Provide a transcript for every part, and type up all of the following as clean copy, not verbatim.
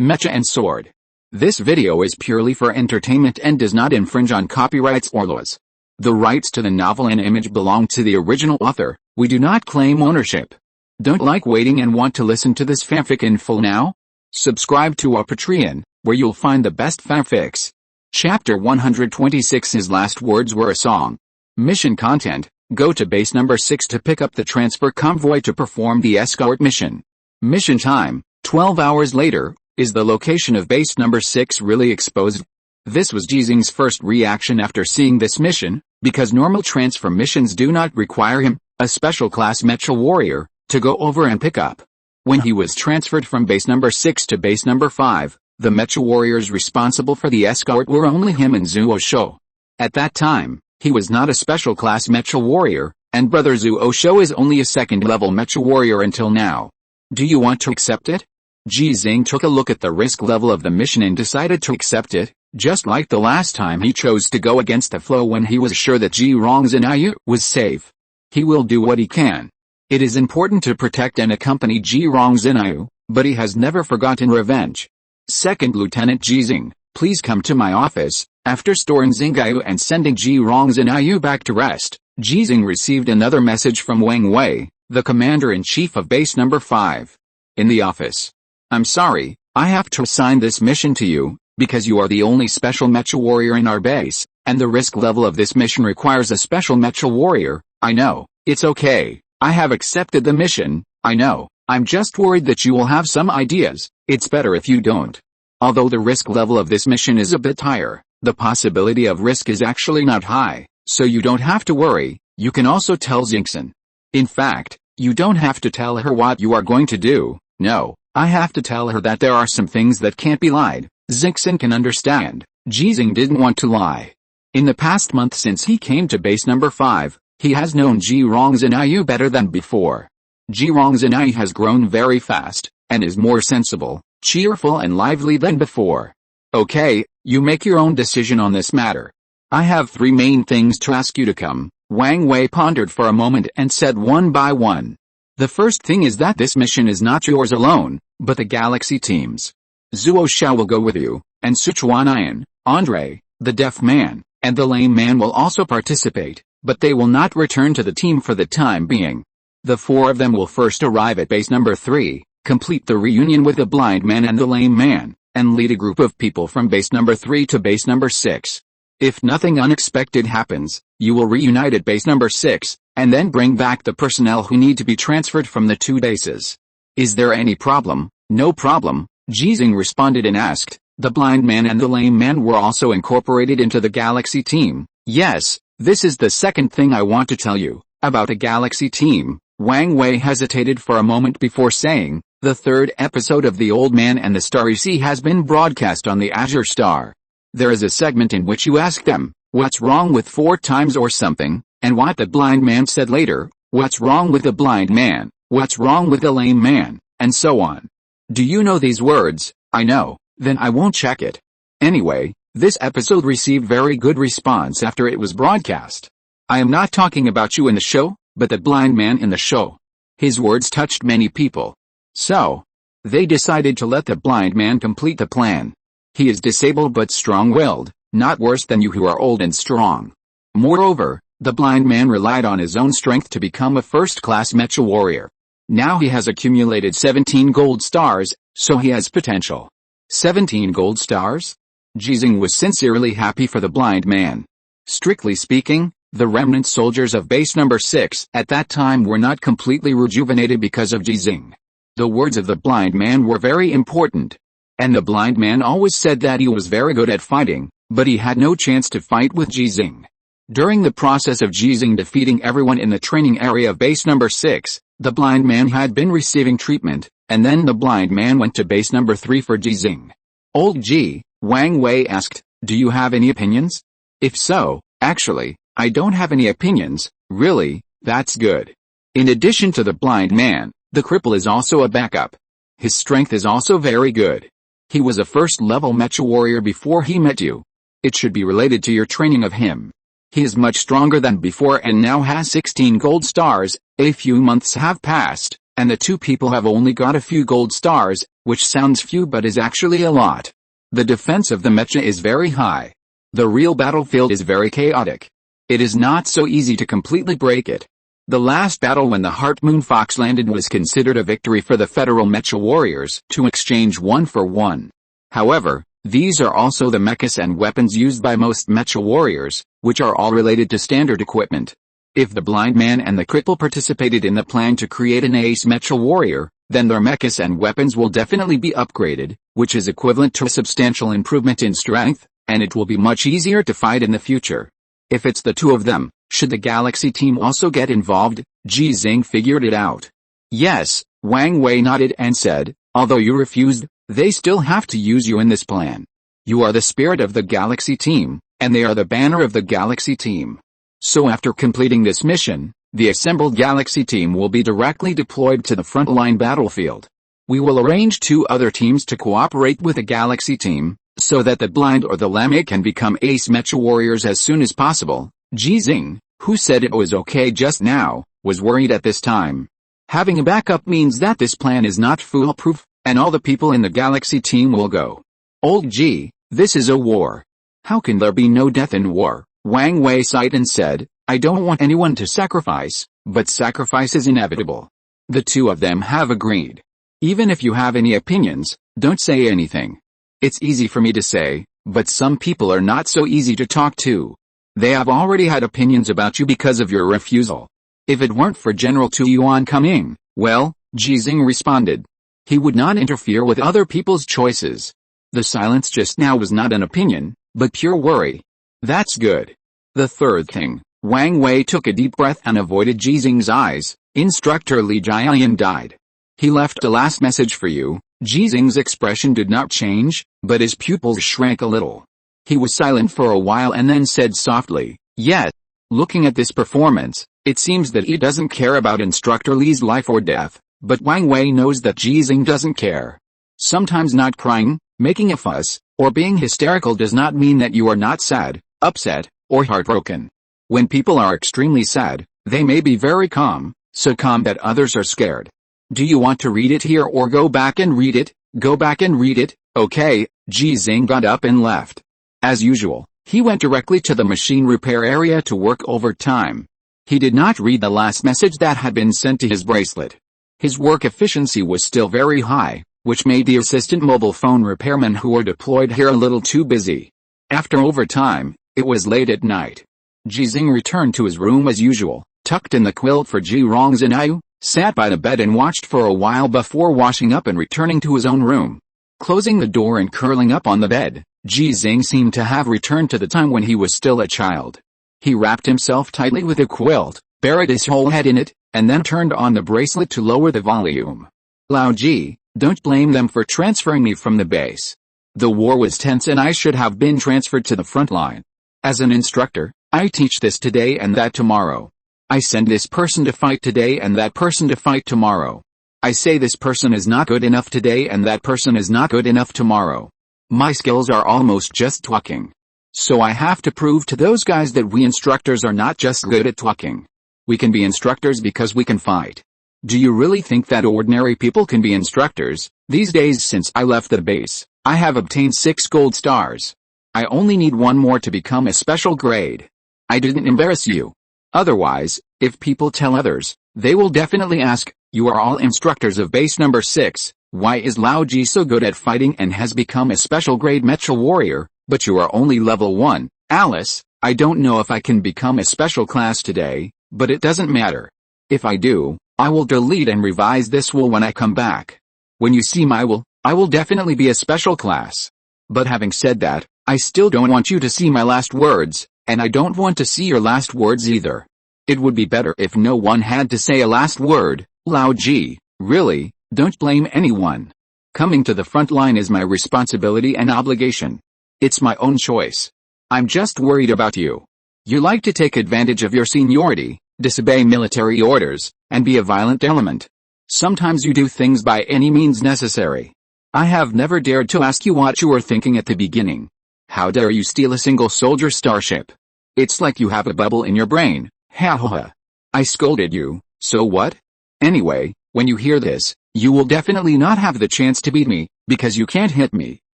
Mecha and Sword. This video is purely for entertainment and does not infringe on copyrights or laws. The rights to the novel and image belong to the original author. We do not claim ownership. Don't like waiting and want to listen to this fanfic in full now? Subscribe to our Patreon, where you'll find the best fanfics. Chapter 126. His last words were a song. Mission content: go to base number 6 to pick up the transfer convoy to perform the escort mission. Mission time: 12 hours later. Is the location of base number 6 really exposed? This was Ji Xinghe's first reaction after seeing this mission, because normal transfer missions do not require him, a special class mecha warrior, to go over and pick up. When he was transferred from base number 6 to base number 5, the mecha warriors responsible for the escort were only him and Zhu Shou. At that time, he was not a special class mecha warrior, and brother Zhu Shou is only a second level mecha warrior until now. Do you want to accept it? Ji Xinghe took a look at the risk level of the mission and decided to accept it, just like the last time he chose to go against the flow when he was sure that Ji Xinghe was safe. He will do what he can. It is important to protect and accompany Ji Xinghe, but he has never forgotten revenge. Second Lieutenant Ji Xinghe, please come to my office. After storing Xinghe and sending Ji Xinghe back to rest, Ji Xinghe received another message from Wang Wei, the commander-in-chief of base number 5. In the office. I'm sorry, I have to assign this mission to you, because you are the only special mecha warrior in our base, and the risk level of this mission requires a special mecha warrior. I know, it's okay, I have accepted the mission, I know, I'm just worried that you will have some ideas. It's better if you don't. Although the risk level of this mission is a bit higher, the possibility of risk is actually not high, so you don't have to worry. You can also tell Xinghe. In fact, you don't have to tell her what you are going to do. No, I have to tell her that there are some things that can't be lied. Xinghe can understand. Ji Xinghe didn't want to lie. In the past month since he came to base number 5, he has known Ji Xinghe better than before. Ji Xinghe has grown very fast, and is more sensible, cheerful and lively than before. Okay, you make your own decision on this matter. I have 3 main things to ask you to come. Wang Wei pondered for a moment and said one by one. The first thing is that this mission is not yours alone, but the Galaxy team's. Zhu Shou will go with you, and Sichuan, Andre, the deaf man, and the lame man will also participate, but they will not return to the team for the time being. The 4 of them will first arrive at base number 3, complete the reunion with the blind man and the lame man, and lead a group of people from base number 3 to base number 6. If nothing unexpected happens, you will reunite at base number 6, and then bring back the personnel who need to be transferred from the 2 bases. Is there any problem? No problem, Ji Xinghe responded and asked. The blind man and the lame man were also incorporated into the Galaxy team. Yes, this is the second thing I want to tell you, about a Galaxy team. Wang Wei hesitated for a moment before saying, the 3rd episode of The Old Man and the Starry Sea has been broadcast on the Azure Star. There is a segment in which you ask them, what's wrong with 4 times or something, and what the blind man said later, what's wrong with the blind man, what's wrong with the lame man, and so on. Do you know these words? I know, then I won't check it. Anyway, this episode received very good response after it was broadcast. I am not talking about you in the show, but the blind man in the show. His words touched many people. So, they decided to let the blind man complete the plan. He is disabled but strong-willed, not worse than you who are old and strong. Moreover, the blind man relied on his own strength to become a first-class mecha warrior. Now he has accumulated 17 gold stars, so he has potential. 17 gold stars? Ji Xinghe was sincerely happy for the blind man. Strictly speaking, the remnant soldiers of base number 6 at that time were not completely rejuvenated because of Ji Xinghe. The words of the blind man were very important. And the blind man always said that he was very good at fighting, but he had no chance to fight with Ji Xinghe. During the process of Ji Xinghe defeating everyone in the training area of base number 6, the blind man had been receiving treatment, and then the blind man went to base number 3 for Ji Xinghe. Old Ji, Wang Wei asked, do you have any opinions? If so, actually, I don't have any opinions, really, that's good. In addition to the blind man, the cripple is also a backup. His strength is also very good. He was a first-level mecha warrior before he met you. It should be related to your training of him. He is much stronger than before and now has 16 gold stars. A few months have passed, And the two people have only got a few gold stars, which sounds few but is actually a lot. The defense of the mecha is very high. The real battlefield is very chaotic. It is not so easy to completely break it. The last battle when the Heart Moon Fox landed was considered a victory for the Federal Mecha Warriors to exchange 1-for-1. However, these are also the mechas and weapons used by most Mecha Warriors, which are all related to standard equipment. If the blind man and the cripple participated in the plan to create an ace Mecha Warrior, then their mechas and weapons will definitely be upgraded, which is equivalent to a substantial improvement in strength, and it will be much easier to fight in the future. If it's the two of them, should the Galaxy team also get involved? Ji Xinghe figured it out. Yes, Wang Wei nodded and said, although you refused, they still have to use you in this plan. You are the spirit of the Galaxy team, and they are the banner of the Galaxy team. So after completing this mission, the assembled Galaxy team will be directly deployed to the frontline battlefield. We will arrange 2 other teams to cooperate with the Galaxy team, so that the blind or the lame can become ace Mecha Warriors as soon as possible. Ji Xinghe, who said it was okay just now, was worried at this time. Having a backup means that this plan is not foolproof, and all the people in the Galaxy team will go. Old Ji, this is a war. How can there be no death in war? Wang Wei sighed and said, I don't want anyone to sacrifice, but sacrifice is inevitable. The two of them have agreed. Even if you have any opinions, don't say anything. It's easy for me to say, but some people are not so easy to talk to. They have already had opinions about you because of your refusal. If it weren't for General Tu Yuan coming, well, Ji Xinghe responded. He would not interfere with other people's choices. The silence just now was not an opinion, but pure worry. That's good. The third thing, Wang Wei took a deep breath and avoided Ji Xinghe's eyes. Instructor Li Jian died. He left a last message for you. Ji Xinghe's expression did not change, but his pupils shrank a little. He was silent for a while and then said softly, yes. Looking at this performance, it seems that he doesn't care about Instructor Li's life or death, but Wang Wei knows that Ji Xinghe doesn't care. Sometimes not crying, making a fuss, or being hysterical does not mean that you are not sad, upset, or heartbroken. When people are extremely sad, they may be very calm, so calm that others are scared. Do you want to read it here or go back and read it? Go back and read it, okay. Ji Xinghe got up and left. As usual, he went directly to the machine repair area to work overtime. He did not read the last message that had been sent to his bracelet. His work efficiency was still very high, which made the assistant mobile phone repairmen who were deployed here a little too busy. After overtime, it was late at night. Ji Xinghe returned to his room as usual, tucked in the quilt for Ji Rongzhenyu, sat by the bed and watched for a while before washing up and returning to his own room. Closing the door and curling up on the bed, Ji Xinghe seemed to have returned to the time when he was still a child. He wrapped himself tightly with a quilt, buried his whole head in it, and then turned on the bracelet to lower the volume. Lao Ji, don't blame them for transferring me from the base. The war was tense and I should have been transferred to the front line. As an instructor, I teach this today and that tomorrow. I send this person to fight today and that person to fight tomorrow. I say this person is not good enough today and that person is not good enough tomorrow. My skills are almost just talking. So I have to prove to those guys that we instructors are not just good at talking. We can be instructors because we can fight. Do you really think that ordinary people can be instructors? These days since I left the base, I have obtained 6 gold stars. I only need 1 more to become a special grade. I didn't embarrass you. Otherwise, if people tell others, they will definitely ask, you are all instructors of base number 6, why is Lao Ji so good at fighting and has become a special grade Mecha Warrior, but you are only level 1, Alice, I don't know if I can become a special class today, but it doesn't matter. If I do, I will delete and revise this will when I come back. When you see my will, I will definitely be a special class. But having said that, I still don't want you to see my last words, and I don't want to see your last words either. It would be better if no one had to say a last word. Lao Ji, really, don't blame anyone. Coming to the front line is my responsibility and obligation. It's my own choice. I'm just worried about you. You like to take advantage of your seniority, disobey military orders, and be a violent element. Sometimes you do things by any means necessary. I have never dared to ask you what you were thinking at the beginning. How dare you steal a single soldier starship? It's like you have a bubble in your brain. Ha ha ha. I scolded you, so what? Anyway, When you hear this, you will definitely not have the chance to beat me, because you can't hit me.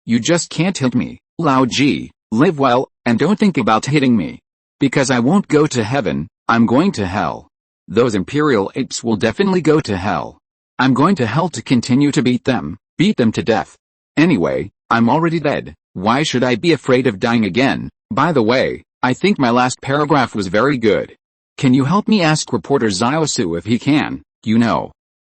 You just can't hit me. Lao Ji, live well, and don't think about hitting me. Because I won't go to heaven, I'm going to hell. Those imperial apes will definitely go to hell. I'm going to hell to continue to beat them to death. Anyway, I'm already dead. Why should I be afraid of dying again? By the way, I think my last paragraph was very good. Can you help me ask reporter Ziosu if he can?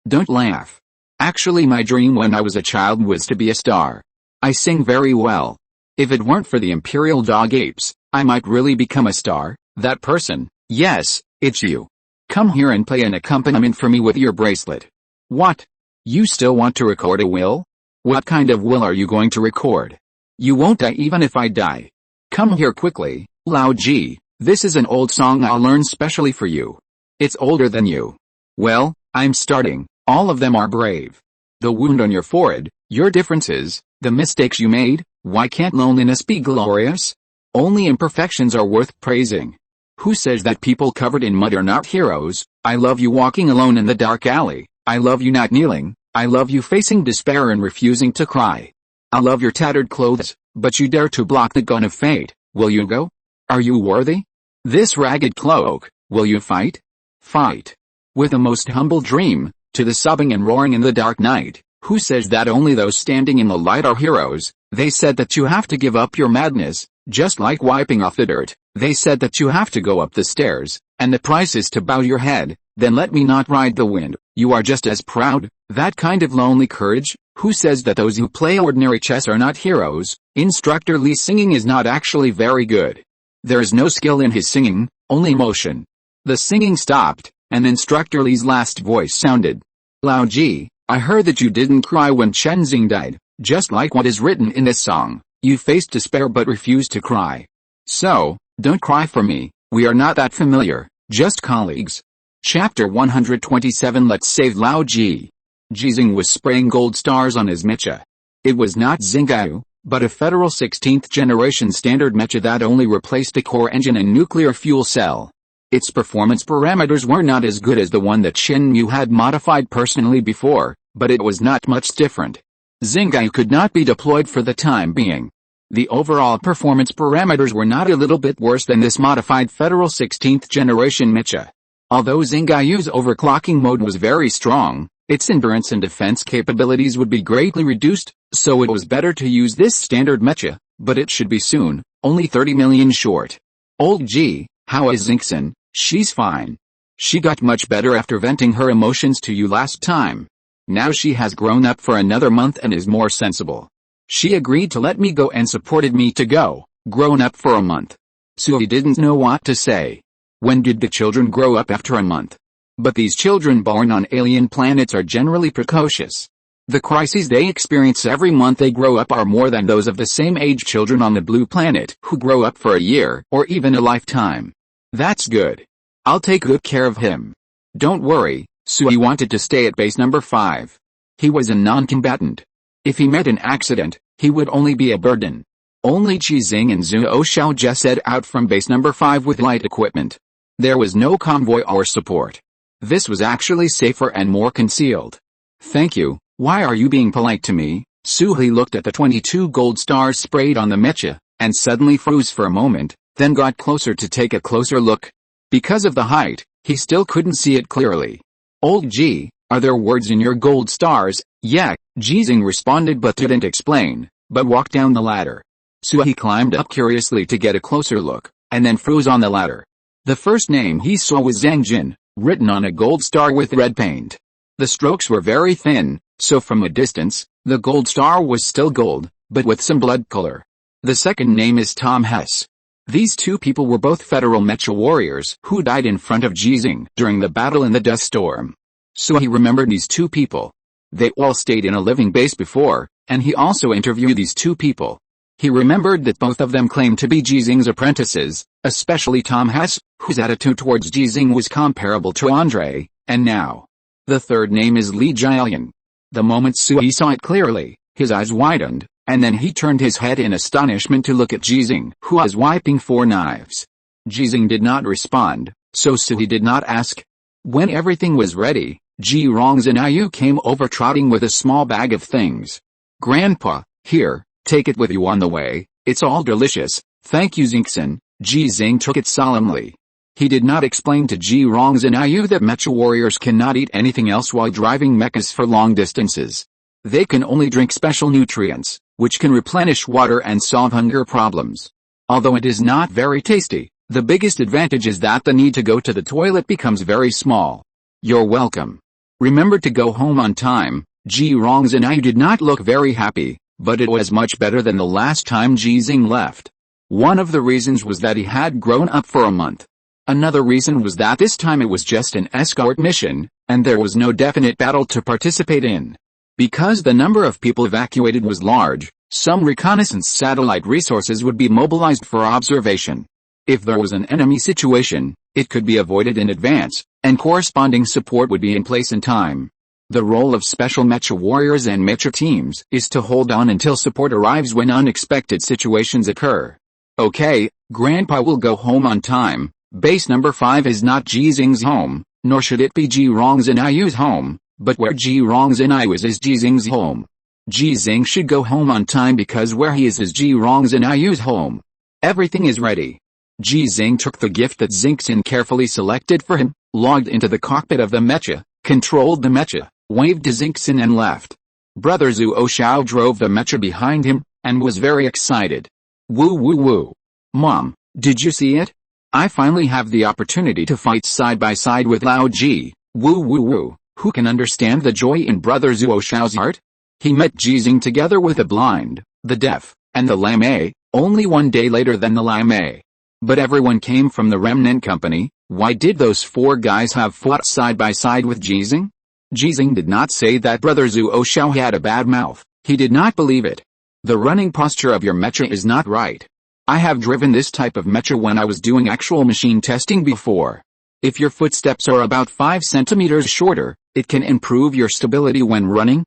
Don't laugh. Actually, my dream when I was a child was to be a star. I sing very well. If it weren't for the imperial dog apes, I might really become a star. That person, yes, it's you. Come here and play an accompaniment for me with your bracelet. What? You still want to record a will? What kind of will are you going to record? You won't die even if I die. Come here quickly, Lao Ji. This is an old song I'll learn specially for you. It's older than you. Well, I'm starting. All of them are brave. The wound on your forehead, your differences, the mistakes you made. Why can't loneliness be glorious? Only imperfections are worth praising. Who says that people covered in mud are not heroes? I love you walking alone in the dark alley. I love you not kneeling. I love you facing despair and refusing to cry. I love your tattered clothes, but you dare to block the gun of fate. Will you go? Are you worthy? This ragged cloak, will you fight? Fight. With a most humble dream, to the sobbing and roaring in the dark night. Who says that only those standing in the light are heroes? They said that you have to give up your madness, just like wiping off the dirt. They said that you have to go up the stairs, and the price is to bow your head. Then let me not ride the wind. You are just as proud. That kind of lonely courage. Who says that those who play ordinary chess are not heroes? Instructor Lee's singing is not actually very good. There is no skill in his singing, only emotion. The singing stopped, and Instructor Lee's last voice sounded. Lao Ji, I heard that you didn't cry when Chen Xing died, just like what is written in this song. You faced despair but refused to cry. So, don't cry for me, we are not that familiar, just colleagues. Chapter 127. Let's save Lao Ji. Ji Xinghe was spraying gold stars on his mecha. It was not Xinghe, but a federal 16th generation standard mecha that only replaced a core engine and nuclear fuel cell. Its performance parameters were not as good as the one that Shen Yu had modified personally before, but it was not much different. Xinghe could not be deployed for the time being. The overall performance parameters were not a little bit worse than this modified federal 16th generation mecha. Although Xinghe's overclocking mode was very strong, its endurance and defense capabilities would be greatly reduced, so it was better to use this standard mecha, but it should be soon, only 30 million short. Old G, how is Xinghe? She's fine. She got much better after venting her emotions to you last time. Now she has grown up for another month and is more sensible. She agreed to let me go and supported me to go, grown up for a month. Sui didn't know what to say. When did the children grow up after a month? But these children born on alien planets are generally precocious. The crises they experience every month they grow up are more than those of the same age children on the blue planet who grow up for a year or even a lifetime. That's good. I'll take good care of him. Don't worry, Sui wanted to stay at base number 5. He was a non-combatant. If he met an accident, he would only be a burden. Only Ji Xinghe and Zuo Xiaojie set out from base number 5 with light equipment. There was no convoy or support. This was actually safer and more concealed. Thank you. Why are you being polite to me? Sui looked at the 22 gold stars sprayed on the mecha, and suddenly froze for a moment, then got closer to take a closer look. Because of the height, he still couldn't see it clearly. Old G, are there words in your gold stars? Yeah, Ji Xinghe responded but didn't explain, but walked down the ladder. Sui climbed up curiously to get a closer look, and then froze on the ladder. The first name he saw was Zhang Jin, written on a gold star with red paint. The strokes were very thin, so from a distance, the gold star was still gold, but with some blood color. The second name is Tom Hess. These two people were both federal mecha warriors who died in front of Ji Xinghe during the battle in the dust storm. So he remembered these two people. They all stayed in a living base before, and he also interviewed these two people. He remembered that both of them claimed to be Ji Xinghe's apprentices, especially Tom Hess, whose attitude towards Ji Xinghe was comparable to Andre, and now. The third name is Li Jialian. The moment Sui saw it clearly, his eyes widened, and then he turned his head in astonishment to look at Ji Xinghe, who was wiping 4 knives. Ji Xinghe did not respond, so Sui did not ask. When everything was ready, Ji Xinghe came over trotting with a small bag of things. "Grandpa, here, take it with you on the way, it's all delicious, thank you Xinghe." Ji Xinghe took it solemnly. He did not explain to Ji Xinghe that mecha warriors cannot eat anything else while driving mechas for long distances. They can only drink special nutrients, which can replenish water and solve hunger problems. Although it is not very tasty, the biggest advantage is that the need to go to the toilet becomes very small. "You're welcome. Remember to go home on time." Ji Xinghe did not look very happy, but it was much better than the last time Ji Xinghe left. One of the reasons was that he had grown up for a month. Another reason was that this time it was just an escort mission, and there was no definite battle to participate in. Because the number of people evacuated was large, some reconnaissance satellite resources would be mobilized for observation. If there was an enemy situation, it could be avoided in advance, and corresponding support would be in place in time. The role of special mecha warriors and mecha teams is to hold on until support arrives when unexpected situations occur. "Okay, Grandpa will go home on time. Base number 5 is not Ji Xinghe's home, nor should it be Ji Xinghe's home, but where Ji Xinghe is Ji Xinghe's home. Ji Xinghe should go home on time because where he is Ji Xinghe's home. Everything is ready." Ji Xinghe took the gift that Xinghe carefully selected for him, logged into the cockpit of the mecha, controlled the mecha, waved to Xinghe and left. Brother Zuo Xiao drove the mecha behind him, and was very excited. "Woo woo woo. Mom, did you see it? I finally have the opportunity to fight side by side with Lao Ji. Woo woo woo." Who can understand the joy in Brother Zuo Xiao's heart? He met Ji Xinghe together with the blind, the deaf, and the lame, only one day later than the lame. But everyone came from the remnant company. Why did those 4 guys have fought side by side with Ji Xinghe? Ji Xinghe did not say that Brother Zuo Xiao had a bad mouth. He did not believe it. "The running posture of your mecha is not right. I have driven this type of mecha when I was doing actual machine testing before. If your footsteps are about 5 centimeters shorter, it can improve your stability when running."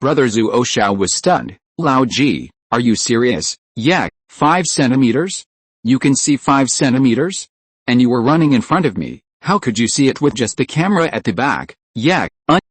Brother Zuo Xiao was stunned. "Lao Ji, are you serious?" "Yeah, 5 centimeters? You can see 5 centimeters? And you were running in front of me, how could you see it with just the camera at the back?" "Yeah,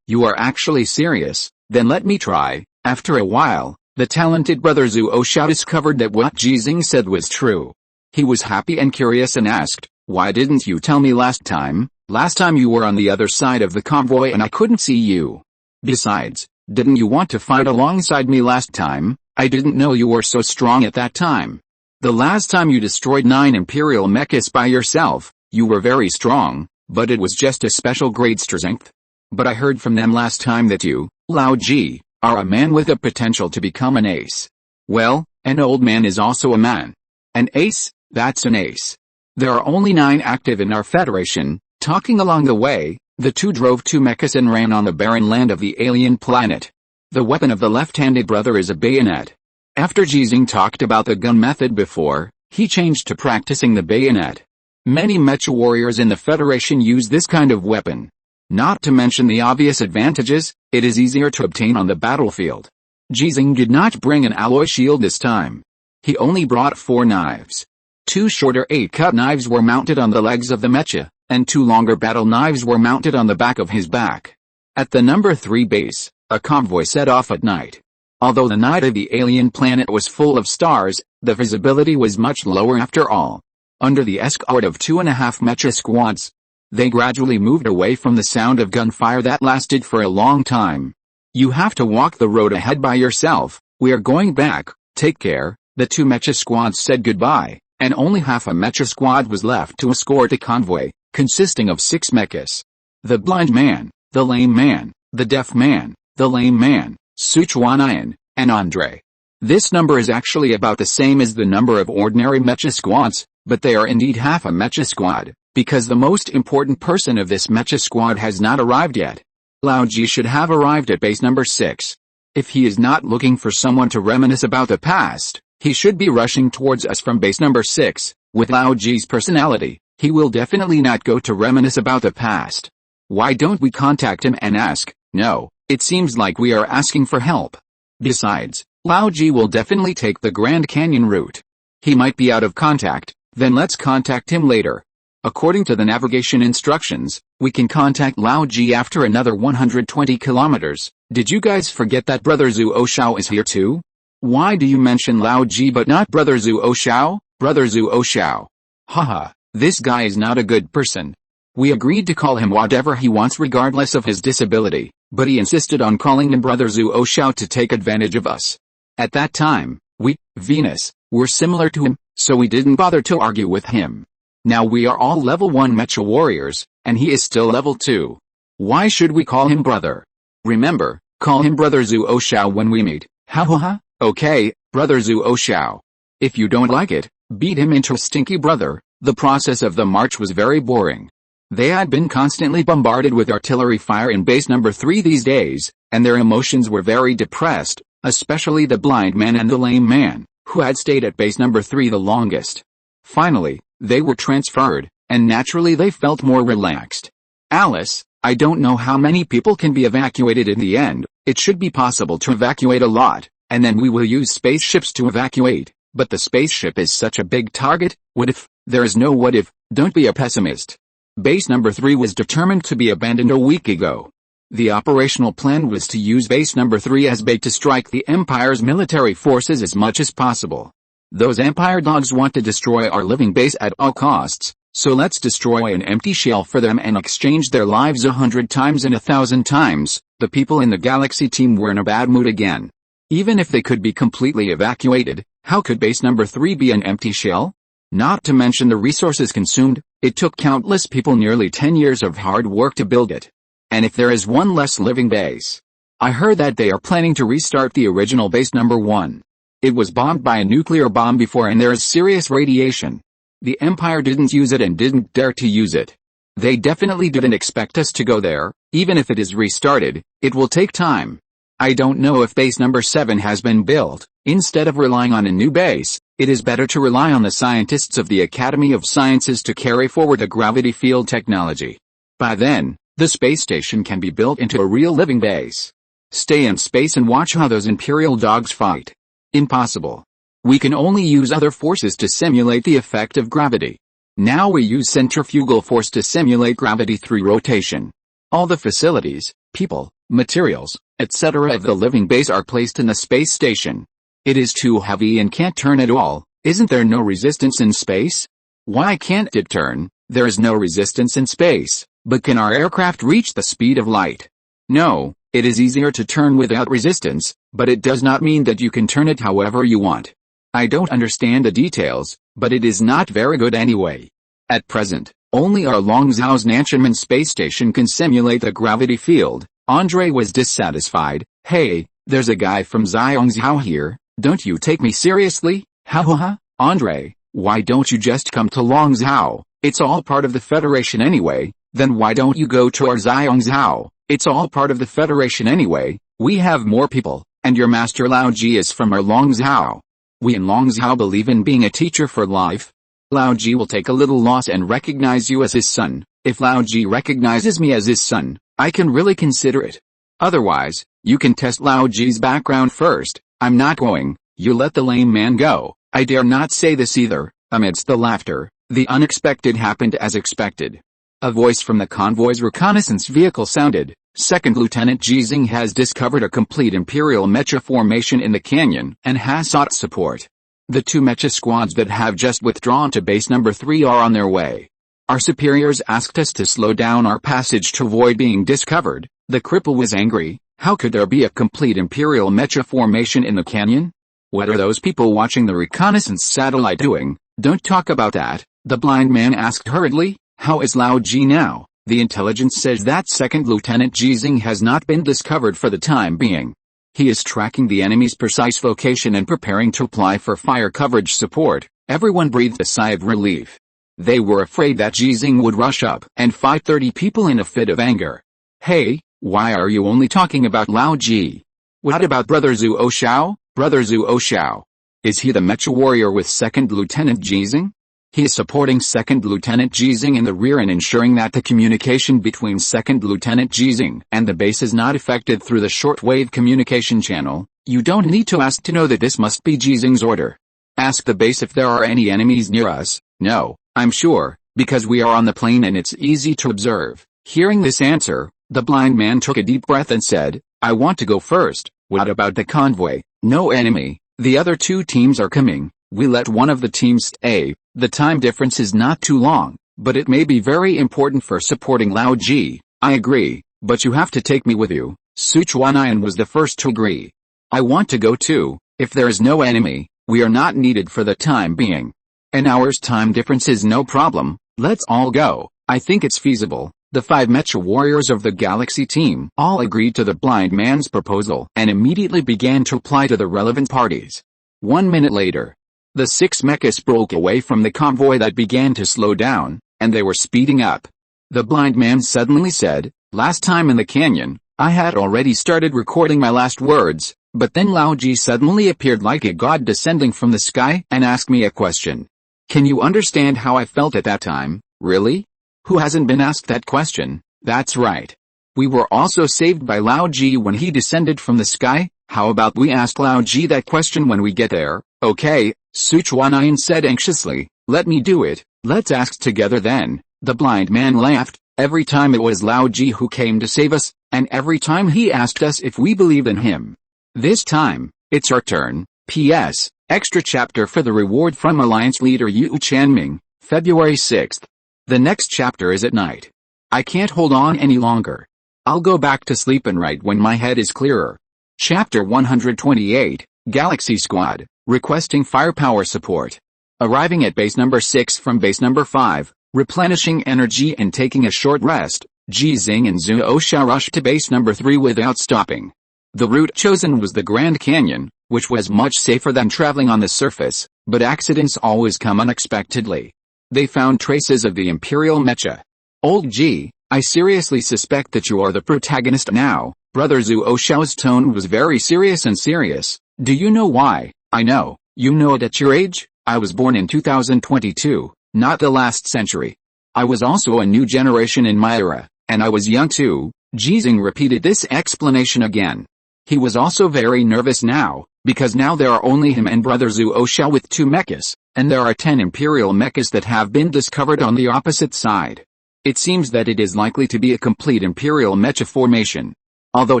you are actually serious, then let me try." After a while, the talented Brother Zuo Xiao discovered that what Ji Xinghe said was true. He was happy and curious and asked, "Why didn't you tell me last time? Last time you were on the other side of the convoy and I couldn't see you. Besides, didn't you want to fight alongside me last time? I didn't know you were so strong at that time. The last time you destroyed 9 imperial mechas by yourself, you were very strong, but it was just a special grade strength. But I heard from them last time that you, Lao Ji, are a man with the potential to become an ace." "Well, an old man is also a man. An ace, that's an ace. There are only 9 active in our federation." Talking along the way, the two drove 2 mechas and ran on the barren land of the alien planet. The weapon of the left-handed brother is a bayonet. After Ji Xinghe talked about the gun method before, he changed to practicing the bayonet. Many mecha warriors in the Federation use this kind of weapon. Not to mention the obvious advantages, it is easier to obtain on the battlefield. Ji Xinghe did not bring an alloy shield this time. He only brought 4 knives. 2 shorter 8-cut knives were mounted on the legs of the mecha, and 2 longer battle knives were mounted on the back of his back. At the number 3 base, a convoy set off at night. Although the night of the alien planet was full of stars, the visibility was much lower after all. Under the escort of 2.5 mecha squads, they gradually moved away from the sound of gunfire that lasted for a long time. "You have to walk the road ahead by yourself, we are going back, take care." The 2 mecha squads said goodbye, and only half a mecha squad was left to escort the convoy, consisting of 6 mechas. The blind man, the lame man, the deaf man, the lame man, Sichuanian, and Andre. This number is actually about the same as the number of ordinary mecha squads, but they are indeed half a mecha squad, because the most important person of this mecha squad has not arrived yet. Lao Ji should have arrived at base number 6. If he is not looking for someone to reminisce about the past, he should be rushing towards us from base number 6. With Lao Ji's personality, he will definitely not go to reminisce about the past. Why don't we contact him and ask? No, it seems like we are asking for help. Besides, Lao Ji will definitely take the Grand Canyon route. He might be out of contact, then let's contact him later. According to the navigation instructions, we can contact Lao Ji after another 120 kilometers. Did you guys forget that Brother Zhu Oshao is here too? Why do you mention Lao Ji but not Brother Zhu Oshao? Brother Zhu Oshao. Haha, this guy is not a good person. We agreed to call him whatever he wants regardless of his disability, but he insisted on calling him Brother Zhu Oshao to take advantage of us. At that time, we, Venus, were similar to him, so we didn't bother to argue with him. Now we are all level 1 Mecha warriors, and he is still level 2. Why should we call him brother? Remember, call him Brother Zhu Oshao when we meet. Ha ha ha, okay, Brother Zhu Oshao. If you don't like it, beat him into stinky brother. The process of the march was very boring. They had been constantly bombarded with artillery fire in base number 3 these days, and their emotions were very depressed, especially the blind man and the lame man, who had stayed at base number 3 the longest. Finally, they were transferred, and naturally they felt more relaxed. Alice, I don't know how many people can be evacuated in the end. It should be possible to evacuate a lot, and then we will use spaceships to evacuate, but the spaceship is such a big target. What if? There is no what if. Don't be a pessimist. Base number 3 was determined to be abandoned a week ago. The operational plan was to use base number 3 as bait to strike the Empire's military forces as much as possible. Those Empire dogs want to destroy our living base at all costs, so let's destroy an empty shell for them and exchange their lives 100 times and 1,000 times. The people in the Galaxy team were in a bad mood again. Even if they could be completely evacuated, how could base number 3 be an empty shell? Not to mention the resources consumed. It took countless people nearly 10 years of hard work to build it. And if there is one less living base. I heard that they are planning to restart the original base number 1. It was bombed by a nuclear bomb before and there is serious radiation. The Empire didn't use it and didn't dare to use it. They definitely didn't expect us to go there. Even if it is restarted, it will take time. I don't know if base number 7 has been built. Instead of relying on a new base, it is better to rely on the scientists of the Academy of Sciences to carry forward the gravity field technology. By then, the space station can be built into a real living base. Stay in space and watch how those Imperial dogs fight. Impossible. We can only use other forces to simulate the effect of gravity. Now we use centrifugal force to simulate gravity through rotation. All the facilities, people, materials, etc. of the living base are placed in the space station. It is too heavy and can't turn at all. Isn't there no resistance in space? Why can't it turn? There is no resistance in space, but can our aircraft reach the speed of light? No, it is easier to turn without resistance, but it does not mean that you can turn it however you want. I don't understand the details, but it is not very good anyway. At present, only our Longzhao's Nanchaman space station can simulate the gravity field. Andre was dissatisfied. Hey, there's a guy from Zhangzhou here, don't you take me seriously? Ha ha ha, Andre, why don't you just come to Longzhou? It's all part of the Federation anyway. Then why don't you go to our Zhangzhou? It's all part of the Federation anyway. We have more people, and your master Lao Ji is from our Longzhou. We in Longzhou believe in being a teacher for life. Lao Ji will take a little loss and recognize you as his son. If Lao Ji recognizes me as his son, I can really consider it. Otherwise, you can test Lao Ji's background first. I'm not going. You let the lame man go. I dare not say this either. Amidst the laughter, the unexpected happened as expected. A voice from the convoy's reconnaissance vehicle sounded. Second Lieutenant Ji Xinghe has discovered a complete Imperial Mecha formation in the canyon and has sought support. The 2 Mecha squads that have just withdrawn to base number 3 are on their way. Our superiors asked us to slow down our passage to avoid being discovered. The cripple was angry. How could there be a complete Imperial Mecha formation in the canyon? What are those people watching the reconnaissance satellite doing? Don't talk about that, the blind man asked hurriedly. How is Lao Ji now? The intelligence says that Second Lieutenant Ji Xinghe has not been discovered for the time being. He is tracking the enemy's precise location and preparing to apply for fire coverage support. Everyone breathed a sigh of relief. They were afraid that Ji Xinghe would rush up and fight 30 people in a fit of anger. Hey, why are you only talking about Lao Ji? What about Brother Zhu Oshao? Brother Zhu Oshao. Is he the Mecha warrior with Second Lieutenant Ji Xinghe? He is supporting Second Lieutenant Ji Xinghe in the rear and ensuring that the communication between Second Lieutenant Ji Xinghe and the base is not affected through the shortwave communication channel. You don't need to ask to know that this must be Ji Xinghe's order. Ask the base if there are any enemies near us. No, I'm sure, Because we are on the plane and it's easy to observe. Hearing this answer, the blind man took a deep breath and said, I want to go first. What about the convoy? No enemy. The other two teams are coming. We let one of the teams stay. The time difference is not too long, but it may be very important for supporting Lao Ji. I agree, but you have to take me with you. Sichuanian was the first to agree. I want to go too. If there is no enemy, we are not needed for the time being. An hour's time difference is no problem. Let's all go. I think it's feasible. The 5 mecha warriors of the Galaxy team all agreed to the blind man's proposal and immediately began to reply to the relevant parties. 1 minute later, the 6 mechas broke away from the convoy that began to slow down, and they were speeding up. The blind man suddenly said, last time in the canyon, I had already started recording my last words, but then Lao Ji suddenly appeared like a god descending from the sky and asked me a question. Can you understand how I felt at that time? Really? Who hasn't been asked that question? That's right. We were also saved by Lao Ji when he descended from the sky. How about we ask Lao Ji that question when we get there? Okay, Sichuanian said anxiously. Let me do it. Let's ask together then. The blind man laughed. Every time it was Lao Ji who came to save us, and every time he asked us if we believed in him. This time, it's our turn. P.S. Extra chapter for the reward from Alliance leader Yu Chanming, February 6th. The next chapter is at night. I can't hold on any longer. I'll go back to sleep and write when my head is clearer. Chapter 128, Galaxy Squad, requesting firepower support. Arriving at base number 6 from base number 5, replenishing energy and taking a short rest, Ji Xinghe and Zhou Oshao rushed to base number 3 without stopping. The route chosen was the Grand Canyon, which was much safer than traveling on the surface, but accidents always come unexpectedly. They found traces of the imperial mecha. Old Ji, I seriously suspect that you are the protagonist now. Brother Zhou Oshao's tone was very serious and serious. Do you know why? I know. You know it at your age? I was born in 2022, not the last century. I was also a new generation in my era, and I was young too. Ji Xinghe repeated this explanation again. He was also very nervous now, because now there are only him and Brother Zhou Oshao with 2 mechas, and there are 10 imperial mechas that have been discovered on the opposite side. It seems that it is likely to be a complete imperial mecha formation. Although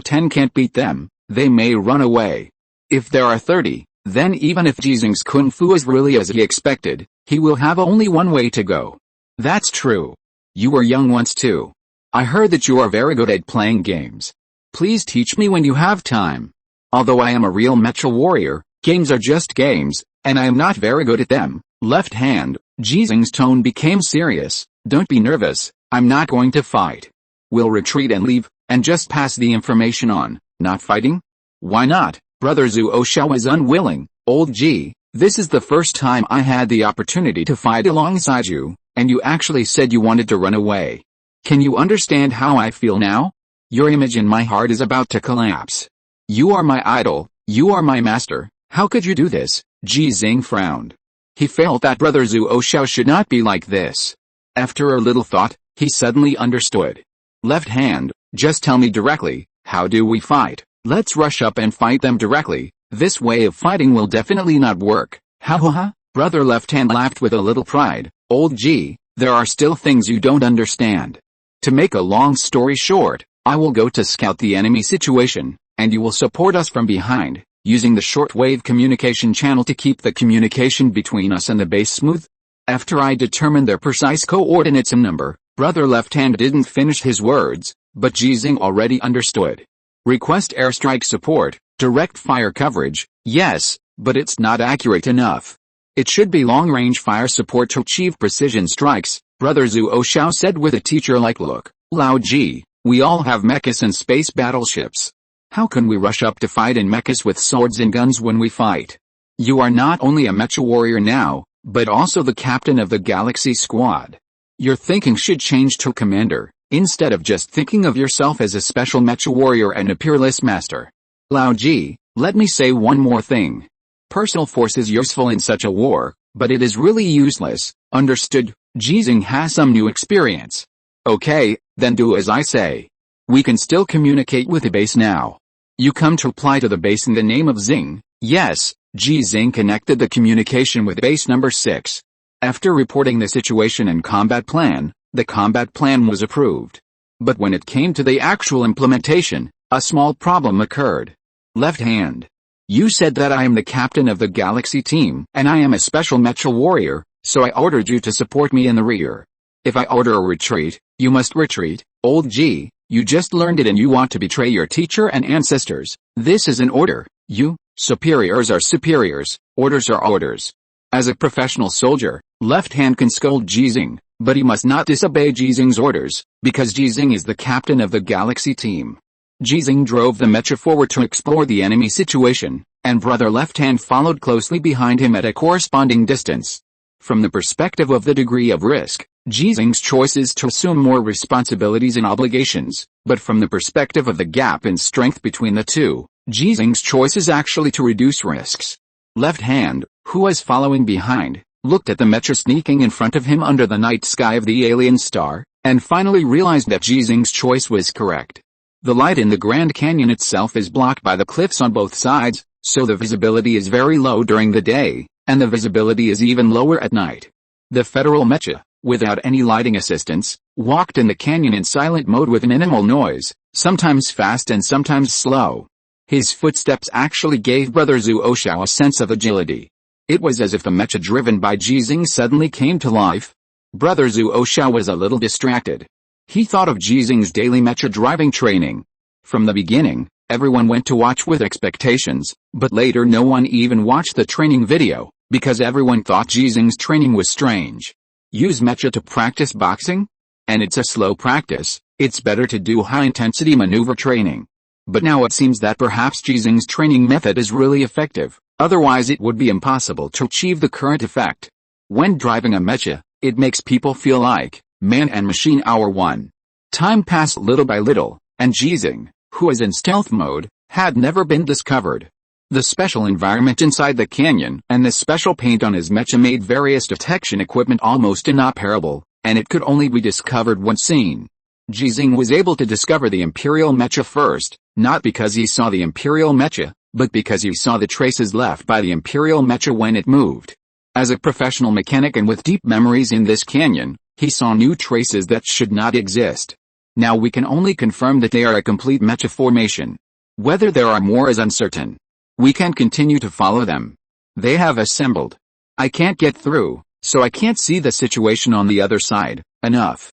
10 can't beat them, they may run away. If there are 30, then even if Ji Xinghe's kung fu is really as he expected, he will have only one way to go. That's true. You were young once too. I heard that you are very good at playing games. Please teach me when you have time. Although I am a real mecha warrior, games are just games, and I am not very good at them. Left hand, Ji Xinghe's tone became serious. Don't be nervous, I'm not going to fight. We'll retreat and leave, and just pass the information on. Not fighting? Why not? Brother Zhou Oshao is unwilling. Old Ji, this is the first time I had the opportunity to fight alongside you, and you actually said you wanted to run away. Can you understand how I feel now? Your image in my heart is about to collapse. You are my idol, you are my master, how could you do this? Ji Xinghe frowned. He felt that Brother Zhou Oshao should not be like this. After a little thought, he suddenly understood. Left hand, just tell me directly, how do we fight? Let's rush up and fight them directly. This way of fighting will definitely not work. Ha ha ha. Brother Left Hand laughed with a little pride. Old Ji, there are still things you don't understand. To make a long story short, I will go to scout the enemy situation, and you will support us from behind, using the shortwave communication channel to keep the communication between us and the base smooth. After I determined their precise coordinates and number, Brother Left Hand didn't finish his words, but Ji Xinghe already understood. Request airstrike support, direct fire coverage, yes, but it's not accurate enough. It should be long-range fire support to achieve precision strikes, Brother Zhou Oshao said with a teacher-like look. Lao Ji, we all have mechas and space battleships. How can we rush up to fight in mechas with swords and guns when we fight? You are not only a mecha warrior now, but also the captain of the Galaxy Squad. Your thinking should change to commander, instead of just thinking of yourself as a special mecha warrior and imperialist master. Lao Ji, let me say one more thing. Personal force is useful in such a war, but it is really useless, understood? Ji Xinghe has some new experience. Okay, then do as I say. We can still communicate with the base now. You come to reply to the base in the name of Xinghe. Yes, Ji Xinghe connected the communication with base number 6. After reporting the situation and combat plan, the combat plan was approved. But when it came to the actual implementation, a small problem occurred. Left hand. You said that I am the captain of the Galaxy team, and I am a special mecha warrior, so I ordered you to support me in the rear. If I order a retreat, you must retreat. Old G, you just learned it and you want to betray your teacher and ancestors. This is an order. You, superiors are superiors, orders are orders. As a professional soldier, left hand can scold Ji Xinghe, but he must not disobey Ji Xinghe's orders, because Ji Xinghe is the captain of the Galaxy team. Ji Xinghe drove the mecha forward to explore the enemy situation, and brother left hand followed closely behind him at a corresponding distance. From the perspective of the degree of risk, Ji Xinghe's choice is to assume more responsibilities and obligations, but from the perspective of the gap in strength between the two, Ji Xinghe's choice is actually to reduce risks. Left hand, who was following behind, looked at the mecha sneaking in front of him under the night sky of the alien star, and finally realized that Ji Xinghe's choice was correct. The light in the Grand Canyon itself is blocked by the cliffs on both sides, so the visibility is very low during the day, and the visibility is even lower at night. The Federal mecha, without any lighting assistance, walked in the canyon in silent mode with minimal noise, sometimes fast and sometimes slow. His footsteps actually gave Brother Zhu Oshao a sense of agility. It was as if the mecha driven by Ji Xinghe suddenly came to life. Brother Zhu Oshao was a little distracted. He thought of Ji Xinghe's daily mecha driving training. From the beginning, everyone went to watch with expectations, but later no one even watched the training video, because everyone thought Ji Xinghe's training was strange. Use mecha to practice boxing? And it's a slow practice, it's better to do high-intensity maneuver training. But now it seems that perhaps Ji Xinghe's training method is really effective, otherwise it would be impossible to achieve the current effect. When driving a mecha, it makes people feel like man and machine hour one. Time passed little by little, and Ji Xinghe, who was in stealth mode, had never been discovered. The special environment inside the canyon and the special paint on his mecha made various detection equipment almost inoperable, and it could only be discovered once seen. Ji Xinghe was able to discover the imperial mecha first, not because he saw the imperial mecha, but because he saw the traces left by the imperial mecha when it moved. As a professional mechanic and with deep memories in this canyon, he saw new traces that should not exist. Now we can only confirm that they are a complete mecha formation. Whether there are more is uncertain. We can continue to follow them. They have assembled. I can't get through, so I can't see the situation on the other side. Enough.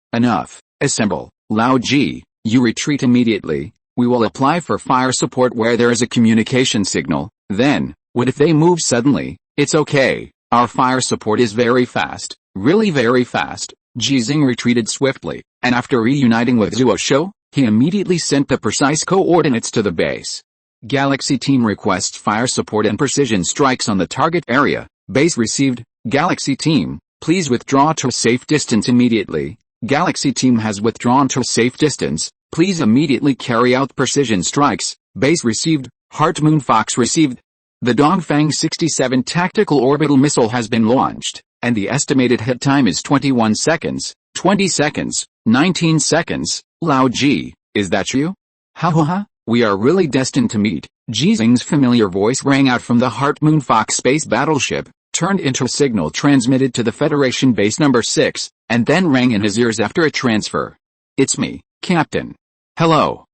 Assemble. Lao Ji, you retreat immediately. We will apply for fire support where there is a communication signal. Then, what if they move suddenly? It's okay. Our fire support is very fast. Really very fast. Ji Xinghe retreated swiftly, and after reuniting with Zhu Oshao, he immediately sent the precise coordinates to the base. Galaxy team requests fire support and precision strikes on the target area. Base received. Galaxy team, please withdraw to a safe distance immediately. Galaxy team has withdrawn to a safe distance. Please immediately carry out precision strikes. Base received. Heart Moon Fox received. The Dongfang 67 tactical orbital missile has been launched, and the estimated hit time is 21 seconds, 20 seconds, 19 seconds. Lao Ji, is that you? Ha, we are really destined to meet. Ji Xinghe's familiar voice rang out from the Heart Moon Fox space battleship, turned into a signal transmitted to the Federation base number 6, and then rang in his ears after a transfer. It's me, Captain. Hello.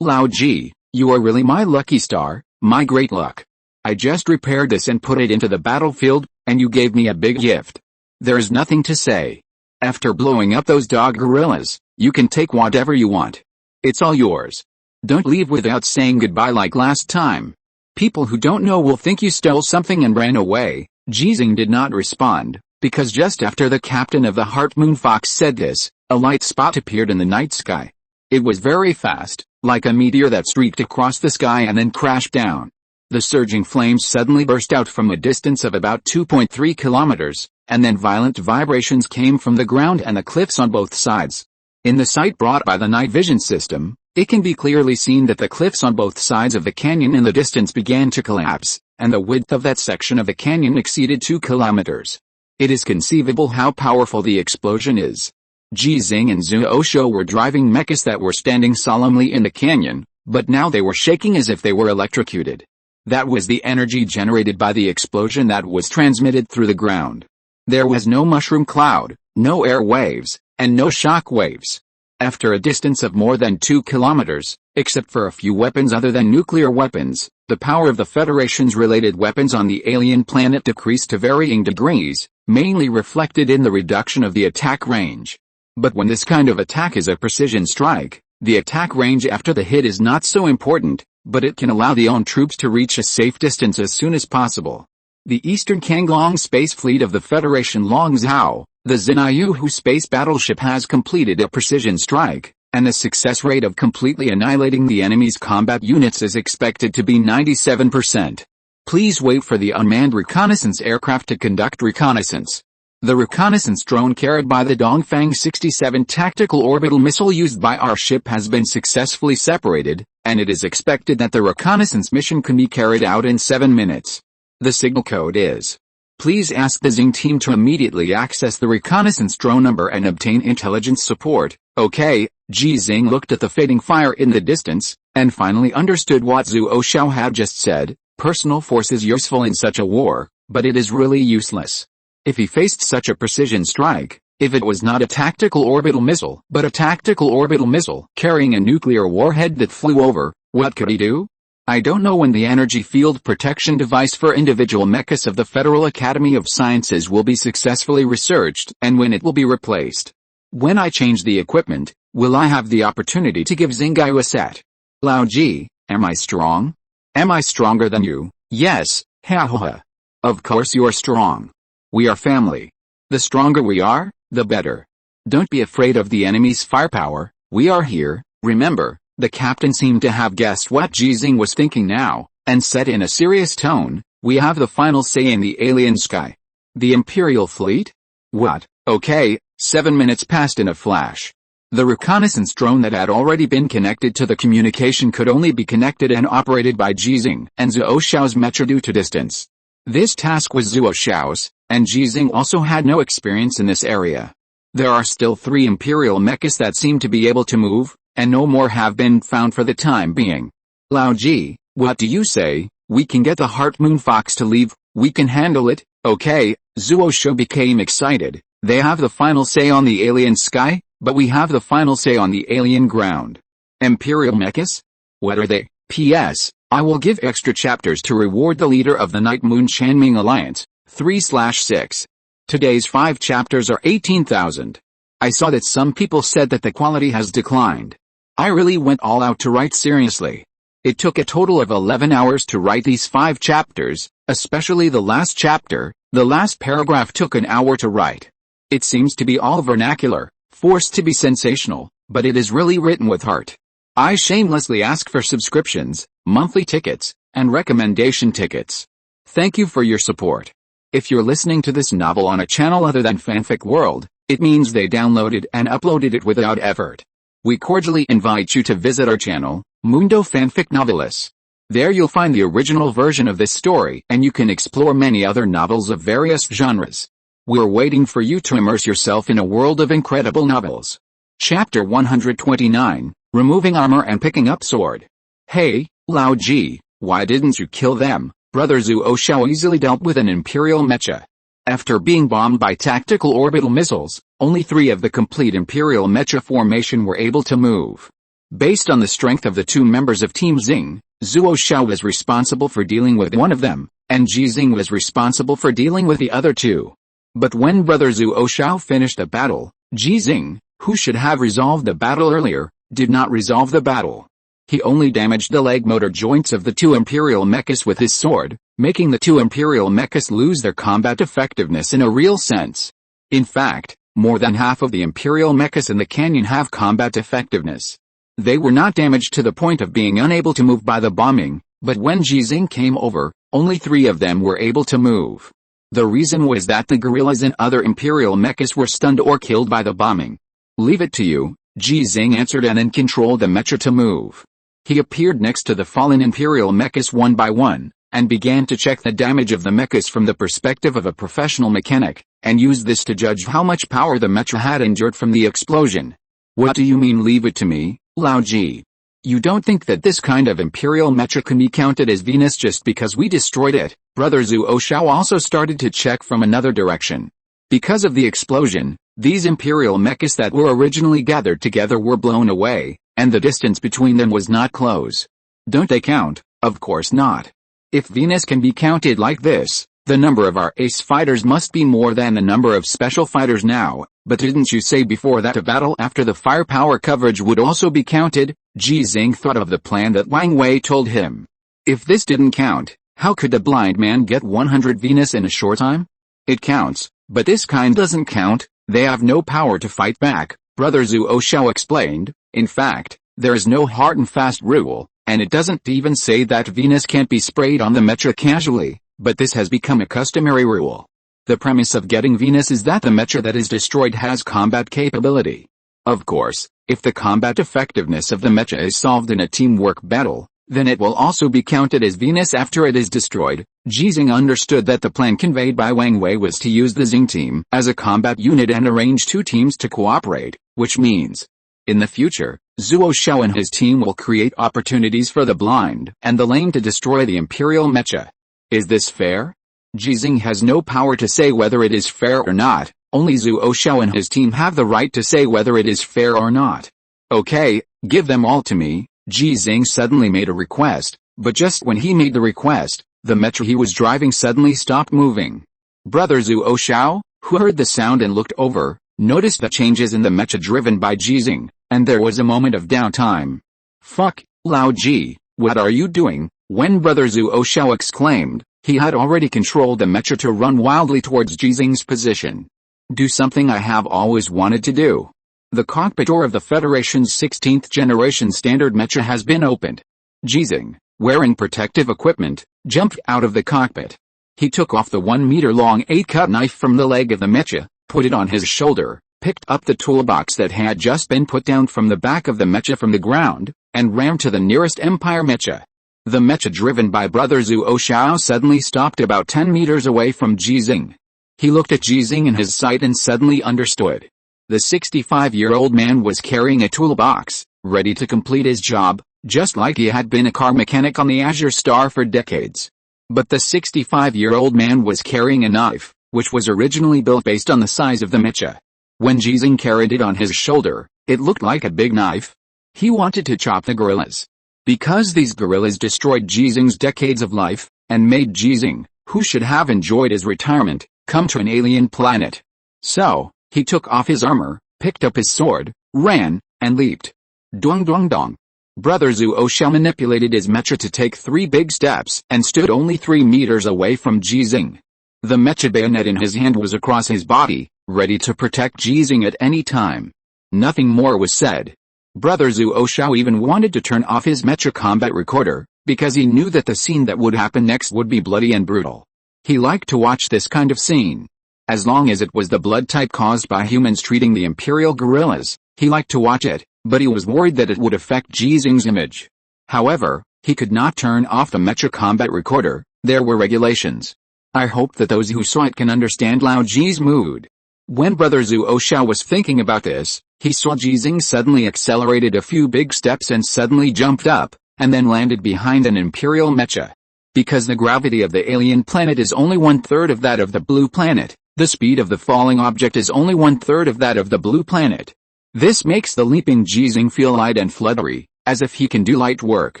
Lao Ji, you are really my lucky star, my great luck. I just repaired this and put it into the battlefield, and you gave me a big gift. There's nothing to say. After blowing up those dog gorillas, you can take whatever you want. It's all yours. Don't leave without saying goodbye like last time. People who don't know will think you stole something and ran away. Ji Xinghe did not respond, because just after the captain of the Heart Moon Fox said this, a light spot appeared in the night sky. It was very fast, like a meteor that streaked across the sky and then crashed down. The surging flames suddenly burst out from a distance of about 2.3 kilometers, and then violent vibrations came from the ground and the cliffs on both sides. In the sight brought by the night vision system, it can be clearly seen that the cliffs on both sides of the canyon in the distance began to collapse, and the width of that section of the canyon exceeded 2 kilometers. It is conceivable how powerful the explosion is. Ji Xinghe and Zhu Oshao were driving mechas that were standing solemnly in the canyon, but now they were shaking as if they were electrocuted. That was the energy generated by the explosion that was transmitted through the ground. There was no mushroom cloud, no air waves, and no shock waves. After a distance of more than 2 kilometers, except for a few weapons other than nuclear weapons, the power of the Federation's related weapons on the alien planet decreased to varying degrees, mainly reflected in the reduction of the attack range. But when this kind of attack is a precision strike, the attack range after the hit is not so important, but it can allow the own troops to reach a safe distance as soon as possible. The Eastern Kanglong space fleet of the Federation Longzhou, the Xinyu space battleship, has completed a precision strike, and the success rate of completely annihilating the enemy's combat units is expected to be 97%. Please wait for the unmanned reconnaissance aircraft to conduct reconnaissance. The reconnaissance drone carried by the Dongfang 67 tactical orbital missile used by our ship has been successfully separated, and it is expected that the reconnaissance mission can be carried out in 7 minutes. The signal code is. Please ask the Xing team to immediately access the reconnaissance drone number and obtain intelligence support. Okay, Ji Xinghe looked at the fading fire in the distance, and finally understood what Zhuo Xiao had just said. Personal force is useful in such a war, but it is really useless. If he faced such a precision strike, if it was not a tactical orbital missile, but a tactical orbital missile carrying a nuclear warhead that flew over, what could he do? I don't know when the energy field protection device for individual mechas of the Federal Academy of Sciences will be successfully researched and when it will be replaced. When I change the equipment, will I have the opportunity to give Xinghe a set? Lao Ji, am I strong? Am I stronger than you? Yes, ha ha ha. Of course you are strong. We are family. The stronger we are, the better. Don't be afraid of the enemy's firepower, we are here. Remember, the captain seemed to have guessed what Ji Xinghe was thinking now, and said in a serious tone, we have the final say in the alien sky. The Imperial fleet? What? Okay, 7 minutes passed in a flash. The reconnaissance drone that had already been connected to the communication could only be connected and operated by Ji Xinghe and Zhuo Xiao's mecha due to distance. This task was Zhuo Xiao's, and Ji Xinghe also had no experience in this area. There are still 3 Imperial mechas that seem to be able to move, and no more have been found for the time being. Lao Ji, what do you say? We can get the Heart Moon Fox to leave, we can handle it. Okay, Zhuo Xiao became excited. They have the final say on the alien sky, but we have the final say on the alien ground. Imperial mechas? What are they? P.S. I will give extra chapters to reward the leader of the Night Moon Chanming Alliance, 3/6. Today's 5 chapters are 18,000. I saw that some people said that the quality has declined. I really went all out to write seriously. It took a total of 11 hours to write these 5 chapters, especially the last chapter. The last paragraph took an hour to write. It seems to be all vernacular, forced to be sensational, but it is really written with heart. I shamelessly ask for subscriptions, monthly tickets, and recommendation tickets. Thank you for your support. If you're listening to this novel on a channel other than Fanfic World, it means they downloaded and uploaded it without effort. We cordially invite you to visit our channel, Mundo Fanfic Novelis. There you'll find the original version of this story and you can explore many other novels of various genres. We're waiting for you to immerse yourself in a world of incredible novels. Chapter 129, Removing Armor and Picking Up Sword. Hey, Lao Ji, why didn't you kill them? Brother Zhuo Xiao easily dealt with an Imperial mecha. After being bombed by tactical orbital missiles, only 3 of the complete Imperial mecha formation were able to move. Based on the strength of the 2 members of Team Xing, Zhuo Xiao was responsible for dealing with one of them, and Ji Xinghe was responsible for dealing with the other 2. But when Brother Zhuo Xiao finished the battle, Ji Xinghe, who should have resolved the battle earlier, did not resolve the battle. He only damaged the leg motor joints of the 2 Imperial mechas with his sword, making the 2 Imperial mechas lose their combat effectiveness in a real sense. In fact, more than half of the Imperial mechas in the canyon have combat effectiveness. They were not damaged to the point of being unable to move by the bombing, but when Ji Xinghe came over, only 3 of them were able to move. The reason was that the gorillas and other Imperial mechas were stunned or killed by the bombing. Leave it to you, Ji Xinghe answered, and then controlled the mecha to move. He appeared next to the fallen Imperial mechas one by one, and began to check the damage of the mechas from the perspective of a professional mechanic, and used this to judge how much power the mecha had endured from the explosion. What do you mean leave it to me, Lao Ji? You don't think that this kind of imperial mecha can be counted as Venus just because we destroyed it? Brother Zhuo Xiao also started to check from another direction. Because of the explosion, these imperial mechas that were originally gathered together were blown away, and the distance between them was not close. Don't they count? Of course not. If Venus can be counted like this, the number of our ace fighters must be more than the number of special fighters now. But didn't you say before that a battle after the firepower coverage would also be counted? Ji Xinghe thought of the plan that Wang Wei told him. If this didn't count, how could the blind man get 100 Venus in a short time? It counts, but this kind doesn't count. They have no power to fight back, Brother Zhuo Xiao explained. In fact, there is no hard and fast rule, and it doesn't even say that Venus can't be sprayed on the mecha casually, but this has become a customary rule. The premise of getting Venus is that the mecha that is destroyed has combat capability. Of course, if the combat effectiveness of the mecha is solved in a teamwork battle, then it will also be counted as Venus after it is destroyed. Ji Xinghe understood that the plan conveyed by Wang Wei was to use the Xing team as a combat unit and arrange two teams to cooperate, which means, in the future, Zhuo Xiao and his team will create opportunities for the blind and the lame to destroy the imperial mecha. Is this fair? Ji Xinghe has no power to say whether it is fair or not. Only Zhuo Xiao and his team have the right to say whether it is fair or not. Okay, give them all to me. Ji Xinghe suddenly made a request, but just when he made the request, the mecha he was driving suddenly stopped moving. Brother Zhuo Xiao, who heard the sound and looked over, noticed the changes in the mecha driven by Ji Xinghe, and there was a moment of downtime. Fuck, Lao Ji, what are you doing? When Brother Zhuo Xiao exclaimed, he had already controlled the mecha to run wildly towards Ji Xinghe's position. Do something I have always wanted to do. The cockpit door of the Federation's 16th generation standard mecha has been opened. Ji Xinghe, wearing protective equipment, jumped out of the cockpit. He took off the 1-meter-long 8-cut knife from the leg of the mecha, put it on his shoulder, picked up the toolbox that had just been put down from the back of the mecha from the ground, and ran to the nearest Empire mecha. The mecha driven by Brother Zhuo Xiao suddenly stopped about 10 meters away from Ji Xinghe. He looked at Ji Xinghe in his sight and suddenly understood. The 65-year-old man was carrying a toolbox, ready to complete his job, just like he had been a car mechanic on the Azure Star for decades. But the 65-year-old man was carrying a knife, which was originally built based on the size of the mecha. When Ji Xinghe carried it on his shoulder, it looked like a big knife. He wanted to chop the gorillas. Because these gorillas destroyed Ji Xinghe's decades of life, and made Ji Xinghe, who should have enjoyed his retirement, come to an alien planet. So, he took off his armor, picked up his sword, ran, and leaped. Dong dong dong. Brother Zhuo Xiao manipulated his mecha to take 3 big steps and stood only 3 meters away from Ji Xinghe. The mecha bayonet in his hand was across his body, ready to protect Ji Xinghe at any time. Nothing more was said. Brother Zhuo Xiao even wanted to turn off his mecha combat recorder, because he knew that the scene that would happen next would be bloody and brutal. He liked to watch this kind of scene. As long as it was the blood type caused by humans treating the imperial gorillas, he liked to watch it, but he was worried that it would affect Ji Xinghe's image. However, he could not turn off the mecha combat recorder. There were regulations. I hope that those who saw it can understand Lao Ji's mood. When Brother Zhuo Xiao was thinking about this, he saw Ji Xinghe suddenly accelerated a few big steps and suddenly jumped up, and then landed behind an imperial mecha. Because the gravity of the alien planet is only 1/3 of that of the blue planet, the speed of the falling object is only 1/3 of that of the blue planet. This makes the leaping Ji Xinghe feel light and fluttery, as if he can do light work.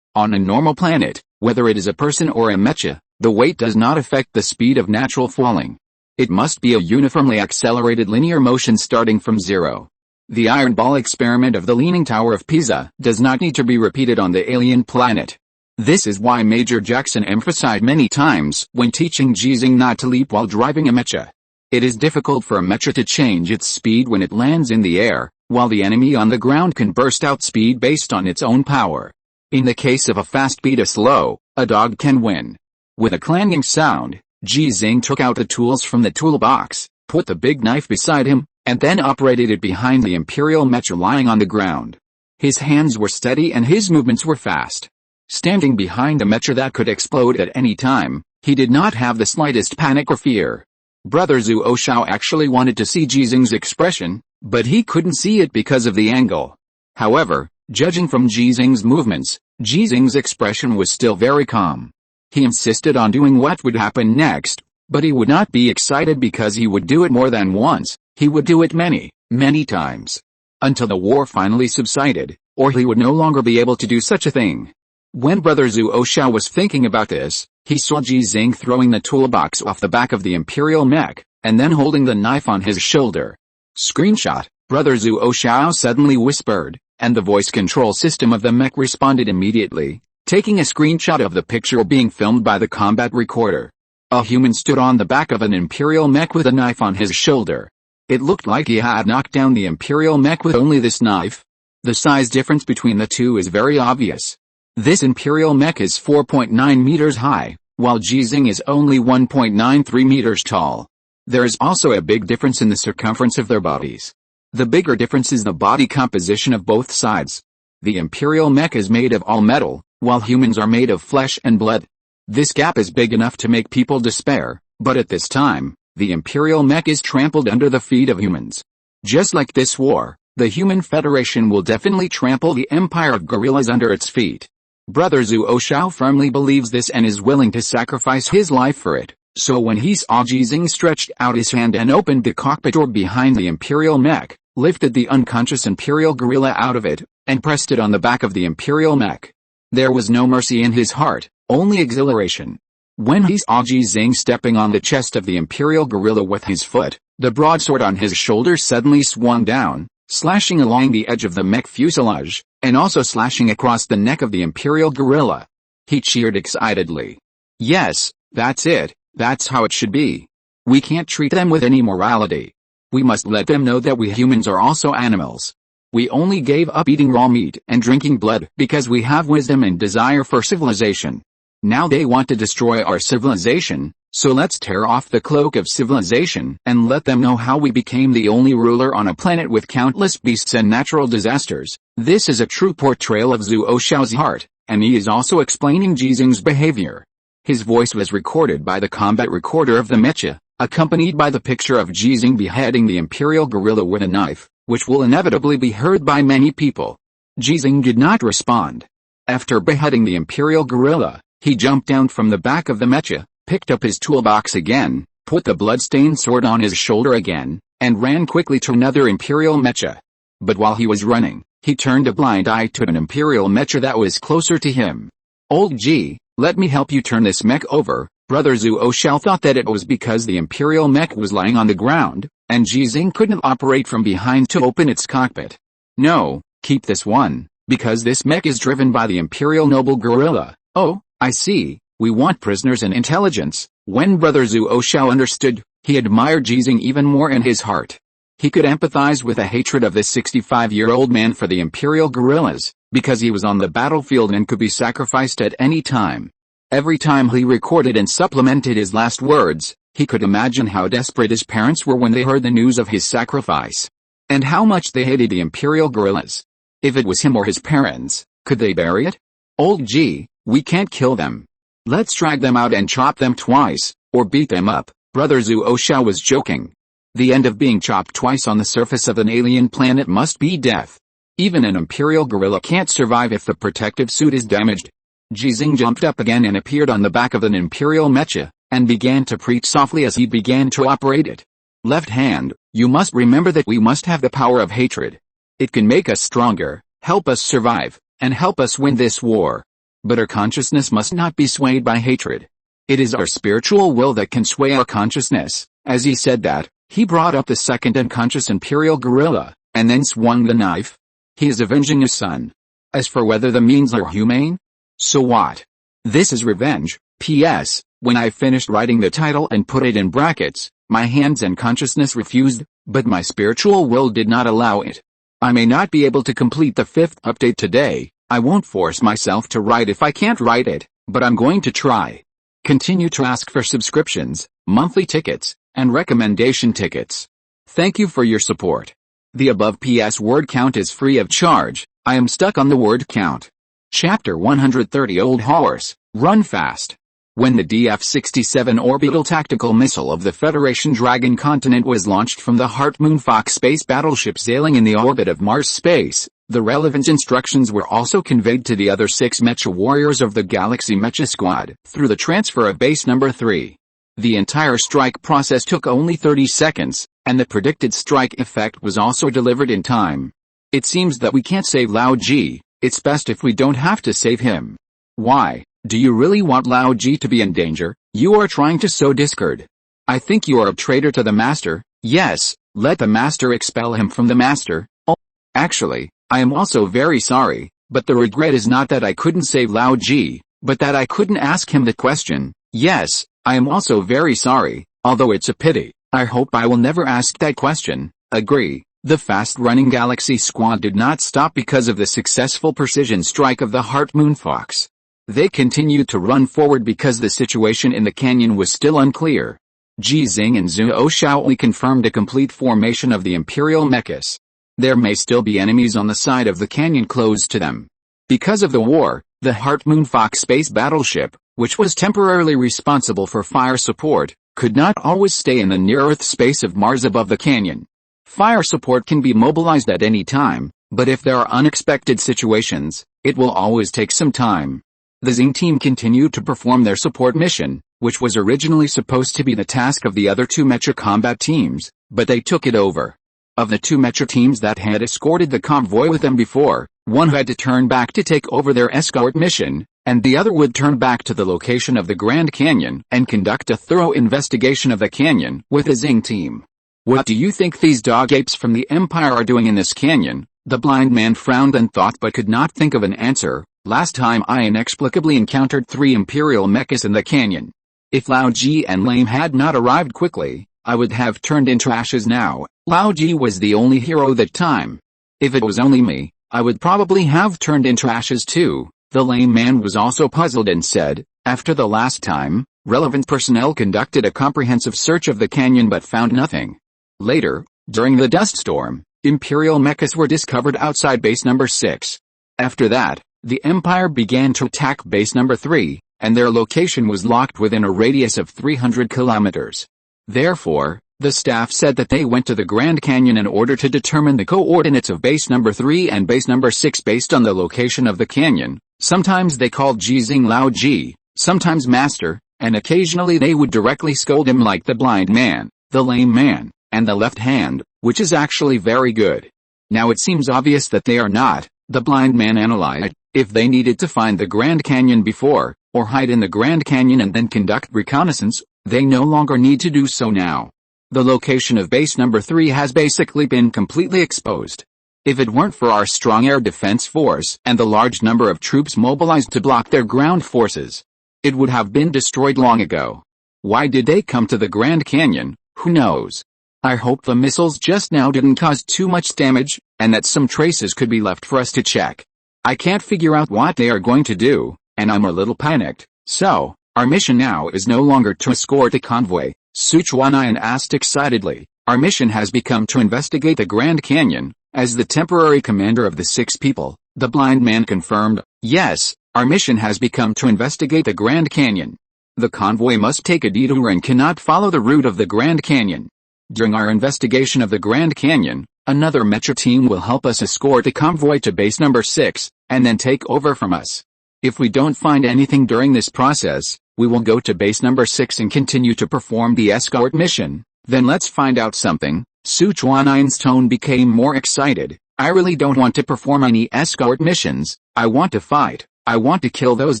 On a normal planet, whether it is a person or a mecha, the weight does not affect the speed of natural falling. It must be a uniformly accelerated linear motion starting from zero. The iron ball experiment of the Leaning Tower of Pisa does not need to be repeated on the alien planet. This is why Major Jackson emphasized many times when teaching Ji Xinghe not to leap while driving a mecha. It is difficult for a mecha to change its speed when it lands in the air, while the enemy on the ground can burst out speed based on its own power. In the case of a fast beat a slow, a dog can win. With a clanging sound, Ji Xinghe took out the tools from the toolbox, put the big knife beside him, and then operated it behind the imperial mecha lying on the ground. His hands were steady and his movements were fast. Standing behind a mecha that could explode at any time, he did not have the slightest panic or fear. Brother Zhuo Xiao actually wanted to see Ji Xinghe's expression, but he couldn't see it because of the angle. However, Judging from Ji Xinghe's movements, Ji Xinghe's expression was still very calm. He insisted on doing what would happen next, but he would not be excited because he would do it more than once, he would do it many, many times. Until the war finally subsided, or he would no longer be able to do such a thing. When Brother Zhu Oshao was thinking about this, he saw Ji Xinghe throwing the toolbox off the back of the imperial mech, and then holding the knife on his shoulder. Screenshot, Brother Zhu Oshao suddenly whispered, and the voice control system of the mech responded immediately, taking a screenshot of the picture being filmed by the combat recorder. A human stood on the back of an imperial mech with a knife on his shoulder. It looked like he had knocked down the imperial mech with only this knife. The size difference between the two is very obvious. This imperial mech is 4.9 meters high, while Ji Xinghe is only 1.93 meters tall. There is also a big difference in the circumference of their bodies. The bigger difference is the body composition of both sides. The imperial mech is made of all metal, while humans are made of flesh and blood. This gap is big enough to make people despair, but at this time, the imperial mech is trampled under the feet of humans. Just like this war, the Human Federation will definitely trample the empire of gorillas under its feet. Brother Zhu Oshao firmly believes this and is willing to sacrifice his life for it. So when he saw Ji Xinghe stretched out his hand and opened the cockpit door behind the imperial mech, lifted the unconscious imperial gorilla out of it, and pressed it on the back of the imperial mech, there was no mercy in his heart, only exhilaration. When he saw Ji Xinghe stepping on the chest of the imperial gorilla with his foot, the broadsword on his shoulder suddenly swung down, slashing along the edge of the mech fuselage, and also slashing across the neck of the imperial gorilla. He cheered excitedly. Yes, that's it. That's how it should be. We can't treat them with any morality. We must let them know that we humans are also animals. We only gave up eating raw meat and drinking blood because we have wisdom and desire for civilization. Now they want to destroy our civilization, so let's tear off the cloak of civilization and let them know how we became the only ruler on a planet with countless beasts and natural disasters. This is a true portrayal of Zhu Oshao's heart, and he is also explaining Ji Xinghe's behavior. His voice was recorded by the combat recorder of the mecha, accompanied by the picture of Ji Xinghe beheading the imperial gorilla with a knife, which will inevitably be heard by many people. Ji Xinghe did not respond. After beheading the imperial gorilla, he jumped down from the back of the mecha, picked up his toolbox again, put the blood-stained sword on his shoulder again, and ran quickly to another imperial mecha. But while he was running, he turned a blind eye to an imperial mecha that was closer to him. Old Ji, let me help you turn this mech over. Brother Zhu Oshao thought that it was because the imperial mech was lying on the ground, and Ji Xinghe couldn't operate from behind to open its cockpit. No, keep this one, because this mech is driven by the imperial noble gorilla. Oh, I see, we want prisoners and intelligence. When Brother Zhu Oshao understood, he admired Ji Xinghe even more in his heart. He could empathize with the hatred of this 65-year-old man for the imperial gorillas, because he was on the battlefield and could be sacrificed at any time. Every time he recorded and supplemented his last words, he could imagine how desperate his parents were when they heard the news of his sacrifice. And how much they hated the imperial gorillas. If it was him or his parents, could they bear it? Old Ji, we can't kill them. Let's drag them out and chop them twice, or beat them up. Brother Zhu Oshao was joking. The end of being chopped twice on the surface of an alien planet must be death. Even an imperial gorilla can't survive if the protective suit is damaged. Ji Xinghe jumped up again and appeared on the back of an imperial mecha, and began to preach softly as he began to operate it. Left hand, you must remember that we must have the power of hatred. It can make us stronger, help us survive, and help us win this war. But our consciousness must not be swayed by hatred. It is our spiritual will that can sway our consciousness. As he said that, he brought up the second unconscious imperial gorilla, and then swung the knife. He is avenging his son. As for whether the means are humane, so what? This is revenge. P.S. When I finished writing the title and put it in brackets, my hands and consciousness refused, but my spiritual will did not allow it. I may not be able to complete the 5th update today. I won't force myself to write if I can't write it, but I'm going to try. Continue to ask for subscriptions, monthly tickets, and recommendation tickets. Thank you for your support. The above PS word count is free of charge. I am stuck on the word count. Chapter 130 Old Horse, Run Fast. When the DF-67 orbital tactical missile of the Federation Dragon continent was launched from the Heart Moon Fox space battleship sailing in the orbit of Mars space, The relevant instructions were also conveyed to the other 6 Mecha warriors of the Galaxy Mecha Squad through the transfer of base number 3. The entire strike process took only 30 seconds, and the predicted strike effect was also delivered in time. It seems that we can't save Lao Ji. It's best if we don't have to save him. Why? Do you really want Lao Ji to be in danger? You are trying to sow discord. I think you are a traitor to the master. Yes, let the master expel him from the master. Oh, actually, I am also very sorry, but the regret is not that I couldn't save Lao Ji, but that I couldn't ask him the question. Yes, I am also very sorry, although it's a pity. I hope I will never ask that question. Agree. The fast-running Galaxy Squad did not stop because of the successful precision strike of the Heart Moon Fox. They continued to run forward because the situation in the canyon was still unclear. Ji Xinghe and Zhuo Shaoli confirmed a complete formation of the Imperial mechas. There may still be enemies on the side of the canyon close to them. Because of the war, the Heart Moon Fox space battleship, which was temporarily responsible for fire support, could not always stay in the near-Earth space of Mars above the canyon. Fire support can be mobilized at any time, but if there are unexpected situations, it will always take some time. The Xinghe team continued to perform their support mission, which was originally supposed to be the task of the other 2 Mecha combat teams, but they took it over. Of the 2 Mecha teams that had escorted the convoy with them before, one had to turn back to take over their escort mission, and the other would turn back to the location of the Grand Canyon and conduct a thorough investigation of the canyon with the Xinghe team. What do you think these dog apes from the Empire are doing in this canyon? The blind man frowned and thought but could not think of an answer. Last time I inexplicably encountered 3 Imperial mechas in the canyon. If Lao Ji and Lame had not arrived quickly, I would have turned into ashes now. Lao Ji was the only hero that time. If it was only me, I would probably have turned into ashes too. The lame man was also puzzled and said, after the last time, relevant personnel conducted a comprehensive search of the canyon but found nothing. Later, during the dust storm, Imperial mechas were discovered outside base number 6. After that, the Empire began to attack base number 3, and their location was locked within a radius of 300 kilometers. Therefore, the staff said that they went to the Grand Canyon in order to determine the coordinates of base number 3 and base number 6 based on the location of the canyon. Sometimes they called Ji Xinghe Lao Ji, sometimes Master, and occasionally they would directly scold him like the blind man, the lame man, and the left hand, which is actually very good. Now it seems obvious that they are not. The blind man analyzed. If they needed to find the Grand Canyon before, or hide in the Grand Canyon and then conduct reconnaissance, they no longer need to do so now. The location of base number 3 has basically been completely exposed. If it weren't for our strong air defense force and the large number of troops mobilized to block their ground forces, it would have been destroyed long ago. Why did they come to the Grand Canyon? Who knows? I hope the missiles just now didn't cause too much damage, and that some traces could be left for us to check. I can't figure out what they are going to do, and I'm a little panicked. So, our mission now is no longer to escort the convoy, Su Chuanayan asked excitedly. Our mission has become to investigate the Grand Canyon. As the temporary commander of the 6 people, the blind man confirmed, yes, our mission has become to investigate the Grand Canyon. The convoy must take a detour and cannot follow the route of the Grand Canyon. During our investigation of the Grand Canyon, another Mecha team will help us escort the convoy to base number 6, and then take over from us. If we don't find anything during this process, we will go to base number 6 and continue to perform the escort mission. Then let's find out something. Su Chuanayan's tone became more excited. I really don't want to perform any escort missions. I want to fight. I want to kill those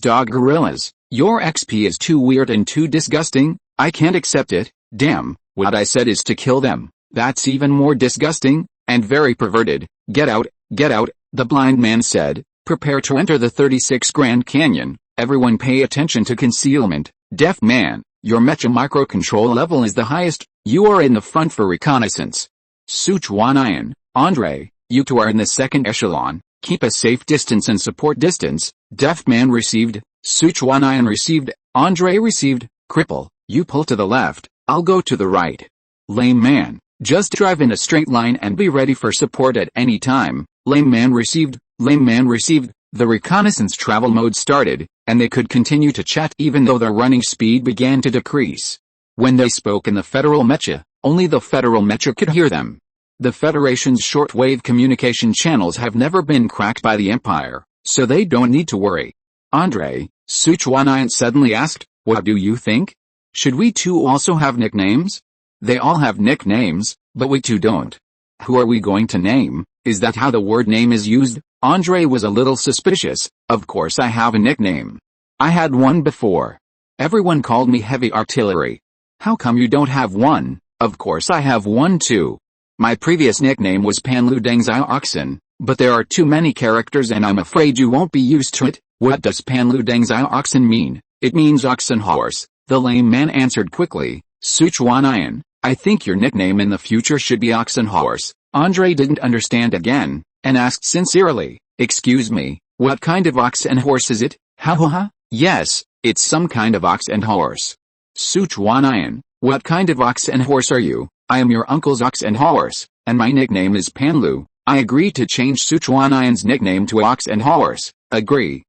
dog gorillas. Your XP is too weird and too disgusting. I can't accept it. Damn. What I said is to kill them. That's even more disgusting, and very perverted. Get out, the blind man said. Prepare to enter the 36 Grand Canyon. Everyone pay attention to concealment. Deaf man, your Mecha microcontrol level is the highest. You are in the front for reconnaissance. Su Chuanayan, Andre, you two are in the second echelon. Keep a safe distance and support distance. Deaf man received. Su Chuanayan received. Andre received. Cripple, you pull to the left. I'll go to the right. Lame man, just drive in a straight line and be ready for support at any time. Lame man received. Lame man received. The reconnaissance travel mode started, and they could continue to chat even though their running speed began to decrease. When they spoke in the Federal Mecha, only the Federal Mecha could hear them. The Federation's shortwave communication channels have never been cracked by the Empire, so they don't need to worry. Andre, Suchuanian suddenly asked, what do you think? Should we too also have nicknames? They all have nicknames, but we two don't. Who are we going to name? Is that how the word name is used? Andre was a little suspicious. Of course I have a nickname. I had one before. Everyone called me Heavy Artillery. How come you don't have one? Of course I have one too. My previous nickname was Panlu Dengzai Oxen, but there are too many characters and I'm afraid you won't be used to it. What does Panlu Dengzai Oxen mean? It means oxen horse, the lame man answered quickly. Suchuanian, I think your nickname in the future should be oxen horse. Andre didn't understand again, and asked sincerely, excuse me, what kind of ox and horse is it? Ha ha ha, yes, it's some kind of ox and horse. Suchuanian, what kind of ox and horse are you? I am your uncle's ox and horse, and my nickname is Panlu. I agree to change Suchuanian's nickname to ox and horse. Agree.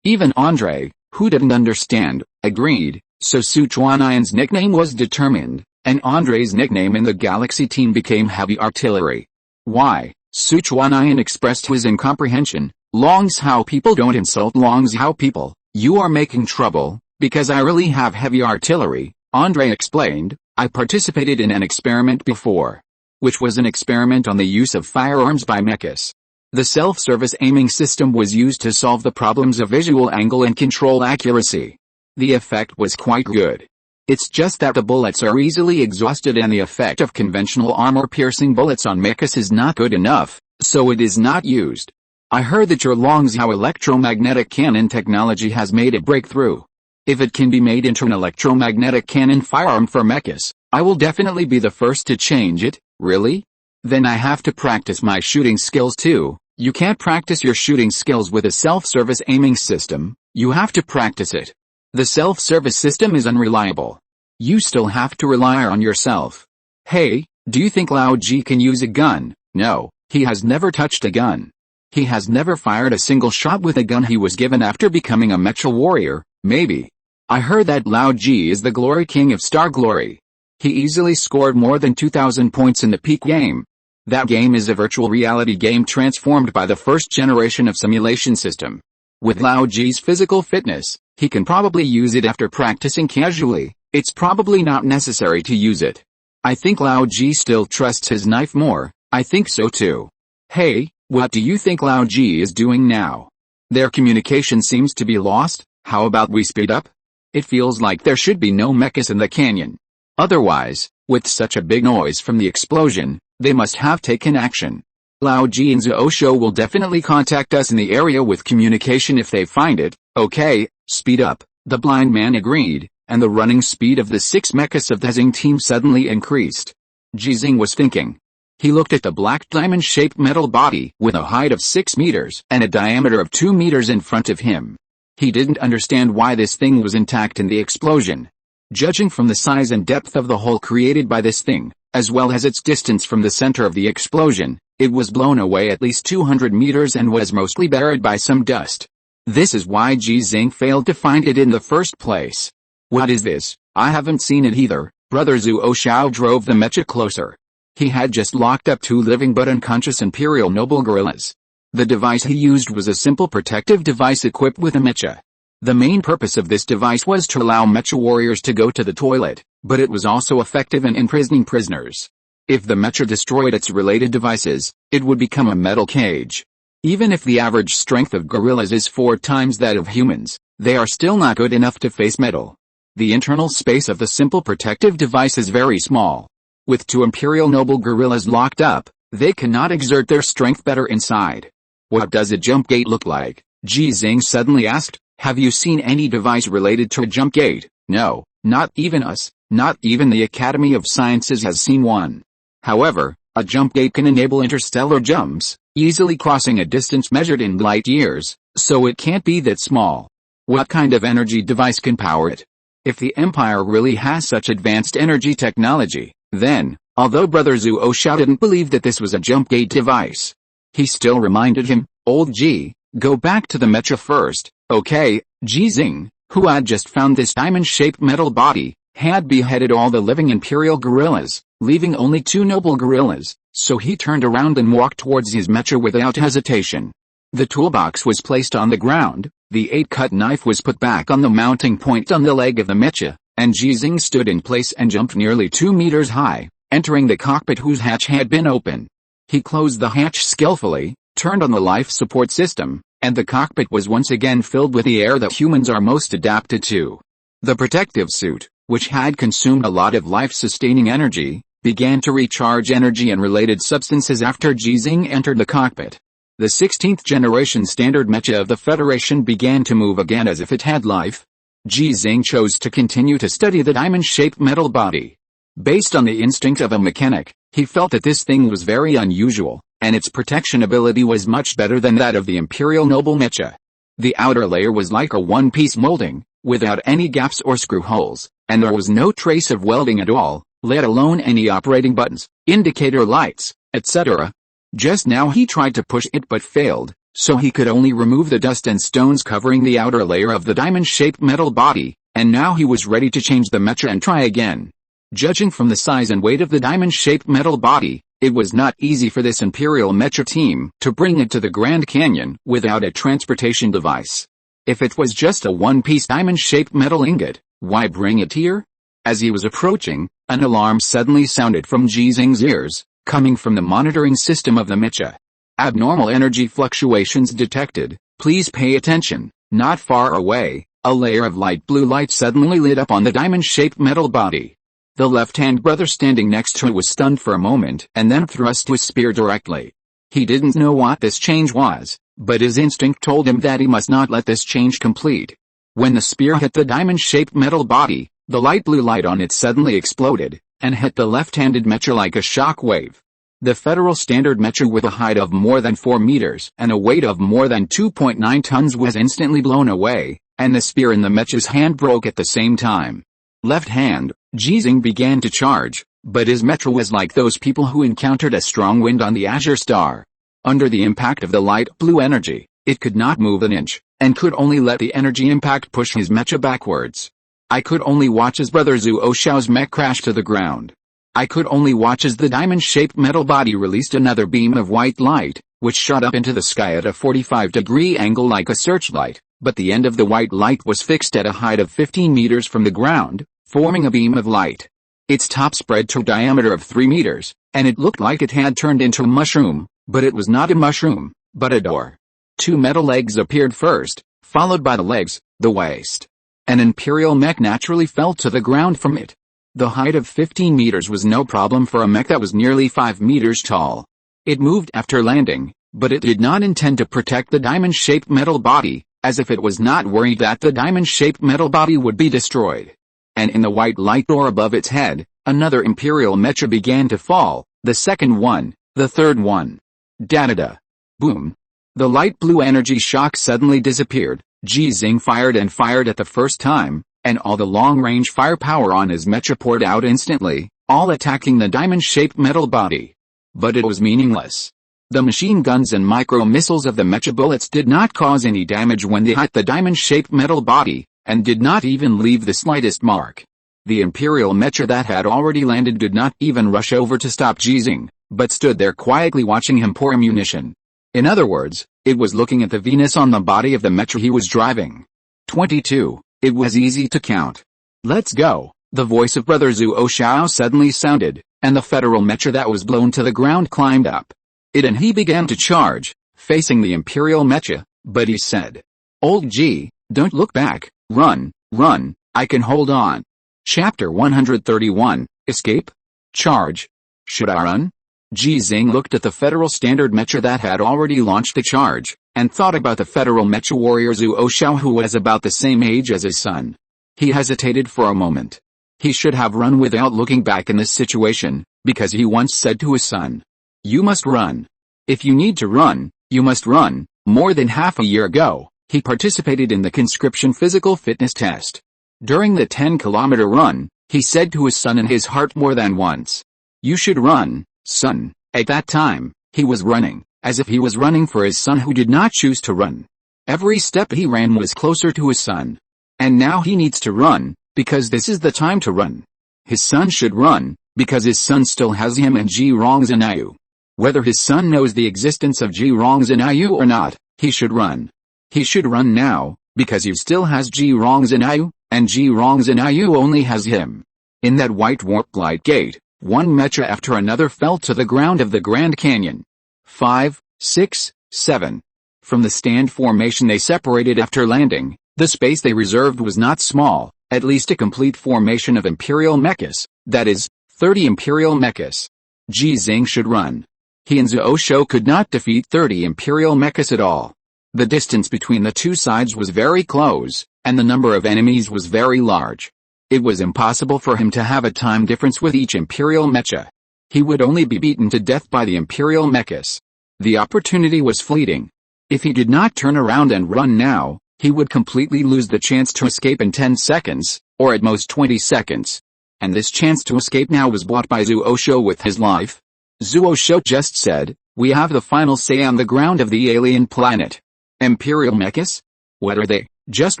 Even Andre, who didn't understand, agreed, so Suchuanian's nickname was determined, and Andre's nickname in the Galaxy team became Heavy Artillery. Why? Suchuanian expressed his incomprehension. Longzhou people don't insult Longzhou people. You are making trouble, because I really have heavy artillery, Andre explained. I participated in an experiment before. Which was an experiment on the use of firearms by mechas. The self-service aiming system was used to solve the problems of visual angle and control accuracy. The effect was quite good. It's just that the bullets are easily exhausted and the effect of conventional armor-piercing bullets on mechas is not good enough, so it is not used. I heard that your Longzhou electromagnetic cannon technology has made a breakthrough. If it can be made into an electromagnetic cannon firearm for mechas, I will definitely be the first to change it. Really? Then I have to practice my shooting skills too. You can't practice your shooting skills with a self-service aiming system, you have to practice it. The self-service system is unreliable. You still have to rely on yourself. Hey, do you think Lao Ji can use a gun? No, he has never touched a gun. He has never fired a single shot with a gun he was given after becoming a mecha warrior, maybe. I heard that Lao Ji is the glory king of Star Glory. He easily scored more than 2,000 points in the peak game. That game is a virtual reality game transformed by the first generation of simulation system. With Lao Ji's physical fitness, he can probably use it after practicing casually. It's probably not necessary to use it. I think Lao Ji still trusts his knife more. I think so too. Hey, what do you think Lao Ji is doing now? Their communication seems to be lost. How about we speed up? It feels like there should be no mechas in the canyon. Otherwise, with such a big noise from the explosion, they must have taken action. Lao Ji and Zhuo will definitely contact us in the area with communication if they find it. Okay, speed up, the blind man agreed, and the running speed of the 6 mechas of the Xing team suddenly increased. Ji Xinghe was thinking. He looked at the black diamond-shaped metal body with a height of 6 meters and a diameter of 2 meters in front of him. He didn't understand why this thing was intact in the explosion. Judging from the size and depth of the hole created by this thing, as well as its distance from the center of the explosion, it was blown away at least 200 meters and was mostly buried by some dust. This is why Ji Xinghe failed to find it in the first place. What is this? I haven't seen it either. Brother Zhuo drove the mecha closer. He had just locked up 2 living but unconscious imperial noble gorillas. The device he used was a simple protective device equipped with a mecha. The main purpose of this device was to allow mecha warriors to go to the toilet, but it was also effective in imprisoning prisoners. If the mecha destroyed its related devices, it would become a metal cage. Even if the average strength of gorillas is 4 times that of humans, they are still not good enough to face metal. The internal space of the simple protective device is very small. With 2 imperial noble gorillas locked up, they cannot exert their strength better inside. What does a jump gate look like? Ji Xinghe suddenly asked. Have you seen any device related to a jump gate? No, not even us, not even the Academy of Sciences has seen one. However, a jump gate can enable interstellar jumps, easily crossing a distance measured in light years, so it can't be that small. What kind of energy device can power it? If the Empire really has such advanced energy technology, then, although Brother Zhuo didn't believe that this was a jump gate device, he still reminded him, Old Ji, go back to the mecha first. Okay, Ji Xinghe, who had just found this diamond-shaped metal body, had beheaded all the living imperial gorillas, leaving only 2 noble gorillas, so he turned around and walked towards his mecha without hesitation. The toolbox was placed on the ground, the 8-cut knife was put back on the mounting point on the leg of the mecha, and Ji Xinghe stood in place and jumped nearly 2 meters high, entering the cockpit whose hatch had been open. He closed the hatch skillfully, turned on the life support system, and the cockpit was once again filled with the air that humans are most adapted to. The protective suit, which had consumed a lot of life-sustaining energy, began to recharge energy and related substances after Ji Xinghe entered the cockpit. The 16th generation standard mecha of the Federation began to move again as if it had life. Ji Xinghe chose to continue to study the diamond-shaped metal body. Based on the instinct of a mechanic, he felt that this thing was very unusual, and its protection ability was much better than that of the Imperial Noble Mecha. The outer layer was like a one-piece molding, without any gaps or screw holes, and there was no trace of welding at all, let alone any operating buttons, indicator lights, etc. Just now he tried to push it but failed, so he could only remove the dust and stones covering the outer layer of the diamond-shaped metal body, and now he was ready to change the mecha and try again. Judging from the size and weight of the diamond-shaped metal body, it was not easy for this Imperial mecha team to bring it to the Grand Canyon without a transportation device. If it was just a one-piece diamond-shaped metal ingot, why bring it here? As he was approaching, an alarm suddenly sounded from Ji Xinghe's ears, coming from the monitoring system of the mecha. Abnormal energy fluctuations detected, please pay attention. Not far away, a layer of light blue light suddenly lit up on the diamond-shaped metal body. The left-hand brother standing next to it was stunned for a moment and then thrust his spear directly. He didn't know what this change was, but his instinct told him that he must not let this change complete. When the spear hit the diamond-shaped metal body, the light blue light on it suddenly exploded, and hit the left-handed mecha like a shock wave. The Federal Standard mecha with a height of more than 4 meters and a weight of more than 2.9 tons was instantly blown away, and the spear in the mecha's hand broke at the same time. Left hand, Ji Xinghe began to charge, but his mecha was like those people who encountered a strong wind on the Azure Star. Under the impact of the light blue energy, it could not move an inch, and could only let the energy impact push his mecha backwards. I could only watch his brother Zhuo Xiao's mech crash to the ground. I could only watch as the diamond-shaped metal body released another beam of white light, which shot up into the sky at a 45-degree angle like a searchlight, but the end of the white light was fixed at a height of 15 meters from the ground, forming a beam of light. Its top spread to a diameter of 3 meters, and it looked like it had turned into a mushroom, but it was not a mushroom, but a door. 2 metal legs appeared first, followed by the legs, the waist. An Imperial mech naturally fell to the ground from it. The height of 15 meters was no problem for a mech that was nearly 5 meters tall. It moved after landing, but it did not intend to protect the diamond-shaped metal body, as if it was not worried that the diamond-shaped metal body would be destroyed. And in the white light door above its head, another Imperial mecha began to fall, the second one, the third one. Da-da-da. Boom. The light blue energy shock suddenly disappeared. Ji Xinghe fired and fired at the first time, and all the long-range firepower on his mecha poured out instantly, all attacking the diamond-shaped metal body. But it was meaningless. The machine guns and micro-missiles of the mecha bullets did not cause any damage when they hit the diamond-shaped metal body, and did not even leave the slightest mark. The Imperial mecha that had already landed did not even rush over to stop Ji Xinghe, but stood there quietly watching him pour ammunition. In other words, it was looking at the Venus on the body of the mecha he was driving. 22. It was easy to count. Let's go. The voice of Brother Zhuo Xiao suddenly sounded, and the Federal mecha that was blown to the ground climbed up. It and he began to charge, facing the Imperial mecha, but he said, "Old Ji, don't look back, run, run, I can hold on." Chapter 131, Escape? Charge? Should I run? Ji Xinghe looked at the Federal Standard mecha that had already launched the charge, and thought about the Federal mecha warrior Zhuo Xiao who was about the same age as his son. He hesitated for a moment. He should have run without looking back in this situation, because he once said to his son, "You must run. If you need to run, you must run." More than half a year ago, he participated in the conscription physical fitness test. During the 10-kilometer run, he said to his son in his heart more than once, "You should run, son." At that time, he was running, as if he was running for his son who did not choose to run. Every step he ran was closer to his son. And now he needs to run, because this is the time to run. His son should run, Because his son still has him and Ji Xinghe. Whether his son knows the existence of Ji Xinghe or not, he should run. He should run now, because he still has Ji Xinghe, and Ji Xinghe only has him. In that white warp glide gate, one mecha after another fell to the ground of the Grand Canyon. 5, 6, 7. From the stand formation they separated after landing, the space they reserved was not small, at least a complete formation of imperial mechas, that is, 30 imperial mechas. Ji Xinghe should run. He and Zuo Shou could not defeat 30 imperial mechas at all. The distance between the two sides was very close, and the number of enemies was very large. It was impossible for him to have a time difference with each imperial mecha. He would only be beaten to death by the imperial mechas. The opportunity was fleeting. If he did not turn around and run now, he would completely lose the chance to escape in 10 seconds, or at most 20 seconds. And this chance to escape now was bought by Zuo Shou with his life. Zuo Shou just said, "We have the final say on the ground of the alien planet." Imperial mechas? What are they? Just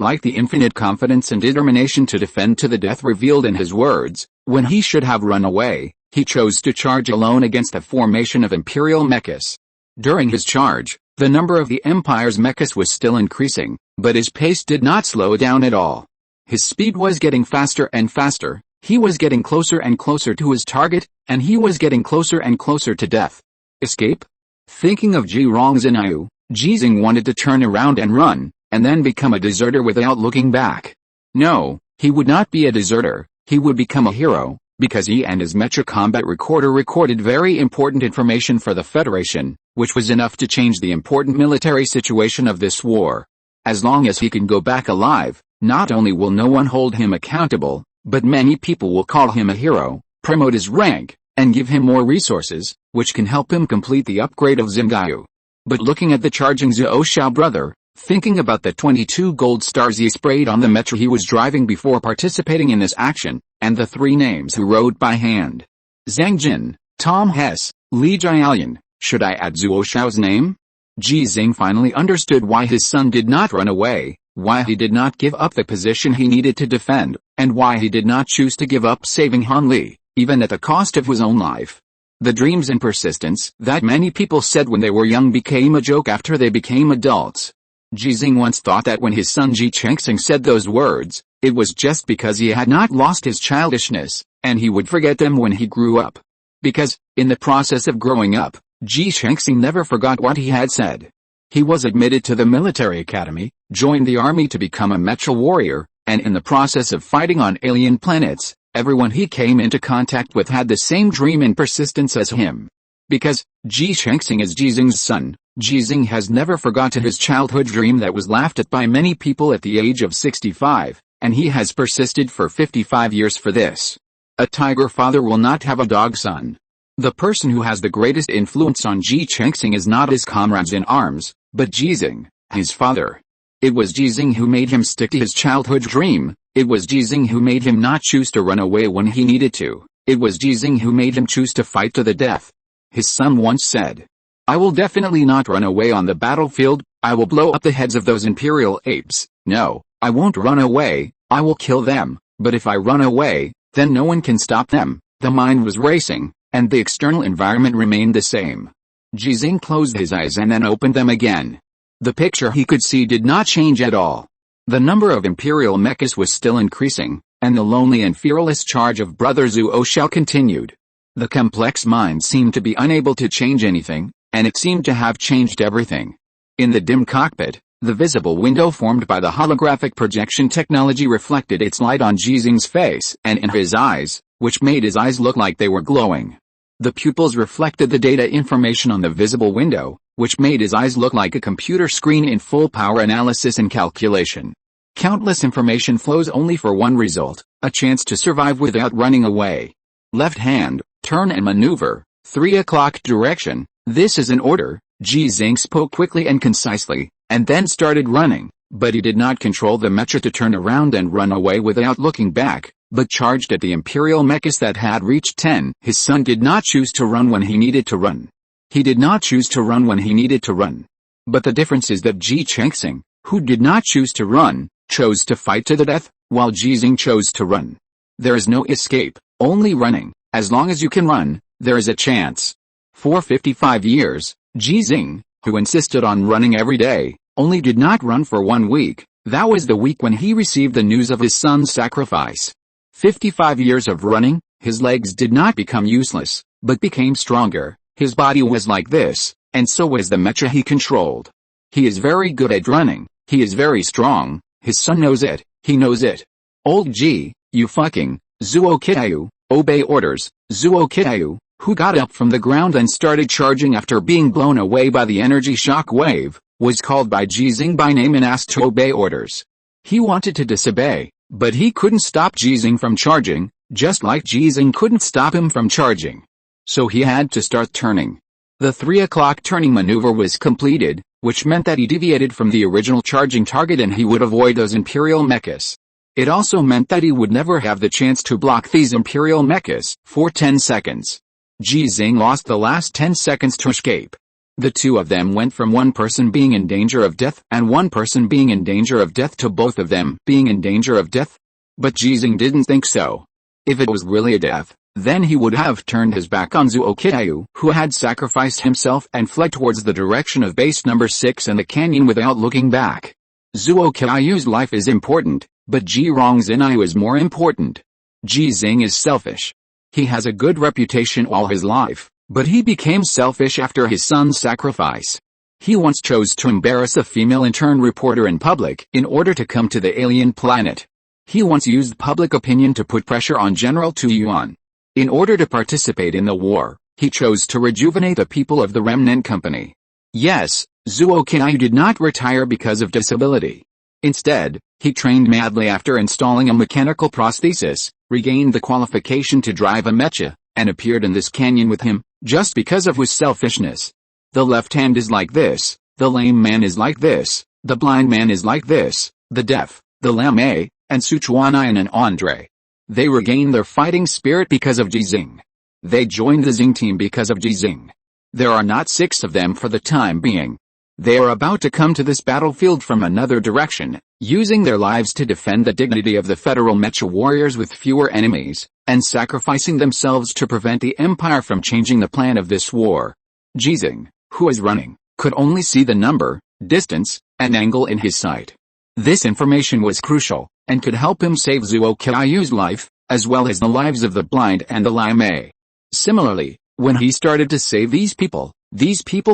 like the infinite confidence and determination to defend to the death revealed in his words, when he should have run away, he chose to charge alone against a formation of imperial mechas. During his charge, the number of the Empire's mechas was still increasing, but his pace did not slow down at all. His speed was getting faster and faster, he was getting closer and closer to his target, and he was getting closer and closer to death. Escape? Thinking of Ji Xinghe, Ji Xinghe wanted to turn around and run, and then become a deserter without looking back. No, he would not be a deserter, he would become a hero, because he and his mecha combat recorder recorded very important information for the Federation, which was enough to change the important military situation of this war. As long as he can go back alive, not only will no one hold him accountable, but many people will call him a hero, promote his rank, and give him more resources, which can help him complete the upgrade of Xinghe. But looking at the charging Zuo Shou brother, thinking about the 22 gold stars he sprayed on the mecha he was driving before participating in this action, and the 3 names who wrote by hand. Zhang Jin, Tom Hess, Li Jialian, should I add Zuo Shou's name? Ji Xinghe finally understood why his son did not run away, why he did not give up the position he needed to defend, and why he did not choose to give up saving Han Li, even at the cost of his own life. The dreams and persistence that many people said when they were young became a joke after they became adults. Ji Xinghe once thought that when his son Ji Xinghe said those words, it was just because he had not lost his childishness, and he would forget them when he grew up. Because, in the process of growing up, Ji Xinghe never forgot what he had said. He was admitted to the military academy, joined the army to become a mecha warrior, and in the process of fighting on alien planets, everyone he came into contact with had the same dream and persistence as him. Because, Ji Xinghe is Ji Xinghe's son, Ji Xinghe has never forgotten his childhood dream that was laughed at by many people at the age of 65, and he has persisted for 55 years for this. A tiger father will not have a dog son. The person who has the greatest influence on Ji Xinghe is not his comrades in arms, but Ji Xinghe, his father. It was Ji Xinghe who made him stick to his childhood dream, it was Ji Xinghe who made him not choose to run away when he needed to, it was Ji Xinghe who made him choose to fight to the death. His son once said, "I will definitely not run away on the battlefield, I will blow up the heads of those imperial apes. No, I won't run away, I will kill them, but if I run away, then no one can stop them." The mind was racing, and the external environment remained the same. Ji Xinghe closed his eyes and then opened them again. The picture he could see did not change at all. The number of imperial mechas was still increasing, and the lonely and fearless charge of Brother Zuo Shou continued. The complex mind seemed to be unable to change anything, and it seemed to have changed everything. In the dim cockpit, the visible window formed by the holographic projection technology reflected its light on Ji Xinghe's face and in his eyes, which made his eyes look like they were glowing. The pupils reflected the data information on the visible window, which made his eyes look like a computer screen in full power analysis and calculation. Countless information flows only for one result, a chance to survive without running away. Left hand, turn and maneuver, 3 o'clock direction, this is an order. Ji Xinghe spoke quickly and concisely, and then started running, but he did not control the mecha to turn around and run away without looking back, but charged at the imperial mechas that had reached 10. His son did not choose to run when he needed to run. He did not choose to run when he needed to run. But the difference is that Ji Xinghe, who did not choose to run, chose to fight to the death, while Ji Xinghe chose to run. There is no escape, only running. As long as you can run, there is a chance. For 55 years, Ji Xinghe, who insisted on running every day, only did not run for 1 week. That was the week when he received the news of his son's sacrifice. 55 years of running, his legs did not become useless, but became stronger. His body was like this, and so was the mecha he controlled. He is very good at running, he is very strong, his son knows it, he knows it. Old Ji, you fucking, Zuo Kitayu, obey orders, Zuo Kitayu, who got up from the ground and started charging after being blown away by the energy shock wave, was called by Ji Xinghe by name and asked to obey orders. He wanted to disobey, but he couldn't stop Ji Xinghe from charging, just like Ji Xinghe couldn't stop him from charging. So he had to start turning. The 3 o'clock turning maneuver was completed, which meant that he deviated from the original charging target and he would avoid those imperial mechas. It also meant that he would never have the chance to block these imperial mechas for 10 seconds. Ji Xinghe lost the last 10 seconds to escape. The two of them went from one person being in danger of death and one person being in danger of death to both of them being in danger of death. But Ji Xinghe didn't think so. If it was really a death, then he would have turned his back on Zuo Kitayu, who had sacrificed himself and fled towards the direction of base number 6 and the canyon without looking back. Zuo Kitayu's life is important, but Ji Xinghe is more important. Ji Xinghe is selfish. He has a good reputation all his life, but he became selfish after his son's sacrifice. He once chose to embarrass a female intern reporter in public in order to come to the alien planet. He once used public opinion to put pressure on General Tu Yuan. In order to participate in the war, he chose to rejuvenate the people of the Remnant Company. Yes, Zuo Kitayu did not retire because of disability. Instead, he trained madly after installing a mechanical prosthesis, regained the qualification to drive a mecha, and appeared in this canyon with him, just because of his selfishness. The left hand is like this, the lame man is like this, the blind man is like this, the deaf, the lame, and Sichuan and Andre. They regained their fighting spirit because of Ji Xinghe. They joined the Xinghe team because of Ji Xinghe. There are not 6 of them for the time being. They are about to come to this battlefield from another direction, using their lives to defend the dignity of the federal mecha warriors with fewer enemies, and sacrificing themselves to prevent the Empire from changing the plan of this war. Ji Xinghe, who is running, could only see the number, distance, and angle in his sight. This information was crucial, and could help him save Zuo Kitayu's life, as well as the lives of the blind and the lame. Similarly, when he started to save these people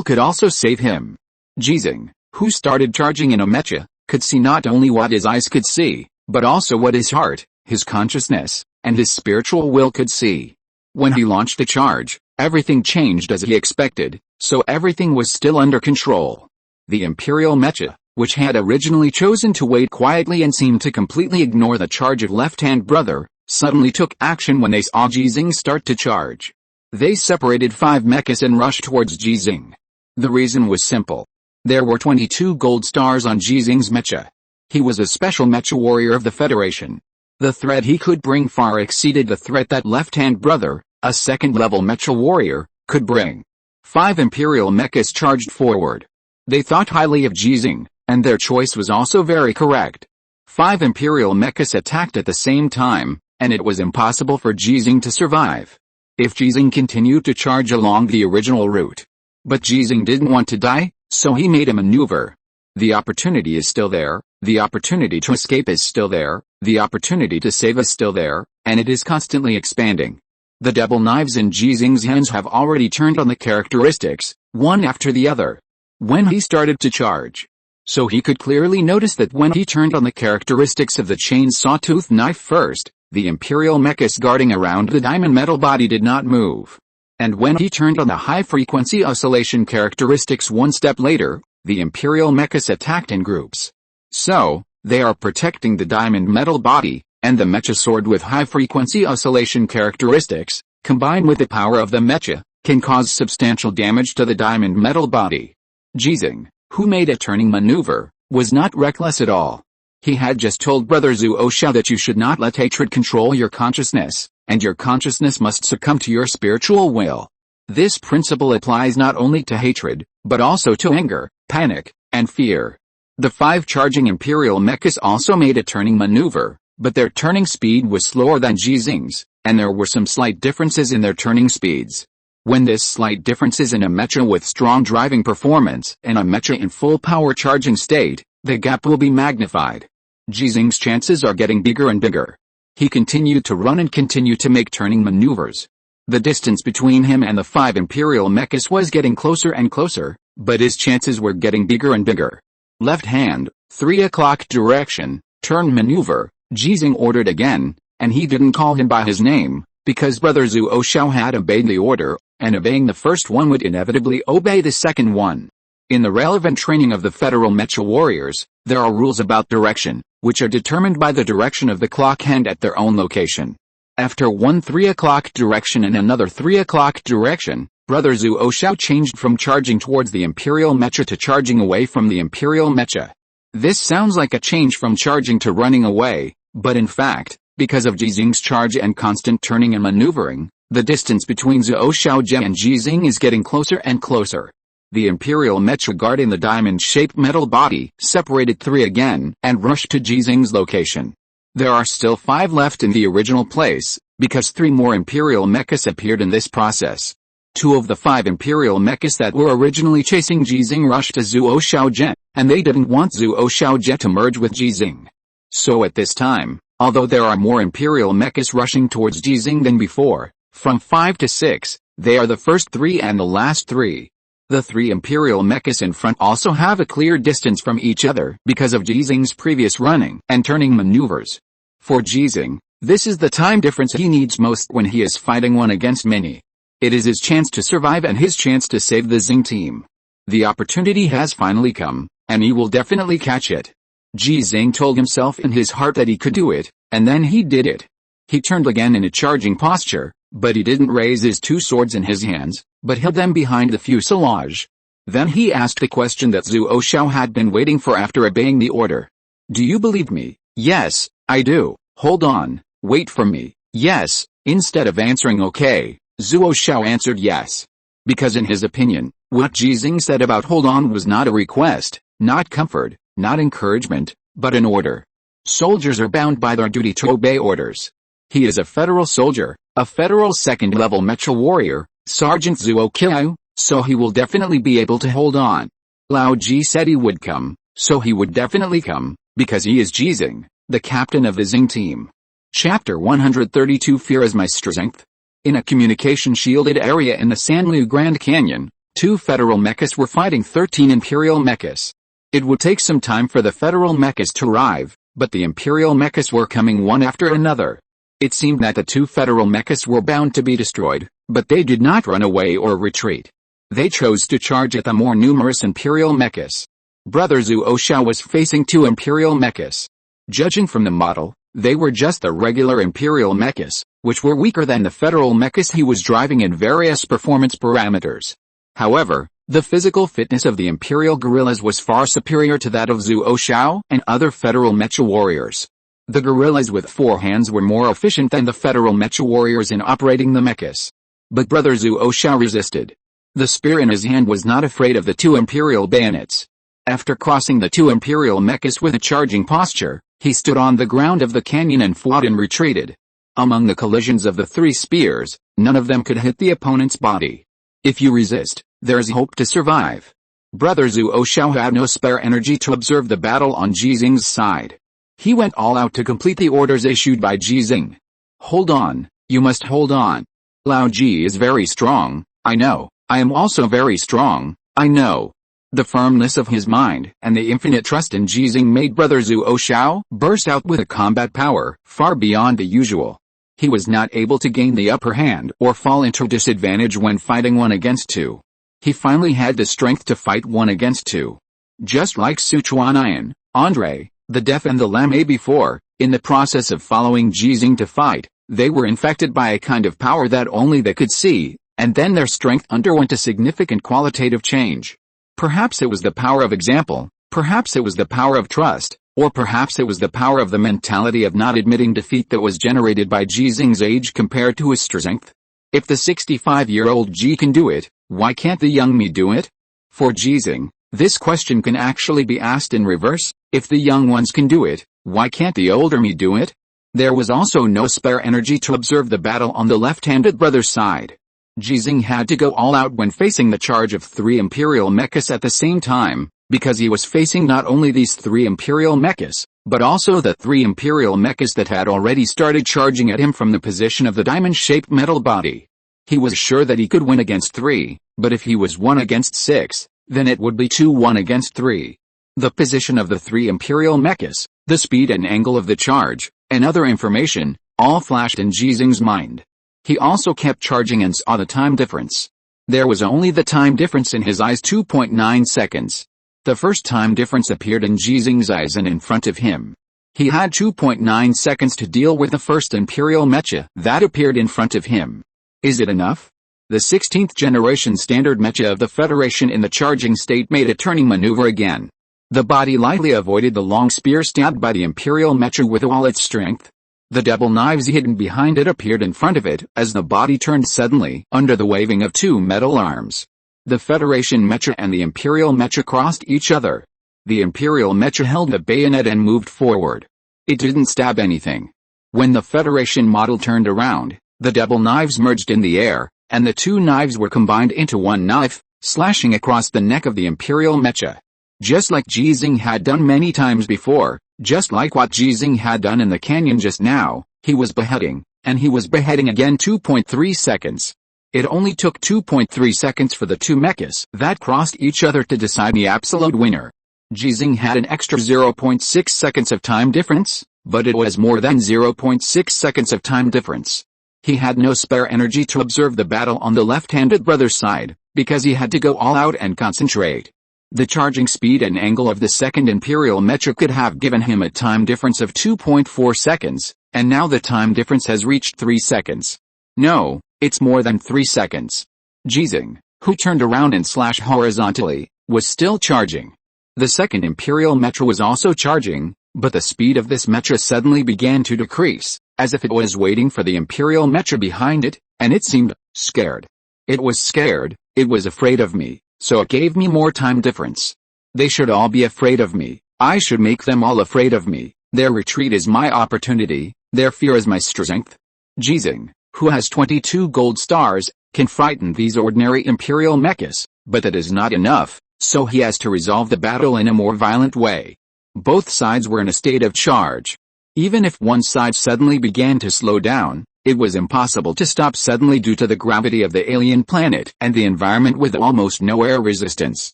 could also save him. Ji Xinghe, who started charging in a mecha, could see not only what his eyes could see, but also what his heart, his consciousness, and his spiritual will could see. When he launched the charge, everything changed as he expected, so everything was still under control. The imperial mecha, which had originally chosen to wait quietly and seemed to completely ignore the charge of left-hand brother, suddenly took action when they saw Ji Xinghe start to charge. They separated 5 mechas and rushed towards Ji Xinghe. The reason was simple. There were 22 gold stars on Ji Xinghe's mecha. He was a special mecha warrior of the Federation. The threat he could bring far exceeded the threat that left-hand brother, a second-level mecha warrior, could bring. 5 imperial mechas charged forward. They thought highly of Ji Xinghe, and their choice was also very correct. 5 imperial mechas attacked at the same time, and it was impossible for Ji Xinghe to survive. If Ji Xinghe continued to charge along the original route. But Ji Xinghe didn't want to die, so he made a maneuver. The opportunity is still there, the opportunity to escape is still there, the opportunity to save is still there, and it is constantly expanding. The double knives in Ji Xinghe's hands have already turned on the characteristics, one after the other. When he started to charge. So he could clearly notice that when he turned on the characteristics of the chainsaw tooth knife first, the imperial mechas guarding around the diamond metal body did not move. And when he turned on the high-frequency oscillation characteristics one step later, the imperial mechas attacked in groups. So, they are protecting the diamond metal body, and the mecha sword with high-frequency oscillation characteristics, combined with the power of the mecha, can cause substantial damage to the diamond metal body. Ji Xinghe, who made a turning maneuver, was not reckless at all. He had just told Brother Zuo that you should not let hatred control your consciousness, and your consciousness must succumb to your spiritual will. This principle applies not only to hatred, but also to anger, panic, and fear. The 5 charging imperial mechas also made a turning maneuver, but their turning speed was slower than Ji Xinghe's, and there were some slight differences in their turning speeds. When this slight differences in a mecha with strong driving performance and a mecha in full power charging state, the gap will be magnified. Ji Xinghe's chances are getting bigger and bigger. He continued to run and continued to make turning maneuvers. The distance between him and the 5 imperial mechas was getting closer and closer, but his chances were getting bigger and bigger. Left hand, 3 o'clock direction, turn maneuver, Ji Xinghe ordered again, and he didn't call him by his name, because Brother Zhuo Xiao had obeyed the order, and obeying the first one would inevitably obey the second one. In the relevant training of the Federal Mecha Warriors, there are rules about direction, which are determined by the direction of the clock hand at their own location. After one 3 o'clock direction and another 3 o'clock direction, Brother Zhuo Xiao changed from charging towards the Imperial Mecha to charging away from the Imperial Mecha. This sounds like a change from charging to running away, but in fact, because of Ji Xinghe's charge and constant turning and maneuvering, the distance between Zhuo Xiaojie and Ji Xinghe is getting closer and closer. The Imperial Mecha guarding the diamond-shaped metal body separated 3 again and rushed to Ji Xinghe's location. There are still 5 left in the original place, because 3 more Imperial Mechas appeared in this process. 2 of the 5 Imperial Mechas that were originally chasing Ji Xinghe rushed to Zhuo Xiaojie, and they didn't want Zhuo Xiaojie to merge with Ji Xinghe. So at this time, although there are more Imperial Mechas rushing towards Ji Xinghe than before, from 5 to 6, they are the first 3 and the last 3. The 3 Imperial Mechas in front also have a clear distance from each other because of Ji Xinghe's previous running and turning maneuvers. For Ji Xinghe, this is the time difference he needs most when he is fighting one against many. It is his chance to survive and his chance to save the Xinghe team. The opportunity has finally come, and he will definitely catch it. Ji Xinghe told himself in his heart that he could do it, and then he did it. He turned again in a charging posture, but he didn't raise his 2 swords in his hands, but held them behind the fuselage. Then he asked the question that Zhuo Xiao had been waiting for after obeying the order. Do you believe me? Yes, I do. Hold on, wait for me. Yes. Instead of answering okay, Zhuo Xiao answered yes. Because in his opinion, what Ji Xinghe said about hold on was not a request, not comfort, not encouragement, but an order. Soldiers are bound by their duty to obey orders. He is a federal soldier, a federal second-level Mecha warrior, Sergeant Zhuo Qiao, so he will definitely be able to hold on. Lao Ji said he would come, so he would definitely come, because he is Ji Xinghe, the captain of the Xinghe team. Chapter 132 Fear is my strength. In a communication-shielded area in the Sanliu Grand Canyon, 2 federal mechas were fighting 13 imperial mechas. It would take some time for the federal mechas to arrive, but the imperial mechas were coming one after another. It seemed that the 2 federal mechas were bound to be destroyed, but they did not run away or retreat. They chose to charge at the more numerous imperial mechas. Brother Zhuo Xiao was facing 2 imperial mechas. Judging from the model, they were just the regular imperial mechas, which were weaker than the federal mechas he was driving in various performance parameters. However, the physical fitness of the imperial guerrillas was far superior to that of Zhuo Xiao and other federal mecha warriors. The guerrillas with 4 hands were more efficient than the federal mecha warriors in operating the mechas. But Brother Zhuo Xiao resisted. The spear in his hand was not afraid of the 2 imperial bayonets. After crossing the 2 imperial mechas with a charging posture, he stood on the ground of the canyon and fought and retreated. Among the collisions of the 3 spears, none of them could hit the opponent's body. If you resist, there's hope to survive. Brother Zhuo Xiao had no spare energy to observe the battle on Ji Xinghe's side. He went all out to complete the orders issued by Ji Xinghe. Hold on, you must hold on. Lao Ji is very strong, I know. I am also very strong, I know. The firmness of his mind and the infinite trust in Ji Xinghe made Brother Zhuo Xiao burst out with a combat power far beyond the usual. He was not able to gain the upper hand or fall into disadvantage when fighting 1 against 2. He finally had the strength to fight 1 against 2. Just like Sichuan, Andre, the Deaf and the Lame before, in the process of following Ji Xinghe to fight, they were infected by a kind of power that only they could see, and then their strength underwent a significant qualitative change. Perhaps it was the power of example, perhaps it was the power of trust, or perhaps it was the power of the mentality of not admitting defeat that was generated by Ji Xinghe's age compared to his strength. If the 65-year-old Ji can do it, why can't the young me do it? For Ji Xinghe, this question can actually be asked in reverse. If the young ones can do it, why can't the older me do it? There was also no spare energy to observe the battle on the left-handed brother's side. Ji Xinghe had to go all out when facing the charge of 3 imperial mechas at the same time, because he was facing not only these 3 imperial mechas, but also the 3 imperial mechas that had already started charging at him from the position of the diamond-shaped metal body. He was sure that he could win against 3, but if he was 1 against 6, then it would be 2-1 against 3. The position of the 3 imperial mechas, the speed and angle of the charge, and other information, all flashed in Ji Xinghe's mind. He also kept charging and saw the time difference. There was only the time difference in his eyes, 2.9 seconds. The first time difference appeared in Ji Xinghe's eyes and in front of him. He had 2.9 seconds to deal with the first imperial mecha that appeared in front of him. Is it enough? The 16th generation standard mecha of the Federation in the charging state made a turning maneuver again. The body lightly avoided the long spear stabbed by the imperial mecha with all its strength. The double knives hidden behind it appeared in front of it as the body turned suddenly under the waving of 2 metal arms. The Federation mecha and the imperial mecha crossed each other. The imperial mecha held the bayonet and moved forward. It didn't stab anything. When the Federation model turned around, the double knives merged in the air, and the 2 knives were combined into one knife, slashing across the neck of the imperial mecha. Just like Ji Xinghe had done many times before, just like what Ji Xinghe had done in the canyon just now, he was beheading, and he was beheading again. 2.3 seconds. It only took 2.3 seconds for the 2 mechas that crossed each other to decide the absolute winner. Ji Xinghe had an extra 0.6 seconds of time difference, but it was more than 0.6 seconds of time difference. He had no spare energy to observe the battle on the left-handed brother's side, because he had to go all out and concentrate. The charging speed and angle of the second imperial mecha could have given him a time difference of 2.4 seconds, and now the time difference has reached 3 seconds. No, it's more than 3 seconds. Ji Xinghe, who turned around and slashed horizontally, was still charging. The second imperial mecha was also charging, but the speed of this mecha suddenly began to decrease, as if it was waiting for the imperial mecha behind it, and it seemed scared. It was scared, it was afraid of me. So it gave me more time difference. They should all be afraid of me. I should make them all afraid of me. Their retreat is my opportunity. Their fear is my strength. Ji Xinghe, who has 22 gold stars, can frighten these ordinary imperial mechas, but that is not enough, so he has to resolve the battle in a more violent way. Both sides were in a state of charge. Even if one side suddenly began to slow down, it was impossible to stop suddenly due to the gravity of the alien planet and the environment with almost no air resistance.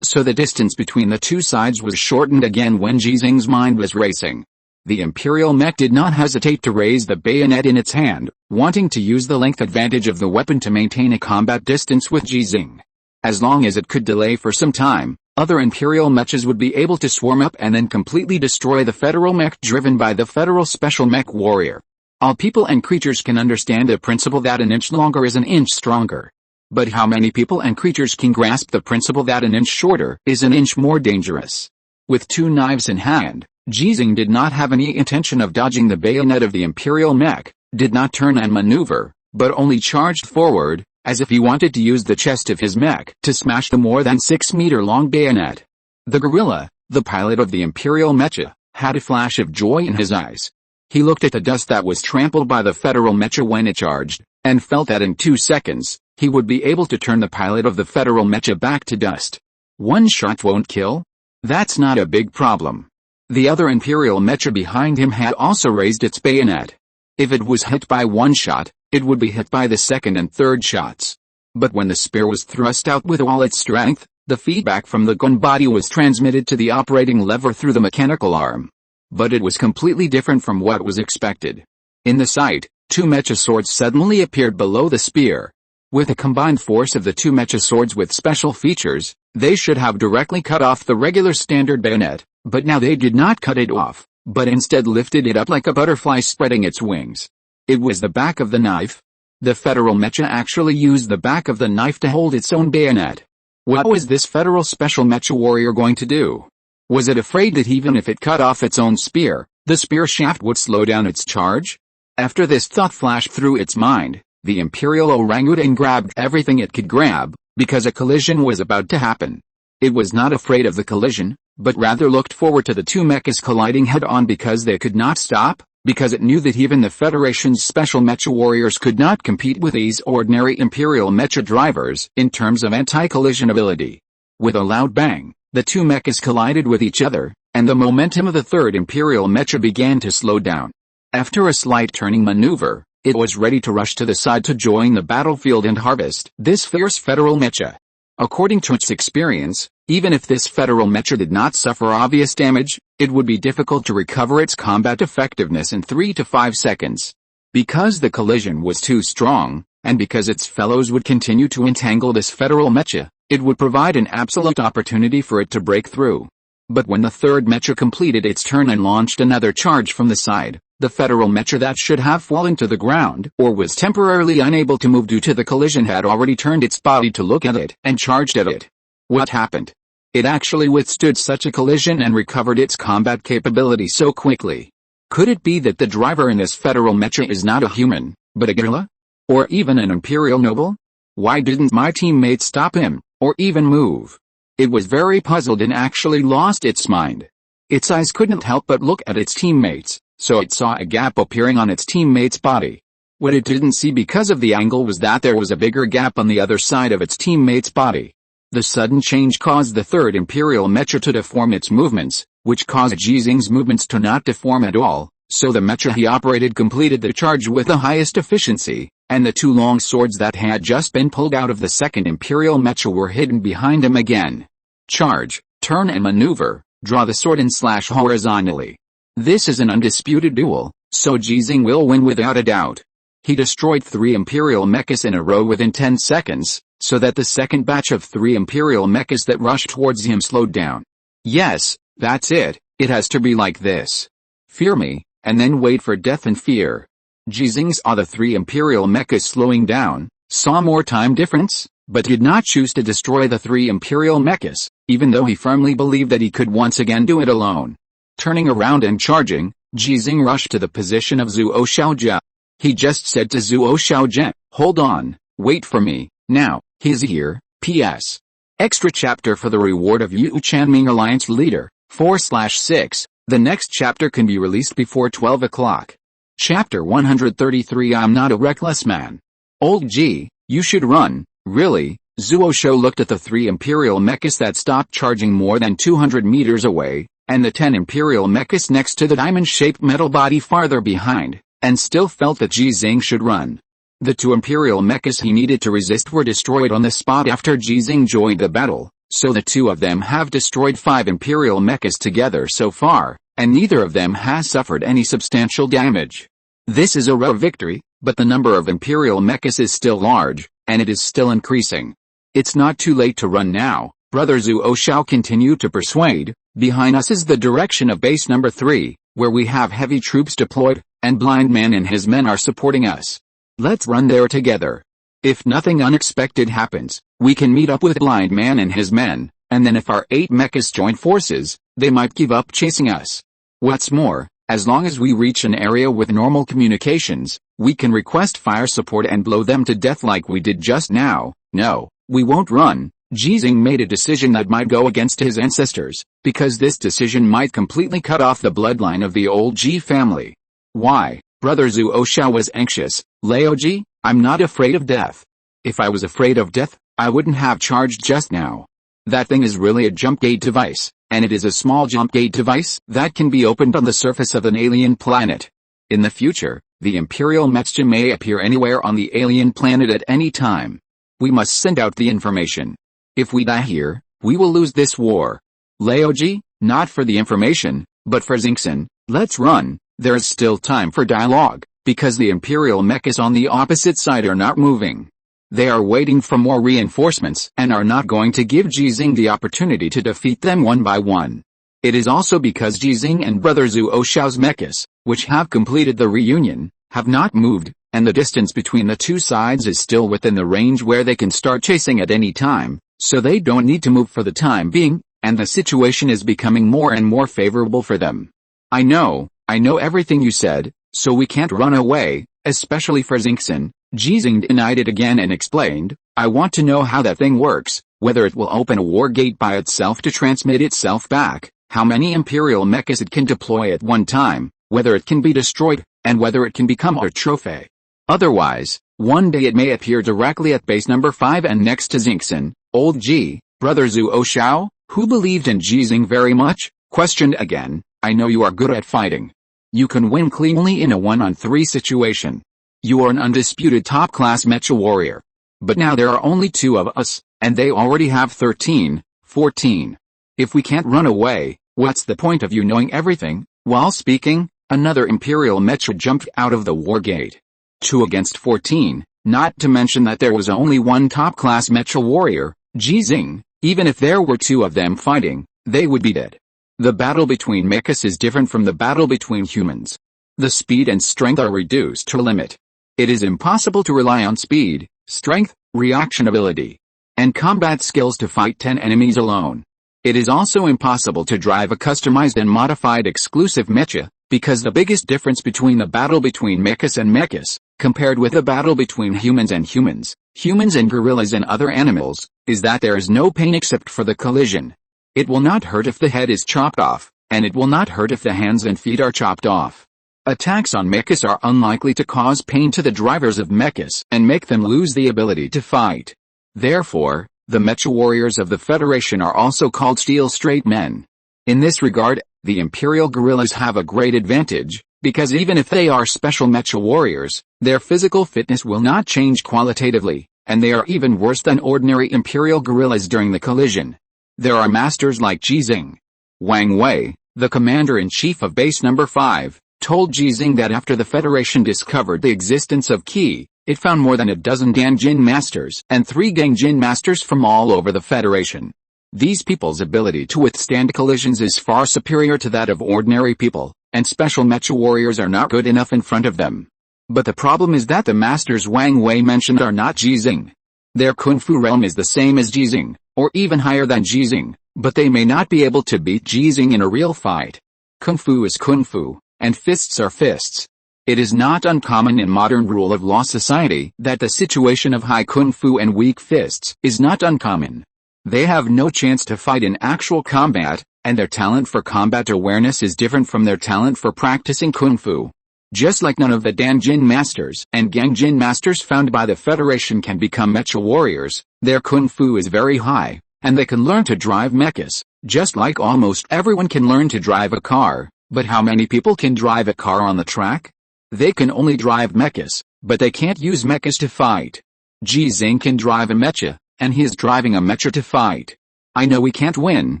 So the distance between the 2 sides was shortened again when Ji Xinghe's mind was racing. The imperial mech did not hesitate to raise the bayonet in its hand, wanting to use the length advantage of the weapon to maintain a combat distance with Ji Xinghe. As long as it could delay for some time, other imperial mechas would be able to swarm up and then completely destroy the federal mech driven by the federal special mech warrior. All people and creatures can understand the principle that an inch longer is an inch stronger. But how many people and creatures can grasp the principle that an inch shorter is an inch more dangerous? With 2 knives in hand, Ji Xinghe did not have any intention of dodging the bayonet of the imperial mech, did not turn and maneuver, but only charged forward, as if he wanted to use the chest of his mech to smash the more than 6-meter-long bayonet. The gorilla, the pilot of the imperial mecha, had a flash of joy in his eyes. He looked at the dust that was trampled by the federal mecha when it charged, and felt that in 2 seconds, he would be able to turn the pilot of the federal mecha back to dust. 1 shot won't kill? That's not a big problem. The other imperial mecha behind him had also raised its bayonet. If it was hit by 1 shot, it would be hit by the second and third shots. But when the spear was thrust out with all its strength, the feedback from the gun body was transmitted to the operating lever through the mechanical arm. But it was completely different from what was expected. In the sight, 2 mecha swords suddenly appeared below the spear. With a combined force of the 2 mecha swords with special features, they should have directly cut off the regular standard bayonet, but now they did not cut it off, but instead lifted it up like a butterfly spreading its wings. It was the back of the knife. The federal mecha actually used the back of the knife to hold its own bayonet. What was this federal special mecha warrior going to do? Was it afraid that even if it cut off its own spear, the spear shaft would slow down its charge? After this thought flashed through its mind, the imperial orangutan grabbed everything it could grab, because a collision was about to happen. It was not afraid of the collision, but rather looked forward to the 2 mechas colliding head-on because they could not stop, because it knew that even the Federation's special mecha warriors could not compete with these ordinary imperial mecha drivers in terms of anti-collision ability. With a loud bang, the two mechas collided with each other, and the momentum of the third imperial mecha began to slow down. After a slight turning maneuver, it was ready to rush to the side to join the battlefield and harvest this fierce federal mecha. According to its experience, even if this federal mecha did not suffer obvious damage, it would be difficult to recover its combat effectiveness in 3 to 5 seconds. Because the collision was too strong, and because its fellows would continue to entangle this federal mecha, it would provide an absolute opportunity for it to break through. But when the third mecha completed its turn and launched another charge from the side, the federal mecha that should have fallen to the ground or was temporarily unable to move due to the collision had already turned its body to look at it and charged at it. What happened? It actually withstood such a collision and recovered its combat capability so quickly. Could it be that the driver in this federal mecha is not a human, but a gorilla? Or even an imperial noble? Why didn't my teammate stop him, or even move? It was very puzzled and actually lost its mind. Its eyes couldn't help but look at its teammates, so it saw a gap appearing on its teammate's body. What it didn't see because of the angle was that there was a bigger gap on the other side of its teammate's body. The sudden change caused the third imperial mecha to deform its movements, which caused Ji Xinghe's movements to not deform at all, so the mecha he operated completed the charge with the highest efficiency, and the two long swords that had just been pulled out of the second imperial mecha were hidden behind him again. Charge, turn and maneuver, draw the sword and slash horizontally. This is an undisputed duel, so Ji Xinghe will win without a doubt. He destroyed 3 imperial mechas in a row within 10 seconds, so that the second batch of 3 imperial mechas that rushed towards him slowed down. Yes, that's it, it has to be like this. Fear me, and then wait for death and fear. Ji Xinghe saw the 3 imperial mechas slowing down, saw more time difference, but did not choose to destroy the 3 imperial mechas, even though he firmly believed that he could once again do it alone. Turning around and charging, Ji Xinghe rushed to the position of Zuo Xiaojia. He just said to Zuo Xiaojia, "Hold on, wait for me, now, he's here." P.S. Extra chapter for the reward of Yu Chanming Alliance Leader, 4/6, the next chapter can be released before 12 o'clock. Chapter 133 I'm not a reckless man. Old G, you should run, really. Zuo Shou looked at the 3 imperial mechas that stopped charging more than 200 meters away, and the 10 imperial mechas next to the diamond-shaped metal body farther behind, and still felt that Ji Xinghe should run. The 2 imperial mechas he needed to resist were destroyed on the spot after Ji Xinghe joined the battle, so the 2 of them have destroyed 5 imperial mechas together so far, and neither of them has suffered any substantial damage. This is a rare victory, but the number of imperial mechas is still large, and it is still increasing. It's not too late to run now, Brother Zuo Shao continued to persuade. Behind us is the direction of base number 3, where we have heavy troops deployed, and Blind Man and his men are supporting us. Let's run there together. If nothing unexpected happens, we can meet up with Blind Man and his men, and then if our 8 mechas join forces, they might give up chasing us. What's more, as long as we reach an area with normal communications, we can request fire support and blow them to death like we did just now. No, we won't run. Ji Xinghe made a decision that might go against his ancestors, because this decision might completely cut off the bloodline of the old Ji family. Why? Brother Zuo Shao was anxious. Lao Ji, I'm not afraid of death. If I was afraid of death, I wouldn't have charged just now. That thing is really a jump gate device, and it is a small jump gate device that can be opened on the surface of an alien planet. In the future, the Imperial Mecha may appear anywhere on the alien planet at any time. We must send out the information. If we die here, we will lose this war. Laoji, not for the information, but for Xinghe, let's run. There is still time for dialogue, because the Imperial mechas on the opposite side are not moving. They are waiting for more reinforcements and are not going to give Ji Xinghe the opportunity to defeat them one by one. It is also because Ji Xinghe and Brother Zuo Shao's mechas, which have completed the reunion, have not moved, and the distance between the two sides is still within the range where they can start chasing at any time. So they don't need to move for the time being, and the situation is becoming more and more favorable for them. I know everything you said, so we can't run away, especially for Xinghe. Ji Xinghe denied it again and explained, I want to know how that thing works, whether it will open a war gate by itself to transmit itself back, how many Imperial mechas it can deploy at one time, whether it can be destroyed, and whether it can become our trophy. Otherwise, one day it may appear directly at base number 5 and next to Xinghe, old Ji, brother Zuo Xiao, who believed in Ji Xinghe very much, questioned again, I know you are good at fighting. You can win cleanly in a 1-on-3 situation. You are an undisputed top-class mecha warrior. But now there are only 2 of us, and they already have 13, 14. If we can't run away, what's the point of you knowing everything? While speaking, another imperial mecha jumped out of the war gate. 2 against 14, not to mention that there was only one top-class mecha warrior, Ji Xinghe. Even if there were 2 of them fighting, they would be dead. The battle between mechas is different from the battle between humans. The speed and strength are reduced to a limit. It is impossible to rely on speed, strength, reaction ability, and combat skills to fight 10 enemies alone. It is also impossible to drive a customized and modified exclusive mecha, because the biggest difference between the battle between mechas and mechas, compared with the battle between humans and humans gorillas and other animals, is that there is no pain except for the collision. It will not hurt if the head is chopped off, and it will not hurt if the hands and feet are chopped off. Attacks on mechas are unlikely to cause pain to the drivers of mechas and make them lose the ability to fight. Therefore, the mecha warriors of the Federation are also called steel straight men. In this regard, the imperial gorillas have a great advantage, because even if they are special mecha warriors, their physical fitness will not change qualitatively, and they are even worse than ordinary imperial gorillas during the collision. There are masters like Ji Xinghe. Wang Wei, the commander-in-chief of base number 5, told Ji Xinghe that after the Federation discovered the existence of Qi, it found more than a dozen Danjin masters and 3 Gangjin masters from all over the Federation. These people's ability to withstand collisions is far superior to that of ordinary people, and special mecha warriors are not good enough in front of them. But the problem is that the masters Wang Wei mentioned are not Ji Xinghe. Their kung fu realm is the same as Ji Xinghe, or even higher than Ji Xinghe, but they may not be able to beat Ji Xinghe in a real fight. Kung fu is kung fu, and fists are fists. It is not uncommon in modern rule of law society that the situation of high kung fu and weak fists is not uncommon. They have no chance to fight in actual combat, and their talent for combat awareness is different from their talent for practicing kung fu. Just like none of the Danjin masters and Gangjin masters found by the Federation can become mecha warriors, their kung fu is very high, and they can learn to drive mechas, just like almost everyone can learn to drive a car. But how many people can drive a car on the track? They can only drive mechas, but they can't use mechas to fight. Ji Xinghe can drive a mecha, and he is driving a mecha to fight. I know we can't win,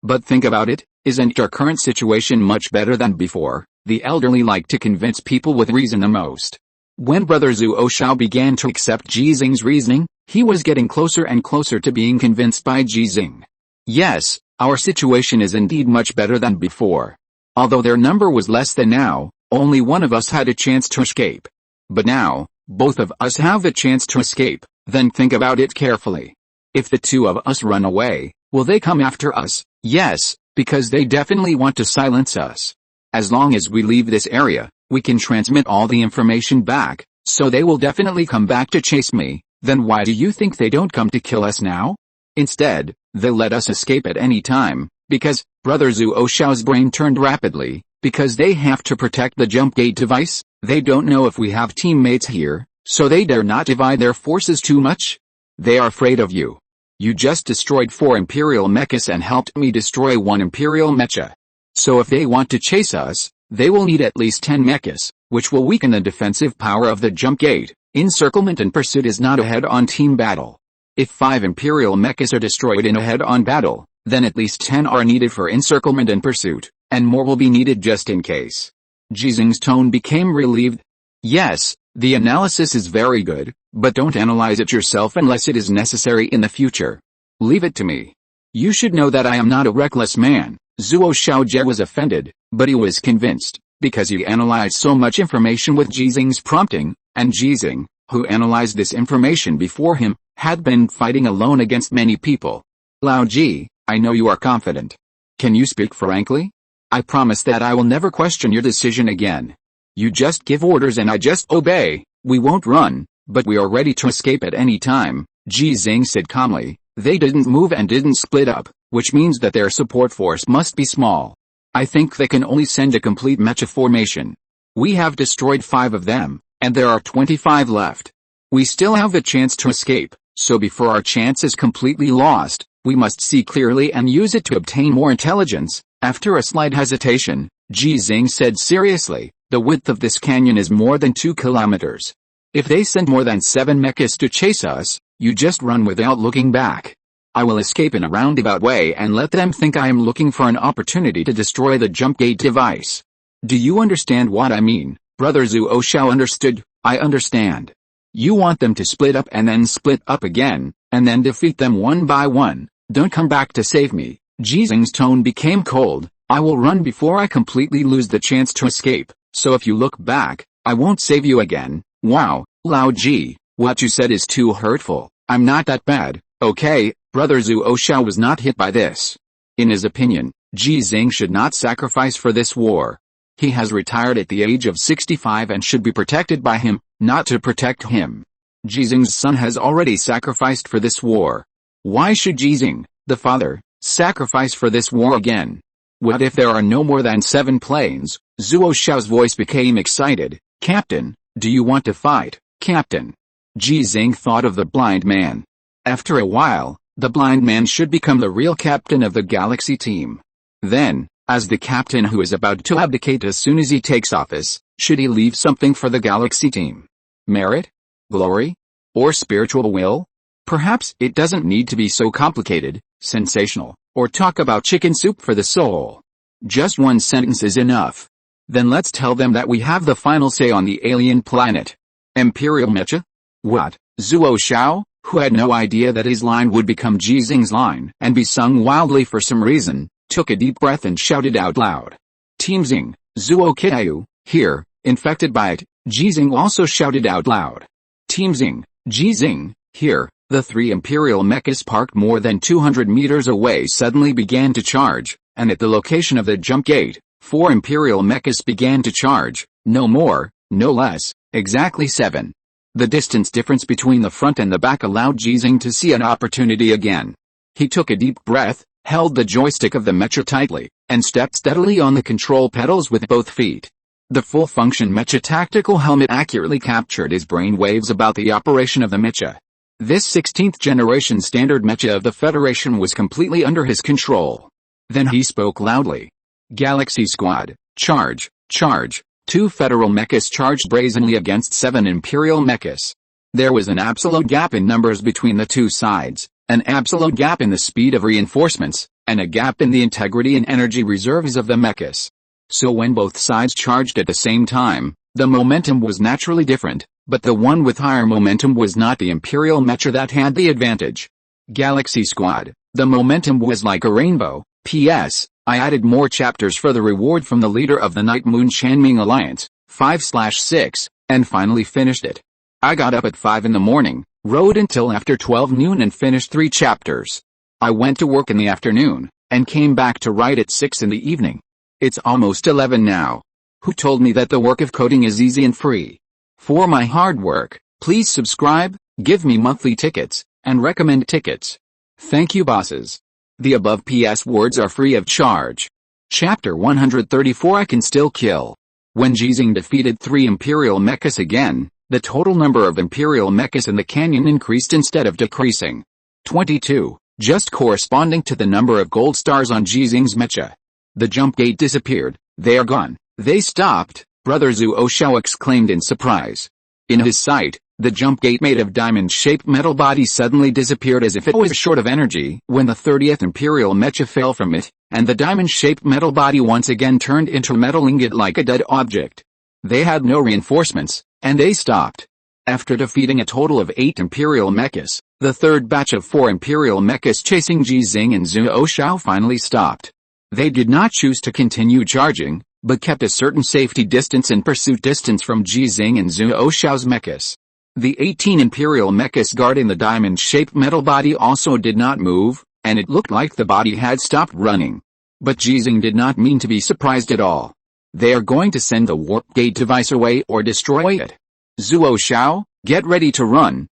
but think about it, isn't our current situation much better than before? The elderly like to convince people with reason the most. When brother Zuo Xiao began to accept Ji Xinghe's reasoning, he was getting closer and closer to being convinced by Ji Xinghe. Yes, our situation is indeed much better than before. Although their number was less than now, only one of us had a chance to escape. But now, both of us have a chance to escape. Then think about it carefully. If the 2 of us run away, will they come after us? Yes, because they definitely want to silence us. As long as we leave this area, we can transmit all the information back, so they will definitely come back to chase me. Then why do you think they don't come to kill us now? Instead, they'll let us escape at any time, because, brother Zuo Xiao's brain turned rapidly, because they have to protect the jump gate device. They don't know if we have teammates here, so they dare not divide their forces too much. They are afraid of you. You just destroyed 4 imperial mechas and helped me destroy 1 imperial mecha. So if they want to chase us, they will need at least 10 mechas, which will weaken the defensive power of the jump gate. Encirclement and pursuit is not a head-on team battle. If 5 imperial mechas are destroyed in a head-on battle, then at least 10 are needed for encirclement and pursuit, and more will be needed just in case. Ji Xinghe's tone became relieved. Yes, the analysis is very good, but don't analyze it yourself unless it is necessary in the future. Leave it to me. You should know that I am not a reckless man. Zuo Xiaojie was offended, but he was convinced, because he analyzed so much information with Ji Xinghe's prompting, and Ji Xinghe, who analyzed this information before him, had been fighting alone against many people. Lao Ji, I know you are confident. Can you speak frankly? I promise that I will never question your decision again. You just give orders and I just obey. We won't run, but we are ready to escape at any time, Ji Xinghe said calmly. They didn't move and didn't split up, which means that their support force must be small. I think they can only send a complete mecha formation, We have destroyed 5 of them, and there are 25 left. We still have a chance to escape, so before our chance is completely lost, we must see clearly and use it to obtain more intelligence." After a slight hesitation, Ji Xinghe said seriously, "The width of this canyon is more than 2 kilometers. If they send more than 7 mechas to chase us, you just run without looking back. I will escape in a roundabout way and let them think I am looking for an opportunity to destroy the jump gate device. Do you understand what I mean?" Brother Zhuo Xiao understood. "I understand. You want them to split up and then split up again, and then defeat them one by one. Don't come back to save me." Ji Xinghe's tone became cold. "I will run before I completely lose the chance to escape, so if you look back, I won't save you again." "Wow, Lao Ji, what you said is too hurtful. I'm not that bad, okay?" Brother Zhuo Xiao was not hit by this. In his opinion, Ji Xinghe should not sacrifice for this war. He has retired at the age of 65 and should be protected by him, not to protect him. Ji Xinghe's son has already sacrificed for this war. Why should Ji Xinghe, the father, sacrifice for this war again? What if there are no more than 7 planes? Zhuo Xiao's voice became excited. "Captain, do you want to fight, Captain?" Ji Xinghe thought of the blind man. After a while, the blind man should become the real captain of the galaxy team. Then, as the captain who is about to abdicate as soon as he takes office, should he leave something for the galaxy team? Merit? Glory? Or spiritual will? Perhaps it doesn't need to be so complicated, sensational, or talk about chicken soup for the soul. Just one sentence is enough. Then let's tell them that we have the final say on the alien planet. Imperial Mecha? What? Zhuo Xiao, who had no idea that his line would become Ji Xinghe's line and be sung wildly for some reason, took a deep breath and shouted out loud. "Team Xinghe, Zhuo Qiao, here." Infected by it, Ji Xinghe also shouted out loud. "Team Xinghe, Ji Xinghe, here." The 3 imperial mechas parked more than 200 meters away suddenly began to charge, and at the location of the jump gate, 4 imperial mechas began to charge, no more, no less, exactly 7. The distance difference between the front and the back allowed Ji Xinghe to see an opportunity again. He took a deep breath, held the joystick of the mecha tightly, and stepped steadily on the control pedals with both feet. The full-function mecha tactical helmet accurately captured his brain waves about the operation of the mecha. This 16th generation standard mecha of the Federation was completely under his control. Then he spoke loudly. "Galaxy Squad, charge, charge." 2 federal mechas charged brazenly against 7 imperial mechas. There was an absolute gap in numbers between the 2 sides, an absolute gap in the speed of reinforcements, and a gap in the integrity and energy reserves of the mechas. So when both sides charged at the same time, the momentum was naturally different, but the one with higher momentum was not the imperial mecha that had the advantage. Galaxy Squad, the momentum was like a rainbow. P.S. I added more chapters for the reward from the leader of the Night Moon Shanming Alliance, 5/6, and finally finished it. I got up at 5 in the morning, rode until after 12 noon and finished 3 chapters. I went to work in the afternoon, and came back to write at 6 in the evening. It's almost 11 now. Who told me that the work of coding is easy and free? For my hard work, please subscribe, give me monthly tickets, and recommend tickets. Thank you bosses. The above PS words are free of charge. Chapter 134 I Can Still Kill. When Ji Xinghe defeated 3 Imperial mechas again, the total number of Imperial mechas in the canyon increased instead of decreasing. 22, just corresponding to the number of gold stars on Ji Xinghe's mecha. The jump gate disappeared. They are gone. They stopped, Brother Zhuo Xiao exclaimed in surprise. In his sight, the jump gate made of diamond-shaped metal body suddenly disappeared as if it was short of energy when the 30th Imperial mecha fell from it, and the diamond-shaped metal body once again turned into a metal ingot like a dead object. They had no reinforcements, and they stopped. After defeating a total of 8 Imperial mechas, the third batch of 4 Imperial mechas chasing Ji Xinghe and Zhuo Xiao finally stopped. They did not choose to continue charging, but kept a certain safety distance and pursuit distance from Ji Xinghe and Zhuo Xiao's mechas. The 18 Imperial mechas guarding the diamond-shaped metal body also did not move, and it looked like the body had stopped running. But Ji Xinghe did not mean to be surprised at all. They are going to send the warp gate device away or destroy it. Zhuo Xiao, get ready to run.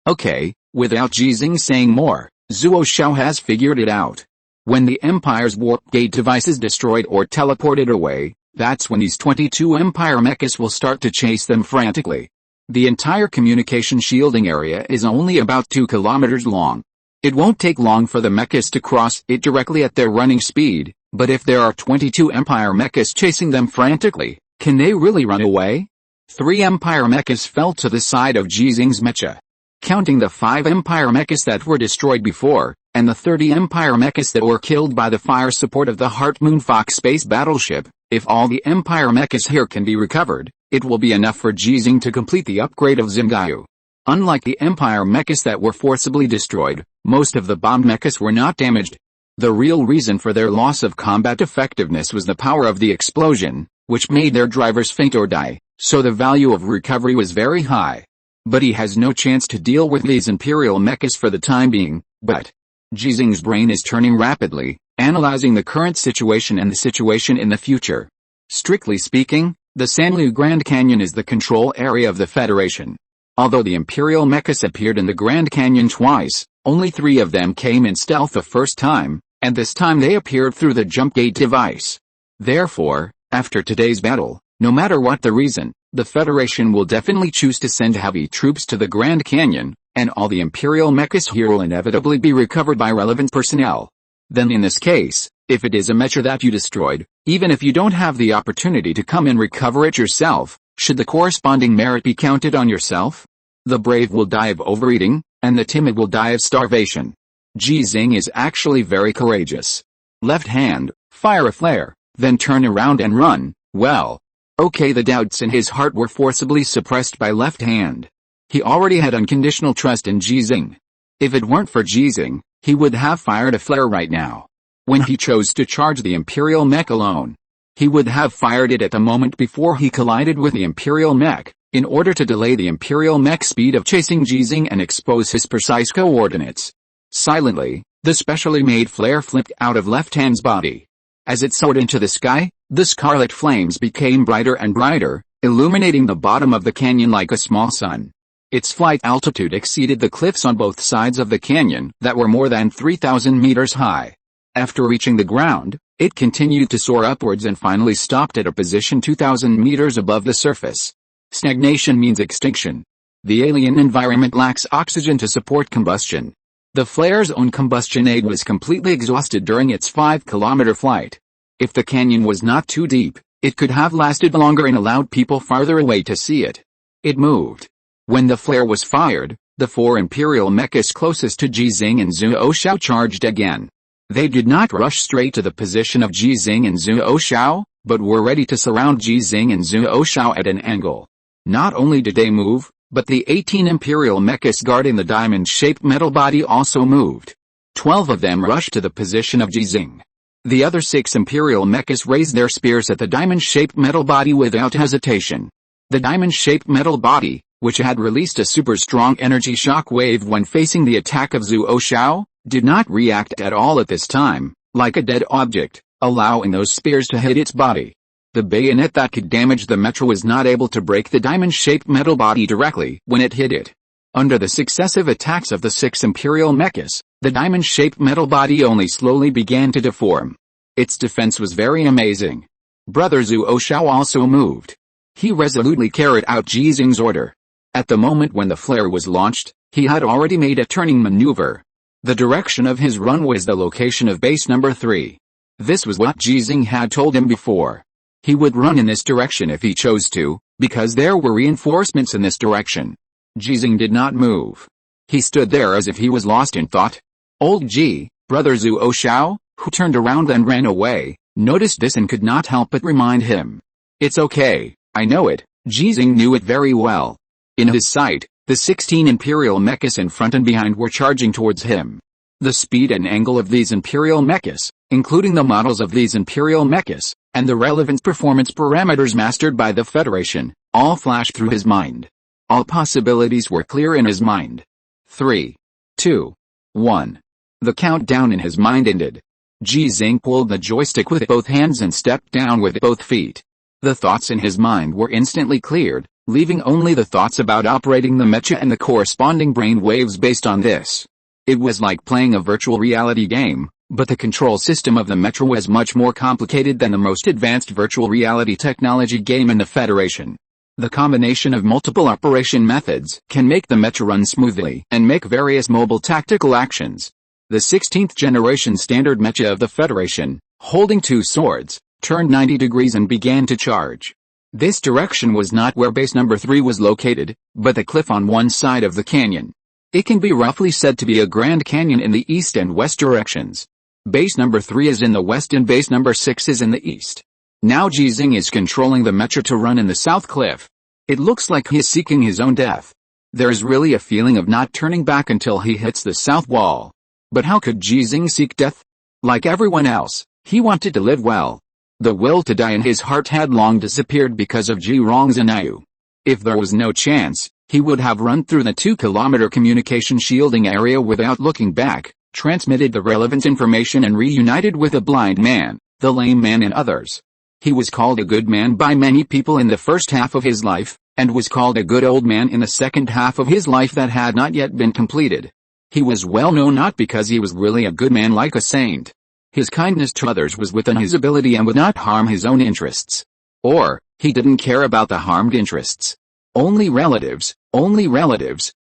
Okay, without Ji Xinghe saying more, Zhuo Xiao has figured it out. When the Empire's warp gate device is destroyed or teleported away, That's when these 22 Empire mechas will start to chase them frantically. The entire communication shielding area is only about 2 kilometers long. It won't take long for the mechas to cross it directly at their running speed, but if there are 22 Empire mechas chasing them frantically, can they really run away? 3 Empire mechas fell to the side of Ji Xinghe's mecha. Counting the 5 Empire mechas that were destroyed before, and the 30 Empire mechas that were killed by the fire support of the Heart Moon Fox space battleship, if all the Empire mechas here can be recovered, it will be enough for Ji Xinghe to complete the upgrade of Xinghe. Unlike the Empire mechas that were forcibly destroyed, most of the bombed mechas were not damaged. The real reason for their loss of combat effectiveness was the power of the explosion, which made their drivers faint or die, so the value of recovery was very high. But he has no chance to deal with these Imperial mechas for the time being, but Ji Xinghe's brain is turning rapidly, analyzing the current situation and the situation in the future. Strictly speaking, the Sanliu Grand Canyon is the control area of the Federation. Although the Imperial mechas appeared in the Grand Canyon twice, only 3 of them came in stealth the first time, and this time they appeared through the jump gate device. Therefore, after today's battle, no matter what the reason, the Federation will definitely choose to send heavy troops to the Grand Canyon, and all the Imperial mechas here will inevitably be recovered by relevant personnel. Then in this case, if it is a mecha that you destroyed, even if you don't have the opportunity to come and recover it yourself, should the corresponding merit be counted on yourself? The brave will die of overeating, and the timid will die of starvation. Ji Xinghe is actually very courageous. Left hand, fire a flare, then turn around and run. Well, okay, the doubts in his heart were forcibly suppressed by left hand. He already had unconditional trust in Ji Xinghe. If it weren't for Ji Xinghe, he would have fired a flare right now. When he chose to charge the Imperial mech alone, he would have fired it at the moment before he collided with the Imperial mech, in order to delay the Imperial mech speed of chasing Ji Xinghe and expose his precise coordinates. Silently, the specially made flare flipped out of left hand's body. As it soared into the sky, the scarlet flames became brighter and brighter, illuminating the bottom of the canyon like a small sun. Its flight altitude exceeded the cliffs on both sides of the canyon that were more than 3,000 meters high. After reaching the ground, it continued to soar upwards and finally stopped at a position 2,000 meters above the surface. Stagnation means extinction. The alien environment lacks oxygen to support combustion. The flare's own combustion aid was completely exhausted during its 5-kilometer flight. If the canyon was not too deep, it could have lasted longer and allowed people farther away to see it. It moved. When the flare was fired, the 4 Imperial mechas closest to Ji Xinghe and Zhuo Xiao charged again. They did not rush straight to the position of Ji Xinghe and Zhuo Xiao, but were ready to surround Ji Xinghe and Zhuo Xiao at an angle. Not only did they move, but the 18 Imperial mechas guarding the diamond-shaped metal body also moved. 12 of them rushed to the position of Ji Xinghe. The other 6 Imperial mechas raised their spears at the diamond-shaped metal body without hesitation. The diamond-shaped metal body, which had released a super-strong energy shock wave when facing the attack of Zhuo Xiao, did not react at all at this time, like a dead object, allowing those spears to hit its body. The bayonet that could damage the mecha was not able to break the diamond-shaped metal body directly when it hit it. Under the successive attacks of the 6 Imperial mechas, the diamond-shaped metal body only slowly began to deform. Its defense was very amazing. Brother Zhuo Xiao also moved. He resolutely carried out Ji Xinghe's order. At the moment when the flare was launched, he had already made a turning maneuver. The direction of his run was the location of base number 3. This was what Ji Xinghe had told him before. He would run in this direction if he chose to, because there were reinforcements in this direction. Ji Xinghe did not move. He stood there as if he was lost in thought. Old Ji, Brother Zhuo Xiao, who turned around and ran away, noticed this and could not help but remind him. It's okay, I know it. Ji Xinghe knew it very well. In his sight, the 16 Imperial mechas in front and behind were charging towards him. The speed and angle of these Imperial mechas, including the models of these Imperial mechas, and the relevant performance parameters mastered by the Federation, all flashed through his mind. All possibilities were clear in his mind. 3, 2, 1. The countdown in his mind ended. Ji Xinghe pulled the joystick with both hands and stepped down with both feet. The thoughts in his mind were instantly cleared, leaving only the thoughts about operating the mecha and the corresponding brain waves based on this. It was like playing a virtual reality game, But the control system of the Mecha was much more complicated than the most advanced virtual reality technology game in the Federation. The combination of multiple operation methods can make the Mecha run smoothly and make various mobile tactical actions. The 16th generation standard Mecha of the Federation, holding two swords, turned 90 degrees and began to charge. This direction was not where base number 3 was located, but the cliff on one side of the canyon. It can be roughly said to be a Grand Canyon in the east and west directions. Base number 3 is in the west and base number 6 is in the east. Now Ji Xinghe is controlling the Mecha to run in the south cliff. It looks like he is seeking his own death. There is really a feeling of not turning back until he hits the south wall. But how could Ji Xinghe seek death? Like everyone else, he wanted to live well. The will to die in his heart had long disappeared because of Ji Xinghe. If there was no chance, he would have run through the 2-kilometer communication shielding area without looking back, transmitted the relevant information and reunited with the blind man, the lame man and others. He was called a good man by many people in the first half of his life, and was called a good old man in the second half of his life that had not yet been completed. He was well known not because he was really a good man like a saint. His kindness to others was within his ability and would not harm his own interests. Or, he didn't care about the harmed interests. Only relatives,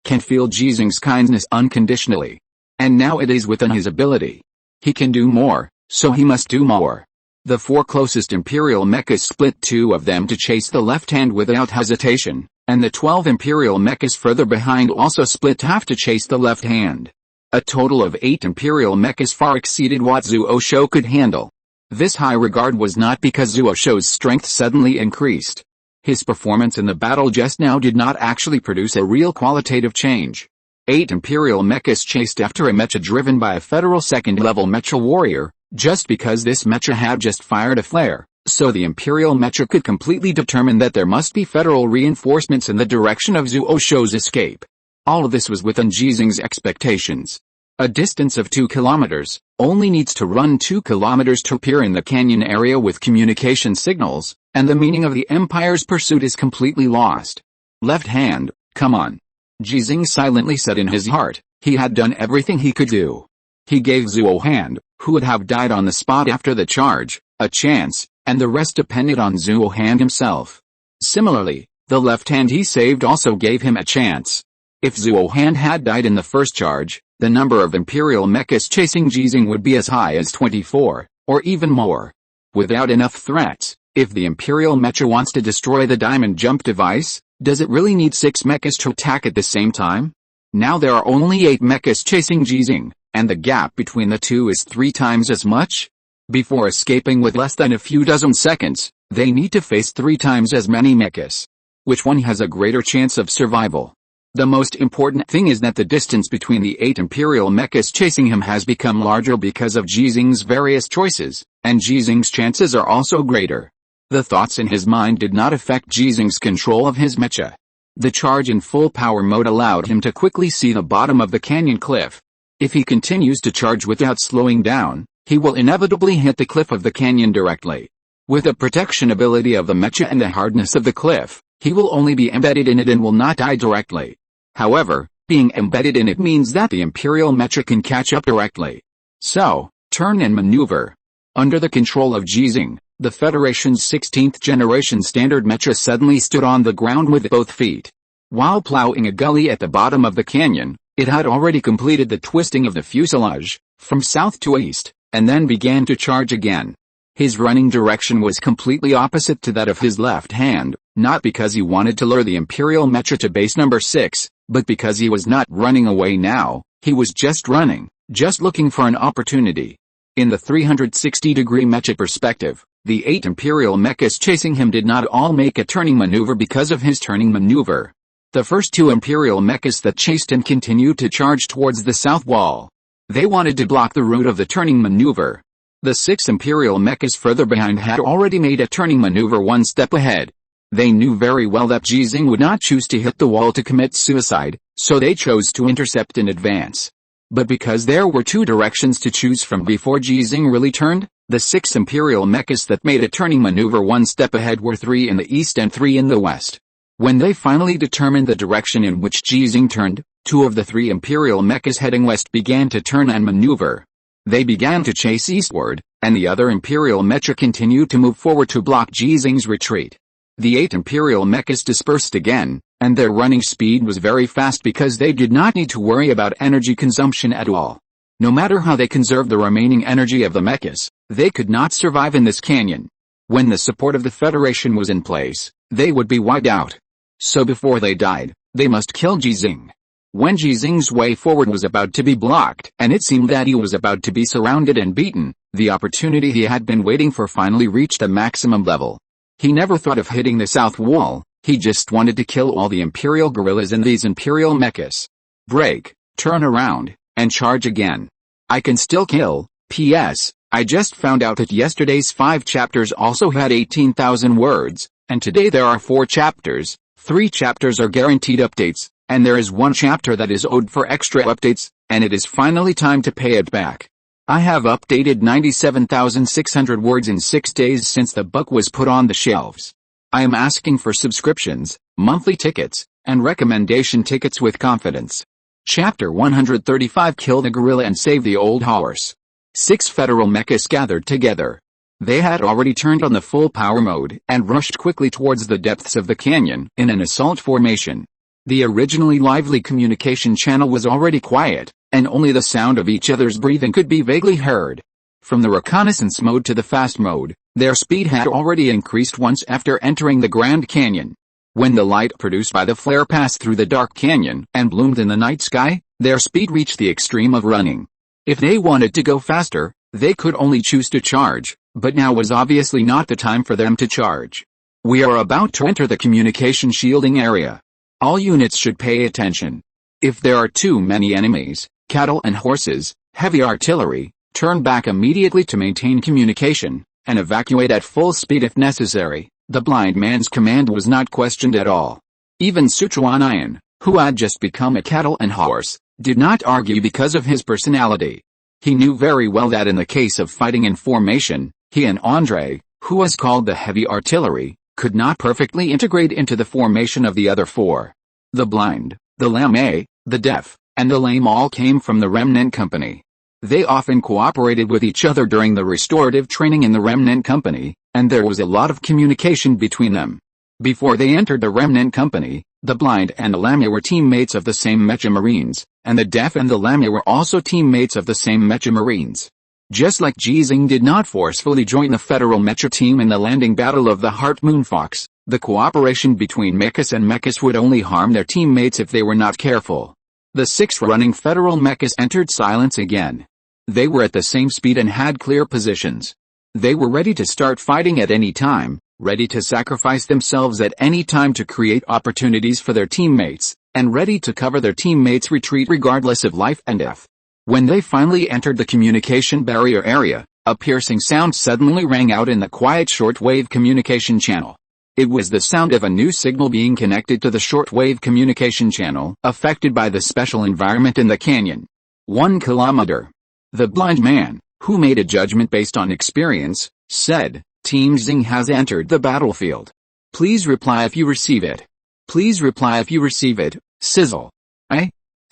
can feel Ji Xinghe's kindness unconditionally. And now it is within his ability. He can do more, so he must do more. The 4 closest Imperial mechas split 2 of them to chase the left hand without hesitation, and the 12 Imperial mechas further behind also split half to chase the left hand. A total of 8 Imperial mechas far exceeded what Zuo Shou could handle. This high regard was not because Zuo Shou's strength suddenly increased. His performance in the battle just now did not actually produce a real qualitative change. 8 Imperial mechas chased after a mecha driven by a federal second-level mecha warrior, just because this mecha had just fired a flare, so the Imperial mecha could completely determine that there must be federal reinforcements in the direction of Zuo Shou's escape. All of this was within Ji Xinghe's expectations. A distance of 2 kilometers, only needs to run 2 kilometers to appear in the canyon area with communication signals, and the meaning of the Empire's pursuit is completely lost. Left hand, come on. Ji Xinghe silently said in his heart, he had done everything he could do. He gave Zuo Hand, who would have died on the spot after the charge, a chance, and the rest depended on Zuo Hand himself. Similarly, the left hand he saved also gave him a chance. If Zuo Hand had died in the first charge, the number of Imperial mechas chasing Ji Xinghe would be as high as 24, or even more. Without enough threats, if the Imperial mecha wants to destroy the diamond jump device, does it really need 6 mechas to attack at the same time? Now there are only 8 mechas chasing Ji Xinghe, and the gap between the two is 3 times as much? Before escaping with less than a few dozen seconds, they need to face 3 times as many mechas. Which one has a greater chance of survival? The most important thing is that the distance between the 8 Imperial mechas chasing him has become larger because of Ji Xinghe's various choices, and Ji Xinghe's chances are also greater. The thoughts in his mind did not affect Ji Xinghe's control of his mecha. The charge in full power mode allowed him to quickly see the bottom of the canyon cliff. If he continues to charge without slowing down, he will inevitably hit the cliff of the canyon directly. With the protection ability of the mecha and the hardness of the cliff, he will only be embedded in it and will not die directly. However, being embedded in it means that the Imperial mecha can catch up directly. So, turn and maneuver. Under the control of Ji Xinghe, the Federation's 16th generation standard mecha suddenly stood on the ground with both feet. While plowing a gully at the bottom of the canyon, it had already completed the twisting of the fuselage, from south to east, and then began to charge again. His running direction was completely opposite to that of his left hand, not because he wanted to lure the Imperial mecha to base number 6, but because he was not running away now, he was just running, just looking for an opportunity. In the 360-degree mecha perspective, the 8 Imperial mechas chasing him did not all make a turning maneuver because of his turning maneuver. The first 2 Imperial mechas that chased him continued to charge towards the south wall. They wanted to block the route of the turning maneuver. The 6 Imperial mechas further behind had already made a turning maneuver 1 step ahead. They knew very well that Ji Xinghe would not choose to hit the wall to commit suicide, so they chose to intercept in advance. But because there were 2 directions to choose from before Ji Xinghe really turned, the 6 Imperial mechas that made a turning maneuver 1 step ahead were 3 in the east and 3 in the west. When they finally determined the direction in which Ji Xinghe turned, 2 of the 3 Imperial mechas heading west began to turn and maneuver. They began to chase eastward, and the other imperial mecha continued to move forward to block Ji Xinghe's retreat. The 8 imperial mechas dispersed again, and their running speed was very fast because they did not need to worry about energy consumption at all. No matter how they conserved the remaining energy of the mechas, they could not survive in this canyon. When the support of the Federation was in place, they would be wiped out. So before they died, they must kill Ji Xinghe. When Ji Xinghe's way forward was about to be blocked, and it seemed that he was about to be surrounded and beaten, the opportunity he had been waiting for finally reached a maximum level. He never thought of hitting the south wall, he just wanted to kill all the Imperial guerrillas and these Imperial mechas. Break, turn around, and charge again. I can still kill. P.S. I just found out that yesterday's 5 chapters also had 18,000 words, and today there are 4 chapters, 3 chapters are guaranteed updates, and there is 1 chapter that is owed for extra updates, and it is finally time to pay it back. I have updated 97,600 words in 6 days since the book was put on the shelves. I am asking for subscriptions, monthly tickets, and recommendation tickets with confidence. Chapter 135 Kill the gorilla and save the old horse. 6 federal mechas gathered together. They had already turned on the full power mode and rushed quickly towards the depths of the canyon in an assault formation. The originally lively communication channel was already quiet, and only the sound of each other's breathing could be vaguely heard. From the reconnaissance mode to the fast mode, their speed had already increased once after entering the Grand Canyon. When the light produced by the flare passed through the dark canyon and bloomed in the night sky, their speed reached the extreme of running. If they wanted to go faster, they could only choose to charge, but now was obviously not the time for them to charge. We are about to enter the communication shielding area. All units should pay attention. If there are too many enemies, cattle and horses, heavy artillery, turn back immediately to maintain communication, and evacuate at full speed if necessary. The blind man's command was not questioned at all. Even Sichuan, who had just become a cattle and horse, did not argue because of his personality. He knew very well that in the case of fighting in formation, he and Andre, who was called the heavy artillery, could not perfectly integrate into the formation of the other 4. The blind, the lame, the deaf, and the lame all came from the Remnant Company. They often cooperated with each other during the restorative training in the Remnant Company, and there was a lot of communication between them. Before they entered the Remnant Company, the blind and the lame were teammates of the same Mecha Marines, and the deaf and the lame were also teammates of the same Mecha Marines. Just like Ji Xinghe did not forcefully join the Federal Mecha team in the landing battle of the Heart Moonfox, the cooperation between mechas and mechas would only harm their teammates if they were not careful. The 6 running Federal mechas entered silence again. They were at the same speed and had clear positions. They were ready to start fighting at any time, ready to sacrifice themselves at any time to create opportunities for their teammates, and ready to cover their teammates' retreat regardless of life and death. When they finally entered the communication barrier area, a piercing sound suddenly rang out in the quiet shortwave communication channel. It was the sound of a new signal being connected to the shortwave communication channel, affected by the special environment in the canyon. 1 kilometer. The blind man, who made a judgment based on experience, said, Team Xinghe has entered the battlefield. Please reply if you receive it. Please reply if you receive it. Sizzle.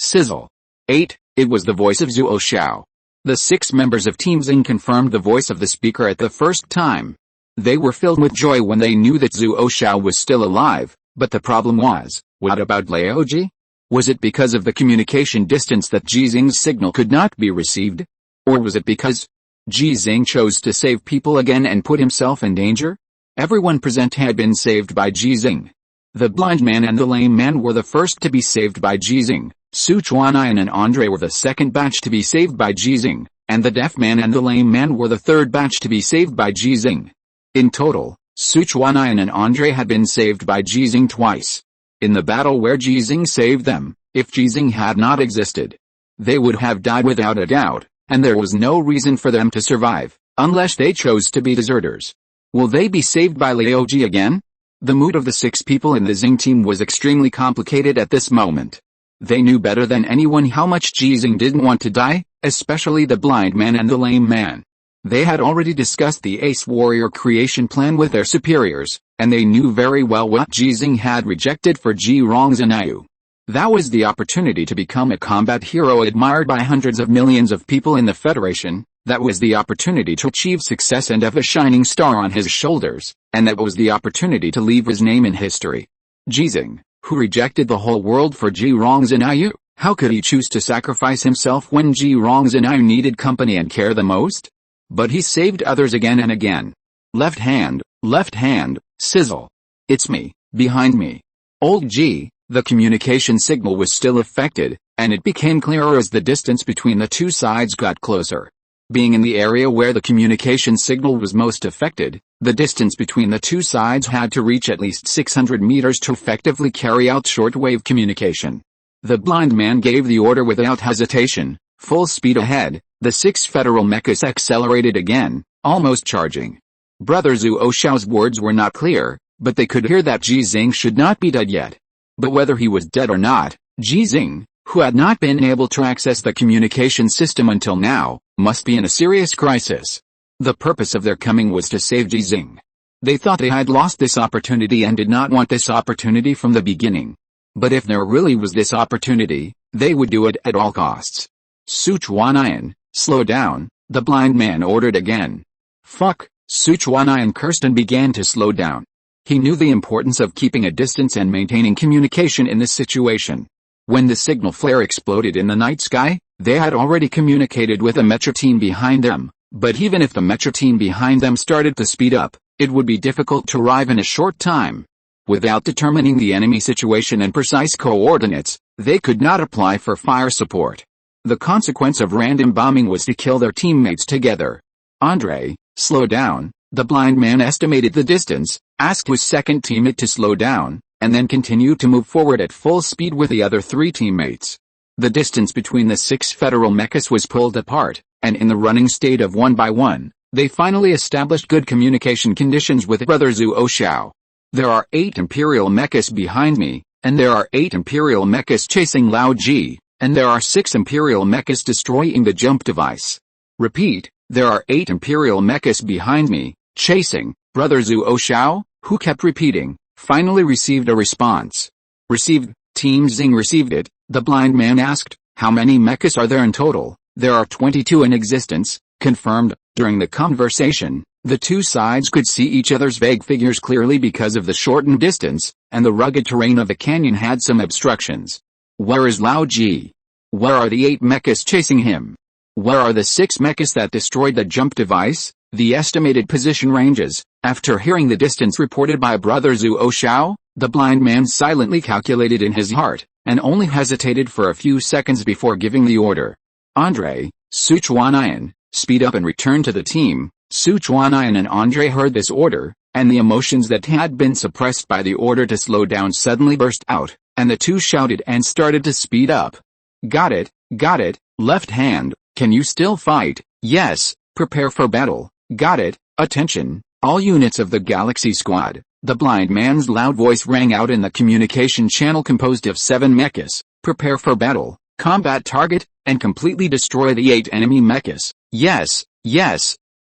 Sizzle. 8. It was the voice of Zuo Xiao. The 6 members of Team Xinghe confirmed the voice of the speaker at the first time. They were filled with joy when they knew that Zuo Xiao was still alive, but the problem was, what about Liao Ji? Was it because of the communication distance that Ji Xinghe's signal could not be received? Or was it because Ji Xinghe chose to save people again and put himself in danger? Everyone present had been saved by Ji Xinghe. The blind man and the lame man were the first to be saved by Ji Xinghe. Sichuan and Andre were the second batch to be saved by Ji Xinghe, and the deaf man and the lame man were the third batch to be saved by Ji Xinghe. In total, Sichuan and Andre had been saved by Ji Xinghe twice. In the battle where Ji Xinghe saved them, if Ji Xinghe had not existed, they would have died without a doubt, and there was no reason for them to survive, unless they chose to be deserters. Will they be saved by Liao Ji again? The mood of the 6 people in the Xinghe team was extremely complicated at this moment. They knew better than anyone how much Ji Xinghe didn't want to die, especially the blind man and the lame man. They had already discussed the Ace Warrior creation plan with their superiors, and they knew very well what Ji Xinghe had rejected for Ji Rongzhenyu. That was the opportunity to become a combat hero admired by hundreds of millions of people in the Federation. That was the opportunity to achieve success and have a shining star on his shoulders, and that was the opportunity to leave his name in history. Ji Xinghe, who rejected the whole world for Ji Xinghe, how could he choose to sacrifice himself when Ji Xinghe needed company and care the most? But he saved others again and again. Left hand, sizzle. It's me, behind me. Old Ji. The communication signal was still affected, and it became clearer as the distance between the two sides got closer. Being in the area where the communication signal was most affected, the distance between the two sides had to reach at least 600 meters to effectively carry out shortwave communication. The blind man gave the order without hesitation, full speed ahead. The 6 federal mechas accelerated again, almost charging. Brother Zhu Xiao's words were not clear, but they could hear that Ji Xinghe should not be dead yet. But whether he was dead or not, Ji Xinghe, who had not been able to access the communication system until now, must be in a serious crisis. The purpose of their coming was to save Ji Xinghe. They thought they had lost this opportunity and did not want this opportunity from the beginning. But if there really was this opportunity, they would do it at all costs. Sichuanian, slow down, the blind man ordered again. Fuck, Sichuanian cursed and began to slow down. He knew the importance of keeping a distance and maintaining communication in this situation. When the signal flare exploded in the night sky, they had already communicated with a mecha team behind them, but even if the mecha team behind them started to speed up, it would be difficult to arrive in a short time. Without determining the enemy situation and precise coordinates, they could not apply for fire support. The consequence of random bombing was to kill their teammates together. Andre, slow down. The blind man estimated the distance, asked his second teammate to slow down, and then continued to move forward at full speed with the other 3 teammates. The distance between the 6 federal mechas was pulled apart, and in the running state of 1 by 1, they finally established good communication conditions with Brother Zhu Xiao. There are 8 imperial mechas behind me, and there are 8 imperial mechas chasing Lao Ji, and there are 6 imperial mechas destroying the jump device. Repeat, there are 8 imperial mechas behind me, chasing. Brother Zhu Xiao, who kept repeating, finally received a response. Received. Team Xinghe received it. The blind man asked, how many mechas are there in total? There are 22 in existence. Confirmed. During the conversation, the two sides could see each other's vague figures clearly because of the shortened distance, and the rugged terrain of the canyon had some obstructions. Where is Lao Ji? Where are the 8 mechas chasing him? Where are the 6 mechas that destroyed the jump device? The estimated position ranges. After hearing the distance reported by Brother Zhu Xiao, the blind man silently calculated in his heart, and only hesitated for a few seconds before giving the order. Andre, Sichuanian, speed up and return to the team. Sichuanian and Andre heard this order, and the emotions that had been suppressed by the order to slow down suddenly burst out, and the two shouted and started to speed up. Got it, left hand, can you still fight? Yes, prepare for battle. Got it, attention, all units of the Galaxy Squad. The blind man's loud voice rang out in the communication channel composed of 7 mechas. Prepare for battle, combat target, and completely destroy the 8 enemy mechas. Yes.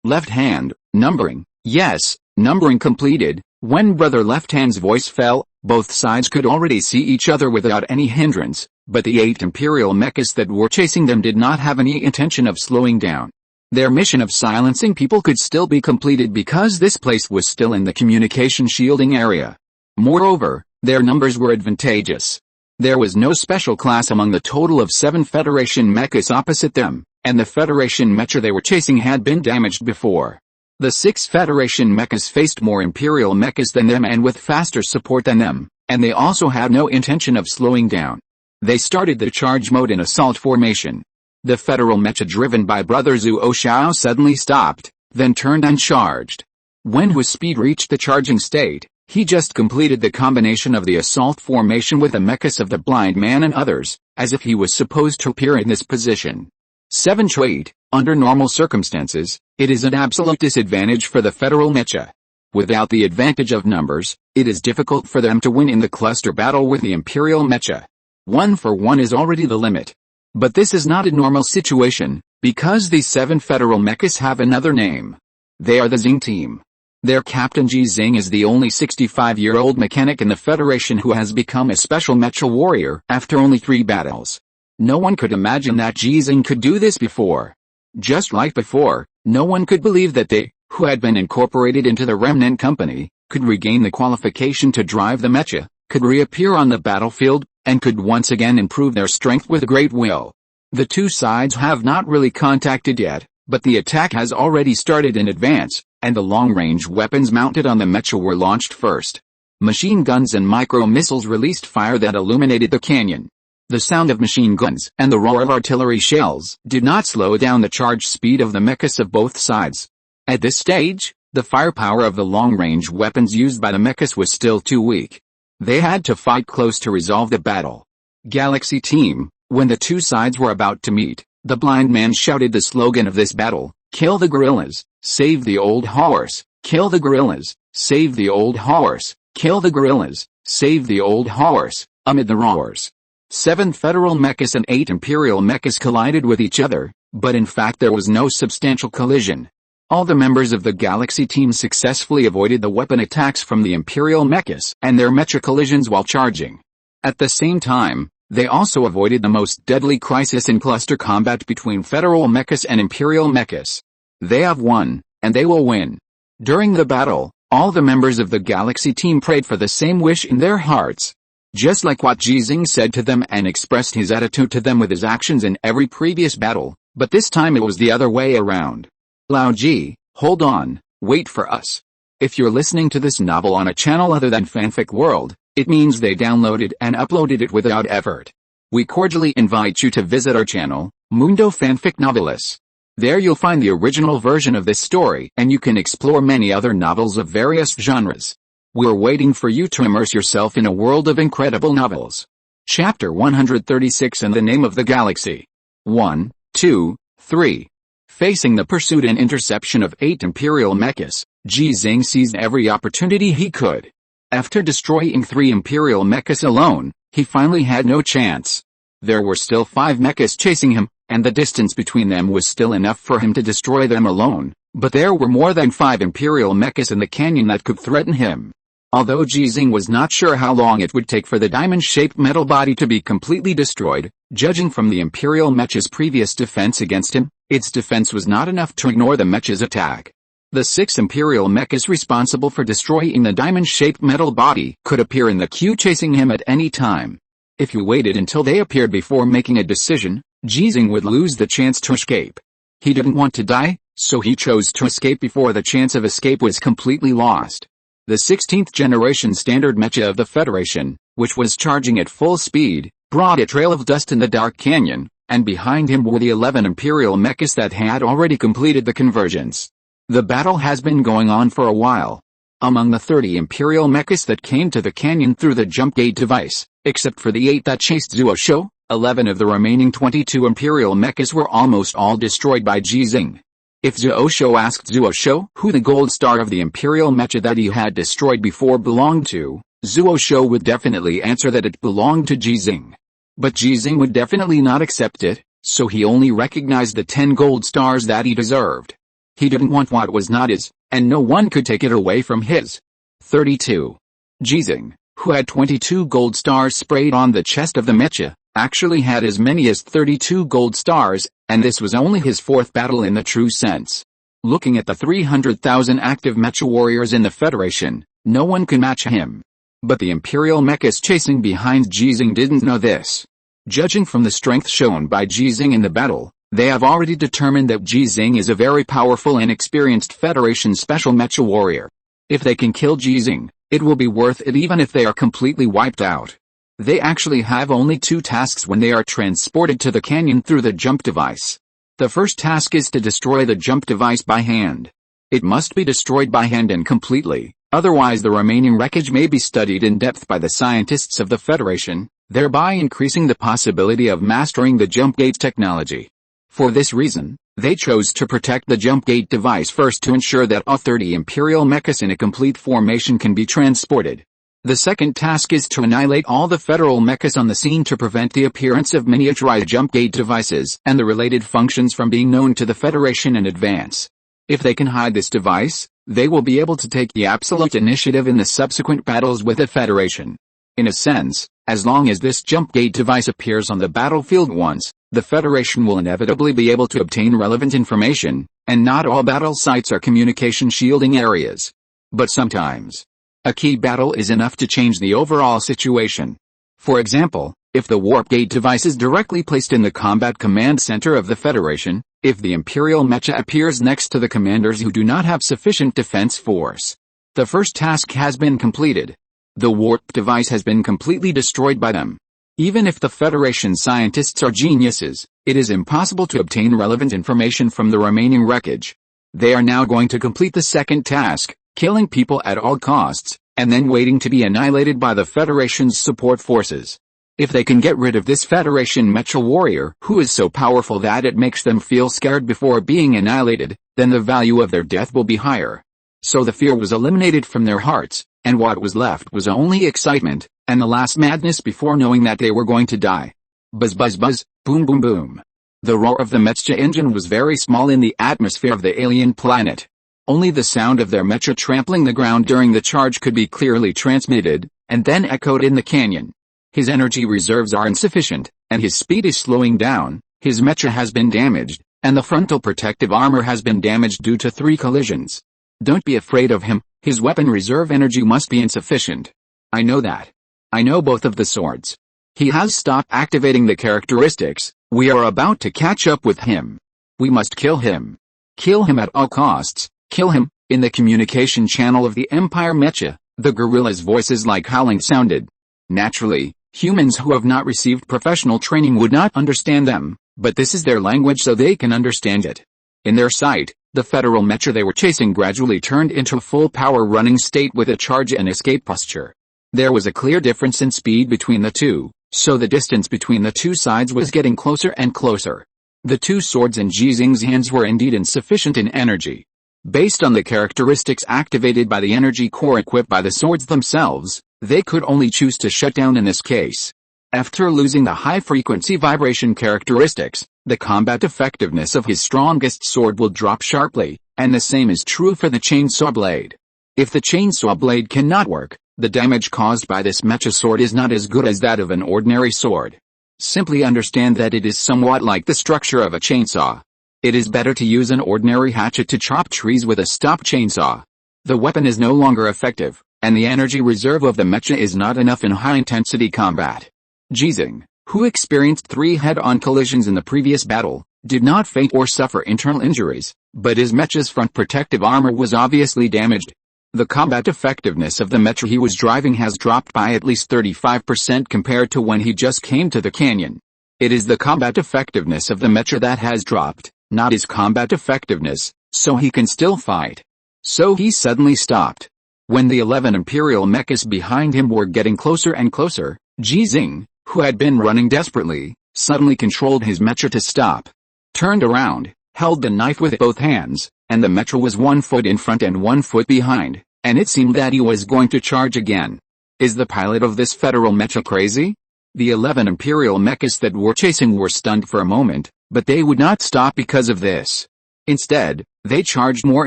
Left hand, numbering. Yes, numbering completed. When Brother Left Hand's voice fell, both sides could already see each other without any hindrance, but the 8 Imperial mechas that were chasing them did not have any intention of slowing down. Their mission of silencing people could still be completed because this place was still in the communication shielding area. Moreover, their numbers were advantageous. There was no special class among the total of 7 Federation mechas opposite them, and the Federation mecha they were chasing had been damaged before. The 6 Federation mechas faced more Imperial mechas than them and with faster support than them, and they also had no intention of slowing down. They started the charge mode in assault formation. The Federal mecha driven by Brother Zhu Xiao suddenly stopped, then turned and charged. When his speed reached the charging state, he just completed the combination of the assault formation with the mechas of the blind man and others, as if he was supposed to appear in this position. 7 to 8, under normal circumstances, it is an absolute disadvantage for the Federal mecha. Without the advantage of numbers, it is difficult for them to win in the cluster battle with the Imperial mecha. 1 for 1 is already the limit. But this is not a normal situation, because these 7 Federal mechas have another name. They are the Xinghe team. Their captain Ji Xinghe is the only 65-year-old mechanic in the Federation who has become a special mecha warrior after only 3 battles. No one could imagine that Ji Xinghe could do this before. Just like before, no one could believe that they, who had been incorporated into the remnant company, could regain the qualification to drive the mecha, could reappear on the battlefield, and could once again improve their strength with great will. The two sides have not really contacted yet, but the attack has already started in advance, and the long-range weapons mounted on the mecha were launched first. Machine guns and micro-missiles released fire that illuminated the canyon. The sound of machine guns and the roar of artillery shells did not slow down the charge speed of the mechas of both sides. At this stage, the firepower of the long-range weapons used by the mechas was still too weak. They had to fight close to resolve the battle. Galaxy Team, when the two sides were about to meet, the blind man shouted the slogan of this battle: "Kill the gorillas, save the old horse, kill the gorillas, save the old horse, kill the gorillas, save the old horse." Amid the roars, 7 federal mechas and 8 imperial mechas collided with each other, but in fact there was no substantial collision. All the members of the Galaxy Team successfully avoided the weapon attacks from the imperial mechas and their mecha collisions while charging. At the same time, they also avoided the most deadly crisis in cluster combat between federal mechas and imperial mechas. They have won, and they will win. During the battle, all the members of the Galaxy Team prayed for the same wish in their hearts. Just like what Ji Xinghe said to them and expressed his attitude to them with his actions in every previous battle, but this time it was the other way around. Lao Ji, hold on, wait for us. If you're listening to this novel on a channel other than Fanfic World, it means they downloaded and uploaded it without effort. We cordially invite you to visit our channel, Mundo Fanfic Novelis. There you'll find the original version of this story and you can explore many other novels of various genres. We're waiting for you to immerse yourself in a world of incredible novels. Chapter 136 In the Name of the Galaxy. 1, 2, 3. Facing the pursuit and interception of 8 imperial mechas, Ji Xinghe seized every opportunity he could. After destroying 3 imperial mechas alone, he finally had no chance. There were still 5 mechas chasing him, and the distance between them was still enough for him to destroy them alone, but there were more than 5 imperial mechas in the canyon that could threaten him. Although Ji Xinghe was not sure how long it would take for the diamond-shaped metal body to be completely destroyed, judging from the imperial mecha's previous defense against him, its defense was not enough to ignore the mecha's attack. The 6 imperial mechas responsible for destroying the diamond-shaped metal body could appear in the queue chasing him at any time. If he waited until they appeared before making a decision, Ji Xinghe would lose the chance to escape. He didn't want to die, so he chose to escape before the chance of escape was completely lost. The 16th generation standard mecha of the Federation, which was charging at full speed, brought a trail of dust in the dark canyon, and behind him were the 11 imperial mechas that had already completed the convergence. The battle has been going on for a while. Among the 30 imperial mechas that came to the canyon through the jump gate device, except for the 8 that chased Zuo, 11 of the remaining 22 imperial mechas were almost all destroyed by Ji Xinghe. If Zuo asked Zuo who the gold star of the imperial mecha that he had destroyed before belonged to, Zuo would definitely answer that it belonged to Ji Xinghe. But Ji Xinghe would definitely not accept it, so he only recognized the 10 gold stars that he deserved. He didn't want what was not his, and no one could take it away from his. 32. Ji Xinghe, who had 22 gold stars sprayed on the chest of the mecha, actually had as many as 32 gold stars, and this was only his 4th battle in the true sense. Looking at the 300,000 active mecha warriors in the Federation, no one can match him. But the imperial mechas chasing behind Ji Xinghe didn't know this. Judging from the strength shown by Ji Xinghe in the battle, they have already determined that Ji Xinghe is a very powerful and experienced Federation special mecha warrior. If they can kill Ji Xinghe, it will be worth it even if they are completely wiped out. They actually have only 2 tasks when they are transported to the canyon through the jump device. The first task is to destroy the jump device by hand. It must be destroyed by hand and completely, otherwise the remaining wreckage may be studied in depth by the scientists of the Federation, thereby increasing the possibility of mastering the jump gate technology. For this reason, they chose to protect the jump gate device first to ensure that all 30 imperial mechas in a complete formation can be transported. The second task is to annihilate all the federal mechas on the scene to prevent the appearance of miniaturized jump gate devices and the related functions from being known to the Federation in advance. If they can hide this device, They will be able to take the absolute initiative in the subsequent battles with the Federation. In a sense, as long as this jump gate device appears on the battlefield once, the Federation will inevitably be able to obtain relevant information, and not all battle sites are communication shielding areas. But sometimes, a key battle is enough to change the overall situation. For example, if the warp gate device is directly placed in the combat command center of the Federation, if the Imperial Mecha appears next to the commanders who do not have sufficient defense force, the first task has been completed. The warp device has been completely destroyed by them. Even if the Federation scientists are geniuses, it is impossible to obtain relevant information from the remaining wreckage. They are now going to complete the second task, killing people at all costs, and then waiting to be annihilated by the Federation's support forces. If they can get rid of this Federation Mecha warrior who is so powerful that it makes them feel scared before being annihilated, then the value of their death will be higher. So the fear was eliminated from their hearts, and what was left was only excitement, and the last madness before knowing that they were going to die. Buzz buzz buzz, boom boom boom. The roar of the Mecha engine was very small in the atmosphere of the alien planet. Only the sound of their Mecha trampling the ground during the charge could be clearly transmitted, and then echoed in the canyon. His energy reserves are insufficient, and his speed is slowing down, his Mecha has been damaged, and the frontal protective armor has been damaged due to 3 collisions. Don't be afraid of him, his weapon reserve energy must be insufficient. I know that. I know both of the swords. He has stopped activating the characteristics, we are about to catch up with him. We must kill him. Kill him at all costs, kill him. In the communication channel of the Empire Mecha, the gorilla's voices like howling sounded. Naturally, humans who have not received professional training would not understand them, but this is their language so they can understand it. In their sight, the federal Mecha they were chasing gradually turned into a full power running state with a charge and escape posture. There was a clear difference in speed between the two, so the distance between the two sides was getting closer and closer. The 2 swords in Ji Xinghe's hands were indeed insufficient in energy. Based on the characteristics activated by the energy core equipped by the swords themselves, they could only choose to shut down in this case. After losing the high-frequency vibration characteristics, the combat effectiveness of his strongest sword will drop sharply, and the same is true for the chainsaw blade. If the chainsaw blade cannot work, the damage caused by this Mecha sword is not as good as that of an ordinary sword. Simply understand that it is somewhat like the structure of a chainsaw. It is better to use an ordinary hatchet to chop trees with a stop chainsaw. The weapon is no longer effective, and the energy reserve of the Mecha is not enough in high-intensity combat. Ji Xinghe, who experienced 3 head-on collisions in the previous battle, did not faint or suffer internal injuries, but his Mecha's front protective armor was obviously damaged. The combat effectiveness of the Mecha he was driving has dropped by at least 35% compared to when he just came to the canyon. It is the combat effectiveness of the Mecha that has dropped, not his combat effectiveness, so he can still fight. So he suddenly stopped. When the 11 Imperial mechas behind him were getting closer and closer, Ji Xinghe, who had been running desperately, suddenly controlled his Mecha to stop. Turned around, held the knife with both hands, and the Mecha was 1 foot in front and 1 foot behind, and it seemed that he was going to charge again. Is the pilot of this federal Mecha crazy? The 11 Imperial mechas that were chasing were stunned for a moment, but they would not stop because of this. Instead, they charged more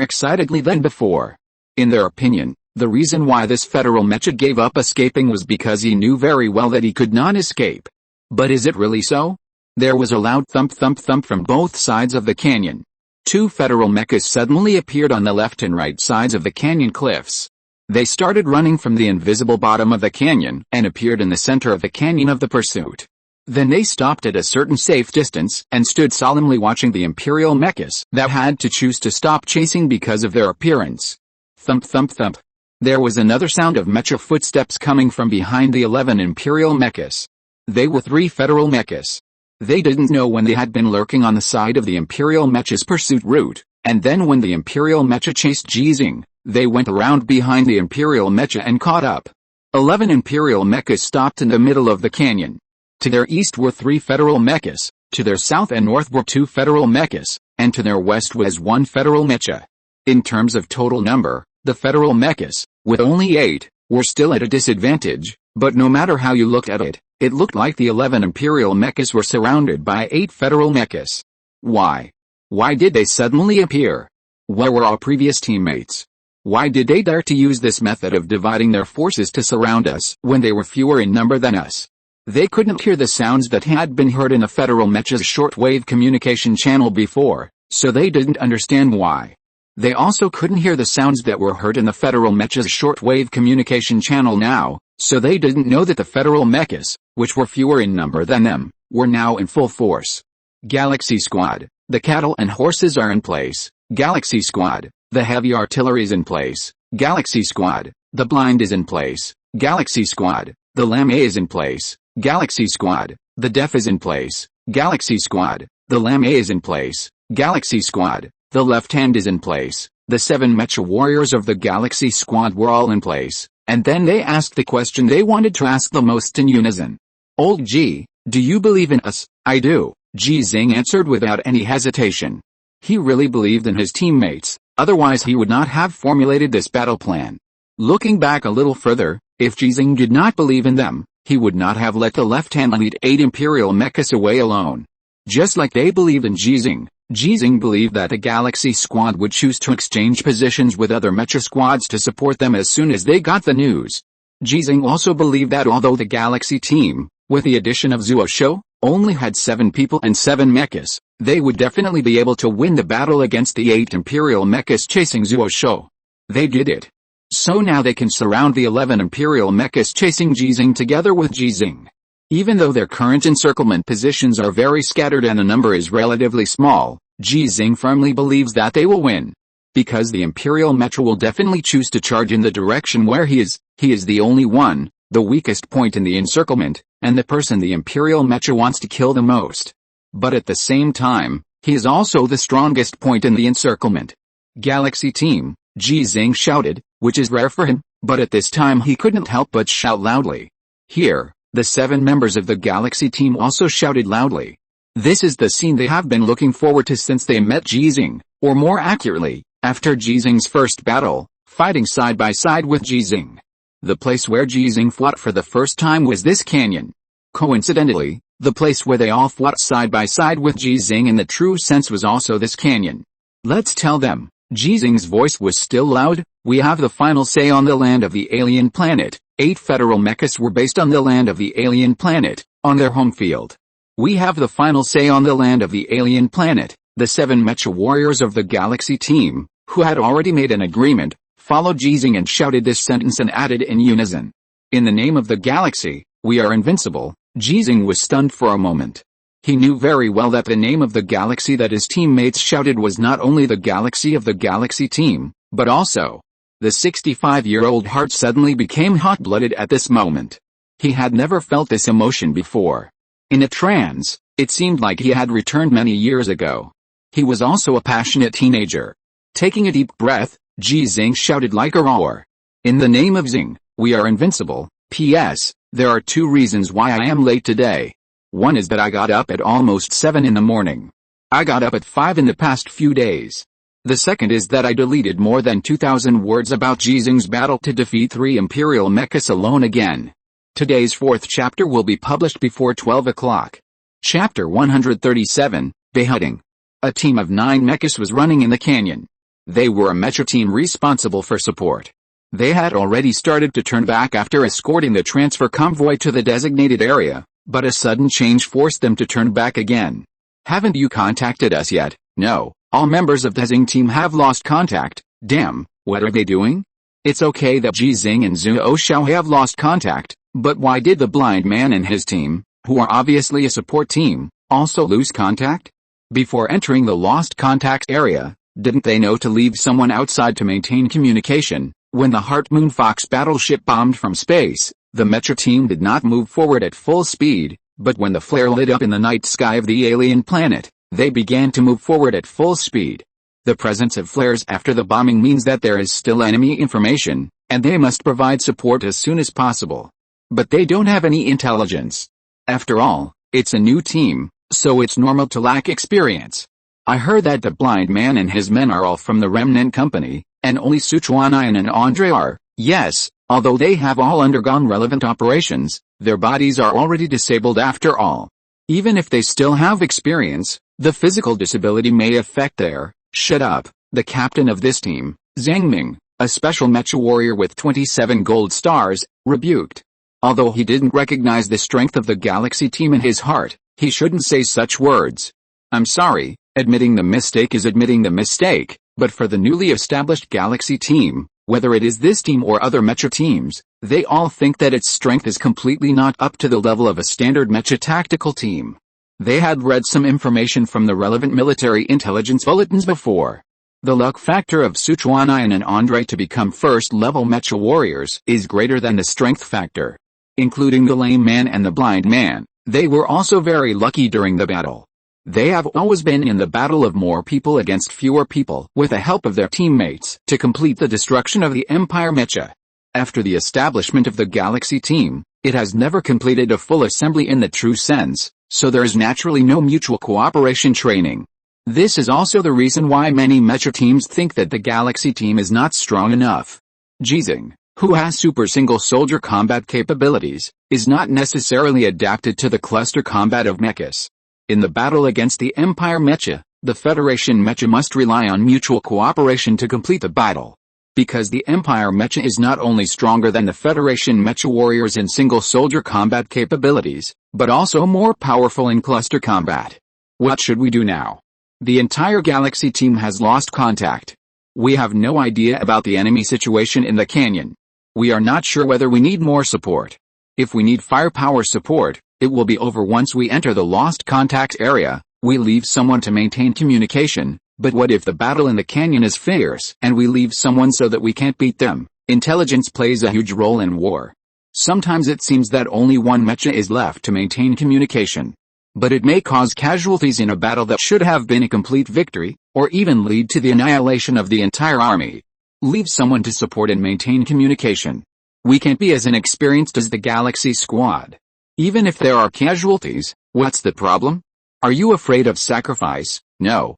excitedly than before. In their opinion, the reason why this federal Mecha gave up escaping was because he knew very well that he could not escape. But is it really so? There was a loud thump thump thump from both sides of the canyon. 2 federal mechas suddenly appeared on the left and right sides of the canyon cliffs. They started running from the invisible bottom of the canyon and appeared in the center of the canyon of the pursuit. Then they stopped at a certain safe distance and stood solemnly watching the Imperial mechas that had to choose to stop chasing because of their appearance. Thump thump thump. There was another sound of Mecha footsteps coming from behind the 11 Imperial mechas. They were 3 federal mechas. They didn't know when they had been lurking on the side of the Imperial Mecha's pursuit route, and then when the Imperial Mecha chased Ji Xinghe, they went around behind the Imperial Mecha and caught up. 11 Imperial Mechas stopped in the middle of the canyon. To their east were 3 Federal Mechas, to their south and north were 2 Federal Mechas, and to their west was 1 Federal Mecha. In terms of total number, the Federal Mechas, with only 8, were still at a disadvantage, but no matter how you looked at it, it looked like the 11 Imperial Mechas were surrounded by 8 Federal Mechas. Why? Why did they suddenly appear? Where were our previous teammates? Why did they dare to use this method of dividing their forces to surround us when they were fewer in number than us? They couldn't hear the sounds that had been heard in the Federal Mech's shortwave communication channel before, so they didn't understand why. They also couldn't hear the sounds that were heard in the Federal Mech's shortwave communication channel now, so they didn't know that the Federal Mechas, which were fewer in number than them, were now in full force. Galaxy Squad, the cattle and horses are in place. Galaxy Squad, the heavy artillery is in place. Galaxy Squad, the blind is in place. Galaxy Squad, the lame is in place. Galaxy Squad, the deaf is in place. Galaxy Squad, the lame is in place. Galaxy Squad, the left hand is in place. The 7 Mecha warriors of the Galaxy Squad were all in place, and then they asked the question they wanted to ask the most in unison. Old Ji, do you believe in us? I do, Ji Xinghe answered without any hesitation. He really believed in his teammates, otherwise he would not have formulated this battle plan. Looking back a little further, if Ji Xinghe did not believe in them, he would not have let the left-hand lead 8 imperial mechas away alone. Just like they believed in Ji Xinghe believed that the Galaxy Squad would choose to exchange positions with other Mecha squads to support them as soon as they got the news. Ji Xinghe also believed that although the Galaxy team, with the addition of Zuo Shou, only had 7 people and 7 mechas, they would definitely be able to win the battle against the 8 imperial mechas chasing Zuo Shou. They did it. So now they can surround the 11 imperial mechas chasing Ji Xinghe together with Ji Xinghe. Even though their current encirclement positions are very scattered and the number is relatively small, Ji Xinghe firmly believes that they will win. Because the imperial mecha will definitely choose to charge in the direction where he is the only one, the weakest point in the encirclement, and the person the imperial mecha wants to kill the most. But at the same time, he is also the strongest point in the encirclement. Galaxy team, Ji Xinghe shouted, which is rare for him, but at this time he couldn't help but shout loudly. Here, the 7 members of the Galaxy team also shouted loudly. This is the scene they have been looking forward to since they met Ji Xinghe, or more accurately, after Ji Xinghe's first battle, fighting side by side with Ji Xinghe. The place where Ji Xinghe fought for the first time was this canyon. Coincidentally, the place where they all fought side by side with Ji Xinghe in the true sense was also this canyon. Let's tell them. Ji Xinghe's voice was still loud. We have the final say on the land of the alien planet. 8 federal mechas were based on the land of the alien planet, on their home field. We have the final say on the land of the alien planet. The 7 Mecha warriors of the Galaxy team, who had already made an agreement, followed Ji Xinghe and shouted this sentence and added in unison. In the name of the Galaxy, we are invincible. Ji Xinghe was stunned for a moment. He knew very well that the name of the Galaxy that his teammates shouted was not only the Galaxy of the Galaxy team, but also. The 65-year-old heart suddenly became hot-blooded at this moment. He had never felt this emotion before. In a trance, it seemed like he had returned many years ago. He was also a passionate teenager. Taking a deep breath, Ji Xinghe shouted like a roar. In the name of Xinghe, we are invincible. P.S. There are 2 reasons why I am late today. One is that I got up at almost 7 in the morning. I got up at 5 in the past few days. The second is that I deleted more than 2,000 words about Ji Xinghe's battle to defeat 3 imperial mechas alone again. Today's 4th chapter will be published before 12 o'clock. Chapter 137, Beheading. A team of 9 mechas was running in the canyon. They were a mecha team responsible for support. They had already started to turn back after escorting the transfer convoy to the designated area, but a sudden change forced them to turn back again. Haven't you contacted us yet? No, all members of the Xinghe team have lost contact. Damn, what are they doing? It's okay that Ji Xinghe and Zuo Shou have lost contact, but why did the blind man and his team, who are obviously a support team, also lose contact? Before entering the lost contact area, didn't they know to leave someone outside to maintain communication? When the Heart Moon Fox battleship bombed from space, the Mecha team did not move forward at full speed, but when the flare lit up in the night sky of the alien planet, they began to move forward at full speed. The presence of flares after the bombing means that there is still enemy information, and they must provide support as soon as possible. But they don't have any intelligence. After all, it's a new team, so it's normal to lack experience. I heard that the blind man and his men are all from the Remnant Company, and only Sichuan and Andre are. Yes, although they have all undergone relevant operations, their bodies are already disabled after all. Even if they still have experience, the physical disability may affect their. Shut up, the captain of this team, Zhang Ming, a special mecha warrior with 27 gold stars, rebuked. Although he didn't recognize the strength of the Galaxy team in his heart, he shouldn't say such words. I'm sorry, admitting the mistake is admitting the mistake, but for the newly established Galaxy team, whether it is this team or other mecha teams, they all think that its strength is completely not up to the level of a standard mecha tactical team. They had read some information from the relevant military intelligence bulletins before. The luck factor of Sichuan and Andre to become first-level mecha warriors is greater than the strength factor. Including the lame man and the blind man, they were also very lucky during the battle. They have always been in the battle of more people against fewer people with the help of their teammates to complete the destruction of the Empire Mecha. After the establishment of the Galaxy team, it has never completed a full assembly in the true sense, so there is naturally no mutual cooperation training. This is also the reason why many mecha teams think that the Galaxy team is not strong enough. Ji Xinghe, who has super single soldier combat capabilities, is not necessarily adapted to the cluster combat of mechas. In the battle against the Empire Mecha, the Federation Mecha must rely on mutual cooperation to complete the battle. Because the Empire Mecha is not only stronger than the Federation Mecha warriors in single soldier combat capabilities, but also more powerful in cluster combat. What should we do now? The entire Galaxy team has lost contact. We have no idea about the enemy situation in the canyon. We are not sure whether we need more support. If we need firepower support, it will be over once we enter the lost contact area. We leave someone to maintain communication, but what if the battle in the canyon is fierce and we leave someone so that we can't beat them? Intelligence plays a huge role in war. Sometimes it seems that only one mecha is left to maintain communication. But it may cause casualties in a battle that should have been a complete victory, or even lead to the annihilation of the entire army. Leave someone to support and maintain communication. We can't be as inexperienced as the Galaxy squad. Even if there are casualties, what's the problem? Are you afraid of sacrifice? No,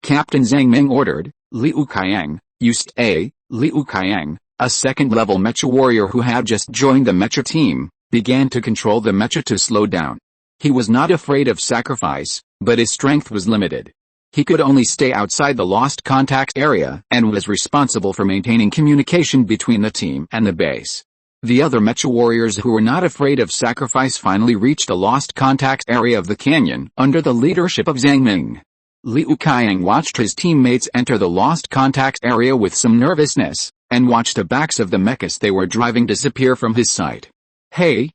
Captain Zhang Ming ordered. Liu Qiang, Liu Qiang, a second-level mecha warrior who had just joined the mecha team, began to control the mecha to slow down. He was not afraid of sacrifice, but his strength was limited. He could only stay outside the lost contact area and was responsible for maintaining communication between the team and the base. The other mecha warriors who were not afraid of sacrifice finally reached the lost contact area of the canyon under the leadership of Zhang Ming. Liu Qiang watched his teammates enter the lost contact area with some nervousness, and watched the backs of the mechas they were driving disappear from his sight. Hey,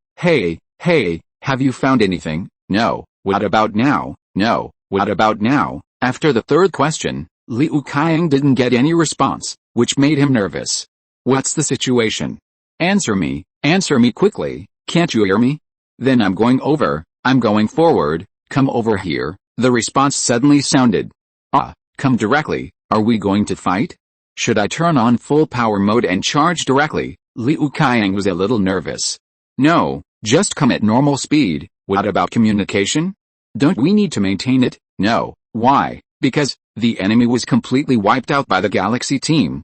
have you found anything? No. What about now? No. What about now? After the third question, Liu Qiang didn't get any response, which made him nervous. What's the situation? Answer me quickly, can't you hear me? Then I'm going forward, come over here. The response suddenly sounded. Come directly, are we going to fight? Should I turn on full power mode and charge directly? Liu Qiang was a little nervous. No, just come at normal speed. What about communication? Don't we need to maintain it? No. Why? Because the enemy was completely wiped out by the Galaxy team.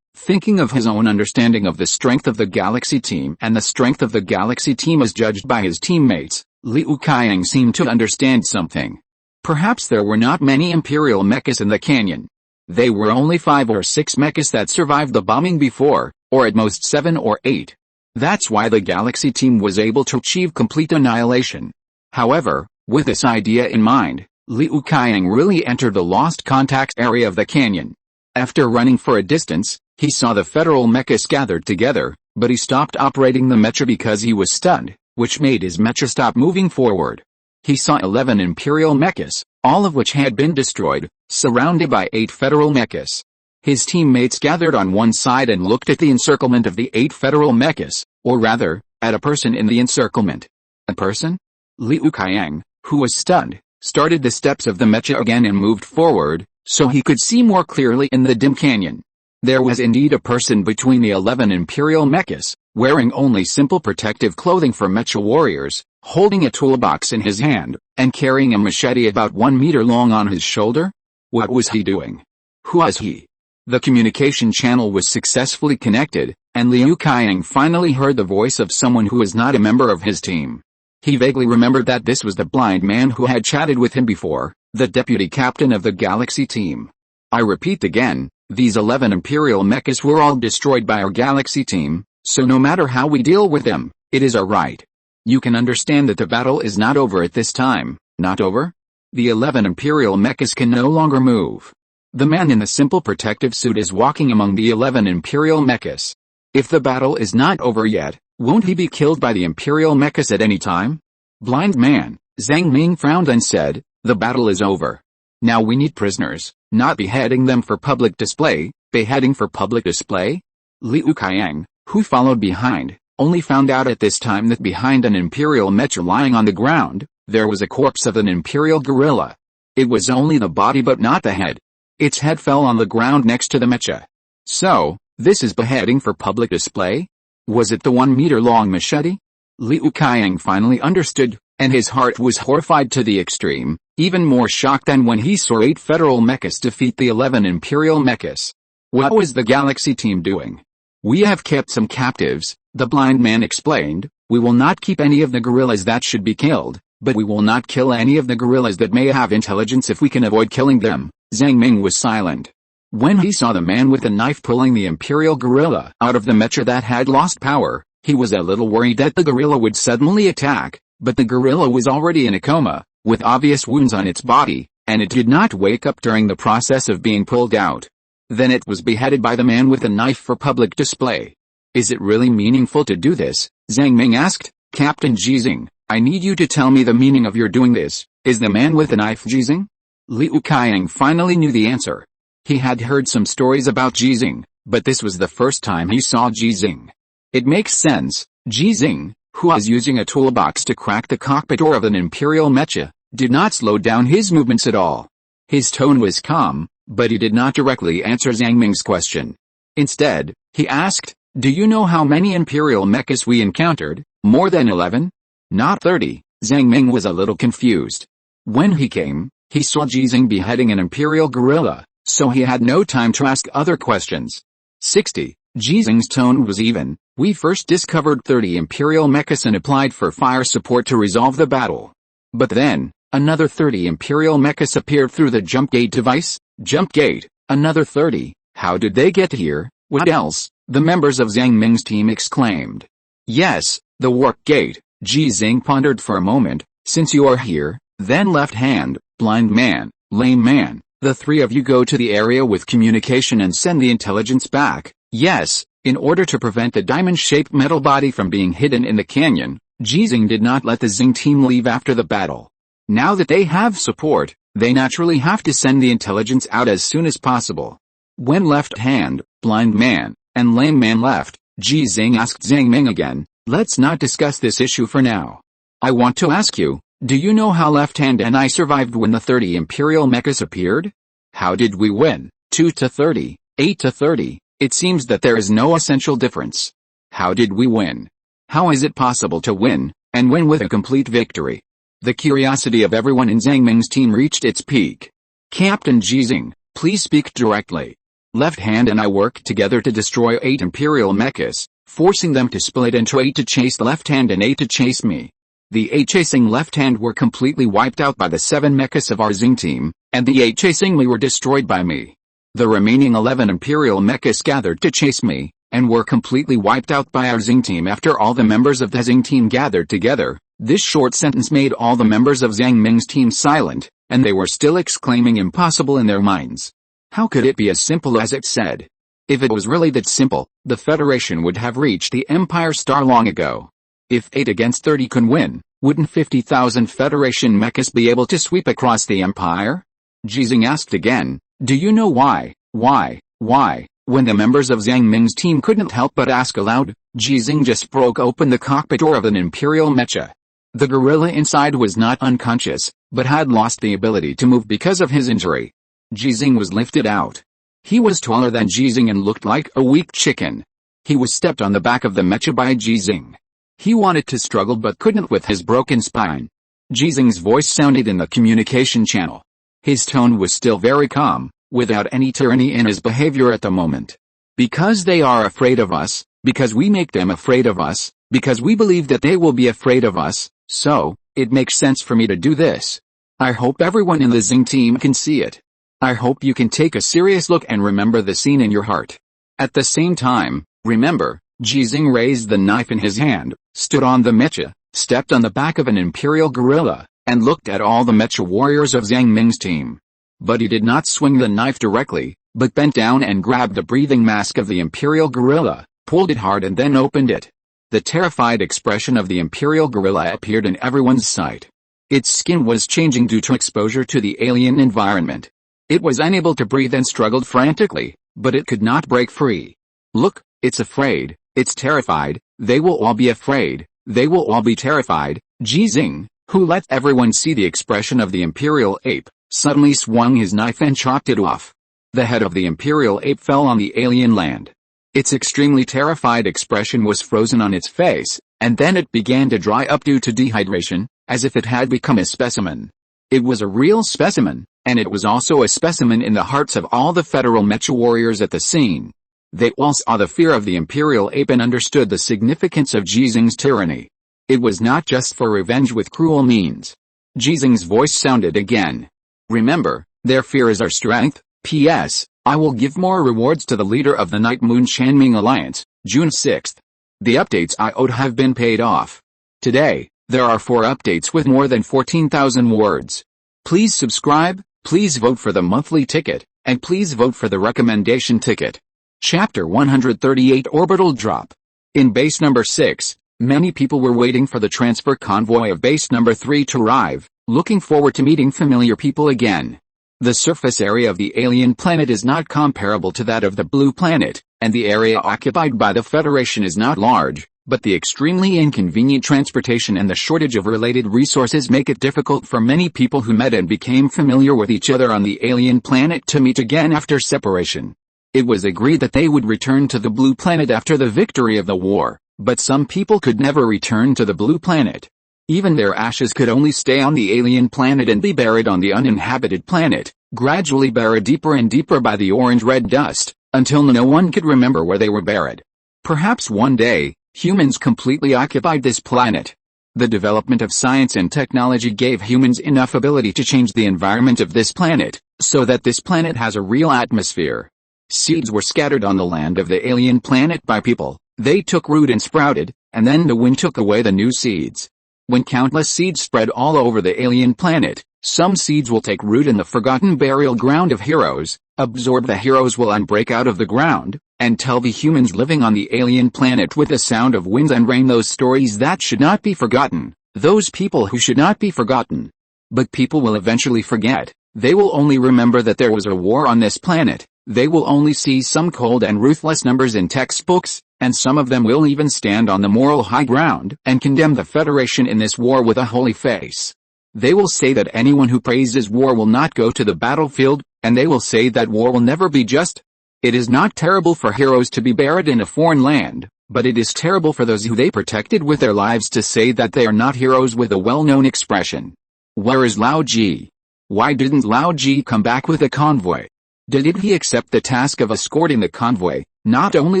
Thinking of his own understanding of the strength of the Galaxy team and the strength of the Galaxy team as judged by his teammates, Liu Qiang seemed to understand something. Perhaps there were not many Imperial mechas in the canyon. They were only 5 or 6 mechas that survived the bombing before, or at most 7 or 8. That's why the Galaxy team was able to achieve complete annihilation. However, with this idea in mind, Liu Qiang really entered the lost contact area of the canyon. After running for a distance, he saw the federal mechas gathered together, but he stopped operating the mecha because he was stunned, which made his mecha stop moving forward. He saw 11 Imperial mechas, all of which had been destroyed, surrounded by 8 federal mechas. His teammates gathered on one side and looked at the encirclement of the 8 federal mechas, or rather, at a person in the encirclement. A person? Liu Qiang, who was stunned, started the steps of the mecha again and moved forward, so he could see more clearly in the dim canyon. There was indeed a person between the 11 Imperial mechas, wearing only simple protective clothing for mecha warriors, holding a toolbox in his hand, and carrying a machete about 1 meter long on his shoulder. What was he doing? Who was he? The communication channel was successfully connected, and Liu Qiang finally heard the voice of someone who was not a member of his team. He vaguely remembered that this was the blind man who had chatted with him before, the deputy captain of the Galaxy team. I repeat again, These 11 Imperial mechas were all destroyed by our galaxy team, so no matter how we deal with them, it is our right. You can understand that the battle is not over at this time, not over? The 11 Imperial mechas can no longer move. The man in the simple protective suit is walking among the 11 Imperial mechas. If the battle is not over yet, won't he be killed by the Imperial mechas at any time? Blind man, Zhang Ming frowned and said, the battle is over. Now we need prisoners, not beheading them for public display. Beheading for public display? Liu Kang, who followed behind, only found out at this time that behind an Imperial mecha lying on the ground, there was a corpse of an Imperial gorilla. It was only the body but not the head. Its head fell on the ground next to the mecha. So, this is beheading for public display? Was it the 1-meter-long machete? Liu Kang finally understood, and his heart was horrified to the extreme, even more shocked than when he saw 8 federal mechas defeat the 11 Imperial mechas. What was the galaxy team doing? We have kept some captives, the blind man explained. We will not keep any of the gorillas that should be killed, but we will not kill any of the gorillas that may have intelligence if we can avoid killing them. Zhang Ming was silent. When he saw the man with the knife pulling the Imperial gorilla out of the mecha that had lost power, he was a little worried that the gorilla would suddenly attack, but the gorilla was already in a coma, with obvious wounds on its body, and it did not wake up during the process of being pulled out. Then it was beheaded by the man with the knife for public display. Is it really meaningful to do this? Zhang Ming asked. Captain Ji Xinghe, I need you to tell me the meaning of your doing this. Is the man with the knife Ji Xinghe? Liu Kang finally knew the answer. He had heard some stories about Ji Xinghe, but this was the first time he saw Ji Xinghe. It makes sense. Ji Xinghe, who was using a toolbox to crack the cockpit door of an Imperial mecha, did not slow down his movements at all. His tone was calm, but he did not directly answer Zhang Ming's question. Instead, he asked, do you know how many Imperial mechas we encountered? More than 11? Not 30. Zhang Ming was a little confused. When he came, he saw Ji Xinghe beheading an Imperial gorilla, so he had no time to ask other questions. 60. Ji Xinghe's tone was even. We first discovered 30 Imperial mechas and applied for fire support to resolve the battle. But then, another 30 Imperial mechas appeared through the jump gate device. Jump gate, another 30. How did they get here? What else? The members of Zhang Ming's team exclaimed. Yes, the warp gate. Ji Xinghe pondered for a moment. Since you are here, then left hand, blind man, lame man, the 3 of you go to the area with communication and send the intelligence back. Yes, in order to prevent the diamond-shaped metal body from being hidden in the canyon, Ji Xinghe did not let the Xinghe team leave after the battle. Now that they have support, they naturally have to send the intelligence out as soon as possible. When left hand, blind man, and lame man left, Ji Xinghe asked Zhang Ming again, let's not discuss this issue for now. I want to ask you, do you know how left hand and I survived when the 30 Imperial mechas appeared? How did we win? 2 to 30, 8 to 30, it seems that there is no essential difference. How did we win? How is it possible to win, and win with a complete victory? The curiosity of everyone in Zhang Ming's team reached its peak. Captain Ji Xinghe, please speak directly. Left hand and I worked together to destroy 8 Imperial mechas, forcing them to split into 8 to chase the left hand and 8 to chase me. The 8 chasing left hand were completely wiped out by the 7 mechas of our Xinghe team, and the 8 chasing me were destroyed by me. The remaining 11 Imperial mechas gathered to chase me, and were completely wiped out by our Xinghe team after all the members of the Xinghe team gathered together. This short sentence made all the members of Zhang Ming's team silent, and they were still exclaiming impossible in their minds. How could it be as simple as it said? If it was really that simple, the Federation would have reached the Empire Star long ago. If 8 against 30 can win, wouldn't 50,000 Federation mechas be able to sweep across the Empire? Ji Xinghe asked again, do you know why? When the members of Zhang Ming's team couldn't help but ask aloud, Ji Xinghe just broke open the cockpit door of an Imperial mecha. The gorilla inside was not unconscious, but had lost the ability to move because of his injury. Ji Xinghe was lifted out. He was taller than Ji Xinghe and looked like a weak chicken. He was stepped on the back of the mecha by Ji Xinghe. He wanted to struggle but couldn't with his broken spine. Ji Xinghe's voice sounded in the communication channel. His tone was still very calm, without any tyranny in his behavior at the moment. Because they are afraid of us, because we make them afraid of us, because we believe that they will be afraid of us, so, it makes sense for me to do this. I hope everyone in the Xinghe team can see it. I hope you can take a serious look and remember the scene in your heart. At the same time, remember, Ji Xinghe raised the knife in his hand, stood on the mecha, stepped on the back of an imperial gorilla, and looked at all the mecha warriors of Zhang Ming's team. But he did not swing the knife directly, but bent down and grabbed the breathing mask of the imperial gorilla, pulled it hard and then opened it. The terrified expression of the imperial gorilla appeared in everyone's sight. Its skin was changing due to exposure to the alien environment. It was unable to breathe and struggled frantically, but it could not break free. Look, it's afraid, it's terrified, they will all be afraid, they will all be terrified. Ji Xinghe, who let everyone see the expression of the imperial ape, suddenly swung his knife and chopped it off. The head of the imperial ape fell on the alien land. Its extremely terrified expression was frozen on its face, and then it began to dry up due to dehydration, as if it had become a specimen. It was a real specimen, and it was also a specimen in the hearts of all the federal mecha warriors at the scene. They all saw the fear of the imperial ape and understood the significance of Ji Xinghe's tyranny. It was not just for revenge with cruel means. Ji Xinghe's voice sounded again. Remember, their fear is our strength. P.S. I will give more rewards to the leader of the Night Moon Shanming Alliance, June 6th. The updates I owed have been paid off. Today, there are 4 updates with more than 14,000 words. Please subscribe, please vote for the monthly ticket, and please vote for the recommendation ticket. Chapter 138 Orbital Drop. In base number 6, many people were waiting for the transfer convoy of base number 3 to arrive, looking forward to meeting familiar people again. The surface area of the alien planet is not comparable to that of the blue planet, and the area occupied by the Federation is not large, but the extremely inconvenient transportation and the shortage of related resources make it difficult for many people who met and became familiar with each other on the alien planet to meet again after separation. It was agreed that they would return to the blue planet after the victory of the war, but some people could never return to the blue planet. Even their ashes could only stay on the alien planet and be buried on the uninhabited planet, gradually buried deeper and deeper by the orange-red dust, until no one could remember where they were buried. Perhaps one day, humans completely occupied this planet. The development of science and technology gave humans enough ability to change the environment of this planet, so that this planet has a real atmosphere. Seeds were scattered on the land of the alien planet by people, they took root and sprouted, and then the wind took away the new seeds. When countless seeds spread all over the alien planet, some seeds will take root in the forgotten burial ground of heroes, absorb the heroes will unbreak out of the ground, and tell the humans living on the alien planet with the sound of winds and rain those stories that should not be forgotten, those people who should not be forgotten. But people will eventually forget, they will only remember that there was a war on this planet, they will only see some cold and ruthless numbers in textbooks, and some of them will even stand on the moral high ground and condemn the Federation in this war with a holy face. They will say that anyone who praises war will not go to the battlefield, and they will say that war will never be just. It is not terrible for heroes to be buried in a foreign land, but it is terrible for those who they protected with their lives to say that they are not heroes with a well-known expression. Where is Lao Ji? Why didn't Lao Ji come back with a convoy? Did he accept the task of escorting the convoy, not only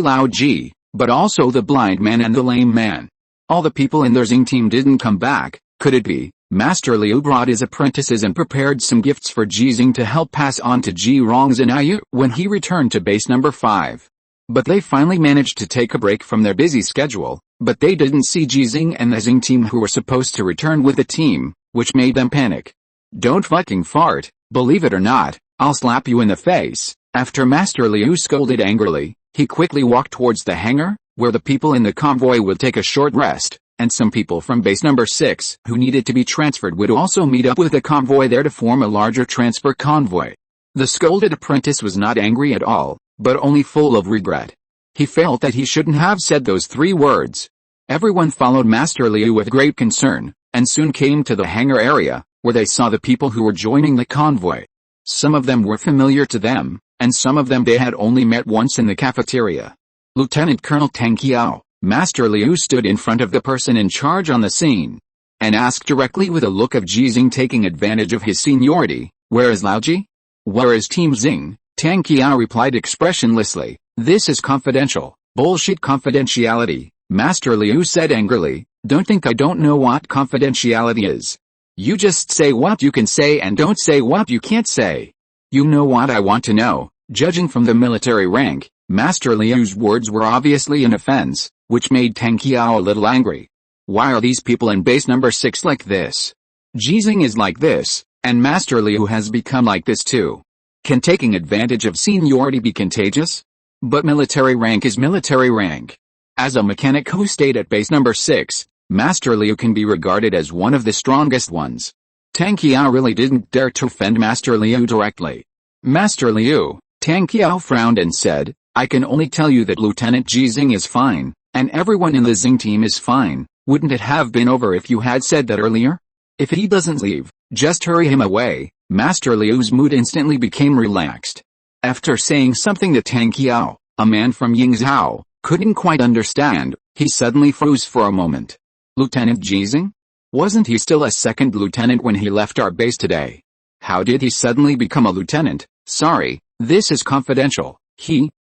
Lao Ji, but also the blind man and the lame man? All the people in their Xing team didn't come back. Could it be Master Liu brought his apprentices and prepared some gifts for Ji Xinghe to help pass on to Ji Rongzhen when he returned to base number 5? But they finally managed to take a break from their busy schedule, but they didn't see Ji Xinghe and the Xing team who were supposed to return with the team, which made them panic. Don't fucking fart, believe it or not, I'll slap you in the face. After Master Liu scolded angrily, he quickly walked towards the hangar, where the people in the convoy would take a short rest, and some people from base number 6 who needed to be transferred would also meet up with the convoy there to form a larger transfer convoy. The scolded apprentice was not angry at all, but only full of regret. He felt that he shouldn't have said those 3 words. Everyone followed Master Liu with great concern, and soon came to the hangar area, where they saw the people who were joining the convoy. Some of them were familiar to them, and some of them they had only met once in the cafeteria. Lieutenant Colonel Tang Qiao, Master Liu stood in front of the person in charge on the scene, and asked directly with a look of Ji Xinghe taking advantage of his seniority, "Where is Lao Ji? Where is Team Xing?" Tang Qiao replied expressionlessly, "This is confidential." "Bullshit confidentiality," Master Liu said angrily. "Don't think I don't know what confidentiality is. You just say what you can say and don't say what you can't say. You know what I want to know? Judging from the military rank, Master Liu's words were obviously an offense, which made Tang Qiao a little angry. Why are these people in base number 6 like this? Ji Xinghe is like this, and Master Liu has become like this too. Can taking advantage of seniority be contagious? But military rank is military rank. As a mechanic who stayed at base number 6, Master Liu can be regarded as one of the strongest ones. Tang Qiao really didn't dare to offend Master Liu directly. Master Liu, Tang Qiao frowned and said, I can only tell you that Lieutenant Ji Xinghe is fine, and everyone in the Xing team is fine. Wouldn't it have been over if you had said that earlier? If he doesn't leave, just hurry him away. Master Liu's mood instantly became relaxed. After saying something that Tang Qiao, a man from Yingzhou, couldn't quite understand, he suddenly froze for a moment. Lieutenant Ji Xinghe? Wasn't he still a second lieutenant when he left our base today? How did he suddenly become a lieutenant? Sorry, this is confidential.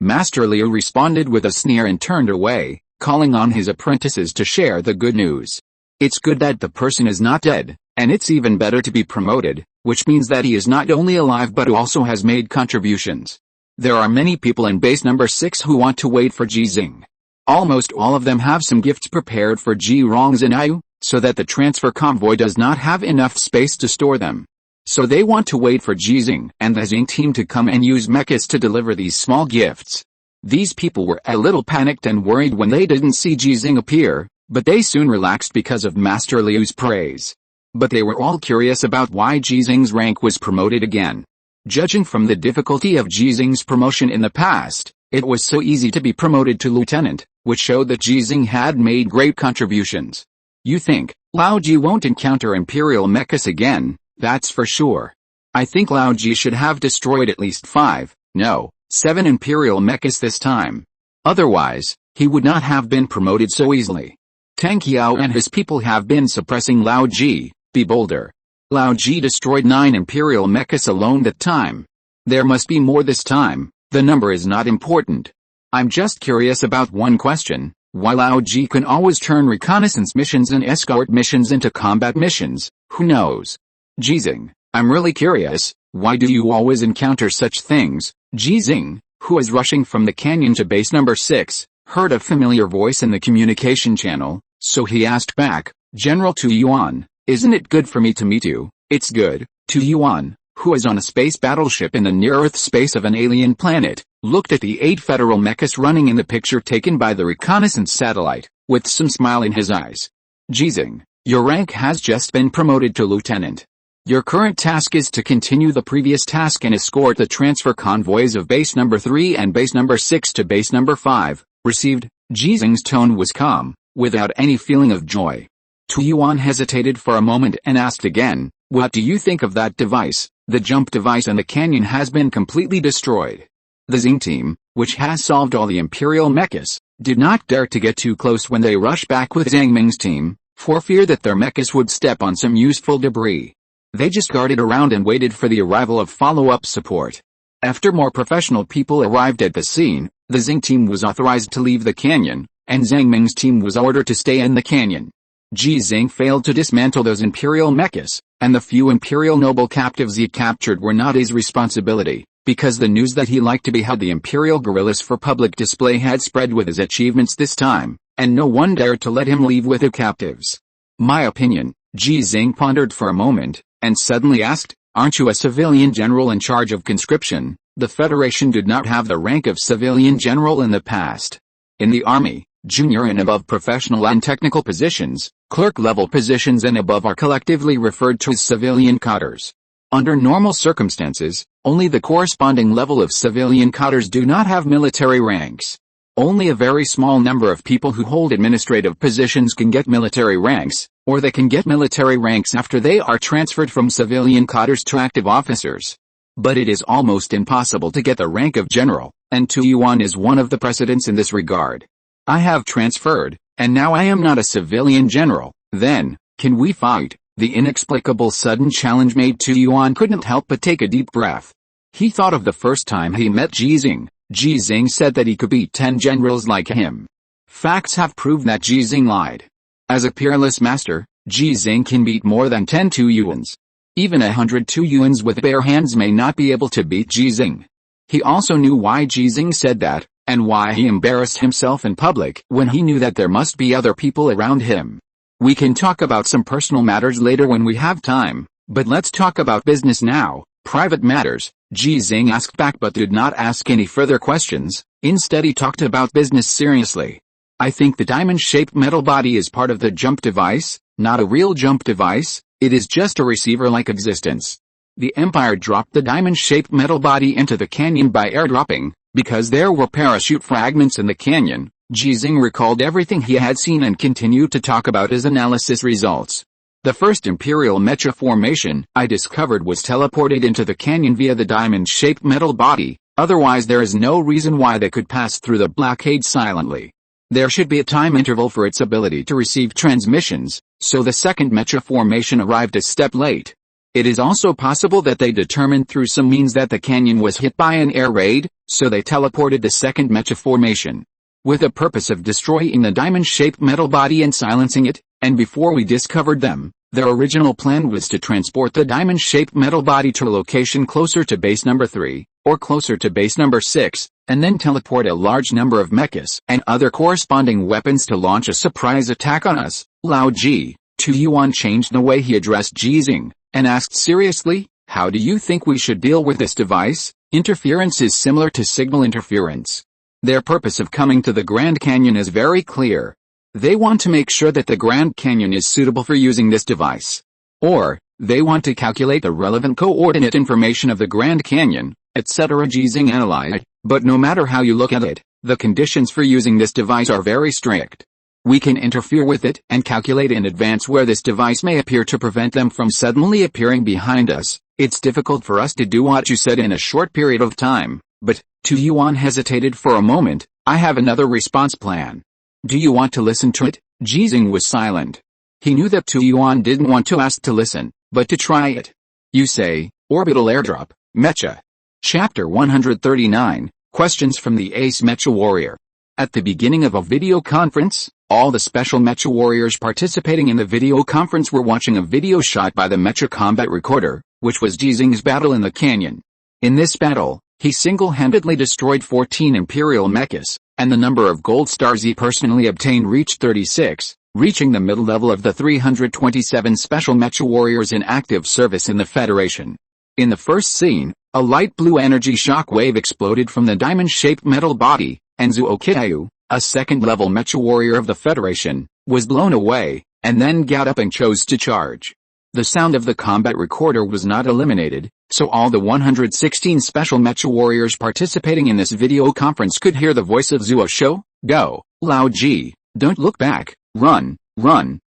Master Liu responded with a sneer and turned away, calling on his apprentices to share the good news. It's good that the person is not dead, and it's even better to be promoted, which means that he is not only alive but also has made contributions. There are many people in base number 6 who want to wait for Ji Xinghe. Almost all of them have some gifts prepared for Ji Rongzhenyu, so that the transfer convoy does not have enough space to store them. So they want to wait for Ji Xinghe and the Xing team to come and use mechas to deliver these small gifts. These people were a little panicked and worried when they didn't see Ji Xinghe appear, but they soon relaxed because of Master Liu's praise. But they were all curious about why Ji Xinghe's rank was promoted again. Judging from the difficulty of Ji Xinghe's promotion in the past, it was so easy to be promoted to lieutenant, which showed that Ji Xinghe had made great contributions. You think, Lao Ji won't encounter imperial mechas again, that's for sure. I think Lao Ji should have destroyed at least 5, no, 7 imperial mechas this time. Otherwise, he would not have been promoted so easily. Tang Qiao and his people have been suppressing Lao Ji. Be bolder. Lao Ji destroyed 9 imperial mechas alone that time. There must be more this time. The number is not important. I'm just curious about one question. Why Lao Ji can always turn reconnaissance missions and escort missions into combat missions, who knows? Ji Xinghe, I'm really curious, why do you always encounter such things? Ji Xinghe, who is rushing from the canyon to base number 6, heard a familiar voice in the communication channel, so he asked back, General Tu Yuan, isn't it good for me to meet you? It's good. Tu Yuan, who is on a space battleship in the near-Earth space of an alien planet, looked at the 8 federal mechas running in the picture taken by the reconnaissance satellite, with some smile in his eyes. Ji Xinghe, your rank has just been promoted to lieutenant. Your current task is to continue the previous task and escort the transfer convoys of base number 3 and base number 6 to base number 5. Received. Ji Xinghe's tone was calm, without any feeling of joy. Tu Yuan hesitated for a moment and asked again, what do you think of that device? The jump device in the canyon has been completely destroyed. The Xing team, which has solved all the imperial mechas, did not dare to get too close when they rushed back with Zhang Ming's team, for fear that their mechas would step on some useful debris. They just guarded around and waited for the arrival of follow-up support. After more professional people arrived at the scene, the Xing team was authorized to leave the canyon, and Zhang Ming's team was ordered to stay in the canyon. Ji Xinghe failed to dismantle those imperial mechas, and the few imperial noble captives he captured were not his responsibility, because the news that he liked to behead the imperial guerrillas for public display had spread with his achievements this time, and no one dared to let him leave with the captives. My opinion. Ji Xinghe pondered for a moment, and suddenly asked, aren't you a civilian general in charge of conscription? The Federation did not have the rank of civilian general in the past. In the army, junior and above professional and technical positions, clerk-level positions and above are collectively referred to as civilian cadres. Under normal circumstances, only the corresponding level of civilian cadres do not have military ranks. Only a very small number of people who hold administrative positions can get military ranks, or they can get military ranks after they are transferred from civilian cadres to active officers. But it is almost impossible to get the rank of general, and Tu Yuan is one of the precedents in this regard. I have transferred, and now I am not a civilian general. Then, can we fight? The inexplicable sudden challenge made Tu Yuan couldn't help but take a deep breath. He thought of the first time he met Ji Xinghe. Ji Xinghe said that he could beat 10 generals like him. Facts have proved that Ji Xinghe lied. As a peerless master, Ji Xinghe can beat more than 10 Tu Yuans. Even 102 yuans with bare hands may not be able to beat Ji Xinghe. He also knew why Ji Xinghe said that, and why he embarrassed himself in public when he knew that there must be other people around him. We can talk about some personal matters later when we have time, but let's talk about business now. Private matters, Ji Xinghe asked back but did not ask any further questions. Instead he talked about business seriously. I think the diamond-shaped metal body is part of the jump device, not a real jump device, it is just a receiver-like existence. The Empire dropped the diamond-shaped metal body into the canyon by airdropping, because there were parachute fragments in the canyon. Ji Xinghe recalled everything he had seen and continued to talk about his analysis results. The first imperial mecha formation I discovered was teleported into the canyon via the diamond-shaped metal body, otherwise there is no reason why they could pass through the blockade silently. There should be a time interval for its ability to receive transmissions, so the second mecha formation arrived a step late. It is also possible that they determined through some means that the canyon was hit by an air raid, so they teleported the second mecha formation with the purpose of destroying the diamond-shaped metal body and silencing it, and before we discovered them, their original plan was to transport the diamond-shaped metal body to a location closer to base number 3, or closer to base number 6, and then teleport a large number of mechas and other corresponding weapons to launch a surprise attack on us. Lao Ji, Tu Yuan changed the way he addressed Ji Xinghe, and asked seriously, how do you think we should deal with this device? Interference is similar to signal interference. Their purpose of coming to the Grand Canyon is very clear. They want to make sure that the Grand Canyon is suitable for using this device. Or, they want to calculate the relevant coordinate information of the Grand Canyon, etc. Ji Xinghe analyzed, but no matter how you look at it, the conditions for using this device are very strict. We can interfere with it and calculate in advance where this device may appear to prevent them from suddenly appearing behind us. It's difficult for us to do what you said in a short period of time, but, Tu Yuan hesitated for a moment. I have another response plan. Do you want to listen to it? Ji Xinghe was silent. He knew that Tu Yuan didn't want to ask to listen, but to try it. You say, orbital airdrop, Mecha. Chapter 139, Questions from the Ace Mecha Warrior. At the beginning of a video conference, all the special Mecha warriors participating in the video conference were watching a video shot by the Mecha combat recorder, which was Ji Xinghe's battle in the canyon. In this battle, he single-handedly destroyed 14 imperial mechas, and the number of gold stars he personally obtained reached 36, reaching the middle level of the 327 special Mecha warriors in active service in the Federation. In the first scene, a light blue energy shock wave exploded from the diamond-shaped metal body, and Zuo Qiu, a second-level Mecha warrior of the Federation, was blown away, and then got up and chose to charge. The sound of the combat recorder was not eliminated, so all the 116 special Mecha warriors participating in this video conference could hear the voice of Zuo Shou. Go, Lao Ji, don't look back, run,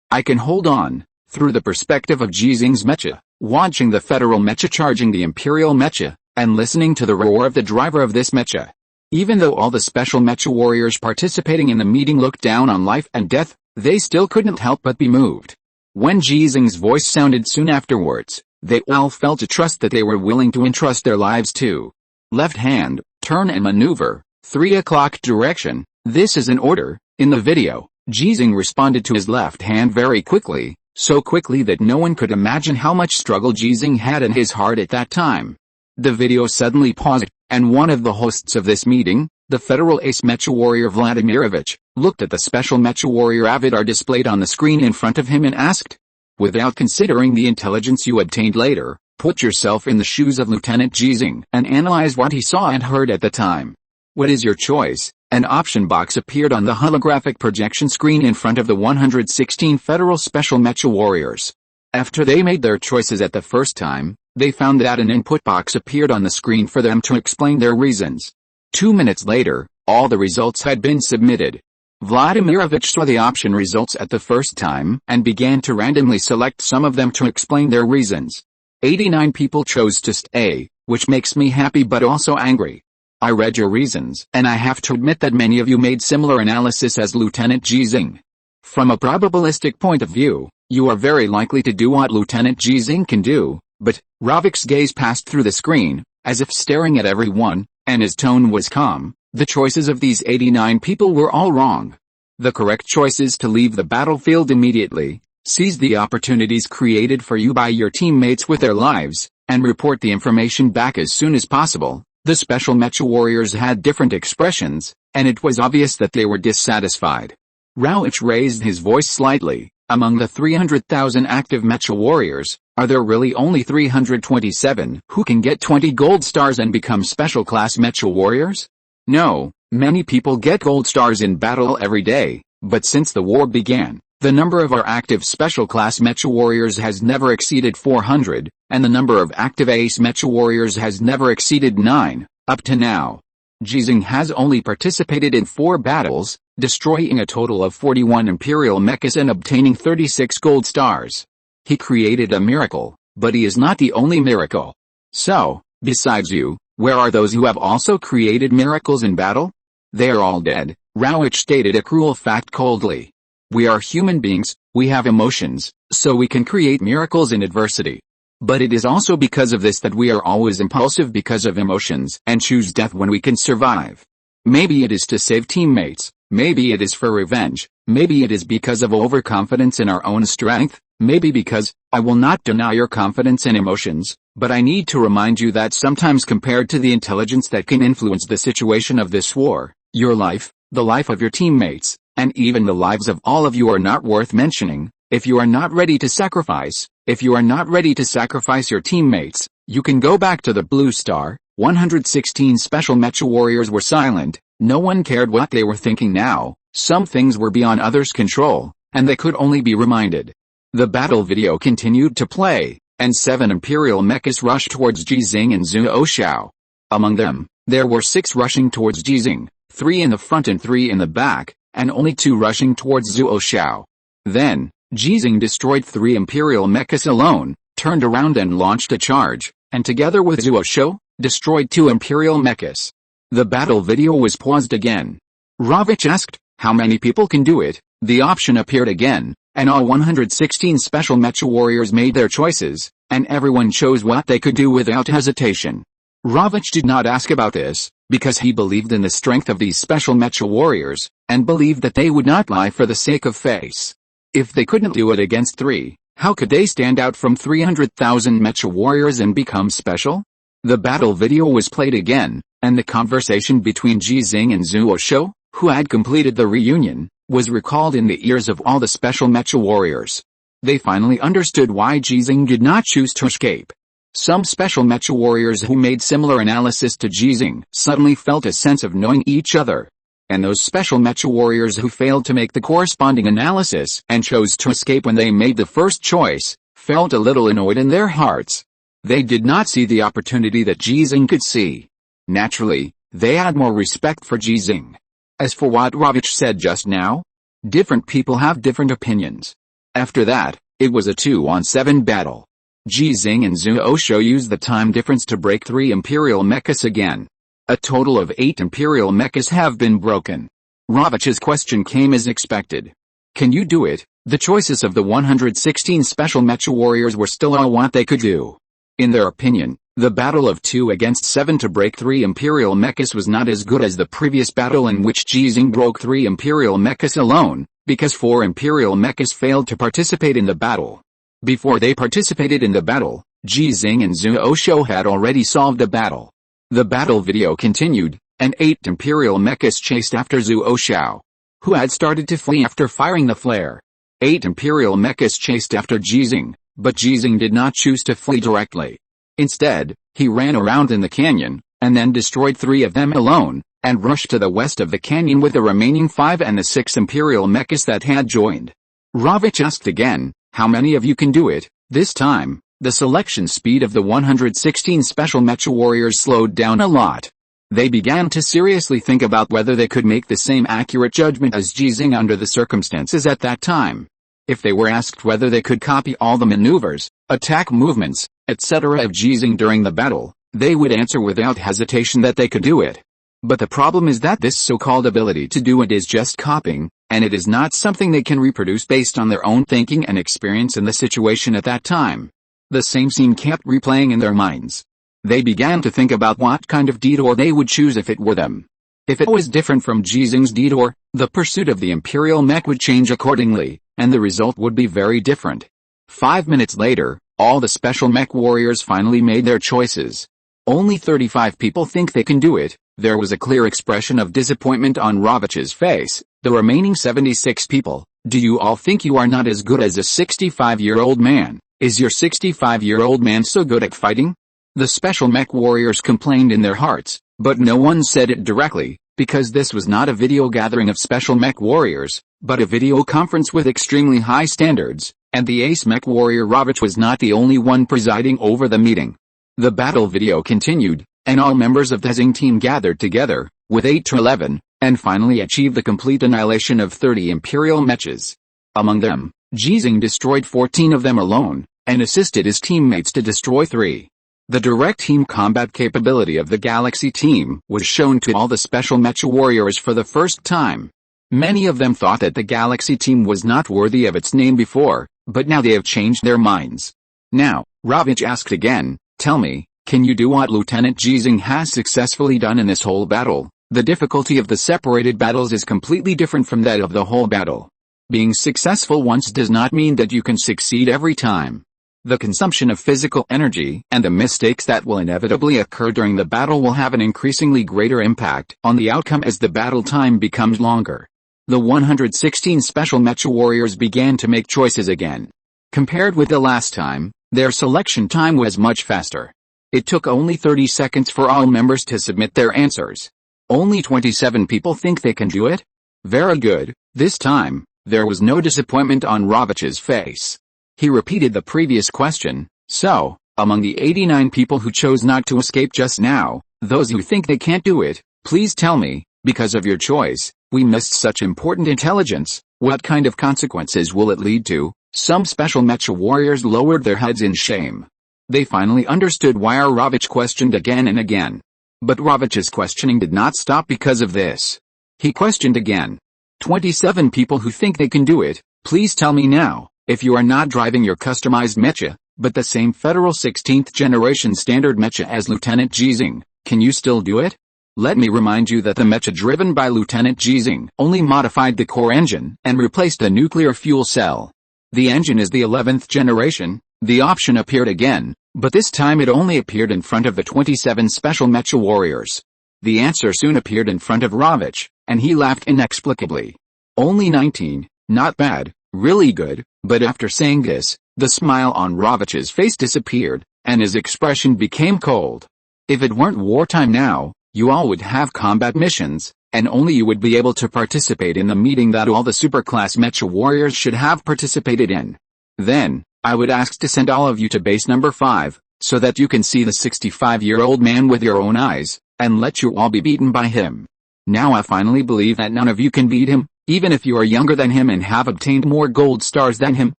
I can hold on. Through the perspective of Ji Xinghe's Mecha, watching the Federal Mecha charging the Imperial Mecha, and listening to the roar of the driver of this Mecha. Even though all the special Mecha warriors participating in the meeting looked down on life and death, they still couldn't help but be moved. When Ji Xinghe's voice sounded soon afterwards, they all felt a trust that they were willing to entrust their lives to. Left hand, turn and maneuver, 3 o'clock direction, this is an order. In the video, Ji Xinghe responded to his left hand very quickly, so quickly that no one could imagine how much struggle Ji Xinghe had in his heart at that time. The video suddenly paused, and one of the hosts of this meeting, the Federal Ace Mecha Warrior Vladimirovich, looked at the special Mecha Warrior avatar displayed on the screen in front of him and asked, without considering the intelligence you obtained later, put yourself in the shoes of Lieutenant Ji Xinghe and analyze what he saw and heard at the time. What is your choice? An option box appeared on the holographic projection screen in front of the 116 Federal Special Mecha Warriors. After they made their choices at the first time, they found that an input box appeared on the screen for them to explain their reasons. 2 minutes later, all the results had been submitted. Vladimirovich saw the option results at the first time and began to randomly select some of them to explain their reasons. 89 people chose to stay, which makes me happy but also angry. I read your reasons, and I have to admit that many of you made similar analysis as Lieutenant Ji Xinghe. From a probabilistic point of view, you are very likely to do what Lieutenant Ji Xinghe can do, but, Ravik's gaze passed through the screen, as if staring at everyone, and his tone was calm. The choices of these 89 people were all wrong. The correct choice is to leave the battlefield immediately. Seize the opportunities created for you by your teammates with their lives, and report the information back as soon as possible. The special mecha warriors had different expressions, and it was obvious that they were dissatisfied. Rawich raised his voice slightly. Among the 300,000 active mecha warriors, are there really only 327 who can get 20 gold stars and become special class mecha warriors? No, many people get gold stars in battle every day, but since the war began, the number of our active special class mecha warriors has never exceeded 400, and the number of active ace mecha warriors has never exceeded 9, up to now. Ji Xinghe has only participated in 4 battles, destroying a total of 41 imperial mechas and obtaining 36 gold stars. He created a miracle, but he is not the only miracle. So, besides you, where are those who have also created miracles in battle? They are all dead, Rawich stated a cruel fact coldly. We are human beings, we have emotions, so we can create miracles in adversity. But it is also because of this that we are always impulsive because of emotions and choose death when we can survive. Maybe it is to save teammates, maybe it is for revenge, maybe it is because of overconfidence in our own strength, maybe because, I will not deny your confidence and emotions, but I need to remind you that sometimes compared to the intelligence that can influence the situation of this war, your life, the life of your teammates, and even the lives of all of you are not worth mentioning. If you are not ready to sacrifice, if you are not ready to sacrifice your teammates, you can go back to the blue star. 116 special mecha warriors were silent, no one cared what they were thinking now, some things were beyond others' control, and they could only be reminded. The battle video continued to play, and 7 imperial mechas rushed towards Ji Xinghe and Zuo Xiao. Among them, there were 6 rushing towards Ji Xinghe, 3 in the front and 3 in the back, and only 2 rushing towards Zuo Xiao. Then, Ji Xinghe destroyed 3 imperial mechas alone, turned around and launched a charge, and together with Zuo Xiao, destroyed 2 imperial mechas. The battle video was paused again. Rawich asked, how many people can do it? The option appeared again, and all 116 special mecha warriors made their choices, and everyone chose what they could do without hesitation. Rawich did not ask about this, because he believed in the strength of these special mecha warriors, and believed that they would not lie for the sake of face. If they couldn't do it against 3, how could they stand out from 300,000 mecha warriors and become special? The battle video was played again, and the conversation between Ji Xinghe and Zuo Xiao, who had completed the reunion, was recalled in the ears of all the special mecha warriors. They finally understood why Ji Xinghe did not choose to escape. Some special mecha warriors who made similar analysis to Ji Xinghe suddenly felt a sense of knowing each other. And those special mecha warriors who failed to make the corresponding analysis and chose to escape when they made the first choice, felt a little annoyed in their hearts. They did not see the opportunity that Ji Xinghe could see. Naturally, they had more respect for Ji Xinghe. As for what Rawich said just now, different people have different opinions. After that, it was a 2-on-7 battle. Ji Xinghe and Zuo Xiao used the time difference to break 3 imperial mechas again. A total of 8 imperial mechas have been broken. Ravich's question came as expected. Can you do it? The choices of the 116 special mecha warriors were still all what they could do. In their opinion, the battle of 2 against 7 to break 3 imperial mechas was not as good as the previous battle in which Ji Xinghe broke 3 imperial mechas alone, because 4 imperial mechas failed to participate in the battle. Before they participated in the battle, Ji Xinghe and Zuo Xiao had already solved the battle. The battle video continued, and 8 imperial mechas chased after Zuo Xiao, who had started to flee after firing the flare. 8 imperial mechas chased after Ji Xinghe, but Ji Xinghe did not choose to flee directly. Instead, he ran around in the canyon, and then destroyed 3 of them alone, and rushed to the west of the canyon with the remaining 5 and the 6 imperial mechas that had joined. Rawich asked again, how many of you can do it? This time, the selection speed of the 116 special mecha warriors slowed down a lot. They began to seriously think about whether they could make the same accurate judgment as Ji Xinghe under the circumstances at that time. If they were asked whether they could copy all the maneuvers, attack movements, etc. of Ji Xinghe during the battle, they would answer without hesitation that they could do it. But the problem is that this so-called ability to do it is just copying, and it is not something they can reproduce based on their own thinking and experience in the situation at that time. The same scene kept replaying in their minds. They began to think about what kind of detour they would choose if it were them. If it was different from Ji Xinghe's detour, the pursuit of the imperial mech would change accordingly, and the result would be very different. 5 minutes later, all the special mech warriors finally made their choices. Only 35 people think they can do it. There was a clear expression of disappointment on Ravitch's face. The remaining 76 people, do you all think you are not as good as a 65-year-old man? Is your 65-year-old man so good at fighting? The special mech warriors complained in their hearts, but no one said it directly, because this was not a video gathering of special mech warriors, but a video conference with extremely high standards, and the ace mech warrior Ravitch was not the only one presiding over the meeting. The battle video continued, and all members of the Xinghe team gathered together, with 8 to 11, and finally achieved the complete annihilation of 30 imperial mechs. Among them, Ji Xinghe destroyed 14 of them alone, and assisted his teammates to destroy 3. The direct team combat capability of the Galaxy team was shown to all the special mecha warriors for the first time. Many of them thought that the Galaxy team was not worthy of its name before, but now they have changed their minds. Now, Ravitch asked again, tell me, can you do what Lieutenant Ji Xinghe has successfully done in this whole battle? The difficulty of the separated battles is completely different from that of the whole battle. Being successful once does not mean that you can succeed every time. The consumption of physical energy and the mistakes that will inevitably occur during the battle will have an increasingly greater impact on the outcome as the battle time becomes longer. The 116 special mecha warriors began to make choices again. Compared with the last time, their selection time was much faster. It took only 30 seconds for all members to submit their answers. Only 27 people think they can do it? Very good. This time, there was no disappointment on Ravitch's face. He repeated the previous question, so, among the 89 people who chose not to escape just now, those who think they can't do it, please tell me, because of your choice, we missed such important intelligence, what kind of consequences will it lead to? Some special mecha warriors lowered their heads in shame. They finally understood why Ravitch questioned again and again. But Ravitch's questioning did not stop because of this. He questioned again. 27 people who think they can do it, please tell me now. If you are not driving your customized mecha, but the same federal 16th generation standard mecha as Lieutenant Ji Xinghe, can you still do it? Let me remind you that the mecha driven by Lieutenant Ji Xinghe only modified the core engine and replaced the nuclear fuel cell. The engine is the 11th generation. The option appeared again, but this time it only appeared in front of the 27 special mecha warriors. The answer soon appeared in front of Ravitch, and he laughed inexplicably. Only 19, not bad, really good. But after saying this, the smile on Ravitch's face disappeared, and his expression became cold. If it weren't wartime now, you all would have combat missions, and only you would be able to participate in the meeting that all the superclass mecha warriors should have participated in. Then, I would ask to send all of you to base number 5, so that you can see the 65-year-old man with your own eyes, and let you all be beaten by him. Now I finally believe that none of you can beat him. Even if you are younger than him and have obtained more gold stars than him,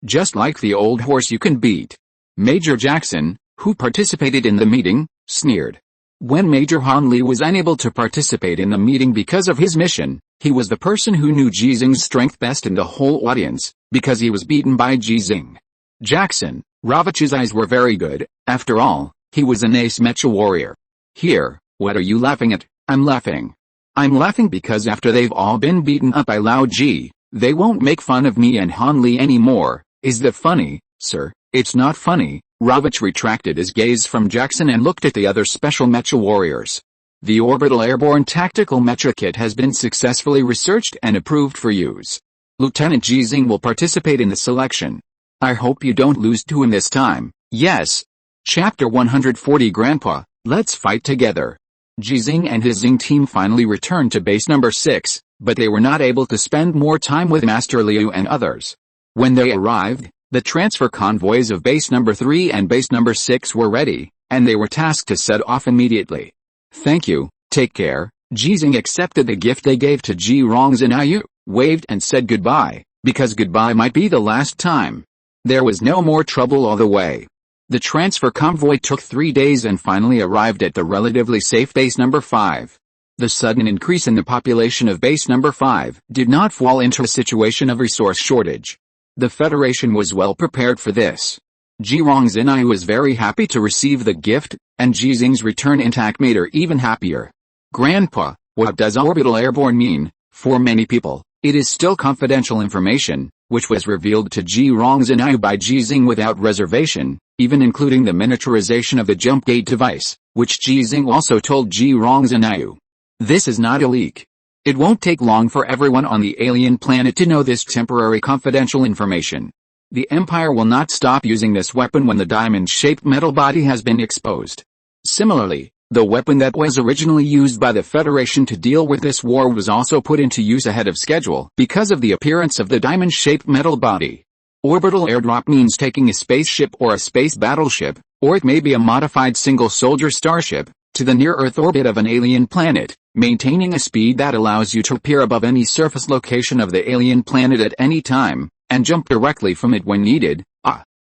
just like the old horse you can beat. Major Jackson, who participated in the meeting, sneered. When Major Han Li was unable to participate in the meeting because of his mission, he was the person who knew Ji Xinghe's strength best in the whole audience, because he was beaten by Ji Xinghe. Jackson, Ravitch's eyes were very good, after all, he was an ace mecha warrior. Here, what are you laughing at? I'm laughing. I'm laughing because after they've all been beaten up by Lao Ji, they won't make fun of me and Han Li anymore. Is that funny, sir? It's not funny. Ravitch retracted his gaze from Jackson and looked at the other special mecha warriors. The orbital airborne tactical mecha kit has been successfully researched and approved for use. Lieutenant Ji Xinghe will participate in the selection. I hope you don't lose to him this time. Yes. Chapter 140 Grandpa, let's fight together. Ji Xinghe and his Xinghe team finally returned to base number 6, but they were not able to spend more time with Master Liu and others. When they arrived, the transfer convoys of base number 3 and base number 6 were ready, and they were tasked to set off immediately. Thank you, take care. Ji Xinghe accepted the gift they gave to Ji Rongzhen, waved and said goodbye, because goodbye might be the last time. There was no more trouble all the way. The transfer convoy took 3 days and finally arrived at the relatively safe base number 5. The sudden increase in the population of base number 5 did not fall into a situation of resource shortage. The Federation was well prepared for this. Ji Rongzhen was very happy to receive the gift, and Ji Xinghe's return intact made her even happier. Grandpa, what does orbital airborne mean? For many people, It is still confidential information, which was revealed to Ji Rongzhenyu by Ji Xinghe without reservation, even including the miniaturization of the jump gate device, which Ji Xinghe also told Ji Rongzhenyu. This is not a leak. It won't take long for everyone on the alien planet to know this temporary confidential information. The Empire will not stop using this weapon when the diamond-shaped metal body has been exposed. Similarly, the weapon that was originally used by the Federation to deal with this war was also put into use ahead of schedule because of the appearance of the diamond-shaped metal body. Orbital airdrop means taking a spaceship or a space battleship, or it may be a modified single-soldier starship, to the near-Earth orbit of an alien planet, maintaining a speed that allows you to appear above any surface location of the alien planet at any time, and jump directly from it when needed.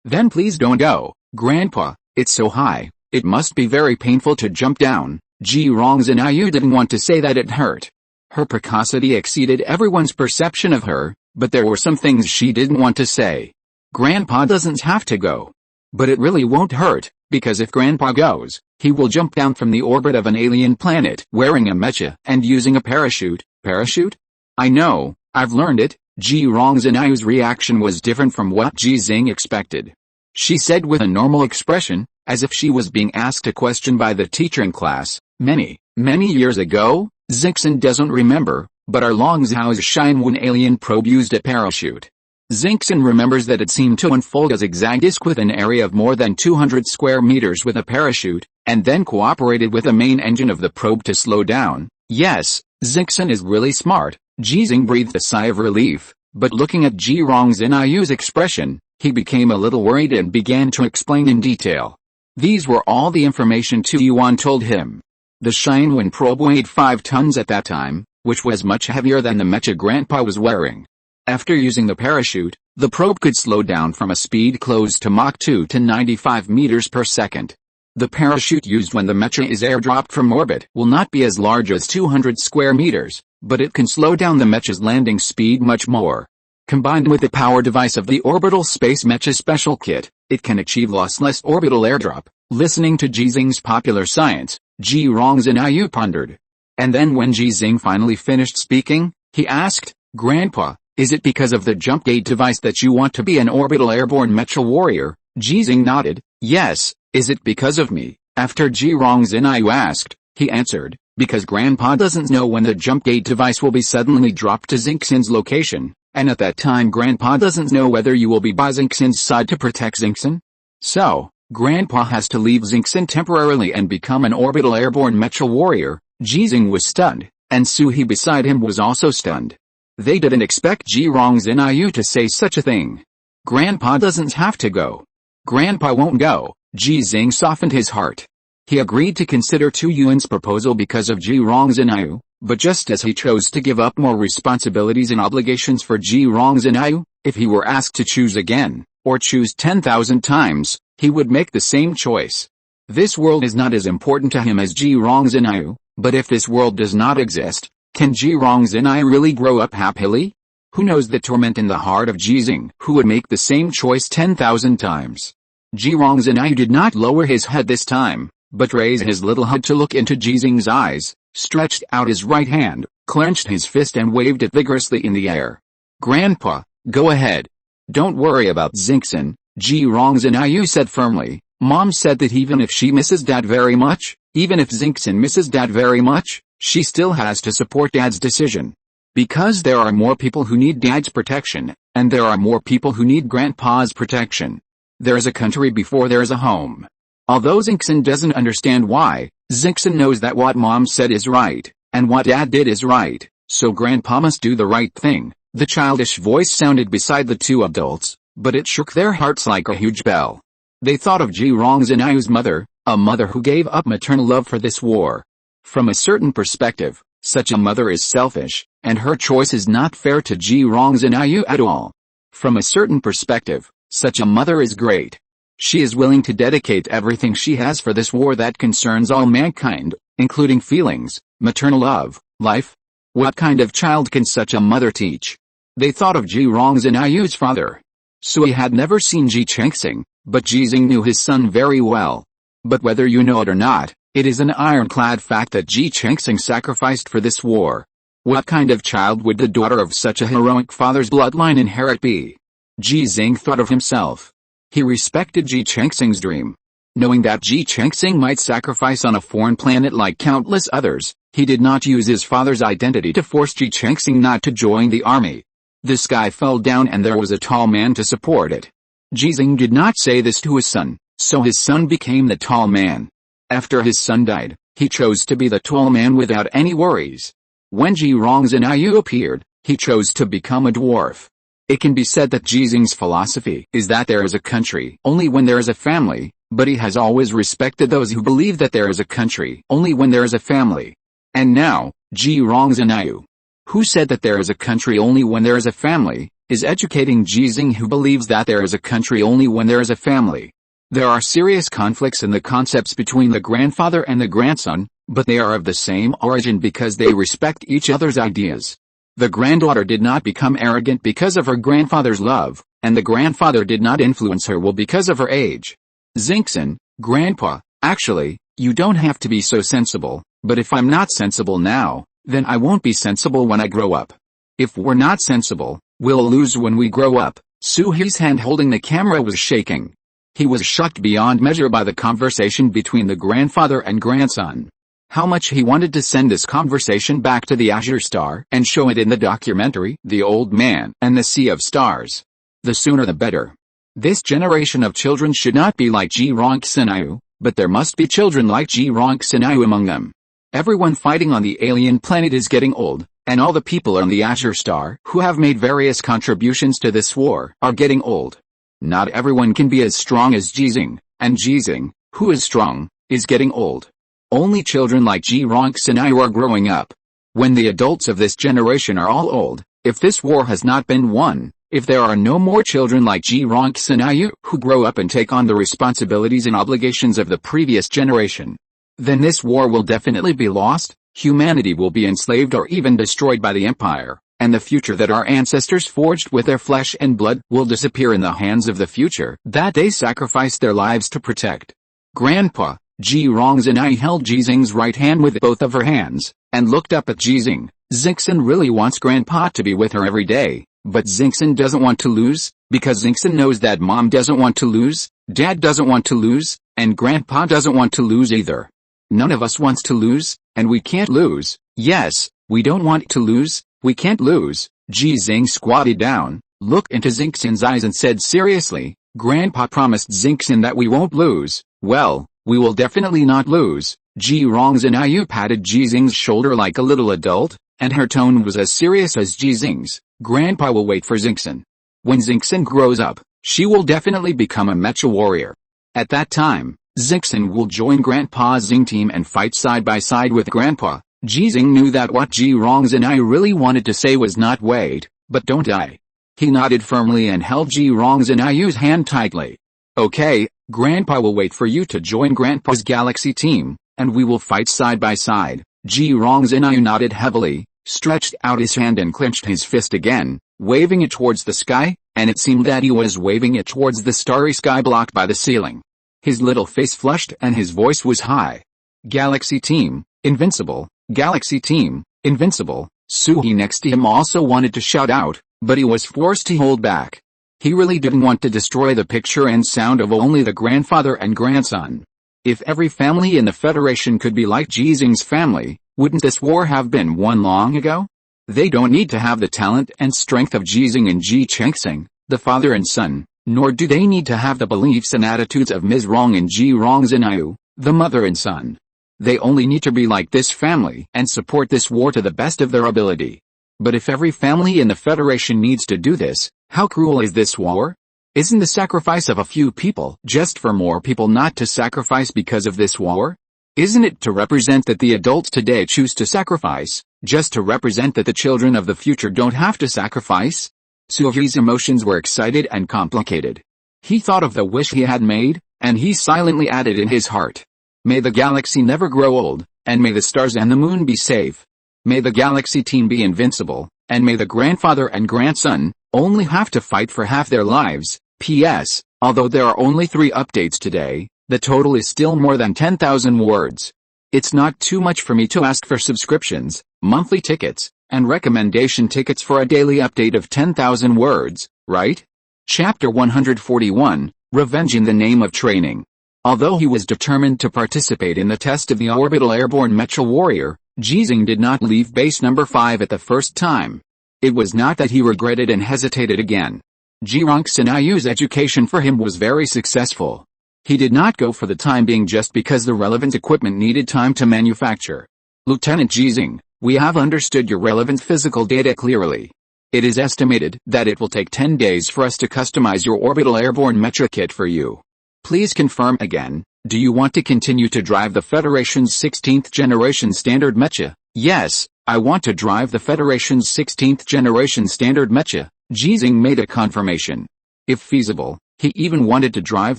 Then please don't go, Grandpa, it's so high. It must be very painful to jump down. Ji Rongzhenyu didn't want to say that it hurt. Her precocity exceeded everyone's perception of her, but there were some things she didn't want to say. Grandpa doesn't have to go. But it really won't hurt, because if Grandpa goes, he will jump down from the orbit of an alien planet wearing a mecha and using a parachute. Parachute? I know, I've learned it. Ji Rongzhenyu's reaction was different from what Ji Xinghe expected. She said with a normal expression, as if she was being asked a question by the teacher in class, many years ago, Xinghe doesn't remember, but our Longzhao's Shinwen alien probe used a parachute. Xinghe remembers that it seemed to unfold a zigzag disc with an area of more than 200 square meters with a parachute, and then cooperated with the main engine of the probe to slow down. Yes, Xinghe is really smart. Ji Xinghe breathed a sigh of relief, but looking at Ji Rongzhenyu's expression, he became a little worried and began to explain in detail. These were all the information Tu Yuan told him. The Shinwen probe weighed 5 tons at that time, which was much heavier than the mecha Grandpa was wearing. After using the parachute, the probe could slow down from a speed close to Mach 2 to 95 meters per second. The parachute used when the mecha is airdropped from orbit will not be as large as 200 square meters, but it can slow down the mecha's landing speed much more. Combined with the power device of the Orbital Space Mecha Special Kit, it can achieve lossless orbital airdrop. Listening to Ji Xinghe's popular science, Ji Rongzhenyu pondered. And then when Ji Xinghe finally finished speaking, he asked, Grandpa, is it because of the jump gate device that you want to be an orbital airborne mecha warrior? Ji Xinghe nodded. Yes. Is it because of me? After Ji Rongzhenyu asked, he answered, because Grandpa doesn't know when the jump gate device will be suddenly dropped to Xinghe's location. And at that time Grandpa doesn't know whether you will be by Xinghe's side to protect Xinghe. So, Grandpa has to leave Xinghe temporarily and become an orbital airborne mecha warrior. Ji Xinghe was stunned, and Suhi beside him was also stunned. They didn't expect Ji Rongzhenyu to say such a thing. Grandpa doesn't have to go. Grandpa won't go. Ji Xinghe softened his heart. He agreed to consider Tu Yuan's proposal because of Ji Rongzhenyu. But just as he chose to give up more responsibilities and obligations for Ji Rongzhenyu, if he were asked to choose again, or choose 10,000 times, he would make the same choice. This world is not as important to him as Ji Rongzhenyu, but if this world does not exist, can Ji Rongzhenyu really grow up happily? Who knows the torment in the heart of Ji Xinghe, who would make the same choice 10,000 times. Ji Rongzhenyu did not lower his head this time, but raised his little head to look into Ji Xinghe's eyes. Stretched out his right hand, clenched his fist and waved it vigorously in the air. Grandpa, go ahead. Don't worry about Xinghe, Ji Rongzhenyu said firmly. Mom said that even if she misses Dad very much, even if Xinghe misses Dad very much, she still has to support Dad's decision. Because there are more people who need Dad's protection, and there are more people who need Grandpa's protection. There is a country before there is a home. Although Xinghe doesn't understand why, Xinghe knows that what Mom said is right, and what Dad did is right, so Grandpa must do the right thing. The childish voice sounded beside the two adults, but it shook their hearts like a huge bell. They thought of Ji Rongzhenyu's mother, a mother who gave up maternal love for this war. From a certain perspective, such a mother is selfish, and her choice is not fair to Ji Rongzhenyu at all. From a certain perspective, such a mother is great. She is willing to dedicate everything she has for this war that concerns all mankind, including feelings, maternal love, life. What kind of child can such a mother teach? They thought of Ji Rongzhenyu's father. Sui had never seen Ji Xinghe, but Ji Xinghe knew his son very well. But whether you know it or not, it is an ironclad fact that Ji Xinghe sacrificed for this war. What kind of child would the daughter of such a heroic father's bloodline inherit be? Ji Xinghe thought of himself. He respected Ji Xinghe's dream. Knowing that Ji Xinghe might sacrifice on a foreign planet like countless others, he did not use his father's identity to force Ji Xinghe not to join the army. The sky fell down and there was a tall man to support it. Ji Xinghe did not say this to his son, so his son became the tall man. After his son died, he chose to be the tall man without any worries. When Ji Xinghe appeared, he chose to become a dwarf. It can be said that Ji Xinghe's philosophy is that there is a country only when there is a family, but he has always respected those who believe that there is a country only when there is a family. And now, Ji Xinghe, who said that there is a country only when there is a family, is educating Ji Xinghe, who believes that there is a country only when there is a family. There are serious conflicts in the concepts between the grandfather and the grandson, but they are of the same origin because they respect each other's ideas. The granddaughter did not become arrogant because of her grandfather's love, and the grandfather did not influence her will because of her age. Xinghe, Grandpa, actually, you don't have to be so sensible, but if I'm not sensible now, then I won't be sensible when I grow up. If we're not sensible, we'll lose when we grow up. Suhe's hand holding the camera was shaking. He was shocked beyond measure by the conversation between the grandfather and grandson. How much he wanted to send this conversation back to the Azure Star and show it in the documentary, The Old Man and the Sea of Stars. The sooner the better. This generation of children should not be like Ji Xinghe, but there must be children like Ji Xinghe among them. Everyone fighting on the alien planet is getting old, and all the people on the Azure Star who have made various contributions to this war are getting old. Not everyone can be as strong as Ji Xinghe, and Ji Xinghe, who is strong, is getting old. Only children like Ji Xinghe are growing up. When the adults of this generation are all old, if this war has not been won, if there are no more children like Ji Xinghe who grow up and take on the responsibilities and obligations of the previous generation, then this war will definitely be lost, humanity will be enslaved or even destroyed by the Empire, and the future that our ancestors forged with their flesh and blood will disappear in the hands of the future that they sacrificed their lives to protect. Grandpa, Ji Xinghe held Ji Xinghe's right hand with both of her hands, and looked up at Ji Xinghe. Xinghe really wants Grandpa to be with her every day, but Xinghe doesn't want to lose, because Xinghe knows that Mom doesn't want to lose, Dad doesn't want to lose, and Grandpa doesn't want to lose either. None of us wants to lose, and we can't lose. Yes, we don't want to lose, we can't lose. Ji Xinghe squatted down, looked into Xinghe's eyes and said seriously, Grandpa promised Xinghe that we won't lose. Well, we will definitely not lose. Ji Xinghe patted Ji Xinghe's shoulder like a little adult, and her tone was as serious as Ji Xinghe's. Grandpa will wait for Xinghe. When Xinghe grows up, she will definitely become a mecha warrior. At that time, Xinghe will join Grandpa's Xinghe team and fight side by side with Grandpa. Ji Xinghe knew that what Ji Xinghe really wanted to say was not wait, but don't die. He nodded firmly and held Ji Xinghe's hand tightly. Okay, Grandpa will wait for you to join Grandpa's galaxy team, and we will fight side by side. Ji Xinghe nodded heavily, stretched out his hand and clenched his fist again, waving it towards the sky, and it seemed that he was waving it towards the starry sky blocked by the ceiling. His little face flushed and his voice was high. Galaxy team, invincible, galaxy team, invincible. Suhe next to him also wanted to shout out, but he was forced to hold back. He really didn't want to destroy the picture and sound of only the grandfather and grandson. If every family in the Federation could be like Ji Xinghe's family, wouldn't this war have been won long ago? They don't need to have the talent and strength of Ji Xinghe and Ji Xinghe, the father and son, nor do they need to have the beliefs and attitudes of Ms. Rong and Ji Xinghe, the mother and son. They only need to be like this family and support this war to the best of their ability. But if every family in the Federation needs to do this, how cruel is this war? Isn't the sacrifice of a few people just for more people not to sacrifice because of this war? Isn't it to represent that the adults today choose to sacrifice, just to represent that the children of the future don't have to sacrifice? Suhe's emotions were excited and complicated. He thought of the wish he had made, and he silently added in his heart. May the galaxy never grow old, and may the stars and the moon be safe. May the galaxy team be invincible, and may the grandfather and grandson only have to fight for half their lives. P.S. Although there are only 3 updates today, the total is still more than 10,000 words. It's not too much for me to ask for subscriptions, monthly tickets, And recommendation tickets for a daily update of 10,000 words, right? Chapter 141, Revenge in the Name of Training. Although he was determined to participate in the test of the orbital airborne mecha warrior, Ji Xinghe did not leave base number 5 at the first time. It was not that he regretted and hesitated again. Ji Xinghe's education for him was very successful. He did not go for the time being just because the relevant equipment needed time to manufacture. Lieutenant Ji Xinghe, we have understood your relevant physical data clearly. It is estimated that it will take 10 days for us to customize your orbital airborne mecha kit for you. Please confirm again, do you want to continue to drive the Federation's 16th generation standard mecha? Yes, I want to drive the Federation's 16th generation standard mecha. Ji Xinghe made a confirmation. If feasible, he even wanted to drive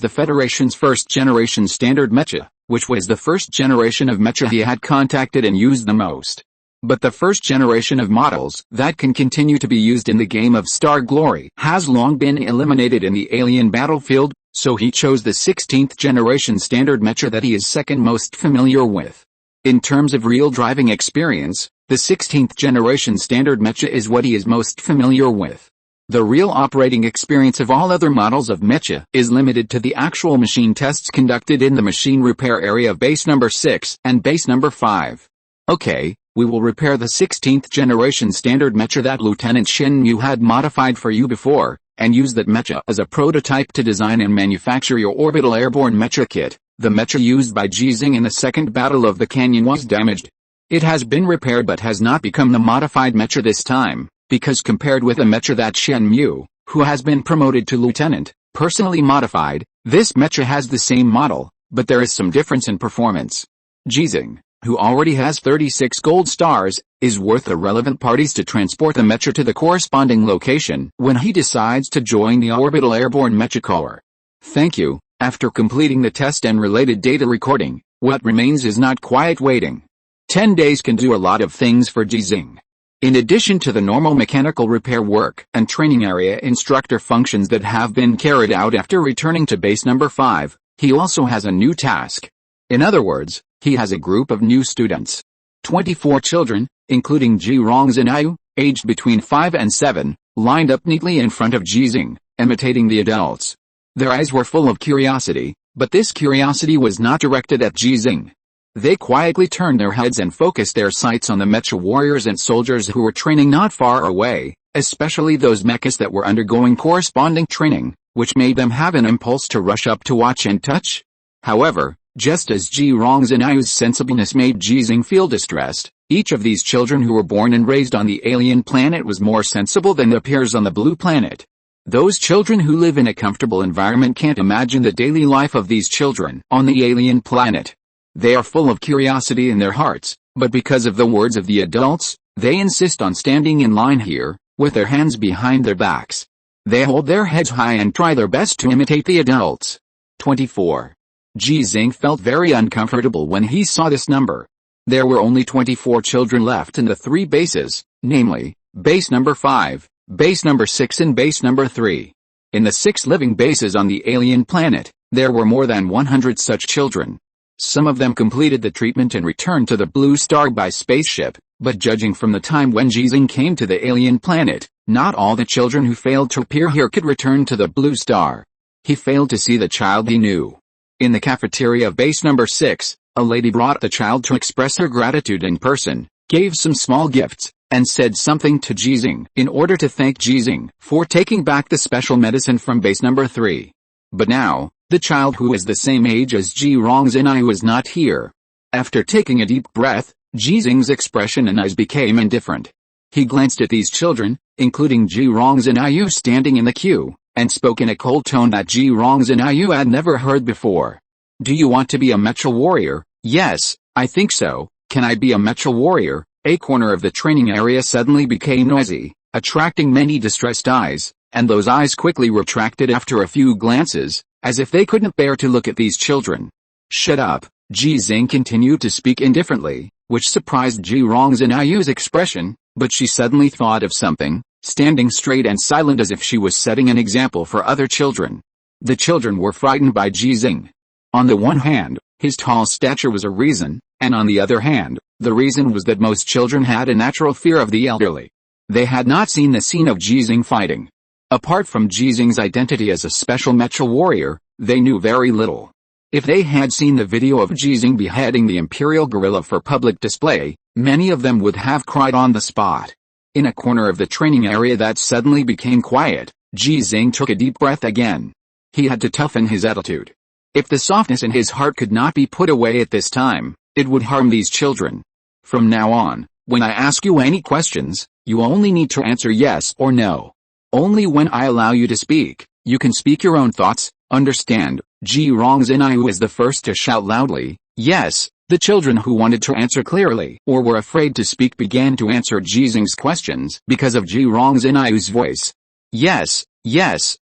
the Federation's first generation standard mecha, which was the first generation of mecha he had contacted and used the most. But the first generation of models that can continue to be used in the game of Star Glory has long been eliminated in the alien battlefield, so he chose the 16th generation standard mecha that he is second most familiar with. In terms of real driving experience, the 16th generation standard mecha is what he is most familiar with. The real operating experience of all other models of mecha is limited to the actual machine tests conducted in the machine repair area of base number 6 and base number 5. Okay, we will repair the 16th generation standard mecha that Lieutenant Shen Yu had modified for you before, and use that mecha as a prototype to design and manufacture your orbital airborne mecha kit. The mecha used by Ji Xinghe in the second battle of the canyon was damaged. It has been repaired but has not become the modified mecha this time, because compared with the mecha that Shen Yu, who has been promoted to lieutenant, personally modified, this mecha has the same model, but there is some difference in performance. Ji Xinghe, who already has 36 gold stars, is worth the relevant parties to transport the mecha to the corresponding location when he decides to join the orbital airborne mecha corps. Thank you. After completing the test and related data recording, what remains is not quiet waiting. 10 days can do a lot of things for Ji Xinghe. In addition to the normal mechanical repair work and training area instructor functions that have been carried out after returning to base number 5, he also has a new task. In other words, he has a group of new students. 24 children, including Ji Xinghe, aged between 5 and 7, lined up neatly in front of Ji Xinghe, imitating the adults. Their eyes were full of curiosity, but this curiosity was not directed at Ji Xinghe. They quietly turned their heads and focused their sights on the mecha warriors and soldiers who were training not far away, especially those mechas that were undergoing corresponding training, which made them have an impulse to rush up to watch and touch. However, just as Ji Xinghe's sensibleness made Ji Xinghe feel distressed, each of these children who were born and raised on the alien planet was more sensible than the peers on the blue planet. Those children who live in a comfortable environment can't imagine the daily life of these children on the alien planet. They are full of curiosity in their hearts, but because of the words of the adults, they insist on standing in line here, with their hands behind their backs. They hold their heads high and try their best to imitate the adults. 24. Ji Xinghe felt very uncomfortable when he saw this number. There were only 24 children left in the 3 bases, namely, base number 5, base number 6 and base number 3. In the 6 living bases on the alien planet, there were more than 100 such children. Some of them completed the treatment and returned to the Blue Star by spaceship, but judging from the time when Ji Xinghe came to the alien planet, not all the children who failed to appear here could return to the Blue Star. He failed to see the child he knew. In the cafeteria of base number 6, a lady brought the child to express her gratitude in person, gave some small gifts, and said something to Ji Xinghe in order to thank Ji Xinghe for taking back the special medicine from base number 3. But now, the child who is the same age as Ji Xinghe was not here. After taking a deep breath, Ji Xinghe's expression and eyes became indifferent. He glanced at these children, including Ji Xinghe standing in the queue, and spoke in a cold tone that Ji Xinghe had never heard before. Do you want to be a mecha warrior? Yes, I think so. Can I be a mecha warrior? A corner of the training area suddenly became noisy, attracting many distressed eyes, and those eyes quickly retracted after a few glances, as if they couldn't bear to look at these children. Shut up, Ji Xinghe continued to speak indifferently, which surprised Ji Xinghe's expression, but she suddenly thought of something, standing straight and silent as if she was setting an example for other children. The children were frightened by Ji Xinghe. On the one hand, his tall stature was a reason, and on the other hand, The reason was that most children had a natural fear of the elderly. They had not seen the scene of Ji Xinghe fighting. Apart from Ji Xinghe's identity as a special mecha warrior, they knew very little. If they had seen the video of Ji Xinghe beheading the imperial gorilla for public display, many of them would have cried on the spot. In a corner of the training area that suddenly became quiet, Ji Xinghe took a deep breath again. He had to toughen his attitude. If the softness in his heart could not be put away at this time, it would harm these children. From now on, when I ask you any questions, you only need to answer yes or no. Only when I allow you to speak, you can speak your own thoughts, understand? Ji Xinghe was the first to shout loudly, yes. The children who wanted to answer clearly or were afraid to speak began to answer Ji Xinghe's questions because of Ji Xinghe's voice. Yes, yes,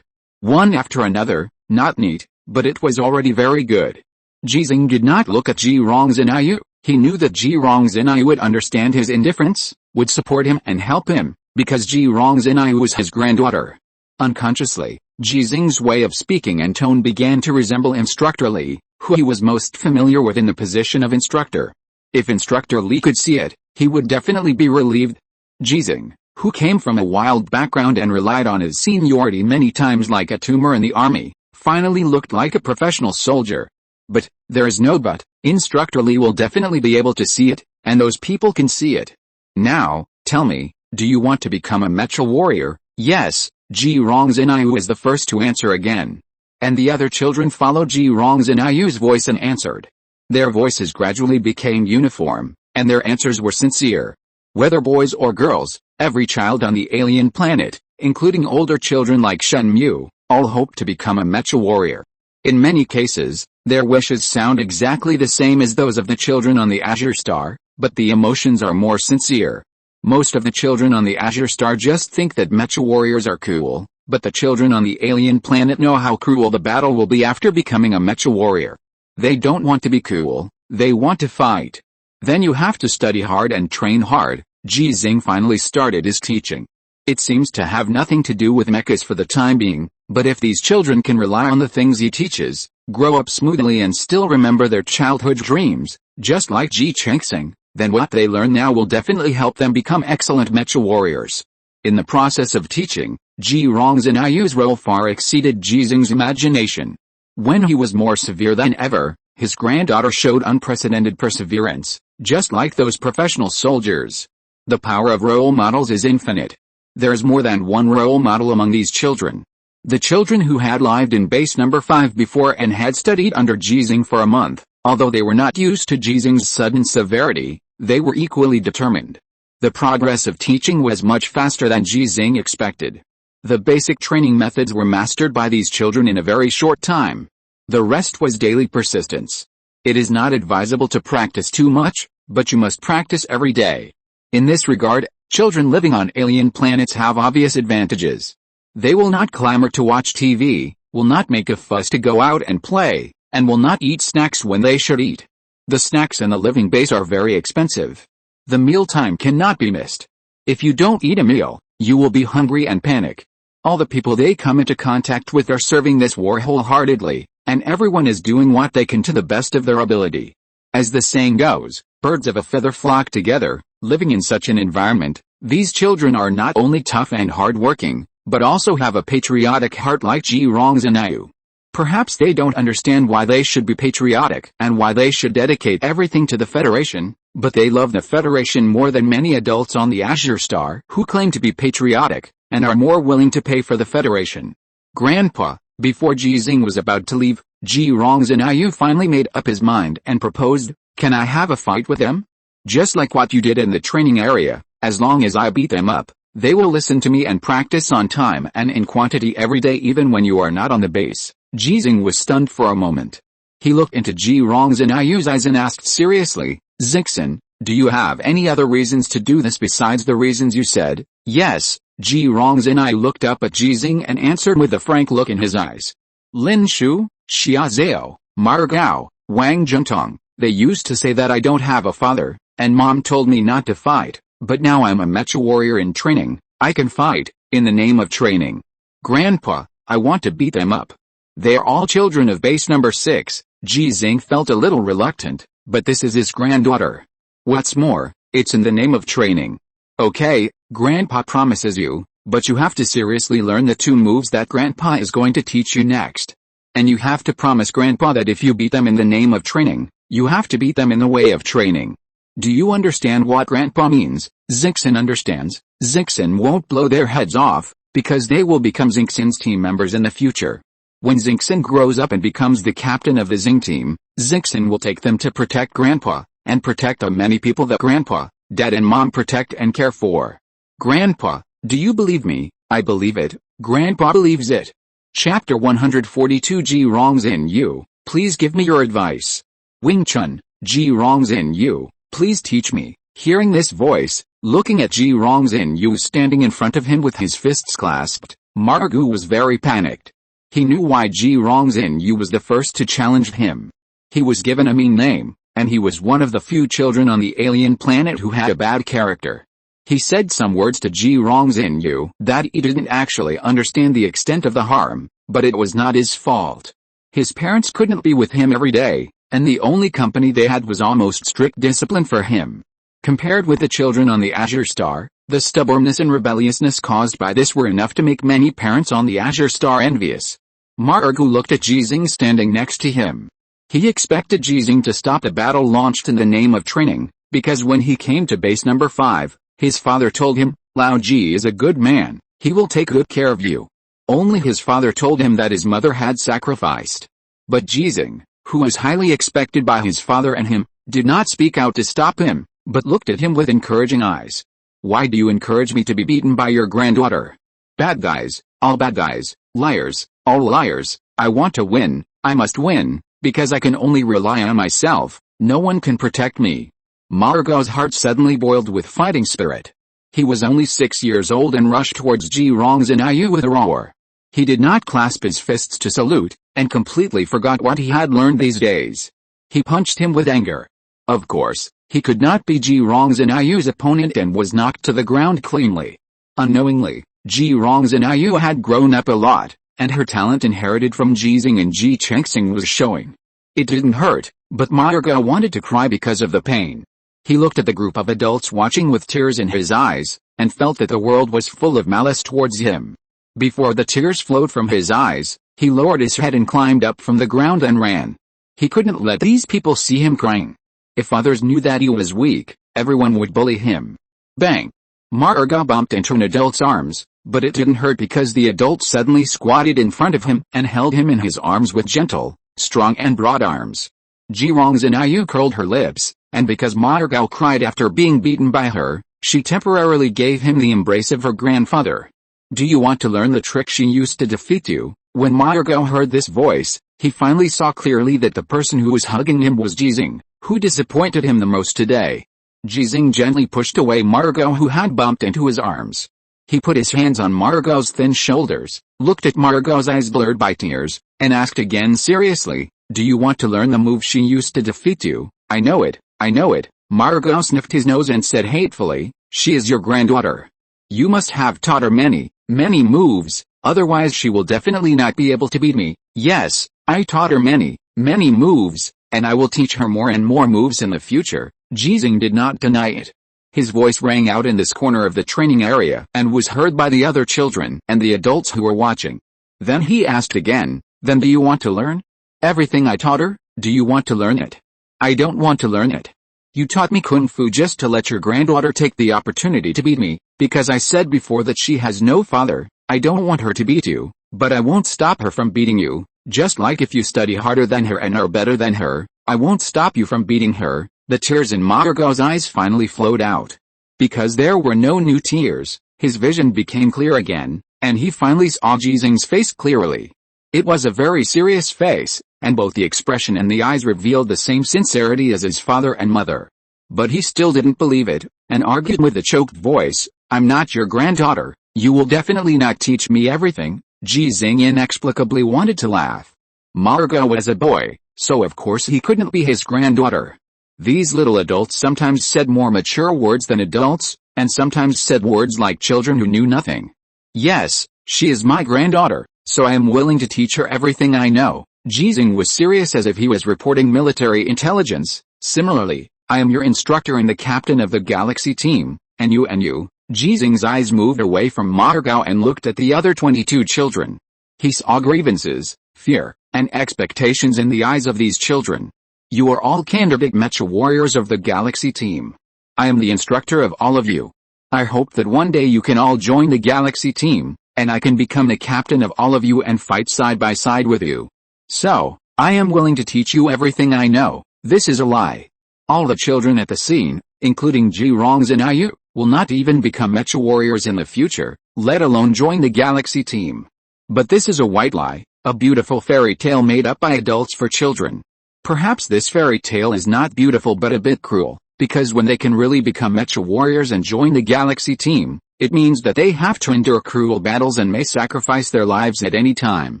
one after another, not neat, but it was already very good. Ji Xinghe did not look at Ji Xinghe. He knew that Ji Xinghe would understand his indifference, would support him and help him, because Ji Xinghe was his granddaughter. Unconsciously, Ji Xinghe's way of speaking and tone began to resemble Instructor Li, who he was most familiar with in the position of instructor. If Instructor Li could see it, he would definitely be relieved. Ji Xinghe, who came from a wild background and relied on his seniority many times like a tumor in the army, finally looked like a professional soldier. But, there is no but, Instructor Li will definitely be able to see it, and those people can see it. Now, tell me, do you want to become a mecha warrior? Yes, Ji Xinghe was the first to answer again. And the other children followed Ji Xinghe's voice and answered. Their voices gradually became uniform, and their answers were sincere. Whether boys or girls, every child on the alien planet, including older children like Shen Mu, all hoped to become a mecha warrior. In many cases, their wishes sound exactly the same as those of the children on the Azure Star, but the emotions are more sincere. Most of the children on the Azure Star just think that mecha warriors are cool, but the children on the alien planet know how cruel the battle will be after becoming a mecha warrior. They don't want to be cool, they want to fight. Then you have to study hard and train hard. Ji Xinghe finally started his teaching. It seems to have nothing to do with mechas for the time being, but if these children can rely on the things he teaches, grow up smoothly and still remember their childhood dreams, just like Ji Xinghe, then what they learn now will definitely help them become excellent mecha warriors. In the process of teaching, Ji Xinghe's role far exceeded Ji Xinghe's imagination. When he was more severe than ever, his granddaughter showed unprecedented perseverance, just like those professional soldiers. The power of role models is infinite. There is more than one role model among these children. The children who had lived in base number 5 before and had studied under Ji Xinghe for a month, although they were not used to Ji Xinghe's sudden severity, they were equally determined. The progress of teaching was much faster than Ji Xinghe expected. The basic training methods were mastered by these children in a very short time. The rest was daily persistence. It is not advisable to practice too much, but you must practice every day. In this regard, children living on alien planets have obvious advantages. They will not clamor to watch TV, will not make a fuss to go out and play, and will not eat snacks when they should eat. The snacks in the living base are very expensive. The mealtime cannot be missed. If you don't eat a meal, you will be hungry and panic. All the people they come into contact with are serving this war wholeheartedly, and everyone is doing what they can to the best of their ability. As the saying goes, birds of a feather flock together. Living in such an environment, these children are not only tough and hard-working, but also have a patriotic heart like Ji Xinghe. Perhaps they don't understand why they should be patriotic and why they should dedicate everything to the Federation, but they love the Federation more than many adults on the Azure Star who claim to be patriotic, and are more willing to pay for the Federation. Grandpa, before Ji Xinghe was about to leave, Ji Xinghe finally made up his mind and proposed, "Can I have a fight with them? Just like what you did in the training area, as long as I beat them up, they will listen to me and practice on time and in quantity every day even when you are not on the base." Ji Xinghe was stunned for a moment. He looked into Ji Xinghe's eyes and asked seriously, "Xinghe, do you have any other reasons to do this besides the reasons you said?" "Yes." Ji Xinghe looked up at Ji Xinghe and answered with a frank look in his eyes. "Lin Shu, Xia Zhao, Margao, Wang Juntong, they used to say that I don't have a father, and Mom told me not to fight, but now I'm a mecha warrior in training, I can fight, in the name of training. Grandpa, I want to beat them up. They are all children of base number 6, Ji Xinghe felt a little reluctant, but this is his granddaughter. What's more, it's in the name of training. Okay, Grandpa promises you, but you have to seriously learn the 2 moves that Grandpa is going to teach you next. And you have to promise Grandpa that if you beat them in the name of training, you have to beat them in the way of training. Do you understand what Grandpa means? Xinghe understands. Xinghe won't blow their heads off, because they will become Xinghe's team members in the future. When Xinghe grows up and becomes the captain of the Xing team, Xinghe will take them to protect Grandpa, and protect the many people that Grandpa, Dad and Mom protect and care for. Grandpa, do you believe me? I believe it. Grandpa believes it. Chapter 142 Ji Xinghe, please give me your advice. Wing Chun, Ji Xinghe, please teach me. Hearing this voice, looking at Ji Xinghe standing in front of him with his fists clasped, Margu was very panicked. He knew why Ji Xinghe was the first to challenge him. He was given a mean name, and he was one of the few children on the alien planet who had a bad character. He said some words to Ji Xinghe that he didn't actually understand the extent of the harm, but it was not his fault. His parents couldn't be with him every day, and the only company they had was almost strict discipline for him. Compared with the children on the Azure Star, the stubbornness and rebelliousness caused by this were enough to make many parents on the Azure Star envious. Margu looked at Ji Xinghe standing next to him. He expected Ji Xinghe to stop the battle launched in the name of training, because when he came to base number 5, his father told him, Lao Ji is a good man, he will take good care of you. Only his father told him that his mother had sacrificed. But Ji Xinghe, who was highly expected by his father and him, did not speak out to stop him, but looked at him with encouraging eyes. Why do you encourage me to be beaten by your granddaughter? Bad guys, all bad guys, liars, all liars, I want to win, I must win, because I can only rely on myself, no one can protect me. Margu's heart suddenly boiled with fighting spirit. He was only 6 years old and rushed towards Ji Xinghe with a roar. He did not clasp his fists to salute, and completely forgot what he had learned these days. He punched him with anger. Of course, he could not be Ji Xinghe's opponent and was knocked to the ground cleanly. Unknowingly, Ji Xinghe had grown up a lot, and her talent inherited from Ji Xinghe and Ji Xinghe was showing. It didn't hurt, but Margu wanted to cry because of the pain. He looked at the group of adults watching with tears in his eyes, and felt that the world was full of malice towards him. Before the tears flowed from his eyes, he lowered his head and climbed up from the ground and ran. He couldn't let these people see him crying. If others knew that he was weak, everyone would bully him. Bang! Margu bumped into an adult's arms, but it didn't hurt because the adult suddenly squatted in front of him and held him in his arms with gentle, strong and broad arms. Ji Xinghe curled her lips, and because Margu cried after being beaten by her, she temporarily gave him the embrace of her grandfather. Do you want to learn the trick she used to defeat you? When Margu heard this voice, he finally saw clearly that the person who was hugging him was Ji Xinghe, who disappointed him the most today. Ji Xinghe gently pushed away Margu who had bumped into his arms. He put his hands on Margu's thin shoulders, looked at Margu's eyes blurred by tears, and asked again seriously, do you want to learn the move she used to defeat you? I know it, I know it. Margu sniffed his nose and said hatefully, she is your granddaughter. You must have taught her many, many moves, otherwise she will definitely not be able to beat me. Yes, I taught her many, many moves, and I will teach her more and more moves in the future. Ji Xinghe did not deny it. His voice rang out in this corner of the training area and was heard by the other children and the adults who were watching. Then he asked again, then do you want to learn? Everything I taught her, do you want to learn it? I don't want to learn it. You taught me Kung Fu just to let your granddaughter take the opportunity to beat me, because I said before that she has no father. I don't want her to beat you, but I won't stop her from beating you, just like if you study harder than her and are better than her, I won't stop you from beating her. The tears in Margu's eyes finally flowed out. Because there were no new tears, his vision became clear again, and he finally saw Ji Xinghe's face clearly. It was a very serious face, and both the expression and the eyes revealed the same sincerity as his father and mother. But he still didn't believe it, and argued with a choked voice, I'm not your granddaughter, you will definitely not teach me everything. Ji Xinghe inexplicably wanted to laugh. Margu was a boy, so of course he couldn't be his granddaughter. These little adults sometimes said more mature words than adults, and sometimes said words like children who knew nothing. Yes, she is my granddaughter, so I am willing to teach her everything I know. Ji Xinghe was serious as if he was reporting military intelligence. Similarly, I am your instructor and the captain of the galaxy team, and you. Ji Xinghe's eyes moved away from Margot and looked at the other 22 children. He saw grievances, fear, and expectations in the eyes of these children. You are all candidate mecha warriors of the galaxy team. I am the instructor of all of you. I hope that one day you can all join the galaxy team, and I can become the captain of all of you and fight side by side with you. So, I am willing to teach you everything I know. This is a lie. All the children at the scene, including Ji Xinghe and Ayu, will not even become mecha warriors in the future, let alone join the galaxy team. But this is a white lie, a beautiful fairy tale made up by adults for children. Perhaps this fairy tale is not beautiful but a bit cruel, because when they can really become mecha warriors and join the galaxy team, it means that they have to endure cruel battles and may sacrifice their lives at any time.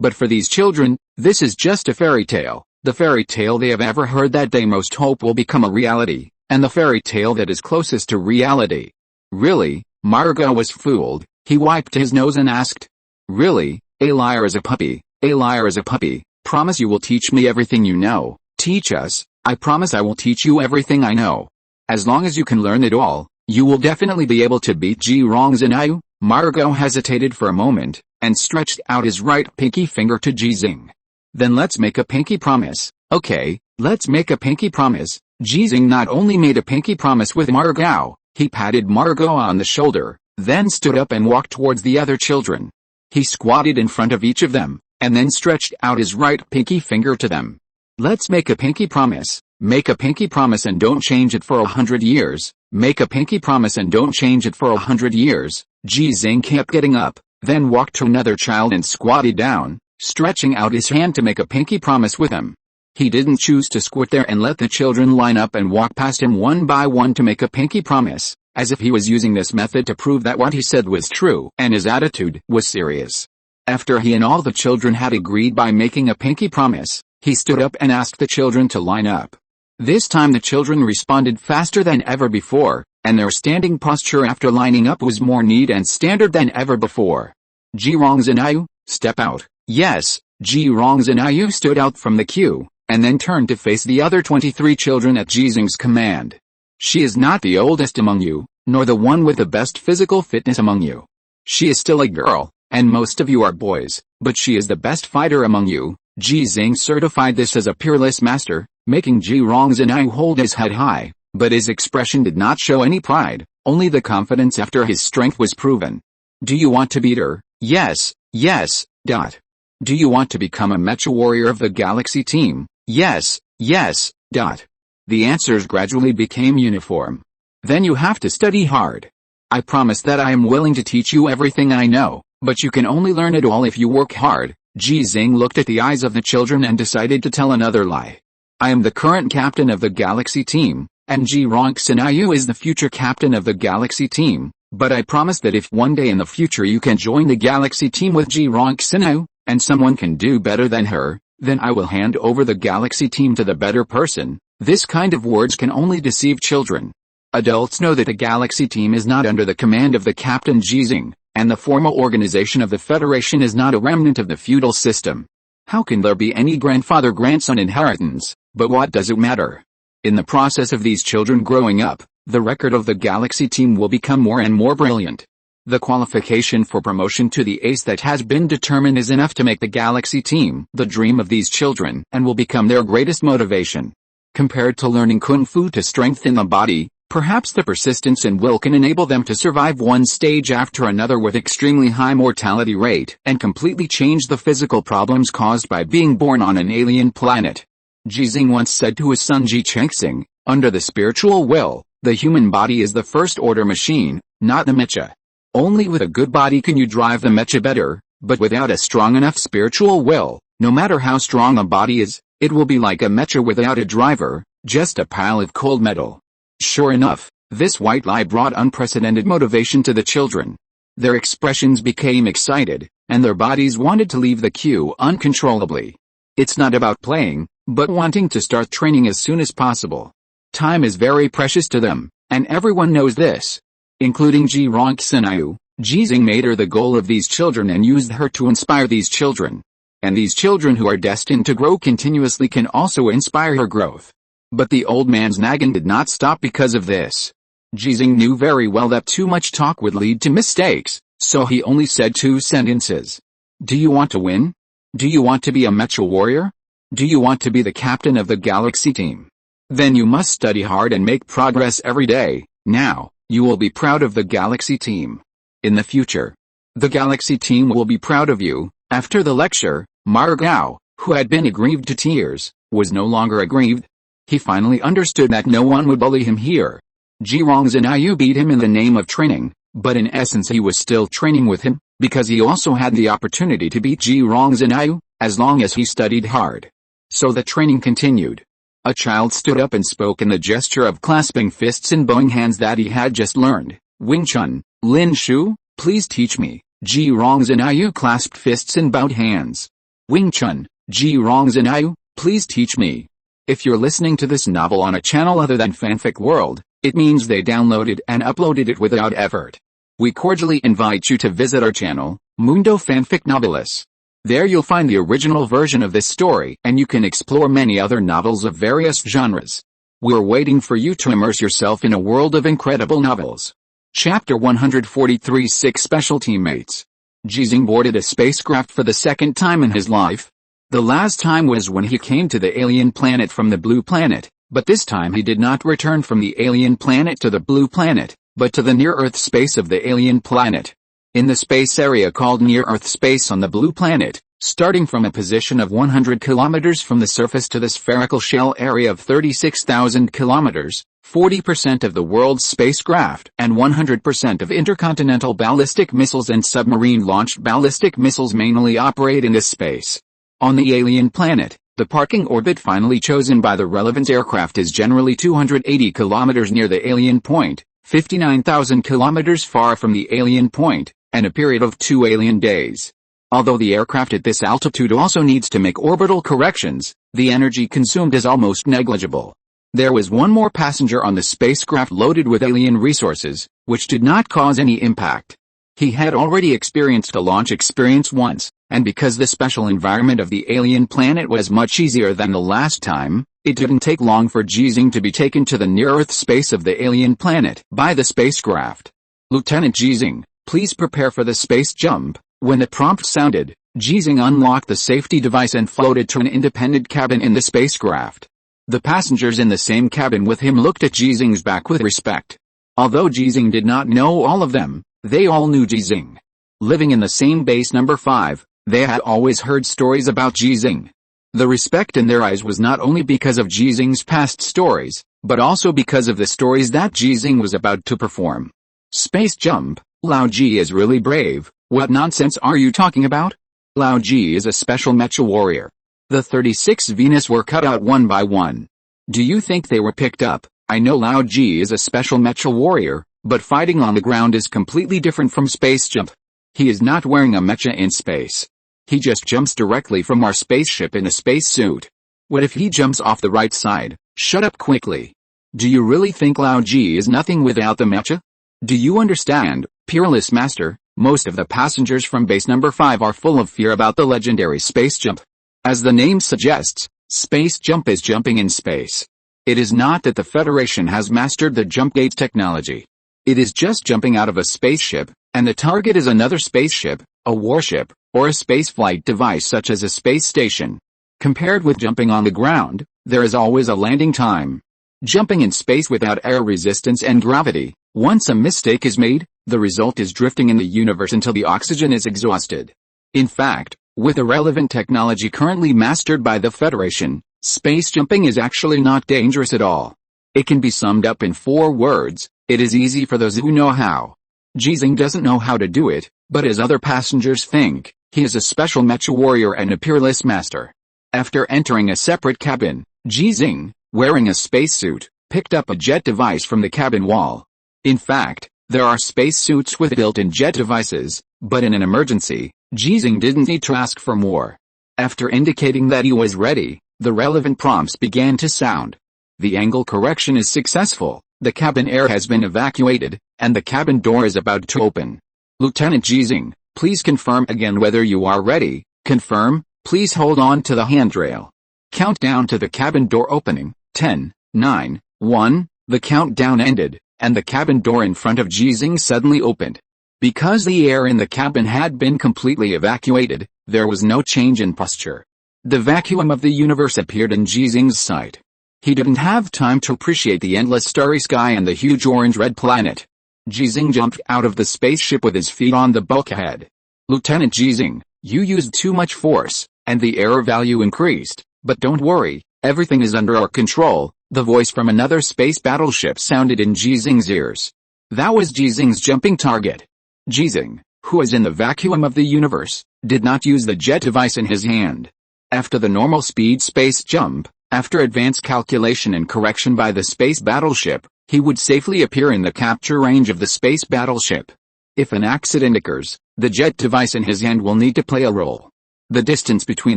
But for these children, this is just a fairy tale, the fairy tale they have ever heard that they most hope will become a reality, and the fairy tale that is closest to reality. Really? Margot was fooled. He wiped his nose and asked, really? A liar is a puppy, a liar is a puppy. Promise you will teach me everything you know. Teach us. I promise I will teach you everything I know. As long as you can learn it all, you will definitely be able to beat Ji Xinghe and Ayu. Margot hesitated for a moment, and stretched out his right pinky finger to Ji Xinghe. Then let's make a pinky promise. Okay, let's make a pinky promise. Ji Xinghe not only made a pinky promise with Margot, he patted Margot on the shoulder, then stood up and walked towards the other children. He squatted in front of each of them, and then stretched out his right pinky finger to them. Let's make a pinky promise. Make a pinky promise and don't change it for 100 years. Make a pinky promise and don't change it for 100 years. Ji Xinghe kept getting up, then walked to another child and squatted down, stretching out his hand to make a pinky promise with him. He didn't choose to squat there and let the children line up and walk past him one by one to make a pinky promise, as if he was using this method to prove that what he said was true and his attitude was serious. After he and all the children had agreed by making a pinky promise, he stood up and asked the children to line up. This time the children responded faster than ever before, and their standing posture after lining up was more neat and standard than ever before. Ji Xinghe and Ayu, step out. Yes, Ji Xinghe and Ayu stood out from the queue, and then turned to face the other 23 children at Ji Xinghe's command. She is not the oldest among you, nor the one with the best physical fitness among you. She is still a girl, and most of you are boys, but she is the best fighter among you. Ji Xinghe certified this as a peerless master, making Ji Xinghe and Ayu hold his head high, but his expression did not show any pride, only the confidence after his strength was proven. Do you want to beat her? Yes, yes, dot. Do you want to become a mecha warrior of the galaxy team? Yes, yes, dot. The answers gradually became uniform. Then you have to study hard. I promise that I am willing to teach you everything I know, but you can only learn it all if you work hard. Ji Xinghe looked at the eyes of the children and decided to tell another lie. I am the current captain of the galaxy team, and Ji Xinghe and Ayu is the future captain of the galaxy team, but I promise that if one day in the future you can join the galaxy team with Ji Xinghe and Ayu, and someone can do better than her, then I will hand over the galaxy team to the better person. This kind of words can only deceive children. Adults know that the galaxy team is not under the command of the captain Ji Xinghe, and the formal organization of the Federation is not a remnant of the feudal system. How can there be any grandfather-grandson inheritance? But what does it matter? In the process of these children growing up, the record of the galaxy team will become more and more brilliant. The qualification for promotion to the ace that has been determined is enough to make the galaxy team the dream of these children and will become their greatest motivation. Compared to learning kung fu to strengthen the body, perhaps the persistence and will can enable them to survive one stage after another with extremely high mortality rate and completely change the physical problems caused by being born on an alien planet. Ji Xinghe once said to his son Ji Xinghe, under the spiritual will, the human body is the first-order machine, not the mecha. Only with a good body can you drive the mecha better, but without a strong enough spiritual will, no matter how strong a body is, it will be like a mecha without a driver, just a pile of cold metal. Sure enough, this white lie brought unprecedented motivation to the children. Their expressions became excited, and their bodies wanted to leave the queue uncontrollably. It's not about playing, but wanting to start training as soon as possible. Time is very precious to them, and everyone knows this. Including Ji Xinghe and Ayu, Ji Xinghe made her the goal of these children and used her to inspire these children. And these children who are destined to grow continuously can also inspire her growth. But the old man's nagging did not stop because of this. Ji Xinghe knew very well that too much talk would lead to mistakes, so he only said 2 sentences. Do you want to win? Do you want to be a mecha warrior? Do you want to be the captain of the galaxy team? Then you must study hard and make progress every day. Now, you will be proud of the galaxy team. In the future, the galaxy team will be proud of you. After the lecture, Margao, who had been aggrieved to tears, was no longer aggrieved. He finally understood that no one would bully him here. Ji Xinghe beat him in the name of training, but in essence he was still training with him, because he also had the opportunity to beat Ji Xinghe, as long as he studied hard. So the training continued. A child stood up and spoke in the gesture of clasping fists and bowing hands that he had just learned. Wing Chun, Lin Shu, please teach me. Ji Xinghe clasped fists and bowed hands. Wing Chun, Ji Xinghe, please teach me. If you're listening to this novel on a channel other than Fanfic World, it means they downloaded and uploaded it without effort. We cordially invite you to visit our channel, Mundo Fanfic Novelis. There you'll find the original version of this story and you can explore many other novels of various genres. We're waiting for you to immerse yourself in a world of incredible novels. Chapter 143 6 Special Teammates. Ji Xinghe boarded a spacecraft for the second time in his life. The last time was when he came to the alien planet from the blue planet, but this time he did not return from the alien planet to the blue planet, but to the near-Earth space of the alien planet. In the space area called near-Earth space on the blue planet, starting from a position of 100 kilometers from the surface to the spherical shell area of 36,000 kilometers, 40% of the world's spacecraft and 100% of intercontinental ballistic missiles and submarine-launched ballistic missiles mainly operate in this space. On the alien planet, the parking orbit finally chosen by the relevant aircraft is generally 280 kilometers near the alien point, 59,000 kilometers far from the alien point, and a period of 2 alien days. Although the aircraft at this altitude also needs to make orbital corrections, the energy consumed is almost negligible. There was one more passenger on the spacecraft loaded with alien resources, which did not cause any impact. He had already experienced a launch experience once, and because the special environment of the alien planet was much easier than the last time, it didn't take long for Ji Xinghe to be taken to the near-Earth space of the alien planet by the spacecraft. Lieutenant Ji Xinghe, please prepare for the space jump. When the prompt sounded, Ji Xinghe unlocked the safety device and floated to an independent cabin in the spacecraft. The passengers in the same cabin with him looked at Ji Xinghe's back with respect. Although Ji Xinghe did not know all of them, they all knew Ji Xinghe. Living in the same base number 5, they had always heard stories about Ji Xinghe. The respect in their eyes was not only because of Ji Xinghe's past stories, but also because of the stories that Ji Xinghe was about to perform. Space jump, Lao Ji is really brave. What nonsense are you talking about? Lao Ji is a special mecha warrior. The 36 Venus were cut out one by one. Do you think they were picked up? I know Lao Ji is a special mecha warrior, but fighting on the ground is completely different from space jump. He is not wearing a mecha in space. He just jumps directly from our spaceship in a spacesuit. What if he jumps off the right side? Shut up quickly. Do you really think Lao Ji is nothing without the mecha? Do you understand, Peerless Master? Most of the passengers from base number 5 are full of fear about the legendary space jump. As the name suggests, space jump is jumping in space. It is not that the Federation has mastered the jump gate technology. It is just jumping out of a spaceship, and the target is another spaceship, a warship, or a spaceflight device such as a space station. Compared with jumping on the ground, there is always a landing time. Jumping in space without air resistance and gravity, once a mistake is made, the result is drifting in the universe until the oxygen is exhausted. In fact, with the relevant technology currently mastered by the Federation, space jumping is actually not dangerous at all. It can be summed up in 4 words, it is easy for those who know how. Ji Xinghe doesn't know how to do it, but as other passengers think, he is a special mecha warrior and a peerless master. After entering a separate cabin, Ji Xinghe, wearing a spacesuit, picked up a jet device from the cabin wall. In fact, there are spacesuits with built-in jet devices, but in an emergency, Ji Xinghe didn't need to ask for more. After indicating that he was ready, the relevant prompts began to sound. The angle correction is successful, the cabin air has been evacuated, and the cabin door is about to open. Lieutenant Ji Xinghe, please confirm again whether you are ready. Confirm, please hold on to the handrail. Countdown to the cabin door opening, 10, 9, 1, the countdown ended, and the cabin door in front of Ji Xinghe suddenly opened. Because the air in the cabin had been completely evacuated, there was no change in posture. The vacuum of the universe appeared in Ji Xinghe's sight. He didn't have time to appreciate the endless starry sky and the huge orange-red planet. Ji Xinghe jumped out of the spaceship with his feet on the bulkhead. Lieutenant Ji Xinghe, you used too much force, and the error value increased, but don't worry, everything is under our control. The voice from another space battleship sounded in Ji Xinghe's ears. That was Ji Xinghe's jumping target. Ji Xinghe, who was in the vacuum of the universe, did not use the jet device in his hand. After the normal speed space jump, after advanced calculation and correction by the space battleship, he would safely appear in the capture range of the space battleship. If an accident occurs, the jet device in his hand will need to play a role. The distance between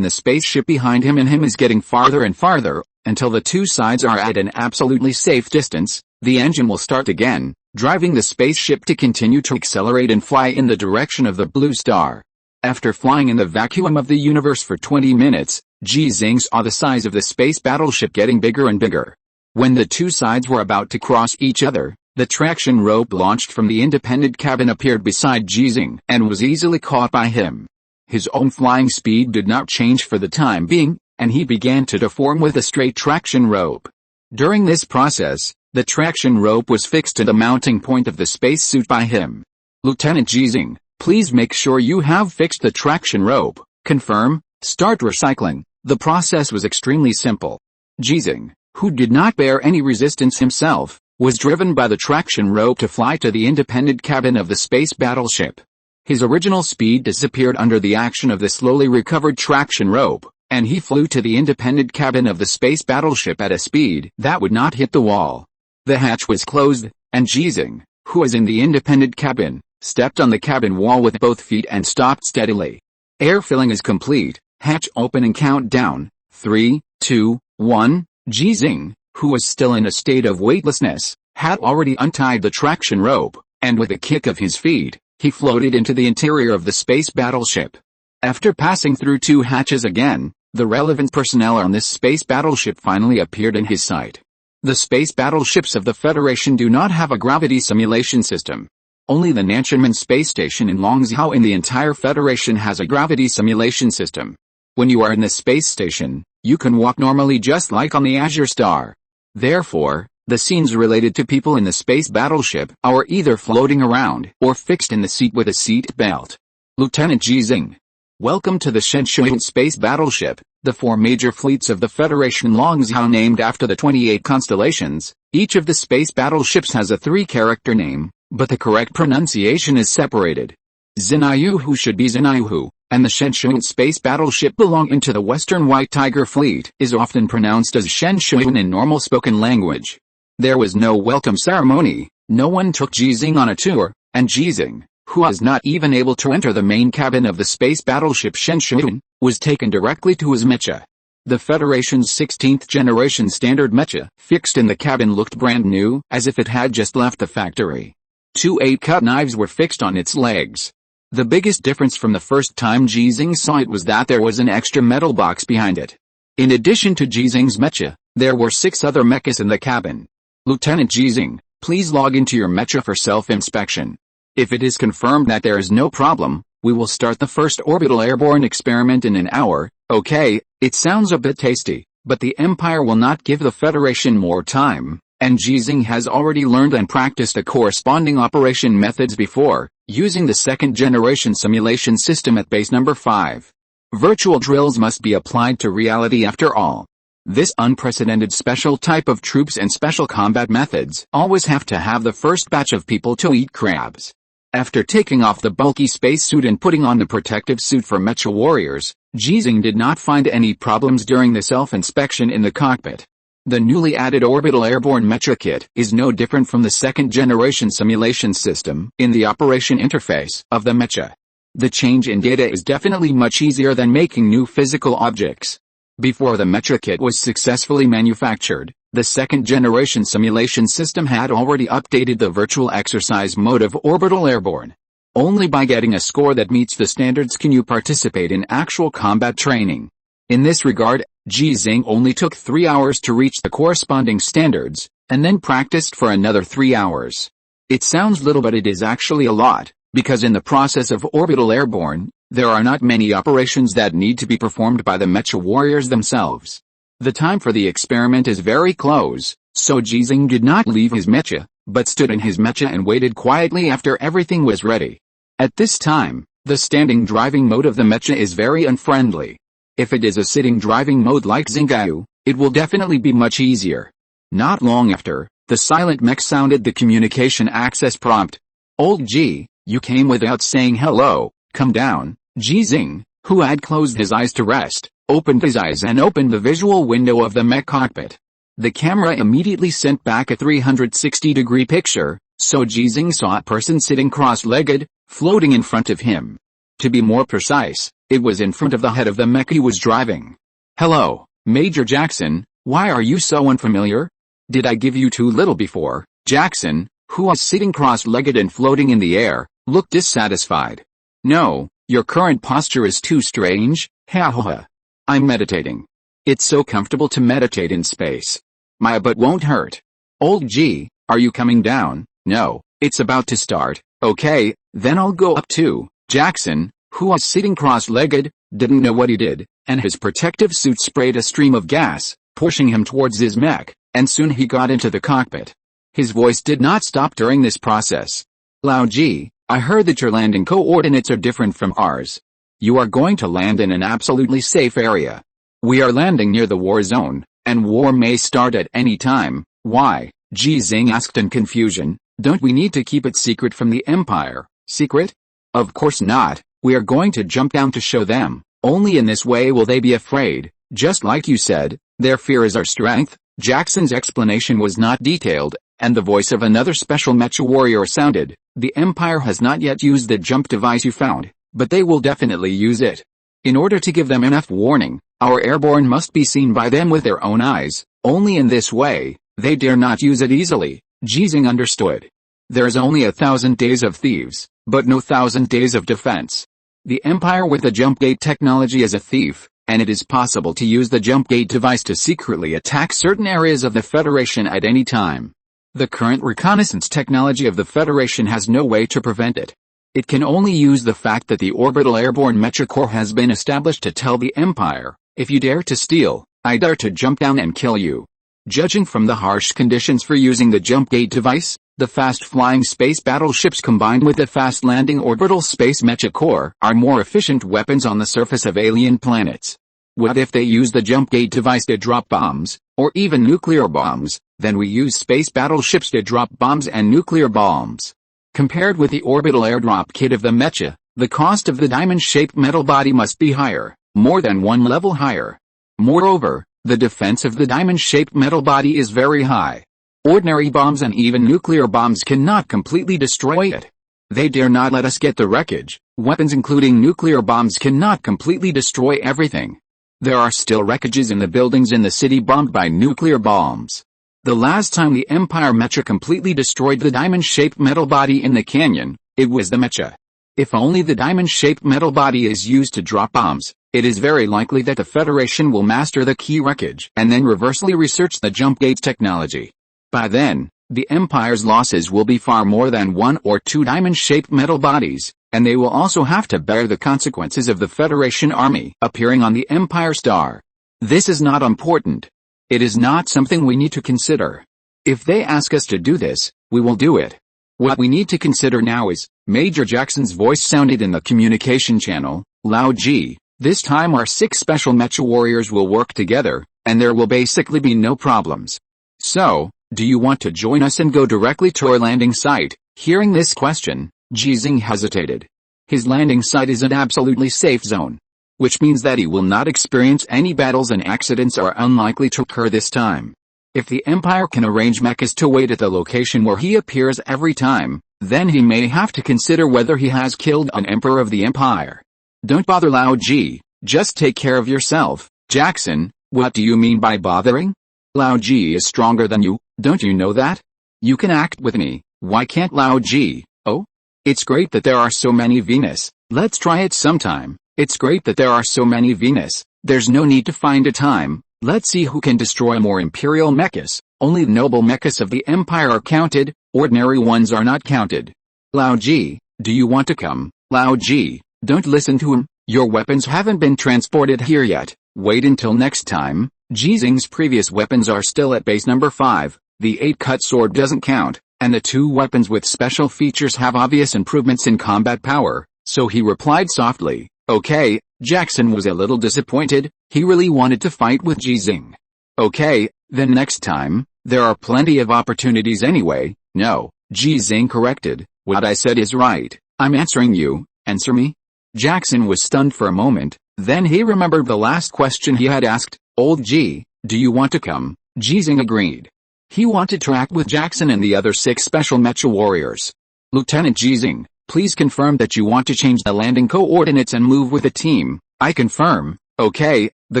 the spaceship behind him and him is getting farther and farther, until the two sides are at an absolutely safe distance. The engine will start again, driving the spaceship to continue to accelerate and fly in the direction of the blue star. After flying in the vacuum of the universe for 20 minutes, Ji Xinghe saw the size of the space battleship getting bigger and bigger. When the two sides were about to cross each other, the traction rope launched from the independent cabin appeared beside Ji Xinghe and was easily caught by him. His own flying speed did not change for the time being, and he began to deform with a straight traction rope. During this process, the traction rope was fixed to the mounting point of the spacesuit by him. Lieutenant Ji Xinghe, please make sure you have fixed the traction rope. Confirm, start recycling. The process was extremely simple. Ji Xinghe, who did not bear any resistance himself, was driven by the traction rope to fly to the independent cabin of the space battleship. His original speed disappeared under the action of the slowly recovered traction rope, and he flew to the independent cabin of the space battleship at a speed that would not hit the wall. The hatch was closed, and Ji Xinghe, who was in the independent cabin, stepped on the cabin wall with both feet and stopped steadily. Air filling is complete, hatch open and countdown, 3, 2, 1, Ji Xinghe, who was still in a state of weightlessness, had already untied the traction rope, and with a kick of his feet, he floated into the interior of the space battleship. After passing through two hatches again, the relevant personnel on this space battleship finally appeared in his sight. The space battleships of the Federation do not have a gravity simulation system. Only the Nanchunman space station in Longzhou in the entire Federation has a gravity simulation system. When you are in the space station, you can walk normally just like on the Azure Star. Therefore, the scenes related to people in the space battleship are either floating around or fixed in the seat with a seat belt. Lieutenant Ji Xinghe, welcome to the Shenzhou space battleship, the four major fleets of the Federation Longzhou named after the 28 constellations. Each of the space battleships has a three-character name, but the correct pronunciation is separated. Xinayuhu should be Xinayuhu, and the Shenzhou space battleship belonging to the Western White Tiger Fleet is often pronounced as Shenzhou in normal spoken language. There was no welcome ceremony, no one took Ji Xinghe on a tour, and Ji Xinghe, who was not even able to enter the main cabin of the space battleship Shenzhou, was taken directly to his mecha. The Federation's 16th generation standard mecha, fixed in the cabin, looked brand new, as if it had just left the factory. 2 8-cut knives were fixed on its legs. The biggest difference from the first time Ji Xinghe saw it was that there was an extra metal box behind it. In addition to Ji Xinghe's mecha, there were 6 other mechas in the cabin. Lieutenant Ji Xinghe, please log into your mecha for self-inspection. If it is confirmed that there is no problem, we will start the first orbital airborne experiment in an hour. Okay, it sounds a bit tasty, but the Empire will not give the Federation more time, and Ji Xinghe has already learned and practiced the corresponding operation methods before, using the second-generation simulation system at base number 5. Virtual drills must be applied to reality after all. This unprecedented special type of troops and special combat methods always have to have the first batch of people to eat crabs. After taking off the bulky spacesuit and putting on the protective suit for mecha warriors, Ji Xinghe did not find any problems during the self-inspection in the cockpit. The newly added orbital airborne mecha kit is no different from the second-generation simulation system in the operation interface of the mecha. The change in data is definitely much easier than making new physical objects. Before the mecha kit was successfully manufactured, the second-generation simulation system had already updated the virtual exercise mode of orbital airborne. Only by getting a score that meets the standards can you participate in actual combat training. In this regard, Ji Xinghe only took 3 hours to reach the corresponding standards, and then practiced for another 3 hours. It sounds little, but it is actually a lot, because in the process of orbital airborne, there are not many operations that need to be performed by the mecha warriors themselves. The time for the experiment is very close, so Ji Xinghe did not leave his mecha, but stood in his mecha and waited quietly after everything was ready. At this time, the standing driving mode of the mecha is very unfriendly. If it is a sitting driving mode like Xinghe, it will definitely be much easier. Not long after, the silent mech sounded the communication access prompt. "Old Ji, you came without saying hello, come down." Ji Xinghe, who had closed his eyes to rest, opened his eyes and opened the visual window of the mech cockpit. The camera immediately sent back a 360-degree picture, so Ji Xinghe saw a person sitting cross-legged, floating in front of him. To be more precise, it was in front of the head of the mech he was driving. "Hello, Major Jackson, why are you so unfamiliar? Did I give you too little before?" Jackson, who was sitting cross-legged and floating in the air, looked dissatisfied. "No, your current posture is too strange, ha ha ha. I'm meditating. It's so comfortable to meditate in space. My butt won't hurt." "Old Ji, are you coming down?" "No, it's about to start." "Okay, then I'll go up too." Jackson, who was sitting cross-legged, didn't know what he did, and his protective suit sprayed a stream of gas, pushing him towards his mech, and soon he got into the cockpit. His voice did not stop during this process. "Lao Ji, I heard that your landing coordinates are different from ours. You are going to land in an absolutely safe area. We are landing near the war zone, and war may start at any time." "Why?" Ji Xinghe asked in confusion. "Don't we need to keep it secret from the Empire?" "Secret? Of course not. We are going to jump down to show them. Only in this way will they be afraid. Just like you said, their fear is our strength." Jackson's explanation was not detailed, and the voice of another special mecha warrior sounded. "The Empire has not yet used the jump device you found, but they will definitely use it. In order to give them enough warning, our airborne must be seen by them with their own eyes. Only in this way, they dare not use it easily." Ji Xinghe understood. There's only 1,000 days of thieves, but no 1,000 days of defense. The Empire with the jump gate technology is a thief, and it is possible to use the jump gate device to secretly attack certain areas of the Federation at any time. The current reconnaissance technology of the Federation has no way to prevent it. It can only use the fact that the orbital airborne mecha corps has been established to tell the Empire, "If you dare to steal, I dare to jump down and kill you." Judging from the harsh conditions for using the jump gate device, the fast-flying space battleships combined with the fast-landing orbital space mecha corps are more efficient weapons on the surface of alien planets. What if they use the jump gate device to drop bombs, or even nuclear bombs? Then we use space battleships to drop bombs and nuclear bombs. Compared with the orbital airdrop kit of the mecha, the cost of the diamond-shaped metal body must be higher, more than one level higher. Moreover, the defense of the diamond-shaped metal body is very high. Ordinary bombs and even nuclear bombs cannot completely destroy it. They dare not let us get the wreckage. Weapons including nuclear bombs cannot completely destroy everything. There are still wreckages in the buildings in the city bombed by nuclear bombs. The last time the Empire mecha completely destroyed the diamond-shaped metal body in the canyon, it was the mecha. If only the diamond-shaped metal body is used to drop bombs, it is very likely that the Federation will master the key wreckage and then reversely research the jump gates technology. By then, the Empire's losses will be far more than 1 or 2 diamond-shaped metal bodies, and they will also have to bear the consequences of the Federation army appearing on the Empire star. This is not important. It is not something we need to consider. If they ask us to do this, we will do it. What we need to consider now is, Major Jackson's voice sounded in the communication channel, "Lao Ji, this time our 6 special mecha warriors will work together, and there will basically be no problems. So, do you want to join us and go directly to our landing site?" Hearing this question, Ji Xinghe hesitated. His landing site is an absolutely safe zone, which means that he will not experience any battles, and accidents are unlikely to occur this time. If the Empire can arrange mechas to wait at the location where he appears every time, then he may have to consider whether he has killed an Emperor of the Empire. "Don't bother, Lao Ji, just take care of yourself." "Jackson, what do you mean by bothering? Lao Ji is stronger than you, don't you know that? You can act with me, why can't Lao Ji?" "Oh? It's great that there are so many Venus, let's try it sometime." "It's great that there are so many Venus, There's no need to find a time. Let's see who can destroy more imperial mechas. Only the noble mechas of the empire are counted, ordinary ones are not counted. Lao Ji, do you want to come? Lao Ji, don't listen to him, your weapons haven't been transported here yet, wait until next time. Ji Xinghe's previous weapons are still at base number 5, the 8-cut sword doesn't count, and the 2 weapons with special features have obvious improvements in combat power, so he replied softly, okay. Jackson was a little disappointed, he really wanted to fight with Ji Xinghe. Okay, then next time, there are plenty of opportunities anyway. No, Ji Xinghe corrected, what I said is right, I'm answering you, answer me. Jackson was stunned for a moment, then he remembered the last question he had asked, old Ji, do you want to come? Ji Xinghe agreed. He wanted to act with Jackson and the other 6 special mecha warriors. Lieutenant Ji Xinghe, please confirm that you want to change the landing coordinates and move with the team. I confirm. Okay, the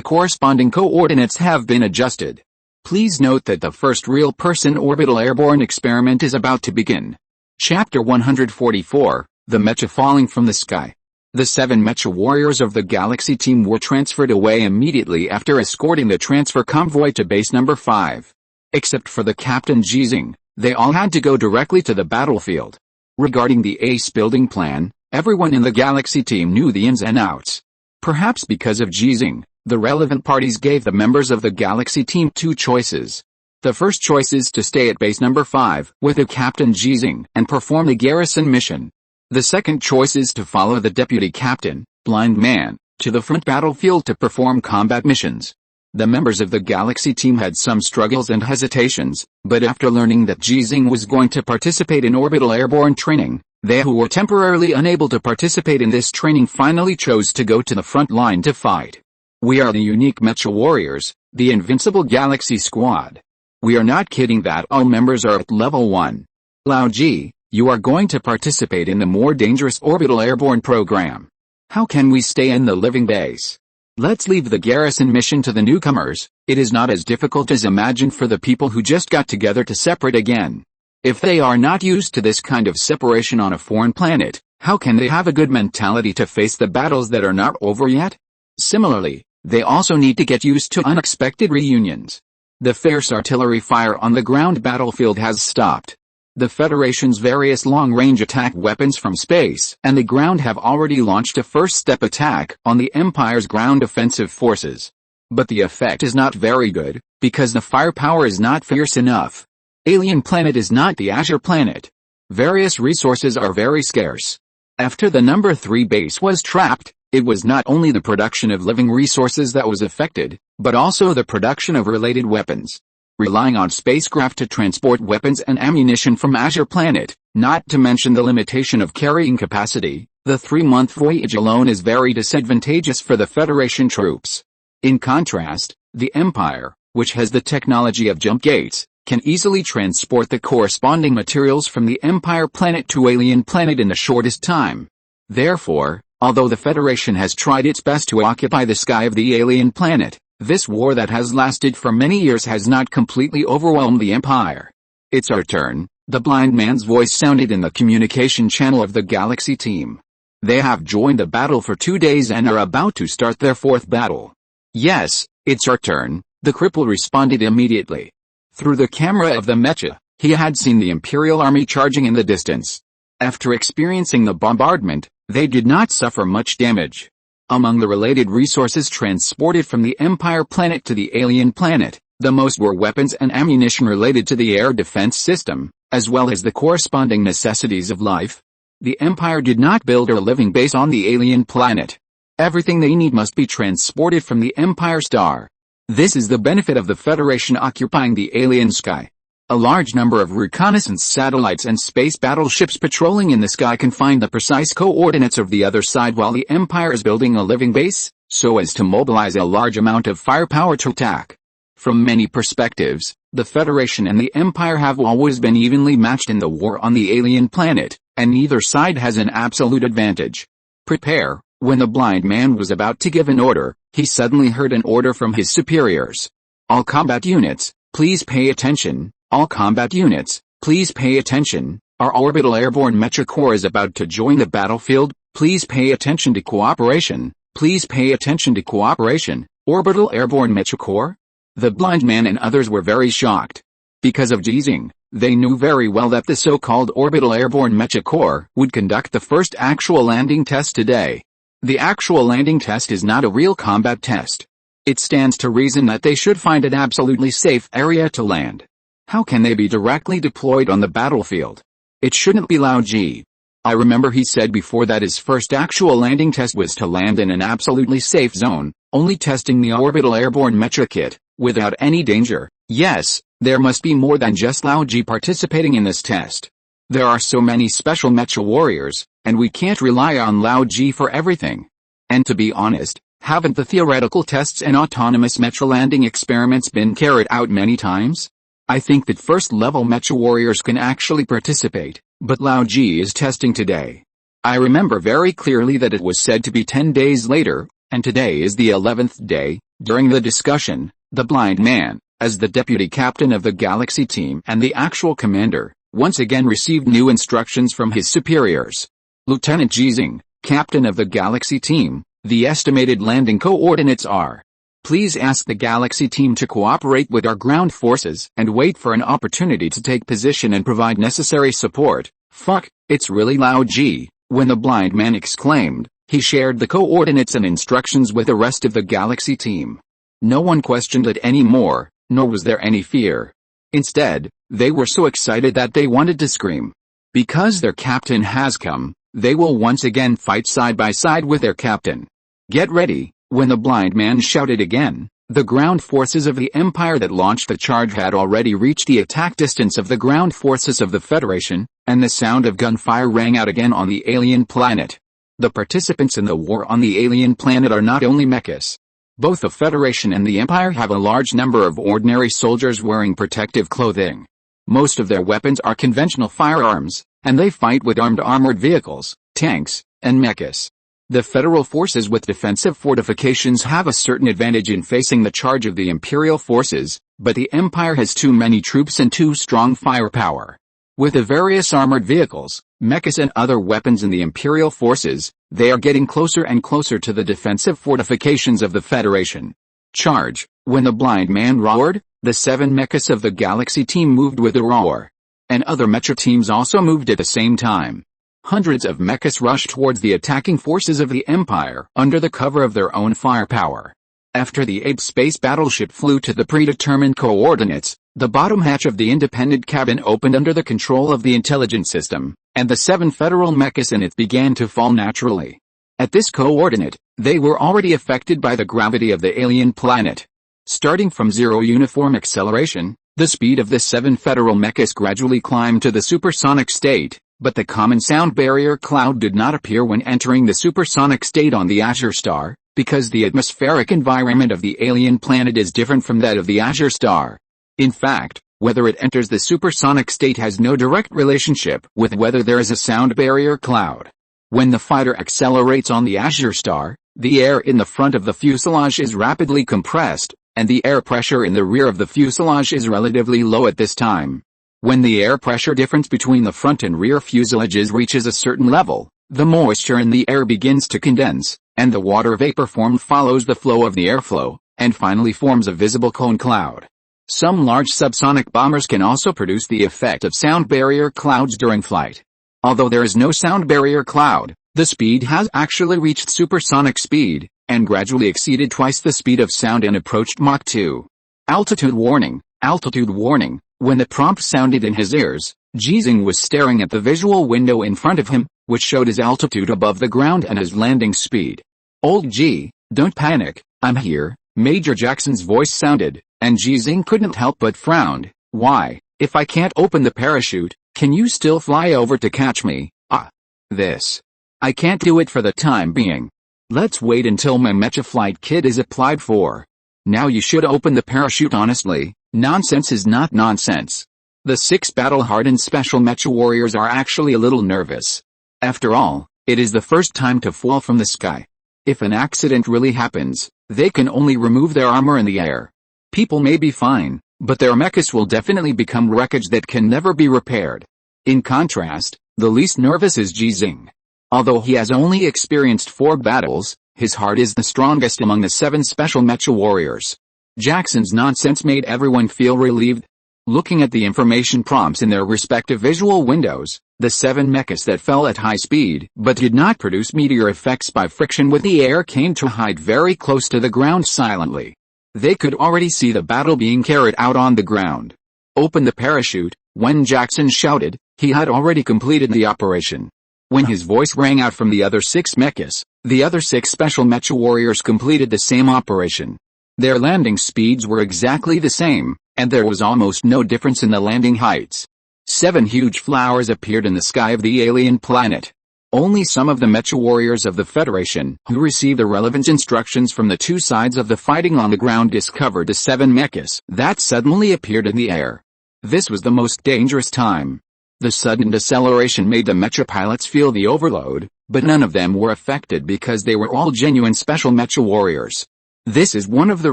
corresponding coordinates have been adjusted. Please note that the first real-person orbital airborne experiment is about to begin. Chapter 144, The Mecha Falling from the Sky. The 7 mecha warriors of the Galaxy team were transferred away immediately after escorting the transfer convoy to base number 5. Except for the Captain Ji Xinghe, they all had to go directly to the battlefield. Regarding the ace building plan, everyone in the Galaxy team knew the ins and outs. Perhaps because of Ji Xinghe, the relevant parties gave the members of the Galaxy team 2 choices. The first choice is to stay at base number 5 with the Captain Ji Xinghe and perform the garrison mission. The second choice is to follow the deputy captain, Blind Man, to the front battlefield to perform combat missions. The members of the Galaxy team had some struggles and hesitations, but after learning that Ji Xinghe was going to participate in orbital airborne training, they who were temporarily unable to participate in this training finally chose to go to the front line to fight. We are the unique mecha warriors, the invincible Galaxy squad. We are not kidding that all members are at level 1. Lao Ji, you are going to participate in the more dangerous orbital airborne program. How can we stay in the living base? Let's leave the garrison mission to the newcomers. It is not as difficult as imagined for the people who just got together to separate again. If they are not used to this kind of separation on a foreign planet, how can they have a good mentality to face the battles that are not over yet? Similarly, they also need to get used to unexpected reunions. The fierce artillery fire on the ground battlefield has stopped. The Federation's various long-range attack weapons from space and the ground have already launched a first-step attack on the Empire's ground offensive forces. But the effect is not very good, because the firepower is not fierce enough. Alien Planet is not the Azure Planet. Various resources are very scarce. After the number 3 base was trapped, it was not only the production of living resources that was affected, but also the production of related weapons. Relying on spacecraft to transport weapons and ammunition from Azure Planet, not to mention the limitation of carrying capacity, the 3-month voyage alone is very disadvantageous for the Federation troops. In contrast, the Empire, which has the technology of jump gates, can easily transport the corresponding materials from the Empire planet to Alien Planet in the shortest time. Therefore, although the Federation has tried its best to occupy the sky of the Alien Planet, this war that has lasted for many years has not completely overwhelmed the Empire. It's our turn, the blind man's voice sounded in the communication channel of the Galaxy team. They have joined the battle for 2 days and are about to start their 4th battle. Yes, it's our turn, the cripple responded immediately. Through the camera of the mecha, he had seen the Imperial army charging in the distance. After experiencing the bombardment, they did not suffer much damage. Among the related resources transported from the Empire planet to the Alien Planet, the most were weapons and ammunition related to the air defense system, as well as the corresponding necessities of life. The Empire did not build a living base on the Alien Planet. Everything they need must be transported from the Empire star. This is the benefit of the Federation occupying the alien sky. A large number of reconnaissance satellites and space battleships patrolling in the sky can find the precise coordinates of the other side while the Empire is building a living base, so as to mobilize a large amount of firepower to attack. From many perspectives, the Federation and the Empire have always been evenly matched in the war on the Alien Planet, and neither side has an absolute advantage. Prepare. When the blind man was about to give an order, he suddenly heard an order from his superiors. All combat units, please pay attention. All combat units, please pay attention. Our orbital airborne mecha corps is about to join the battlefield. Please pay attention to cooperation. Please pay attention to cooperation. Orbital Airborne Mecha Corps? The blind man and others were very shocked. Because of Ji Xinghe, they knew very well that the so-called Orbital Airborne Mecha Corps would conduct the first actual landing test today. The actual landing test is not a real combat test. It stands to reason that they should find an absolutely safe area to land. How can they be directly deployed on the battlefield? It shouldn't be Lao Ji. I remember he said before that his first actual landing test was to land in an absolutely safe zone, only testing the Orbital Airborne Mecha Kit, without any danger. Yes, there must be more than just Lao Ji participating in this test. There are so many special Mecha warriors, and we can't rely on Lao Ji for everything. And to be honest, haven't the theoretical tests and autonomous Mecha landing experiments been carried out many times? I think that first-level Mecha warriors can actually participate, but Lao Ji is testing today. I remember very clearly that it was said to be 10 days later, and today is the 11th day. During the discussion, the blind man, as the deputy captain of the Galaxy team and the actual commander, once again received new instructions from his superiors. Lieutenant Ji Xinghe, captain of the Galaxy team, the estimated landing coordinates are. Please ask the Galaxy team to cooperate with our ground forces and wait for an opportunity to take position and provide necessary support. Fuck, it's really Lao Ji. When the blind man exclaimed, he shared the coordinates and instructions with the rest of the Galaxy team. No one questioned it anymore, nor was there any fear. Instead, they were so excited that they wanted to scream. Because their captain has come, they will once again fight side by side with their captain. Get ready. When the blind man shouted again, the ground forces of the Empire that launched the charge had already reached the attack distance of the ground forces of the Federation, and the sound of gunfire rang out again on the alien planet. The participants in the war on the alien planet are not only mechas. Both the Federation and the Empire have a large number of ordinary soldiers wearing protective clothing. Most of their weapons are conventional firearms, and they fight with armored vehicles, tanks, and mechas. The Federal forces with defensive fortifications have a certain advantage in facing the charge of the Imperial forces, but the Empire has too many troops and too strong firepower. With the various armored vehicles, mechas and other weapons in the Imperial forces, they are getting closer and closer to the defensive fortifications of the Federation. Charge! When the blind man roared, the 7 mechas of the Galaxy team moved with a roar. And other mecha teams also moved at the same time. Hundreds of mechas rushed towards the attacking forces of the Empire under the cover of their own firepower. After the ape space battleship flew to the predetermined coordinates, the bottom hatch of the independent cabin opened under the control of the intelligence system, and the 7 federal mechas in it began to fall naturally. At this coordinate, they were already affected by the gravity of the alien planet. Starting from 0 uniform acceleration, the speed of the 7 federal mechas gradually climbed to the supersonic state. But the common sound barrier cloud did not appear when entering the supersonic state on the Azure Star, because the atmospheric environment of the alien planet is different from that of the Azure Star. In fact, whether it enters the supersonic state has no direct relationship with whether there is a sound barrier cloud. When the fighter accelerates on the Azure Star, the air in the front of the fuselage is rapidly compressed, and the air pressure in the rear of the fuselage is relatively low at this time. When the air pressure difference between the front and rear fuselages reaches a certain level, the moisture in the air begins to condense, and the water vapor formed follows the flow of the airflow, and finally forms a visible cone cloud. Some large subsonic bombers can also produce the effect of sound barrier clouds during flight. Although there is no sound barrier cloud, the speed has actually reached supersonic speed, and gradually exceeded twice the speed of sound and approached Mach 2. Altitude warning, altitude warning. When the prompt sounded in his ears, Ji Xinghe was staring at the visual window in front of him, which showed his altitude above the ground and his landing speed. Old Ji, don't panic, I'm here, Major Jackson's voice sounded, and Ji Xinghe couldn't help but frown. Why, if I can't open the parachute, can you still fly over to catch me? I can't do it for the time being. Let's wait until my Mecha flight kit is applied for. Now you should open the parachute honestly. Nonsense is not nonsense. The 6 battle-hardened special mecha warriors are actually a little nervous. After all, it is the first time to fall from the sky. If an accident really happens, they can only remove their armor in the air. People may be fine, but their mechas will definitely become wreckage that can never be repaired. In contrast, the least nervous is Ji Xinghe. Although he has only experienced 4 battles, his heart is the strongest among the 7 special mecha warriors. Jackson's nonsense made everyone feel relieved. Looking at the information prompts in their respective visual windows, the 7 mechas that fell at high speed but did not produce meteor effects by friction with the air came to hide very close to the ground silently. They could already see the battle being carried out on the ground. Open the parachute. When Jackson shouted, he had already completed the operation. When his voice rang out from the other 6 mechas, the other 6 special mecha warriors completed the same operation. Their landing speeds were exactly the same, and there was almost no difference in the landing heights. 7 huge flowers appeared in the sky of the alien planet. Only some of the mecha warriors of the Federation who received the relevant instructions from the 2 sides of the fighting on the ground discovered the 7 mechas that suddenly appeared in the air. This was the most dangerous time. The sudden deceleration made the mecha pilots feel the overload, but none of them were affected because they were all genuine special mecha warriors. This is one of the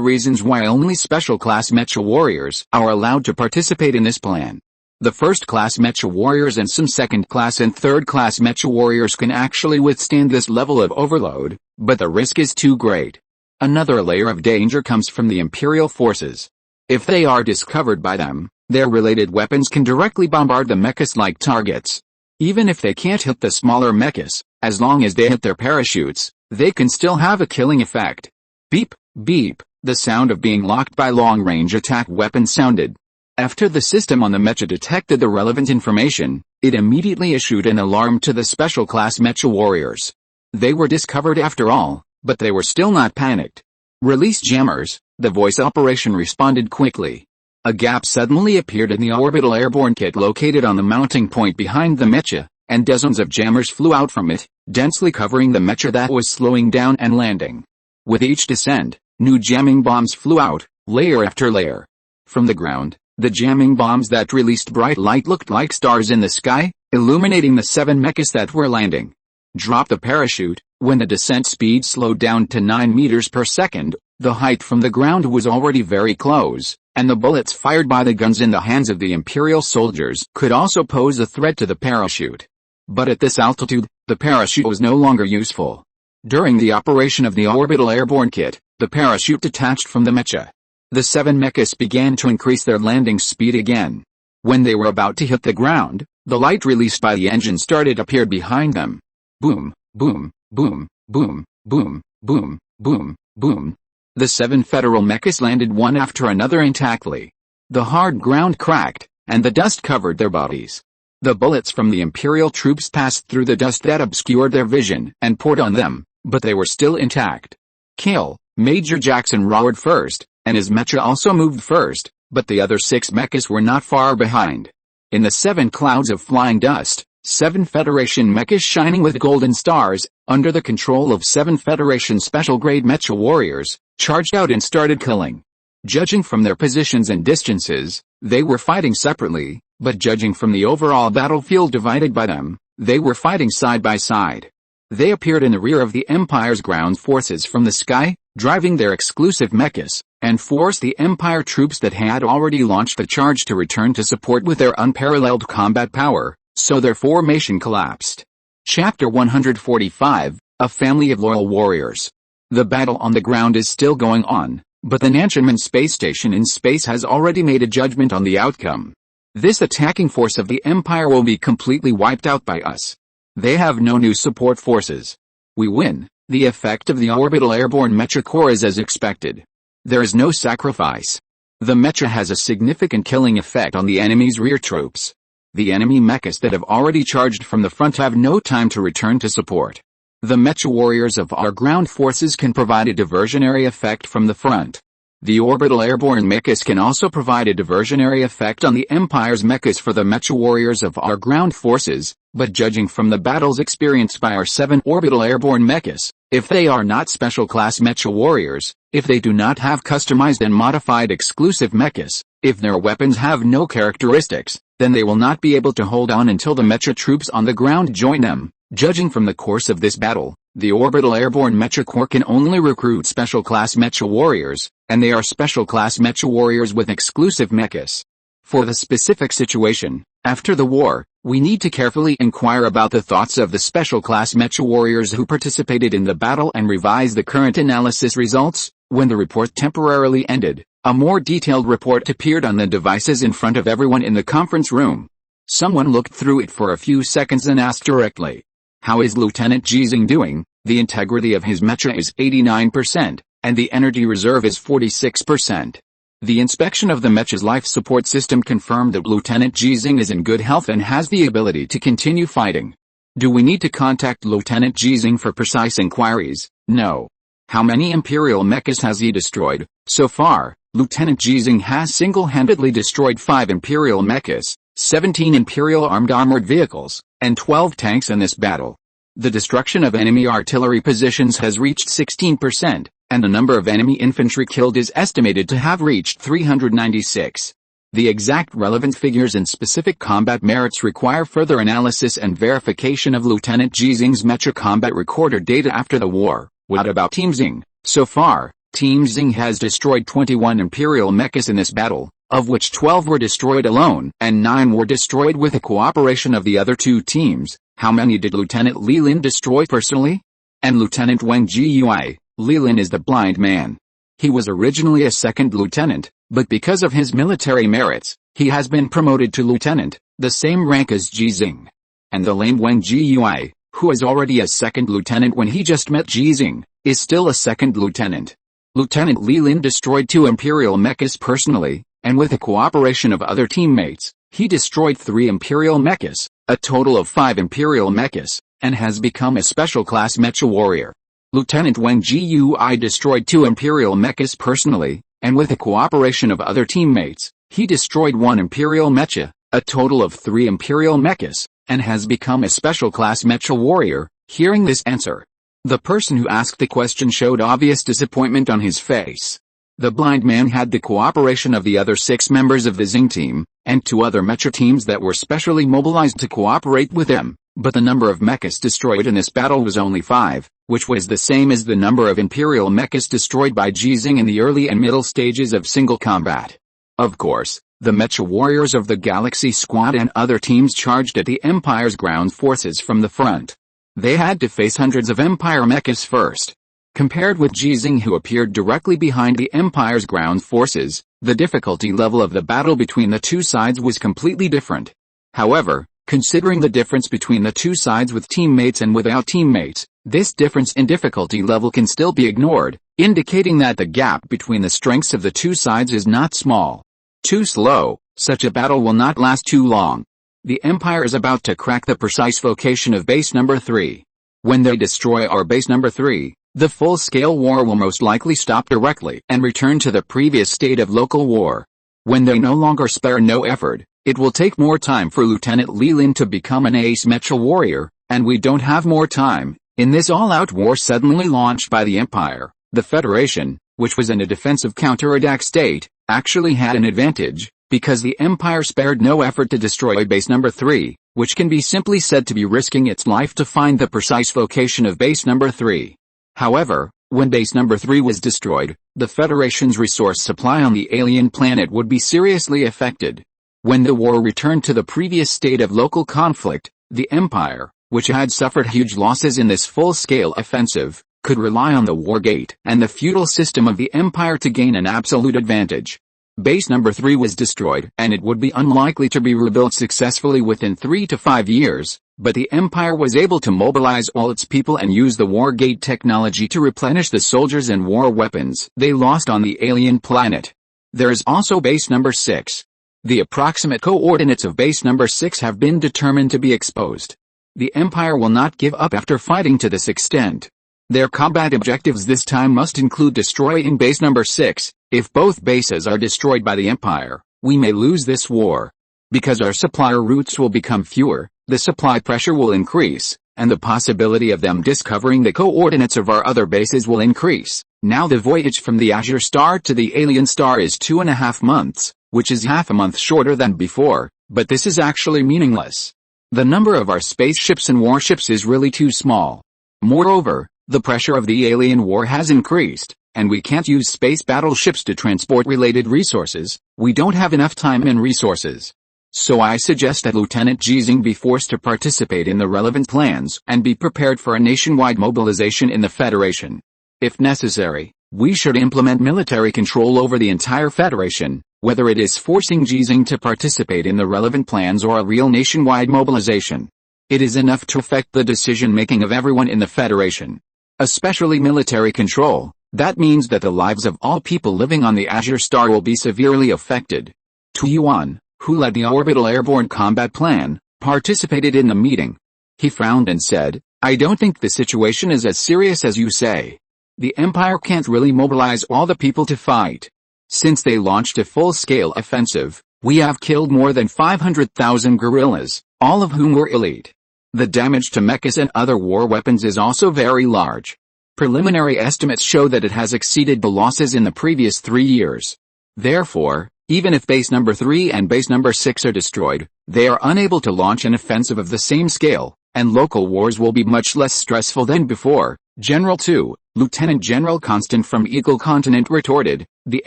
reasons why only special class mecha warriors are allowed to participate in this plan. The first class mecha warriors and some second class and third class mecha warriors can actually withstand this level of overload, but the risk is too great. Another layer of danger comes from the imperial forces. If they are discovered by them, their related weapons can directly bombard the mechas like targets. Even if they can't hit the smaller mechas, as long as they hit their parachutes, they can still have a killing effect. Beep, beep, the sound of being locked by long-range attack weapons sounded. After the system on the mecha detected the relevant information, it immediately issued an alarm to the special class mecha warriors. They were discovered after all, but they were still not panicked. Release jammers, the voice operation responded quickly. A gap suddenly appeared in the orbital airborne kit located on the mounting point behind the mecha, and dozens of jammers flew out from it, densely covering the mecha that was slowing down and landing. With each descent, new jamming bombs flew out, layer after layer. From the ground, the jamming bombs that released bright light looked like stars in the sky, illuminating the 7 mechas that were landing. Drop the parachute. When the descent speed slowed down to 9 meters per second, the height from the ground was already very close, and the bullets fired by the guns in the hands of the Imperial soldiers could also pose a threat to the parachute. But at this altitude, the parachute was no longer useful. During the operation of the orbital airborne kit, the parachute detached from the mecha. The 7 mechas began to increase their landing speed again. When they were about to hit the ground, the light released by the engine started appeared behind them. Boom, boom, boom, boom, boom, boom, boom, boom. The 7 federal mechas landed one after another intactly. The hard ground cracked, and the dust covered their bodies. The bullets from the Imperial troops passed through the dust that obscured their vision and poured on them, but they were still intact. Kill! Major Jackson roared first, and his mecha also moved first, but the other 6 mechas were not far behind. In the 7 clouds of flying dust, 7 Federation mechas shining with golden stars, under the control of 7 Federation special-grade mecha warriors, charged out and started killing. Judging from their positions and distances, they were fighting separately, but judging from the overall battlefield divided by them, they were fighting side by side. They appeared in the rear of the Empire's ground forces from the sky, driving their exclusive mechas, and forced the Empire troops that had already launched the charge to return to support with their unparalleled combat power, so their formation collapsed. Chapter 145, A Family of Loyal Warriors. The battle on the ground is still going on, but the Nanchaman space station in space has already made a judgment on the outcome. This attacking force of the Empire will be completely wiped out by us. They have no new support forces. We win. The effect of the orbital airborne mecha core is as expected. There is no sacrifice. The mecha has a significant killing effect on the enemy's rear troops. The enemy mechas that have already charged from the front have no time to return to support. The mecha warriors of our ground forces can provide a diversionary effect from the front. The orbital airborne mechas can also provide a diversionary effect on the Empire's mechas for the mecha warriors of our ground forces, but judging from the battles experienced by our 7 orbital airborne mechas, if they are not special class mecha warriors, if they do not have customized and modified exclusive mechas, if their weapons have no characteristics, then they will not be able to hold on until the mecha troops on the ground join them. Judging from the course of this battle, the orbital airborne mecha corps can only recruit special class mecha warriors, and they are special class mecha warriors with exclusive mechas. For the specific situation, after the war, We need to carefully inquire about the thoughts of the special class mecha warriors who participated in the battle and revise the current analysis results. When the report temporarily ended, a more detailed report appeared on the devices in front of everyone in the conference room. Someone looked through it for a few seconds and asked directly, "How is Lieutenant Ji Xinghe doing? The integrity of his mecha is 89%, and the energy reserve is 46%. The inspection of the mecha's life support system confirmed that Lieutenant Ji Xinghe is in good health and has the ability to continue fighting. Do we need to contact Lieutenant Ji Xinghe for precise inquiries? No. How many imperial mechas has he destroyed? So far, Lieutenant Ji Xinghe has single-handedly destroyed 5 imperial mechas, 17 imperial armored vehicles, and 12 tanks in this battle. The destruction of enemy artillery positions has reached 16%, and the number of enemy infantry killed is estimated to have reached 396. The exact relevant figures and specific combat merits require further analysis and verification of Lieutenant Ji Xinghe's mecha combat recorder data after the war. What about Team Xinghe? So far, Team Xinghe has destroyed 21 imperial mechas in this battle, of which 12 were destroyed alone and 9 were destroyed with the cooperation of the other 2 teams. How many did Lieutenant Li Lin destroy personally? And Lieutenant Wang Jiyue? Li Lin is the blind man. He was originally a second lieutenant, but because of his military merits, he has been promoted to lieutenant, the same rank as Ji Xinghe. And the lame Wang Jiyue, who was already a second lieutenant when he just met Ji Xinghe, is still a second lieutenant. Lieutenant Li Lin destroyed 2 imperial mechas personally, and with the cooperation of other teammates, he destroyed 3 imperial mechas, a total of 5 imperial mechas, and has become a special class mecha warrior. Lieutenant Wang Jiyue destroyed 2 imperial mechas personally, and with the cooperation of other teammates, he destroyed 1 imperial mecha, a total of 3 imperial mechas, and has become a special class mecha warrior. Hearing this answer, the person who asked the question showed obvious disappointment on his face. The blind man had the cooperation of the other 6 members of the Xinghe team, and 2 other mecha teams that were specially mobilized to cooperate with him, but the number of mechas destroyed in this battle was only 5, which was the same as the number of imperial mechas destroyed by Ji Xinghe in the early and middle stages of single combat. Of course, the mecha warriors of the Galaxy Squad and other teams charged at the Empire's ground forces from the front. They had to face hundreds of Empire mechas first. Compared with Ji Xinghe, who appeared directly behind the Empire's ground forces, the difficulty level of the battle between the 2 sides was completely different. However, considering the difference between the 2 sides with teammates and without teammates, this difference in difficulty level can still be ignored, indicating that the gap between the strengths of the 2 sides is not small. Too slow, such a battle will not last too long. The Empire is about to crack the precise location of base number 3. When they destroy our base number 3, the full-scale war will most likely stop directly and return to the previous state of local war. When they no longer spare no effort, it will take more time for Lieutenant Li Lin to become an ace mecha warrior, and we don't have more time. In this all-out war suddenly launched by the Empire, the Federation, which was in a defensive counterattack state, actually had an advantage, because the Empire spared no effort to destroy base number 3, which can be simply said to be risking its life to find the precise location of base number 3. However, when base number 3 was destroyed, the Federation's resource supply on the alien planet would be seriously affected. When the war returned to the previous state of local conflict, the Empire, which had suffered huge losses in this full-scale offensive, could rely on the Wargate and the feudal system of the Empire to gain an absolute advantage. Base number 3 was destroyed, and it would be unlikely to be rebuilt successfully within 3 to 5 years, but the Empire was able to mobilize all its people and use the Wargate technology to replenish the soldiers and war weapons they lost on the alien planet. There is also base number 6. The approximate coordinates of base number 6 have been determined to be exposed. The Empire will not give up after fighting to this extent. Their combat objectives this time must include destroying base number 6. If both bases are destroyed by the Empire, we may lose this war. Because our supplier routes will become fewer, the supply pressure will increase, and the possibility of them discovering the coordinates of our other bases will increase. Now the voyage from the Azure Star to the Alien Star is 2.5 months, which is half a month shorter than before, but this is actually meaningless. The number of our spaceships and warships is really too small. Moreover, the pressure of the alien war has increased, and we can't use space battleships to transport related resources. We don't have enough time and resources. So I suggest that Lieutenant Ji Xinghe be forced to participate in the relevant plans and be prepared for a nationwide mobilization in the Federation. If necessary, we should implement military control over the entire Federation, whether it is forcing Ji Xinghe to participate in the relevant plans or a real nationwide mobilization. It is enough to affect the decision-making of everyone in the Federation. Especially military control. That means that the lives of all people living on the Azure Star will be severely affected. Tu Yuan, who led the Orbital Airborne Combat Plan, participated in the meeting. He frowned and said, "I don't think the situation is as serious as you say. The Empire can't really mobilize all the people to fight. Since they launched a full-scale offensive, we have killed more than 500,000 guerrillas, all of whom were elite. The damage to mechas and other war weapons is also very large. Preliminary estimates show that it has exceeded the losses in the previous 3 years. Therefore, even if base number 3 and base number 6 are destroyed, they are unable to launch an offensive of the same scale, and local wars will be much less stressful than before." General 2, Lieutenant General Constant from Eagle Continent retorted, "The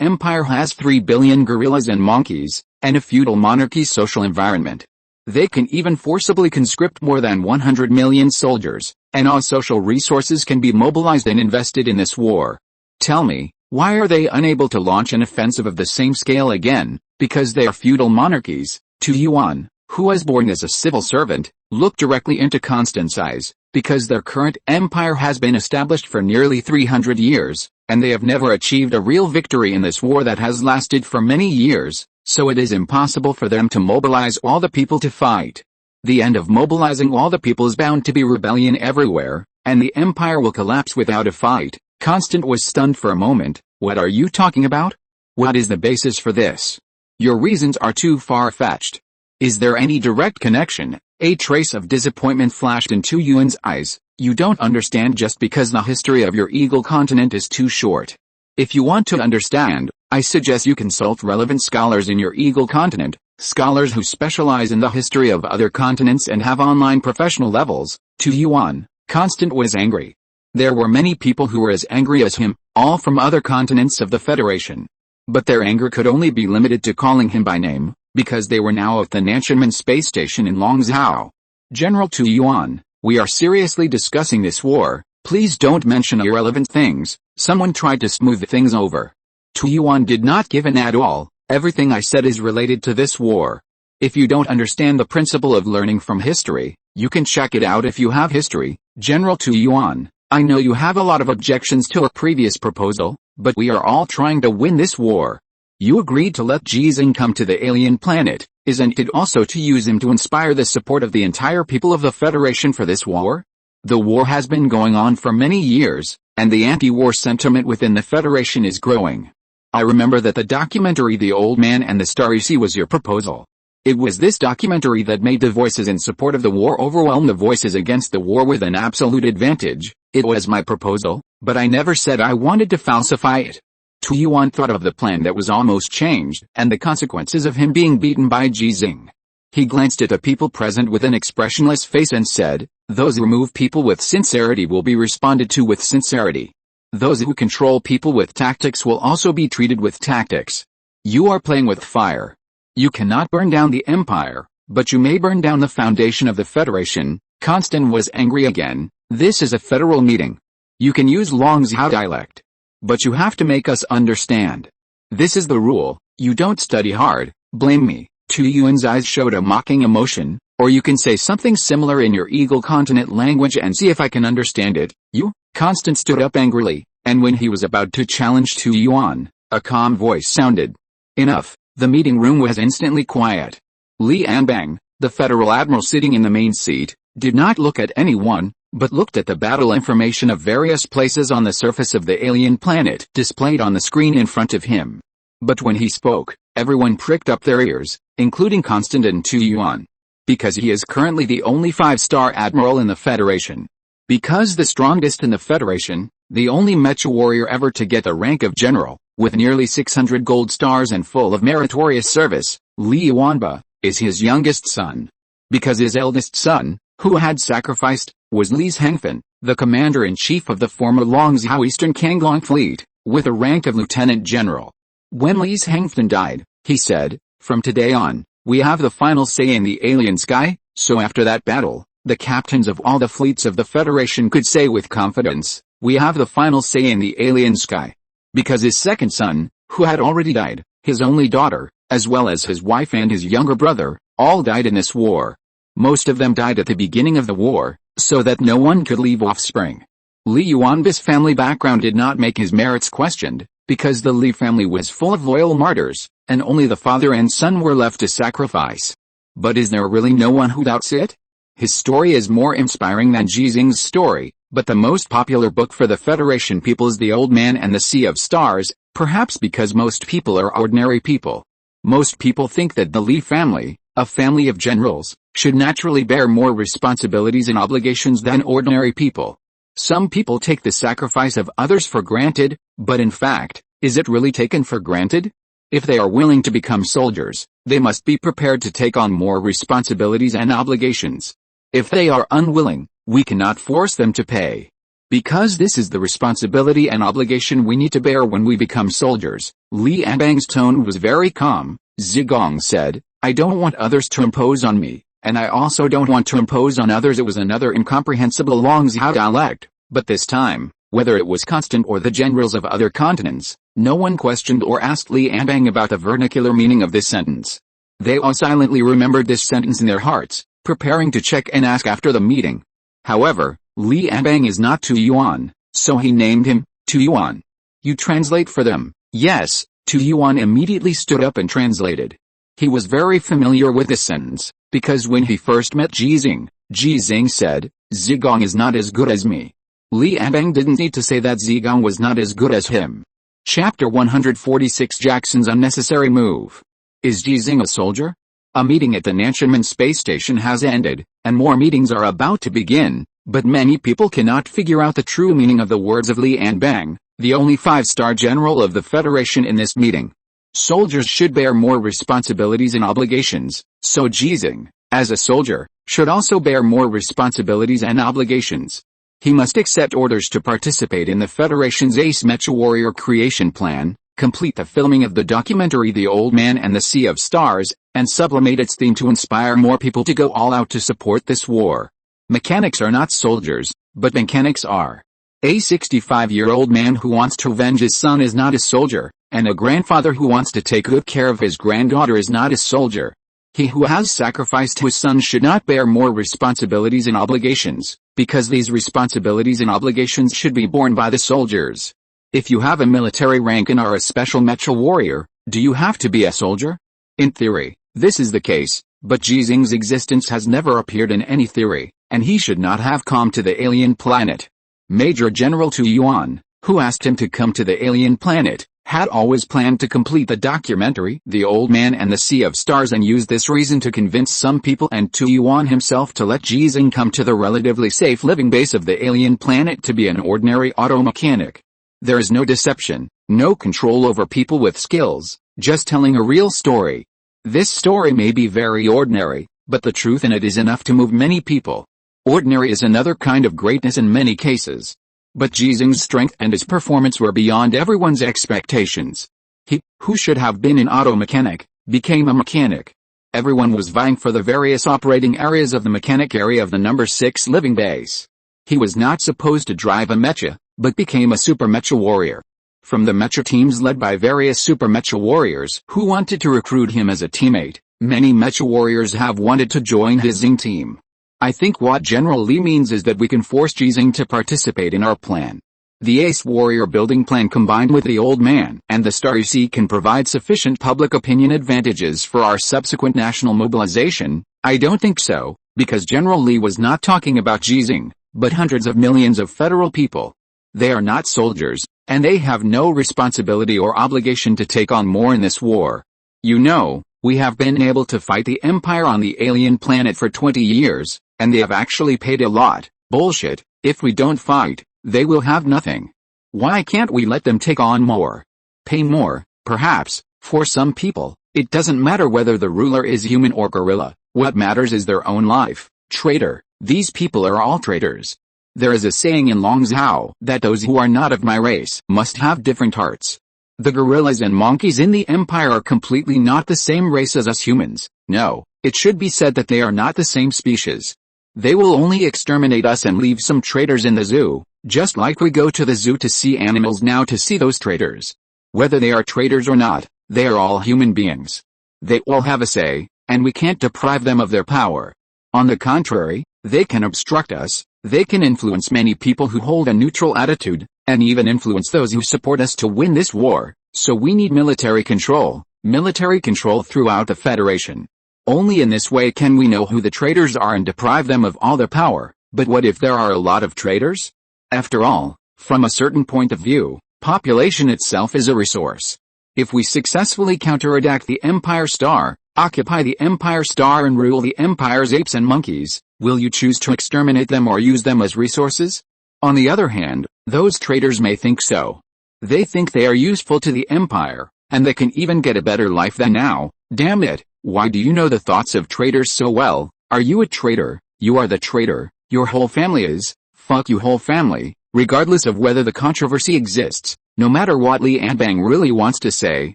Empire has 3 billion guerrillas and monkeys, and a feudal monarchy social environment. They can even forcibly conscript more than 100 million soldiers, and all social resources can be mobilized and invested in this war. Tell me, why are they unable to launch an offensive of the same scale again? Because they are feudal monarchies." Tu Yuan, who was born as a civil servant, looked directly into Constant's eyes, because their current empire has been established for nearly 300 years, and they have never achieved a real victory in this war that has lasted for many years, so it is impossible for them to mobilize all the people to fight. The end of mobilizing all the people is bound to be rebellion everywhere, and the empire will collapse without a fight. Constant was stunned for a moment. "What are you talking about? What is the basis for this? Your reasons are too far-fetched. Is there any direct connection?" A trace of disappointment flashed in Tu Yuan's eyes. "You don't understand just because the history of your Eagle Continent is too short. If you want to understand, I suggest you consult relevant scholars in your Eagle Continent, scholars who specialize in the history of other continents and have online professional levels." Tu Yuan, Constant was angry. There were many people who were as angry as him, all from other continents of the Federation. But their anger could only be limited to calling him by name, because they were now at the Nanchunman space station in Longzhou. "General Tu Yuan, we are seriously discussing this war. Please don't mention irrelevant things." Someone tried to smooth things over. Tu Yuan did not give in at all. "Everything I said is related to this war. If you don't understand the principle of learning from history, you can check it out if you have history." General Tu Yuan, I know you have a lot of objections to our previous proposal, but we are all trying to win this war. You agreed to let Ji Xinghe come to the alien planet, isn't it also to use him to inspire the support of the entire people of the Federation for this war? The war has been going on for many years, and the anti-war sentiment within the Federation is growing. I remember that the documentary The Old Man and the Starry Sea was your proposal. It was this documentary that made the voices in support of the war overwhelm the voices against the war with an absolute advantage. It was my proposal, but I never said I wanted to falsify it. Tu Yuan thought of the plan that was almost changed, and the consequences of him being beaten by Ji Xinghe. He glanced at the people present with an expressionless face and said, "Those who move people with sincerity will be responded to with sincerity. Those who control people with tactics will also be treated with tactics. You are playing with fire. You cannot burn down the empire, but you may burn down the foundation of the Federation." Constant was angry again. "This is a federal meeting. You can use Longzhou dialect, but you have to make us understand. This is the rule. You don't study hard, blame me." Tu Yuan's eyes showed a mocking emotion. "Or you can say something similar in your Eagle Continent language and see if I can understand it." "You?" Constant stood up angrily, and when he was about to challenge Tu Yuan, a calm voice sounded. "Enough." The meeting room was instantly quiet. Li Anbang, the Federal Admiral sitting in the main seat, did not look at anyone, but looked at the battle information of various places on the surface of the alien planet displayed on the screen in front of him. But when he spoke, everyone pricked up their ears, including Constant and Tu Yuan. Because he is currently the only 5-star admiral in the Federation. Because the strongest in the Federation, the only mecha warrior ever to get the rank of general, with nearly 600 gold stars and full of meritorious service, Li Yuanba, is his youngest son. Because his eldest son, who had sacrificed, was Li Hengfen, the commander-in-chief of the former Longzhou Eastern Kanglong Fleet, with a rank of lieutenant general. When Li Hengfen died, he said, "From today on, We have the final say in the alien sky, so after that battle, the captains of all the fleets of the Federation could say with confidence, we have the final say in the alien sky. Because his second son, who had already died, his only daughter, as well as his wife and his younger brother, all died in this war. Most of them died at the beginning of the war, so that no one could leave offspring. Li Yuanbei's family background did not make his merits questioned, because the Li family was full of loyal martyrs, and only the father and son were left to sacrifice. But is there really no one who doubts it? His story is more inspiring than Ji Xinghe's story, but the most popular book for the Federation people is The Old Man and the Sea of Stars, perhaps because most people are ordinary people. Most people think that the Li family, a family of generals, should naturally bear more responsibilities and obligations than ordinary people. Some people take the sacrifice of others for granted, but in fact, is it really taken for granted? If they are willing to become soldiers, they must be prepared to take on more responsibilities and obligations. If they are unwilling, we cannot force them to pay. Because this is the responsibility and obligation we need to bear when we become soldiers. Li Yanbang's tone was very calm. Zigong said, I don't want others to impose on me, and I also don't want to impose on others. It was another incomprehensible Longzhou dialect, but this time, whether it was Constant or the generals of other continents, no one questioned or asked Li Yanbang about the vernacular meaning of this sentence. They all silently remembered this sentence in their hearts, preparing to check and ask after the meeting. However, Li Yanbang is not Tu Yuan, so he named him Tu Yuan. You translate for them. Yes, Tu Yuan immediately stood up and translated. He was very familiar with this sentence, because when he first met Ji Xinghe, Ji Xinghe said, Zigong is not as good as me. Li Yanbang didn't need to say that Zigong was not as good as him. Chapter 146 Jackson's unnecessary move. Is Ji Xinghe a soldier? A meeting at the Nanxinmen space station has ended, and more meetings are about to begin, but many people cannot figure out the true meaning of the words of Li Yanbang, the only 5-star general of the Federation in this meeting. Soldiers should bear more responsibilities and obligations, so Ji Xinghe, as a soldier, should also bear more responsibilities and obligations. He must accept orders to participate in the Federation's Ace Mecha Warrior creation plan, complete the filming of the documentary The Old Man and the Sea of Stars, and sublimate its theme to inspire more people to go all out to support this war. Mechanics are not soldiers, but mechanics are. A 65-year-old man who wants to avenge his son is not a soldier, and a grandfather who wants to take good care of his granddaughter is not a soldier. He who has sacrificed his son should not bear more responsibilities and obligations, because these responsibilities and obligations should be borne by the soldiers. If you have a military rank and are a special mecha warrior, do you have to be a soldier? In theory, this is the case, but Ji Xinghe's existence has never appeared in any theory, and he should not have come to the alien planet. Major General Tu Yuan, who asked him to come to the alien planet, had always planned to complete the documentary The Old Man and the Sea of Stars and used this reason to convince some people and Tu Yuan himself to let Ji Xinghe come to the relatively safe living base of the alien planet to be an ordinary auto mechanic. There is no deception, no control over people with skills, just telling a real story. This story may be very ordinary, but the truth in it is enough to move many people. Ordinary is another kind of greatness in many cases. But Ji Xinghe's strength and his performance were beyond everyone's expectations. He, who should have been an auto mechanic, became a mechanic. Everyone was vying for the various operating areas of the mechanic area of the number 6 living base. He was not supposed to drive a mecha, but became a super mecha warrior. From the mecha teams led by various super mecha warriors who wanted to recruit him as a teammate, many mecha warriors have wanted to join his Xinghe team. I think what General Li means is that we can force Ji Xinghe to participate in our plan. The Ace Warrior building plan combined with the Old Man and the Star UC can provide sufficient public opinion advantages for our subsequent national mobilization. I don't think so, because General Li was not talking about Ji Xinghe, but hundreds of millions of federal people. They are not soldiers, and they have no responsibility or obligation to take on more in this war. You know, we have been able to fight the Empire on the alien planet for 20 years. And they have actually paid a lot. Bullshit. If we don't fight, they will have nothing. Why can't we let them take on more? Pay more, perhaps. For some people, it doesn't matter whether the ruler is human or gorilla. What matters is their own life. Traitor. These people are all traitors. There is a saying in Longzhou that those who are not of my race must have different hearts. The gorillas and monkeys in the Empire are completely not the same race as us humans. No, it should be said that they are not the same species. They will only exterminate us and leave some traitors in the zoo, just like we go to the zoo to see animals now to see those traitors. Whether they are traitors or not, they are all human beings. They all have a say, and we can't deprive them of their power. On the contrary, they can obstruct us, they can influence many people who hold a neutral attitude, and even influence those who support us to win this war, so we need military control throughout the Federation. Only in this way can we know who the traitors are and deprive them of all their power. But what if there are a lot of traitors? After all, from a certain point of view, population itself is a resource. If we successfully counterattack the Empire Star, occupy the Empire Star and rule the Empire's apes and monkeys, will you choose to exterminate them or use them as resources? On the other hand, those traitors may think so. They think they are useful to the Empire, and they can even get a better life than now. Damn it, why do you know the thoughts of traitors so well? Are you a traitor? You are the traitor, your whole family is. Fuck you whole family, regardless of whether the controversy exists. No matter what Li Anbang really wants to say,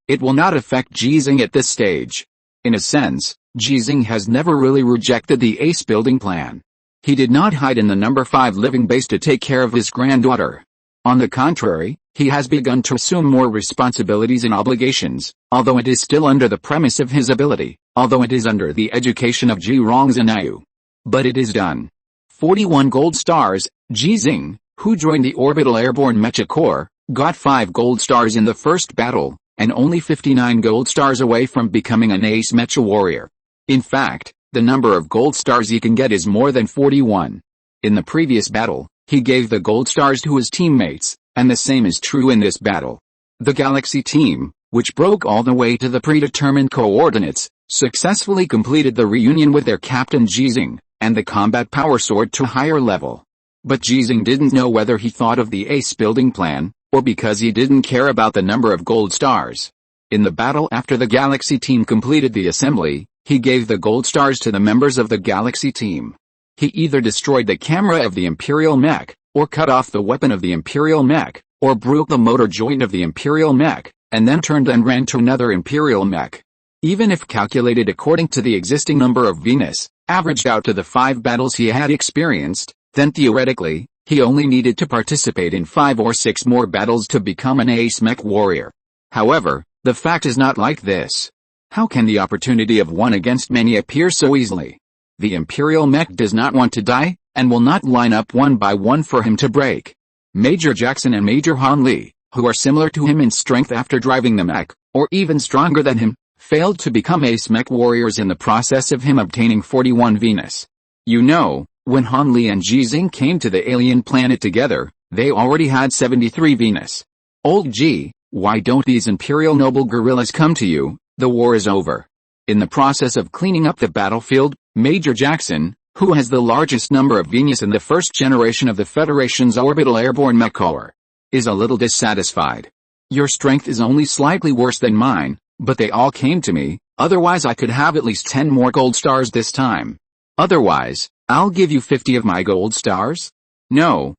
it will not affect Ji Xinghe at this stage. In a sense, Ji Xinghe has never really rejected the ace building plan. He did not hide in the number 5 living base to take care of his granddaughter. On the contrary, he has begun to assume more responsibilities and obligations, although it is still under the premise of his ability, although it is under the education of Ji Rongzhanayu. But it is done. 41 gold stars. Ji Xinghe, who joined the Orbital Airborne Mecha Corps, got 5 gold stars in the first battle, and only 59 gold stars away from becoming an ace mecha warrior. In fact, the number of gold stars he can get is more than 41. In the previous battle, he gave the gold stars to his teammates, and the same is true in this battle. The Galaxy team, which broke all the way to the predetermined coordinates, successfully completed the reunion with their captain Ji Xinghe, and the combat power soared to a higher level. But Ji Xinghe didn't know whether he thought of the ace building plan, or because he didn't care about the number of gold stars. In the battle after the Galaxy team completed the assembly, he gave the gold stars to the members of the Galaxy team. He either destroyed the camera of the Imperial mech, or cut off the weapon of the Imperial mech, or broke the motor joint of the Imperial mech, and then turned and ran to another Imperial mech. Even if calculated according to the existing number of Venus, averaged out to the 5 battles he had experienced, then theoretically, he only needed to participate in 5 or 6 more battles to become an ace mech warrior. However, the fact is not like this. How can the opportunity of one against many appear so easily? The Imperial mech does not want to die, and will not line up one by one for him to break. Major Jackson and Major Han Li, who are similar to him in strength after driving the mech, or even stronger than him, failed to become ace mech warriors in the process of him obtaining 41 Venus. You know, when Han Li and Ji Xinghe came to the alien planet together, they already had 73 Venus. Old Ji, why don't these Imperial noble gorillas come to you? The war is over. In the process of cleaning up the battlefield, Major Jackson, who has the largest number of Venus in the first generation of the Federation's Orbital Airborne Mech Corps, is a little dissatisfied. Your strength is only slightly worse than mine, but they all came to me, otherwise I could have at least 10 more gold stars this time. Otherwise, I'll give you 50 of my gold stars? No,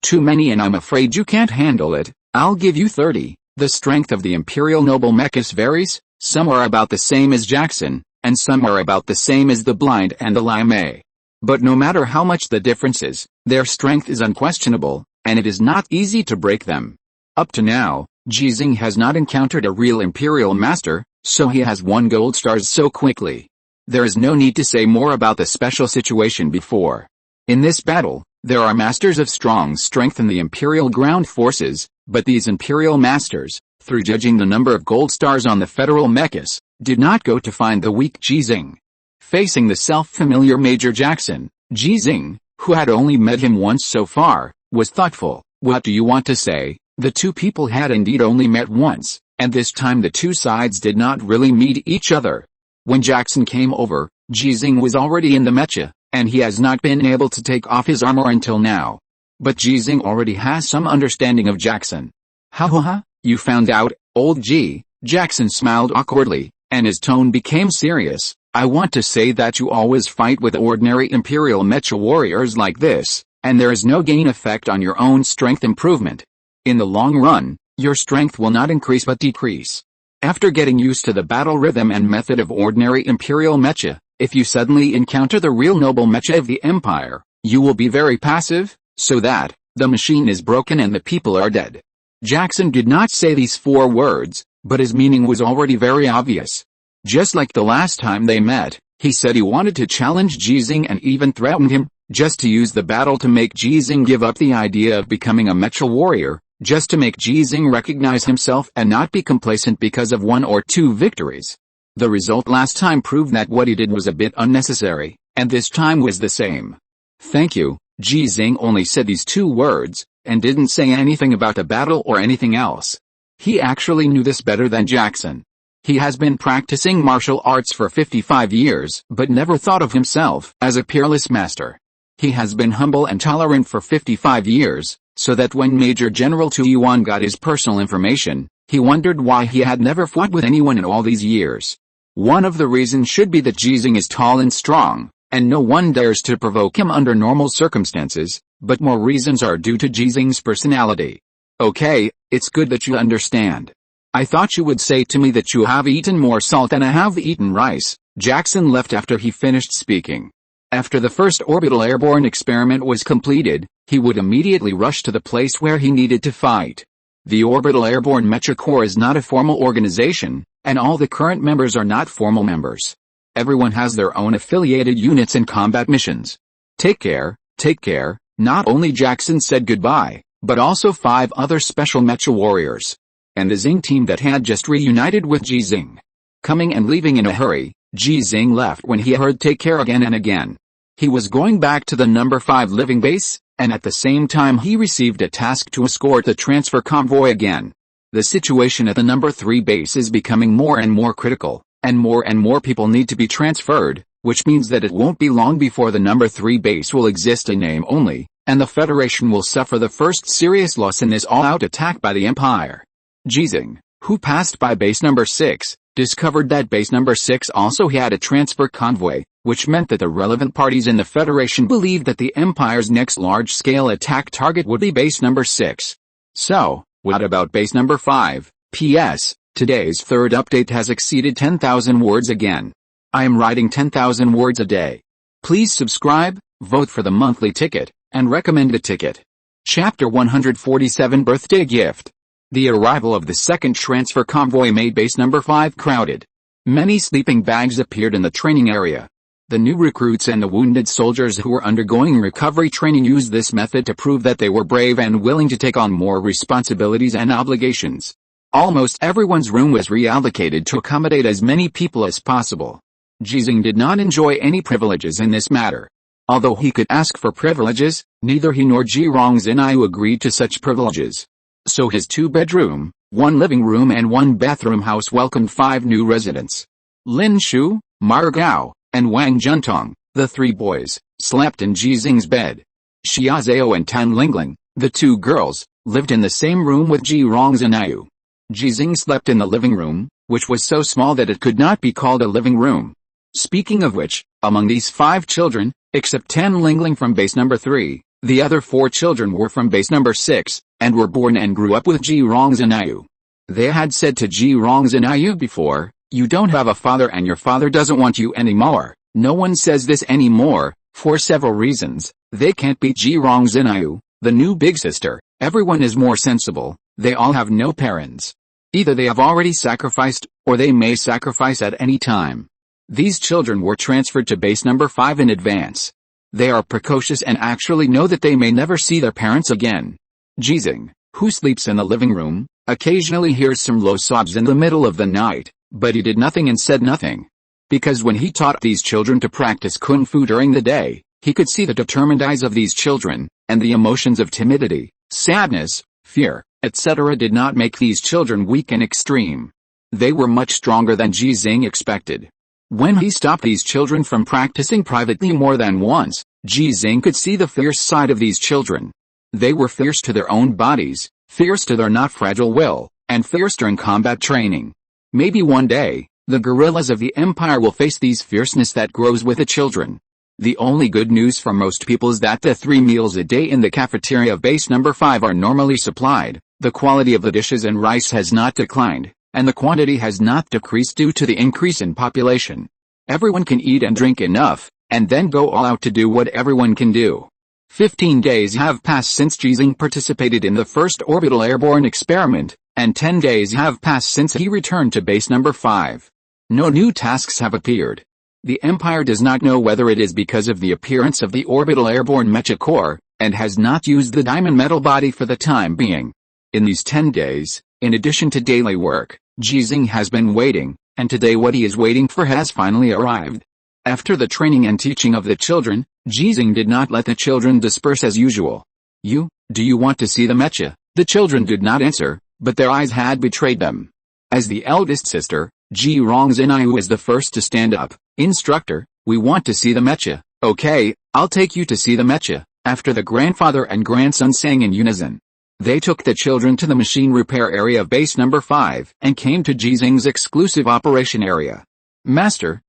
too many and I'm afraid you can't handle it. I'll give you 30. The strength of the Imperial Noble Mechas varies, some are about the same as Jackson, and some are about the same as the Blind and the Lame. But no matter how much the difference is, their strength is unquestionable, and it is not easy to break them. Up to now, Ji Xinghe has not encountered a real Imperial Master, so he has won gold stars so quickly. There is no need to say more about the special situation before. In this battle, there are masters of strong strength in the Imperial ground forces, but these Imperial masters, through judging the number of gold stars on the Federal mechas, did not go to find the weak Ji Xinghe. Facing the self-familiar Major Jackson, Ji Xinghe, who had only met him once so far, was thoughtful. What do you want to say? The two people had indeed only met once, and this time the two sides did not really meet each other. When Jackson came over, Ji Xinghe was already in the mecha, and he has not been able to take off his armor until now. But Ji Xinghe already has some understanding of Jackson. Ha, you found out, old Ji. Jackson smiled awkwardly, and his tone became serious. I want to say that you always fight with ordinary Imperial mecha warriors like this, and there is no gain effect on your own strength improvement. In the long run, your strength will not increase but decrease. After getting used to the battle rhythm and method of ordinary imperial mecha, if you suddenly encounter the real noble mecha of the empire, you will be very passive, so that the machine is broken and the people are dead. Jackson did not say these 4 words, but his meaning was already very obvious. Just like the last time they met, he said he wanted to challenge Ji Xinghe and even threatened him, just to use the battle to make Ji Xinghe give up the idea of becoming a mecha warrior, just to make Ji Xinghe recognize himself and not be complacent because of 1 or 2 victories. The result last time proved that what he did was a bit unnecessary, and this time was the same. Thank you. Ji Xinghe only said these 2 words, and didn't say anything about the battle or anything else. He actually knew this better than Jackson. He has been practicing martial arts for 55 years, but never thought of himself as a peerless master. He has been humble and tolerant for 55 years, so that when Major General Tu Yuan got his personal information, he wondered why he had never fought with anyone in all these years. One of the reasons should be that Ji Xinghe is tall and strong, and no one dares to provoke him under normal circumstances, but more reasons are due to Ji Xinghe's personality. Okay, it's good that you understand. I thought you would say to me that you have eaten more salt than I have eaten rice. Jackson left after he finished speaking. After the first orbital airborne experiment was completed, he would immediately rush to the place where he needed to fight. The Orbital Airborne Mecha Corps is not a formal organization, and all the current members are not formal members. Everyone has their own affiliated units and combat missions. Take care, take care. Not only Jackson said goodbye, but also 5 other special mecha warriors. And the Xinghe team that had just reunited with Ji Xinghe. Coming and leaving in a hurry, Ji Xinghe left when he heard take care again and again. He was going back to the number 5 living base, and at the same time he received a task to escort the transfer convoy again. The situation at the number 3 base is becoming more and more critical, and more people need to be transferred, which means that it won't be long before the number 3 base will exist in name only, and the Federation will suffer the first serious loss in this all-out attack by the Empire. Ji Xinghe, who passed by base number 6, discovered that base number 6 also had a transfer convoy, which meant that the relevant parties in the Federation believed that the Empire's next large-scale attack target would be base number 6. So, what about base number 5? P.S. Today's third update has exceeded 10,000 words again. I am writing 10,000 words a day. Please subscribe, vote for the monthly ticket, and recommend a ticket. Chapter 147 Birthday Gift. The arrival of the second transfer convoy made base number 5 crowded. Many sleeping bags appeared in the training area. The new recruits and the wounded soldiers who were undergoing recovery training used this method to prove that they were brave and willing to take on more responsibilities and obligations. Almost everyone's room was reallocated to accommodate as many people as possible. Ji Xinghe did not enjoy any privileges in this matter. Although he could ask for privileges, neither he nor Ji Xinghe agreed to such privileges. So his 2-bedroom, 1 living room and 1 bathroom house welcomed 5 new residents. Lin Shu, Ma Gao, and Wang Juntong, the 3 boys, slept in Ji Xinghe's bed. Xia Zhao and Tan Lingling, the 2 girls, lived in the same room with Ji Xinghe. Ji Xinghe slept in the living room, which was so small that it could not be called a living room. Speaking of which, among these 5 children, except Tan Lingling from base number 3, the other 4 children were from base number 6, and were born and grew up with Ji Xinghe. They had said to Ji Xinghe before, "You don't have a father and your father doesn't want you anymore." No one says this anymore, for several reasons. They can't be Ji Xinghe, the new big sister. Everyone is more sensible. They all have no parents. Either they have already sacrificed, or they may sacrifice at any time. These children were transferred to base number 5 in advance. They are precocious and actually know that they may never see their parents again. Ji Xinghe, who sleeps in the living room, occasionally hears some low sobs in the middle of the night, but he did nothing and said nothing. Because when he taught these children to practice kung fu during the day, he could see the determined eyes of these children, and the emotions of timidity, sadness, fear, etc. did not make these children weak and extreme. They were much stronger than Ji Xinghe expected. When he stopped these children from practicing privately more than once, Ji Xinghe could see the fierce side of these children. They were fierce to their own bodies, fierce to their not fragile will, and fierce during combat training. Maybe one day, the guerrillas of the Empire will face these fierceness that grows with the children. The only good news for most people is that the 3 meals a day in the cafeteria of base number 5 are normally supplied. The quality of the dishes and rice has not declined, and the quantity has not decreased due to the increase in population. Everyone can eat and drink enough, and then go all out to do what everyone can do. 15 days have passed since Ji Xinghe participated in the first orbital airborne experiment, and 10 days have passed since he returned to base number 5. No new tasks have appeared. The Empire does not know whether it is because of the appearance of the orbital airborne mecha core, and has not used the diamond metal body for the time being. In these 10 days, in addition to daily work, Ji Xinghe has been waiting, and today what he is waiting for has finally arrived. After the training and teaching of the children, Ji Xinghe did not let the children disperse as usual. Do you want to see the mecha? The children did not answer, but their eyes had betrayed them. As the eldest sister, Ji Xinghe was the first to stand up. Instructor, we want to see the mecha. Okay, I'll take you to see the mecha, after the grandfather and grandson sang in unison. They took the children to the machine repair area of base number 5 and came to Ji Xinghe's exclusive operation area. Master.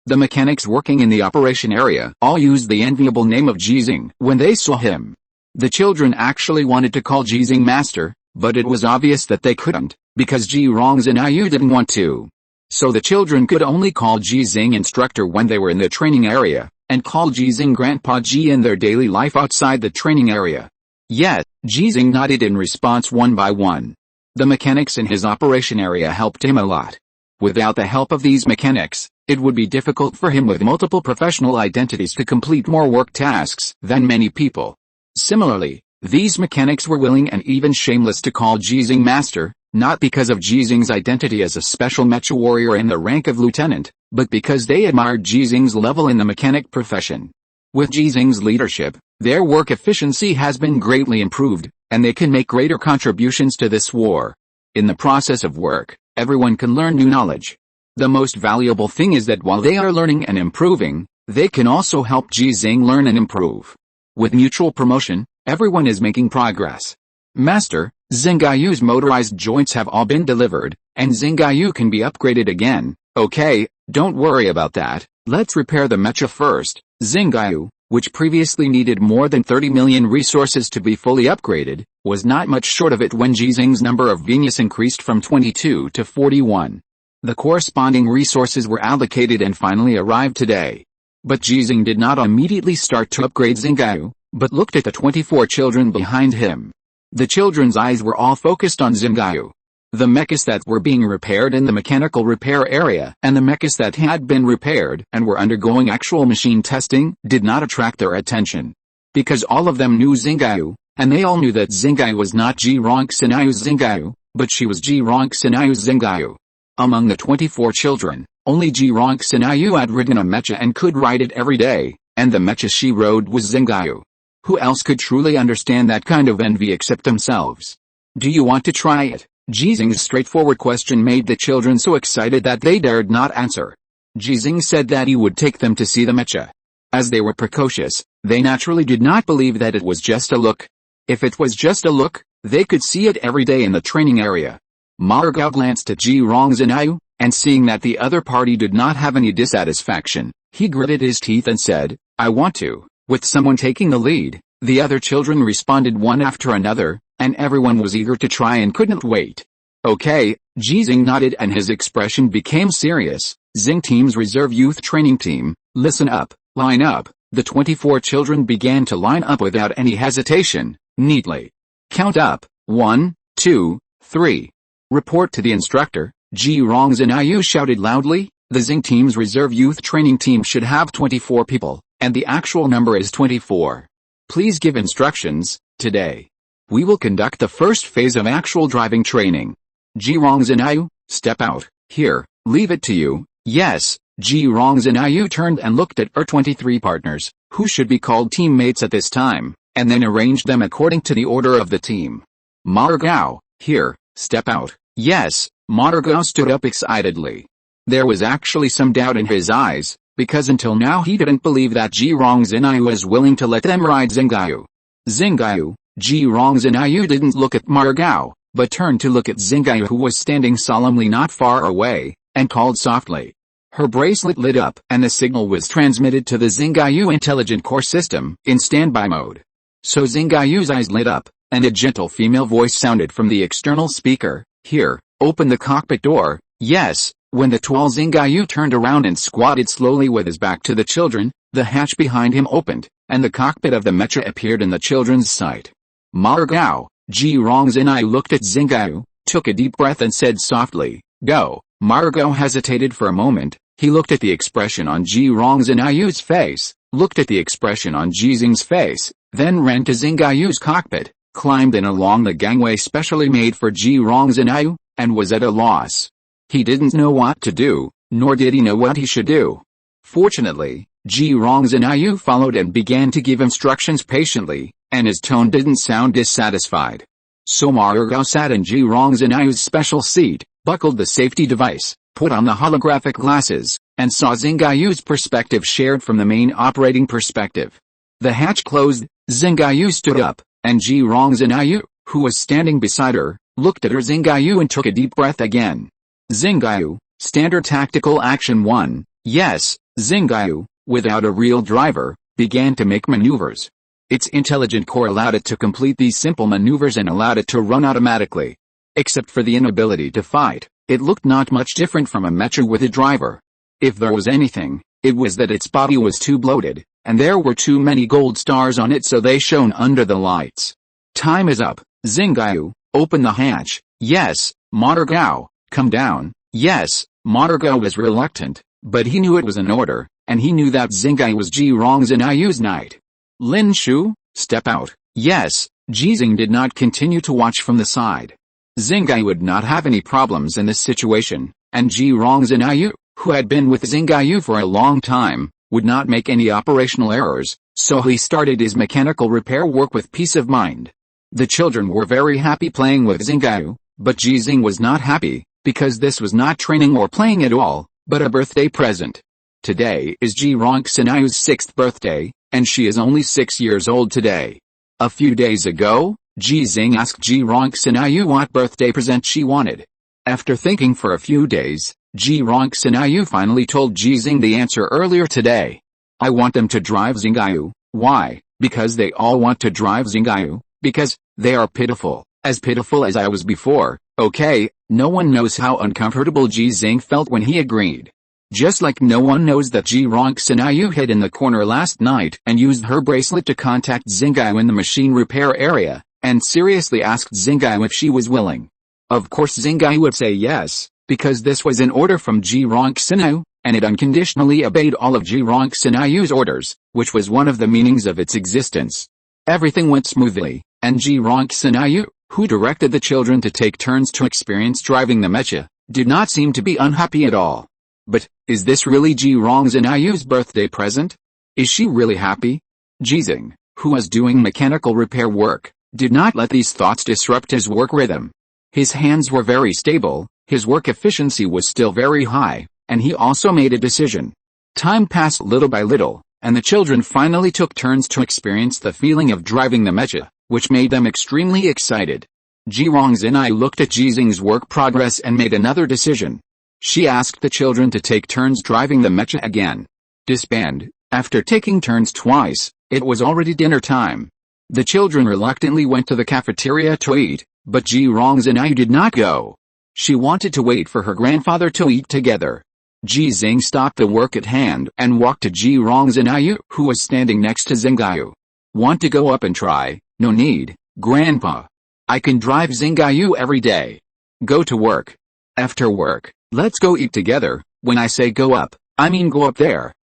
The mechanics working in the operation area all used the enviable name of Ji Xinghe when they saw him. The children actually wanted to call Ji Xinghe master, but it was obvious that they couldn't, because Ji Xinghe didn't want to. So the children could only call Ji Xinghe instructor when they were in the training area, and call Ji Xinghe Grandpa Ji in their daily life outside the training area. Yet, Ji Xinghe nodded in response one by one. The mechanics in his operation area helped him a lot. Without the help of these mechanics, it would be difficult for him with multiple professional identities to complete more work tasks than many people. Similarly, these mechanics were willing and even shameless to call Ji Xinghe master, not because of Ji Xinghe's identity as a special mecha warrior in the rank of lieutenant, but because they admired Ji Xinghe's level in the mechanic profession. With Ji Xinghe's leadership, their work efficiency has been greatly improved, and they can make greater contributions to this war. In the process of work, everyone can learn new knowledge. The most valuable thing is that while they are learning and improving, they can also help Ji Xinghe learn and improve. With mutual promotion, everyone is making progress. Master, Xingayu's motorized joints have all been delivered, and Xingayu can be upgraded again. Okay, don't worry about that, let's repair the mecha first. Xingayu, which previously needed more than 30 million resources to be fully upgraded, was not much short of it when Ji Xinghe's number of Venus increased from 22 to 41. The corresponding resources were allocated and finally arrived today. But Ji Xinghe did not immediately start to upgrade Xingayu, but looked at the 24 children behind him. The children's eyes were all focused on Xingayu. The mechas that were being repaired in the mechanical repair area and the mechas that had been repaired and were undergoing actual machine testing did not attract their attention. Because all of them knew Xingayu, and they all knew that Xingayu was not Ji Xinghe's Xingayu, but she was Ji Xinghe's Xingayu. Among the 24 children, only Ji Xinghe had ridden a mecha and could ride it every day, and the mecha she rode was Xingayu. Who else could truly understand that kind of envy except themselves? Do you want to try it? Ji Xinghe's straightforward question made the children so excited that they dared not answer. Ji Xinghe said that he would take them to see the mecha. As they were precocious, they naturally did not believe that it was just a look. If it was just a look, they could see it every day in the training area. Margao glanced at Ji Xinghe, and seeing that the other party did not have any dissatisfaction, he gritted his teeth and said, I want to. With someone taking the lead, the other children responded one after another, and everyone was eager to try and couldn't wait. Okay, Ji Xinghe nodded and his expression became serious. Xinghe Team's Reserve Youth Training Team, listen up, line up. The 24 children began to line up without any hesitation, neatly. Count up, 1, 2, 3. Report to the instructor, Ji Xinghe shouted loudly. The Xinghe Team's Reserve Youth Training Team should have 24 people, and the actual number is 24. Please give instructions. Today, we will conduct the first phase of actual driving training. Ji Xinghe, step out. Here, leave it to you. Yes. Ji Xinghe turned and looked at her 23 partners, who should be called teammates at this time, and then arranged them according to the order of the team. Margao, here, step out. Yes. Margao stood up excitedly. There was actually some doubt in his eyes, because until now he didn't believe that Ji Xinghe was willing to let them ride Xingayu. Xingayu, Ji Xinghe didn't look at Margao, but turned to look at Xingayu, who was standing solemnly not far away, and called softly. Her bracelet lit up and the signal was transmitted to the Xingayu intelligent core system in standby mode. So Xingayu's eyes lit up, and a gentle female voice sounded from the external speaker. Here, open the cockpit door. Yes. When the tall Xinghe turned around and squatted slowly with his back to the children, the hatch behind him opened, and the cockpit of the mecha appeared in the children's sight. Margao, Ji Xinghe looked at Xinghe, took a deep breath and said softly, "Go." Margao hesitated for a moment. He looked at the expression on Ji Xinghe's face, looked at the expression on Ji Xinghe's face, then ran to Xinghe's cockpit, climbed in along the gangway specially made for Ji Xinghe, and was at a loss. He didn't know what to do, nor did he know what he should do. Fortunately, Ji Xinghe followed and began to give instructions patiently, and his tone didn't sound dissatisfied. So Margao sat in Ji Xinghe's special seat, buckled the safety device, put on the holographic glasses, and saw Xinghe's perspective shared from the main operating perspective. The hatch closed, Xinghe stood up, and Ji Xinghe, who was standing beside her, looked at her Xinghe and took a deep breath again. Xinghe, Standard Tactical Action 1, yes, Xinghe, without a real driver, began to make maneuvers. Its intelligent core allowed it to complete these simple maneuvers and allowed it to run automatically. Except for the inability to fight, it looked not much different from a mecha with a driver. If there was anything, it was that its body was too bloated, and there were too many gold stars on it so they shone under the lights. Time is up, Xinghe, open the hatch. Yes, Margao. Come down. Yes, Margao was reluctant, but he knew it was an order, and he knew that Xinghe was Ji Xinghe's knight. Lin Shu, step out. Yes, Ji Xinghe did not continue to watch from the side. Xinghe would not have any problems in this situation, and Ji Xinghe, who had been with Xinghe for a long time, would not make any operational errors, so he started his mechanical repair work with peace of mind. The children were very happy playing with Xinghe, but Ji Xinghe was not happy, because this was not training or playing at all, but a birthday present. Today is Ji Xinghe's 6th birthday, and she is only 6 years old today. A few days ago, Ji Xinghe asked Ji Xinghe what birthday present she wanted. After thinking for a few days, Ji Xinghe finally told Ji Xinghe the answer earlier today. I want them to drive Xinghe. Why? Because they all want to drive Xinghe, because they are pitiful as I was before. Okay, no one knows how uncomfortable Ji Xinghe felt when he agreed. Just like no one knows that Ji Xinghe hid in the corner last night and used her bracelet to contact Xinghe in the machine repair area, and seriously asked Xinghe if she was willing. Of course Xinghe would say yes, because this was an order from Ji Xinghe, and it unconditionally obeyed all of Ji Xinghe's orders, which was one of the meanings of its existence. Everything went smoothly, and Ji Xinghe, who directed the children to take turns to experience driving the mecha, did not seem to be unhappy at all. But, is this really Ji Xinghe's birthday present? Is she really happy? Ji Xinghe, who was doing mechanical repair work, did not let these thoughts disrupt his work rhythm. His hands were very stable, his work efficiency was still very high, and he also made a decision. Time passed little by little, and the children finally took turns to experience the feeling of driving the mecha, which made them extremely excited. Ji Xinghe looked at Ji Xinghe's work progress and made another decision. She asked the children to take turns driving the mecha again. Disband. After taking turns twice, it was already dinner time. The children reluctantly went to the cafeteria to eat, but Ji Xinghe did not go. She wanted to wait for her grandfather to eat together. Ji Xinghe stopped the work at hand and walked to Ji Xinghe, who was standing next to Xinghe. Want to go up and try? No need, Grandpa. I can drive Xinghe every day. Go to work. After work, let's go eat together. When I say go up, I mean go up there.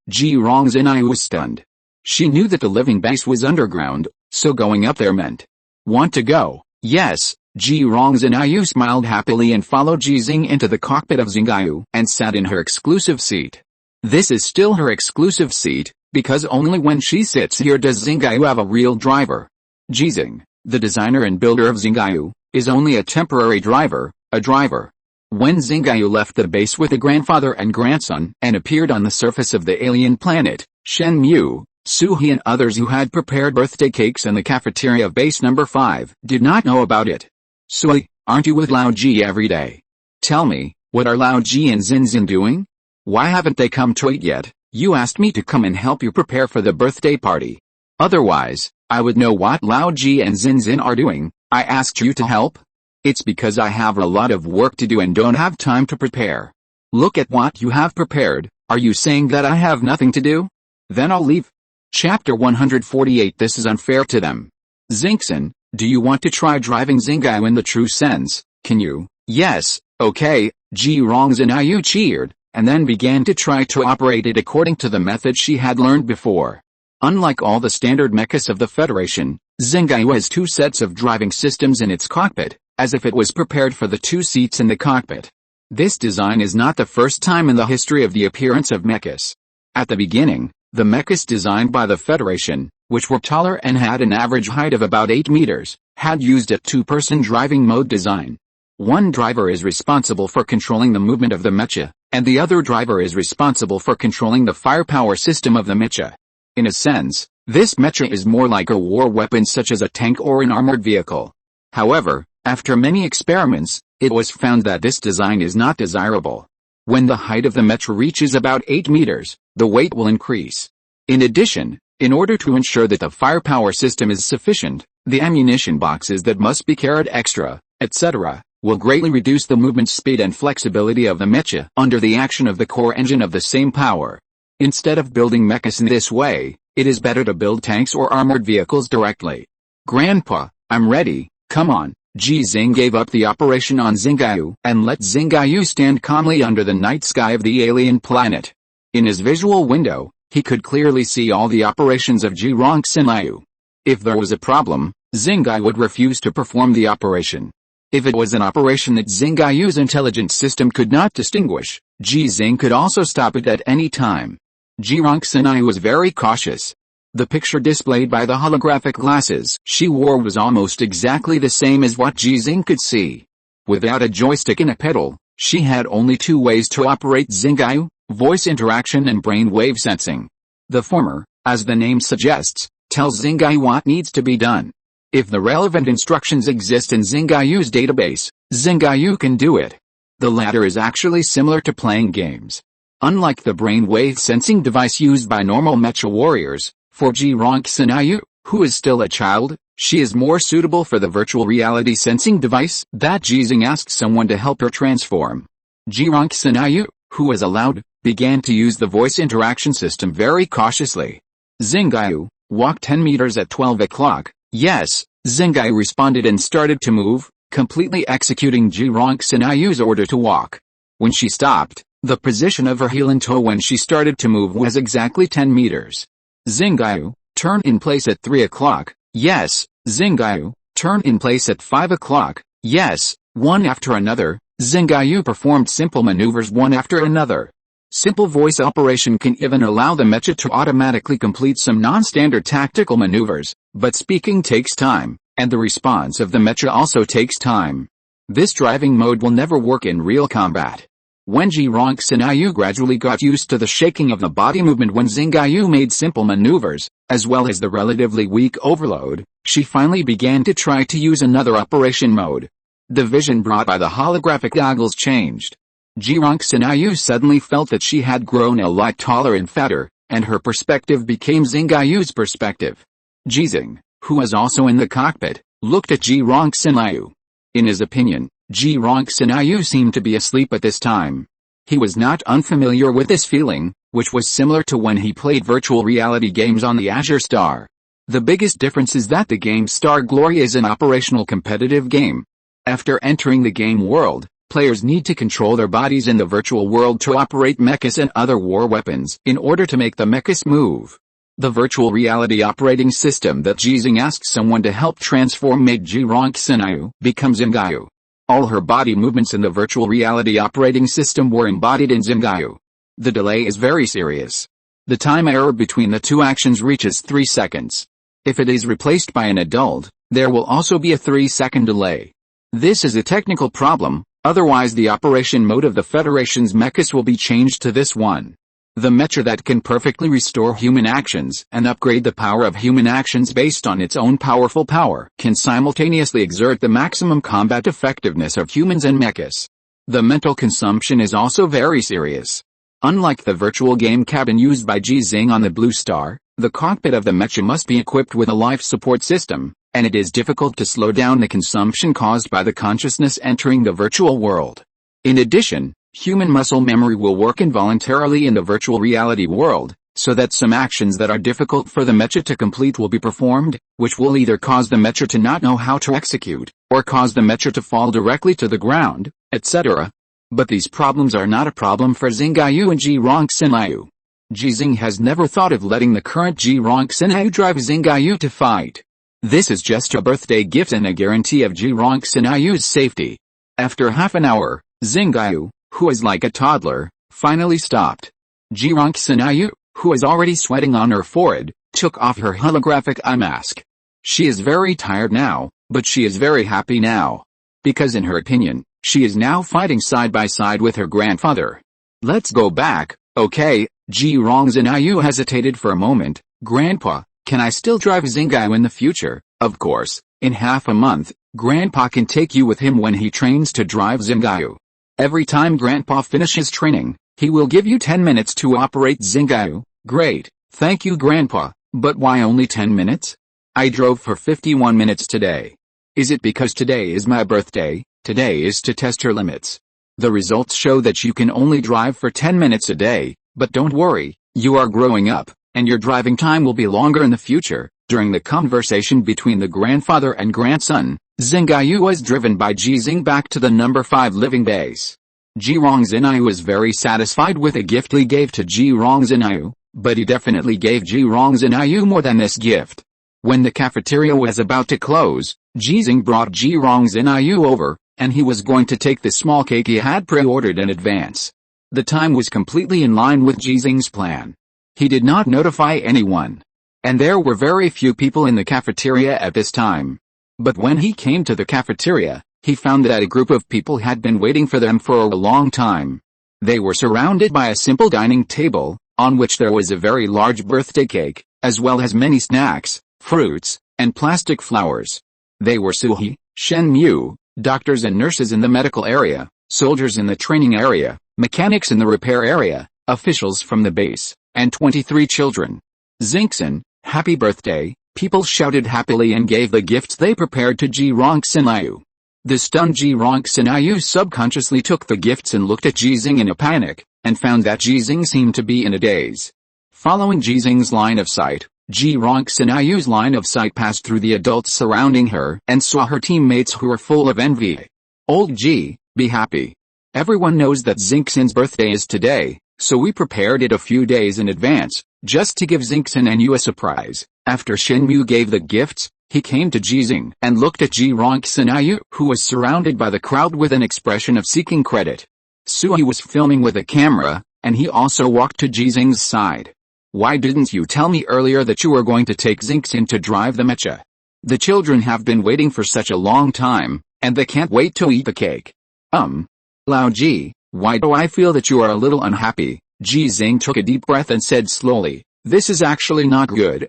Ji Xinghe was stunned. She knew that the living base was underground, so going up there meant. Want to go? Yes. Ji Xinghe smiled happily and followed Ji Xinghe into the cockpit of Xinghe and sat in her exclusive seat. This is still her exclusive seat, because only when she sits here does Xinghe have a real driver. Ji Xinghe, the designer and builder of Xinghe, is only a temporary driver, a driver. When Xinghe left the base with a grandfather and grandson and appeared on the surface of the alien planet, Shen Mu, Suhi and others who had prepared birthday cakes in the cafeteria of base number 5 did not know about it. Suhi, aren't you with Lao Ji every day? Tell me, what are Lao Ji and Xinxin doing? Why haven't they come to eat yet? You asked me to come and help you prepare for the birthday party. Otherwise, I would know what Lao Ji and Xinxin are doing. I asked you to help? It's because I have a lot of work to do and don't have time to prepare. Look at what you have prepared. Are you saying that I have nothing to do? Then I'll leave. Chapter 148. This is unfair to them. Xinghe, do you want to try driving Xinghe in the true sense? Can you? Yes, okay. Ji Xinghe cheered, and then began to try to operate it according to the method she had learned before. Unlike all the standard mechas of the Federation, Xinghe has two sets of driving systems in its cockpit, as if it was prepared for the two seats in the cockpit. This design is not the first time in the history of the appearance of mechas. At the beginning, the mechas designed by the Federation, which were taller and had an average height of about 8 meters, had used a two-person driving mode design. One driver is responsible for controlling the movement of the mecha, and the other driver is responsible for controlling the firepower system of the mecha. In a sense, this mecha is more like a war weapon such as a tank or an armored vehicle. However, after many experiments, it was found that this design is not desirable. When the height of the mecha reaches about 8 meters, the weight will increase. In addition, in order to ensure that the firepower system is sufficient, the ammunition boxes that must be carried extra, etc., will greatly reduce the movement speed and flexibility of the mecha under the action of the core engine of the same power. Instead of building mechas in this way, it is better to build tanks or armored vehicles directly. Grandpa, I'm ready, come on. Ji Xinghe gave up the operation on Xinghe and let Xinghe stand calmly under the night sky of the alien planet. In his visual window, he could clearly see all the operations of Ji Xinghe. If there was a problem, Xinghe would refuse to perform the operation. If it was an operation that Xinghe's intelligence system could not distinguish, Ji Xinghe could also stop it at any time. Ji Xinghe was very cautious. The picture displayed by the holographic glasses she wore was almost exactly the same as what Ji Xinghe could see. Without a joystick and a pedal, she had only two ways to operate Xinghe: voice interaction and brain wave sensing. The former, as the name suggests, tells Xinghe what needs to be done. If the relevant instructions exist in Xinghe's database, Xinghe can do it. The latter is actually similar to playing games. Unlike the brain wave sensing device used by normal mecha warriors, for Ji Xinghe, who is still a child, she is more suitable for the virtual reality sensing device that Ji Xinghe asked someone to help her transform. Ji Xinghe, who was allowed, began to use the voice interaction system very cautiously. Xinghe, walk 10 meters at 12 o'clock. Yes, Xinghe responded and started to move, completely executing Ji Xinghe's order to walk. When she stopped, the position of her heel and toe when she started to move was exactly 10 meters. Xinghe, turn in place at 3 o'clock. Yes, Xinghe, turn in place at 5 o'clock. Yes, one after another, Xinghe performed simple maneuvers one after another. Simple voice operation can even allow the mecha to automatically complete some non-standard tactical maneuvers, but speaking takes time, and the response of the mecha also takes time. This driving mode will never work in real combat. When Ji Xinghe gradually got used to the shaking of the body movement when Xinghe made simple maneuvers, as well as the relatively weak overload, she finally began to try to use another operation mode. The vision brought by the holographic goggles changed. Ji Xinghe suddenly felt that she had grown a lot taller and fatter, and her perspective became Xinghe's perspective. Ji Xinghe, who was also in the cockpit, looked at Ji Xinghe. In his opinion, Ji Xinghe seemed to be asleep at this time. He was not unfamiliar with this feeling, which was similar to when he played virtual reality games on the Azure Star. The biggest difference is that the game Star Glory is an operational competitive game. After entering the game world, players need to control their bodies in the virtual world to operate mechas and other war weapons in order to make the mechas move. The virtual reality operating system that Ji Xinghe asked someone to help transform made Ji Xinghe become Xinghe. All her body movements in the virtual reality operating system were embodied in Xinghe. The delay is very serious. The time error between the two actions reaches 3 seconds. If it is replaced by an adult, there will also be a 3-second delay. This is a technical problem, otherwise the operation mode of the Federation's mechas will be changed to this one. The mecha that can perfectly restore human actions and upgrade the power of human actions based on its own powerful power can simultaneously exert the maximum combat effectiveness of humans and mechas. The mental consumption is also very serious. Unlike the virtual game cabin used by Ji Xinghe on the Blue Star, the cockpit of the mecha must be equipped with a life support system, and it is difficult to slow down the consumption caused by the consciousness entering the virtual world. In addition, human muscle memory will work involuntarily in the virtual reality world, so that some actions that are difficult for the mecha to complete will be performed, which will either cause the mecha to not know how to execute, or cause the mecha to fall directly to the ground, etc. But these problems are not a problem for Xinghe and Ji Xinghe. Ji Xinghe has never thought of letting the current Ji Xinghe drive Xinghe to fight. This is just a birthday gift and a guarantee of Ji Xinghe's safety. After half an hour, Xinghe, who is like a toddler, finally stopped. Ji Xinghe, who is already sweating on her forehead, took off her holographic eye mask. She is very tired now, but she is very happy now. Because in her opinion, she is now fighting side by side with her grandfather. Let's go back, okay? Ji Xinghe hesitated for a moment. Grandpa, can I still drive Xinghe in the future? Of course, in half a month, Grandpa can take you with him when he trains to drive Xinghe. Every time Grandpa finishes training, he will give you 10 minutes to operate Xinghe. Great, thank you Grandpa, but why only 10 minutes? I drove for 51 minutes today. Is it because today is my birthday? Today is to test her limits. The results show that you can only drive for 10 minutes a day, but don't worry, you are growing up, and your driving time will be longer in the future. During the conversation between the grandfather and grandson, Xinghe was driven by Ji Xinghe back to the number 5 living base. Ji Xinghe was very satisfied with the gift he gave to Ji Xinghe, but he definitely gave Ji Xinghe more than this gift. When the cafeteria was about to close, Ji Xinghe brought Ji Xinghe over, and he was going to take the small cake he had pre-ordered in advance. The time was completely in line with Ji Xinghe's plan. He did not notify anyone. And there were very few people in the cafeteria at this time. But when he came to the cafeteria, he found that a group of people had been waiting for them for a long time. They were surrounded by a simple dining table, on which there was a very large birthday cake, as well as many snacks, fruits, and plastic flowers. They were Suhi, Shen Mu, doctors and nurses in the medical area, soldiers in the training area, mechanics in the repair area, officials from the base, and 23 children. Xinghe, happy birthday, people shouted happily and gave the gifts they prepared to Ji Xinghe. The stunned Ji Xinghe subconsciously took the gifts and looked at Ji Xinghe in a panic, and found that Ji Xinghe seemed to be in a daze. Following Ji Xinghe's line of sight, Ji Xinghe's line of sight passed through the adults surrounding her and saw her teammates who were full of envy. Old Ji, be happy. Everyone knows that Xinghe's birthday is today, so we prepared it a few days in advance, just to give Xinghe and you a surprise. After Shenmu gave the gifts, he came to Ji Xinghe and looked at Ji Xinghe, who was surrounded by the crowd with an expression of seeking credit. Sui was filming with a camera, and he also walked to Ji Xinghe's side. Why didn't you tell me earlier that you were going to take Xinghe to drive the mecha? The children have been waiting for such a long time, and they can't wait to eat the cake. Lao Ji, why do I feel that you are a little unhappy? Ji Xinghe took a deep breath and said slowly, this is actually not good.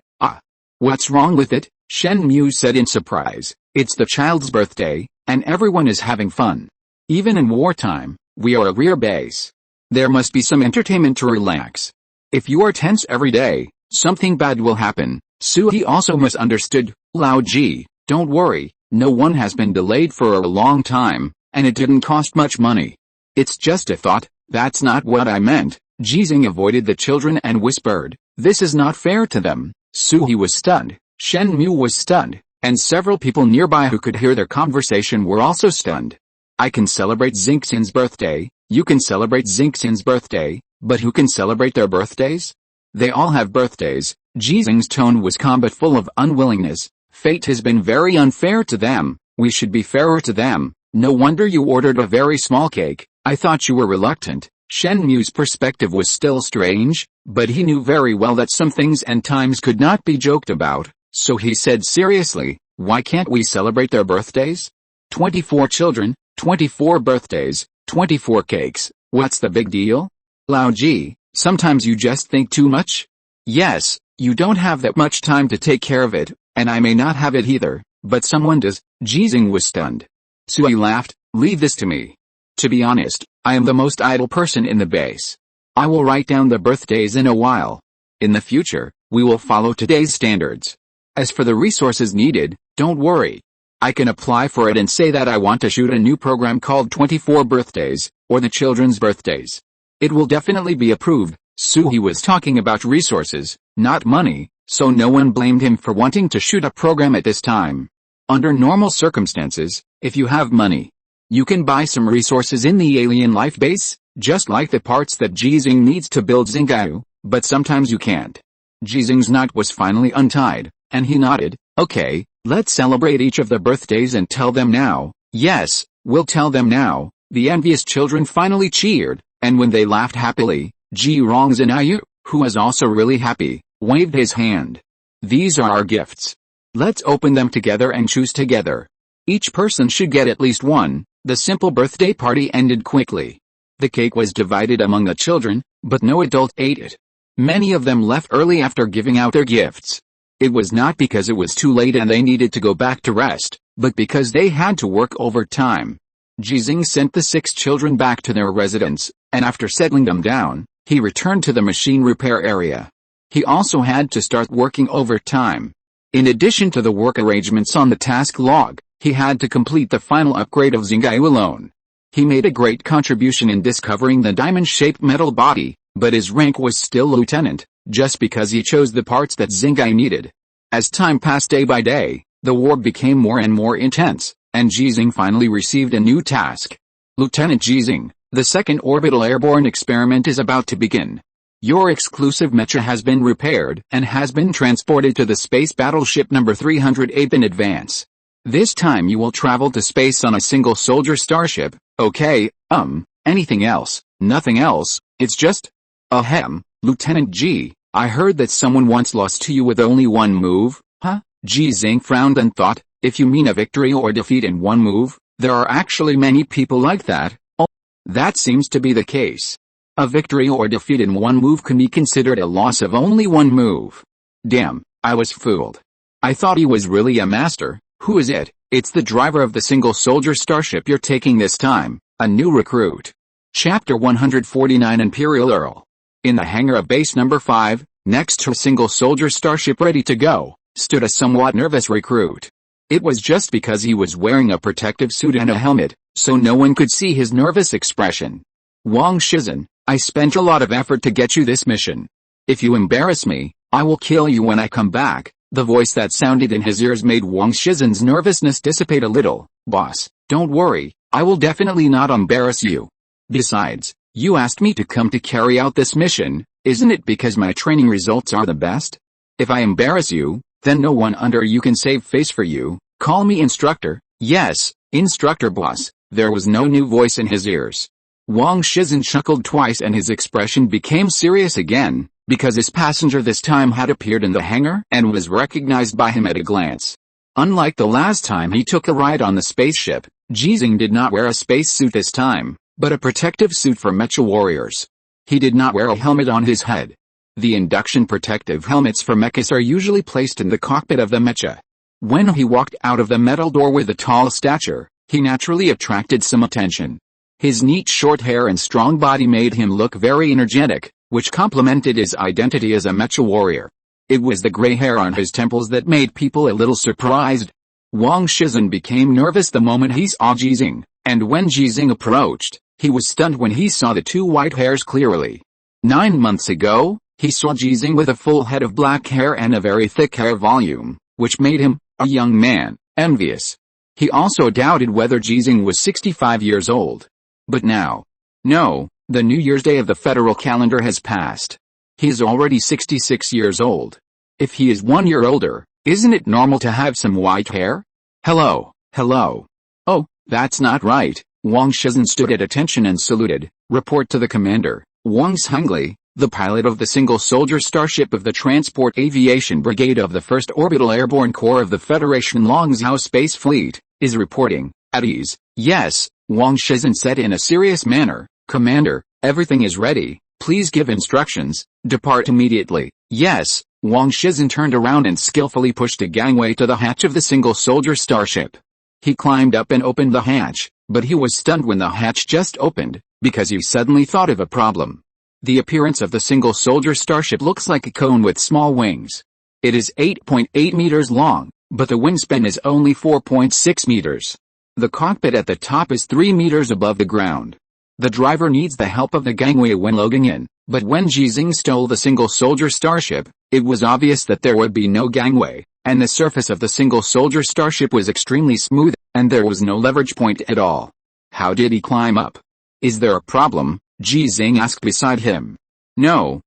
What's wrong with it? Shen Mu said in surprise. It's the child's birthday, and everyone is having fun. Even in wartime, we are a rear base. There must be some entertainment to relax. If you are tense every day, something bad will happen. Sui also misunderstood. Lao Ji, don't worry, no one has been delayed for a long time, and it didn't cost much money. It's just a thought, that's not what I meant. Ji Xinghe avoided the children and whispered, this is not fair to them. Sui was stunned, Shen Mu was stunned, and several people nearby who could hear their conversation were also stunned. I can celebrate Xinghe's birthday, you can celebrate Xinghe's birthday, but who can celebrate their birthdays? They all have birthdays. Ji Xinghe's tone was calm but full of unwillingness. Fate has been very unfair to them, we should be fairer to them. No wonder you ordered a very small cake, I thought you were reluctant. Shen Mu's perspective was still strange, but he knew very well that some things and times could not be joked about, so he said seriously, why can't we celebrate their birthdays? 24 children, 24 birthdays, 24 cakes, what's the big deal? Lao Ji, sometimes you just think too much? Yes, you don't have that much time to take care of it, and I may not have it either, but someone does. Ji Xinghe was stunned. Sui laughed, leave this to me. To be honest, I am the most idle person in the base. I will write down the birthdays in a while. In the future, we will follow today's standards. As for the resources needed, Don't worry. I can apply for it and say that I want to shoot a new program called 24 Birthdays, or the Children's Birthdays. It will definitely be approved." He was talking about resources, not money, so no one blamed him for wanting to shoot a program at this time. Under normal circumstances, if you have money, you can buy some resources in the alien life base, just like the parts that Ji Xinghe needs to build Xinghe, but sometimes you can't. Ji Xinghe's knot was finally untied, and he nodded. "Okay, let's celebrate each of the birthdays and tell them now." "Yes, we'll tell them now." The envious children finally cheered, and when they laughed happily, Ji Xinghe, who was also really happy, waved his hand. "These are our gifts. Let's open them together and choose together. Each person should get at least one." The simple birthday party ended quickly. The cake was divided among the children, but no adult ate it. Many of them left early after giving out their gifts. It was not because it was too late and they needed to go back to rest, but because they had to work overtime. Ji Xinghe sent the 6 children back to their residence, and after settling them down, he returned to the machine repair area. He also had to start working overtime. In addition to the work arrangements on the task log, he had to complete the final upgrade of Xinghe alone. He made a great contribution in discovering the diamond-shaped metal body, but his rank was still lieutenant, just because he chose the parts that Xinghe needed. As time passed day by day, the war became more and more intense, and Ji Xinghe finally received a new task. "Lieutenant Ji Xinghe, the second orbital airborne experiment is about to begin. Your exclusive mecha has been repaired and has been transported to the space battleship number 308 in advance. This time you will travel to space on a single soldier starship." "Okay, anything else?" "Nothing else, it's just..." "Ahem, Lieutenant Ji, I heard that someone once lost to you with only one move." "Huh?" Ji Xinghe frowned and thought, if you mean a victory or defeat in one move, there are actually many people like that. Oh, that seems to be the case. A victory or defeat in one move can be considered a loss of only one move. Damn, I was fooled. I thought he was really a master. Who is it? It's the driver of the single soldier starship you're taking this time, a new recruit. Chapter 149 Imperial Earl. In the hangar of base number 5, next to a single soldier starship ready to go, stood a somewhat nervous recruit. It was just because he was wearing a protective suit and a helmet, so no one could see his nervous expression. "Wang Shizhen, I spent a lot of effort to get you this mission. If you embarrass me, I will kill you when I come back." The voice that sounded in his ears made Wang Shizhen's nervousness dissipate a little. "Boss, don't worry, I will definitely not embarrass you. Besides, you asked me to come to carry out this mission, isn't it because my training results are the best? If I embarrass you, then no one under you can save face for you. Call me instructor." "Yes, instructor boss." There was no new voice in his ears. Wang Shizhen chuckled twice and his expression became serious again, because his passenger this time had appeared in the hangar and was recognized by him at a glance. Unlike the last time he took a ride on the spaceship, Ji Xinghe did not wear a spacesuit this time, but a protective suit for mecha warriors. He did not wear a helmet on his head. The induction protective helmets for mechas are usually placed in the cockpit of the mecha. When he walked out of the metal door with a tall stature, he naturally attracted some attention. His neat short hair and strong body made him look very energetic, which complemented his identity as a mecha warrior. It was the gray hair on his temples that made people a little surprised. Wang Shizhen became nervous the moment he saw Ji Xinghe, and when Ji Xinghe approached, he was stunned when he saw the 2 white hairs clearly. 9 months ago, he saw Ji Xinghe with a full head of black hair and a very thick hair volume, which made him, a young man, envious. He also doubted whether Ji Xinghe was 65 years old. But now, no, the New Year's Day of the federal calendar has passed. He is already 66 years old. If he is 1 year older, isn't it normal to have some white hair? Hello. Oh, that's not right. Wang Shizhen stood at attention and saluted. "Report to the commander, Wang Xinghe, the pilot of the single soldier starship of the Transport Aviation Brigade of the 1st Orbital Airborne Corps of the Federation Longzhou Space Fleet, is reporting, at ease." "Yes," Wang Shizhen said in a serious manner. "Commander, everything is ready, please give instructions, depart immediately." "Yes." Wang Shizhen turned around and skillfully pushed a gangway to the hatch of the single soldier starship. He climbed up and opened the hatch, but he was stunned when the hatch just opened, because he suddenly thought of a problem. The appearance of the single soldier starship looks like a cone with small wings. It is 8.8 meters long, but the wingspan is only 4.6 meters. The cockpit at the top is 3 meters above the ground. The driver needs the help of the gangway when loading in, but when Ji Xinghe stole the single-soldier starship, it was obvious that there would be no gangway, and the surface of the single-soldier starship was extremely smooth, and there was no leverage point at all. How did he climb up? Is there a problem? Ji Xinghe asked beside him. No.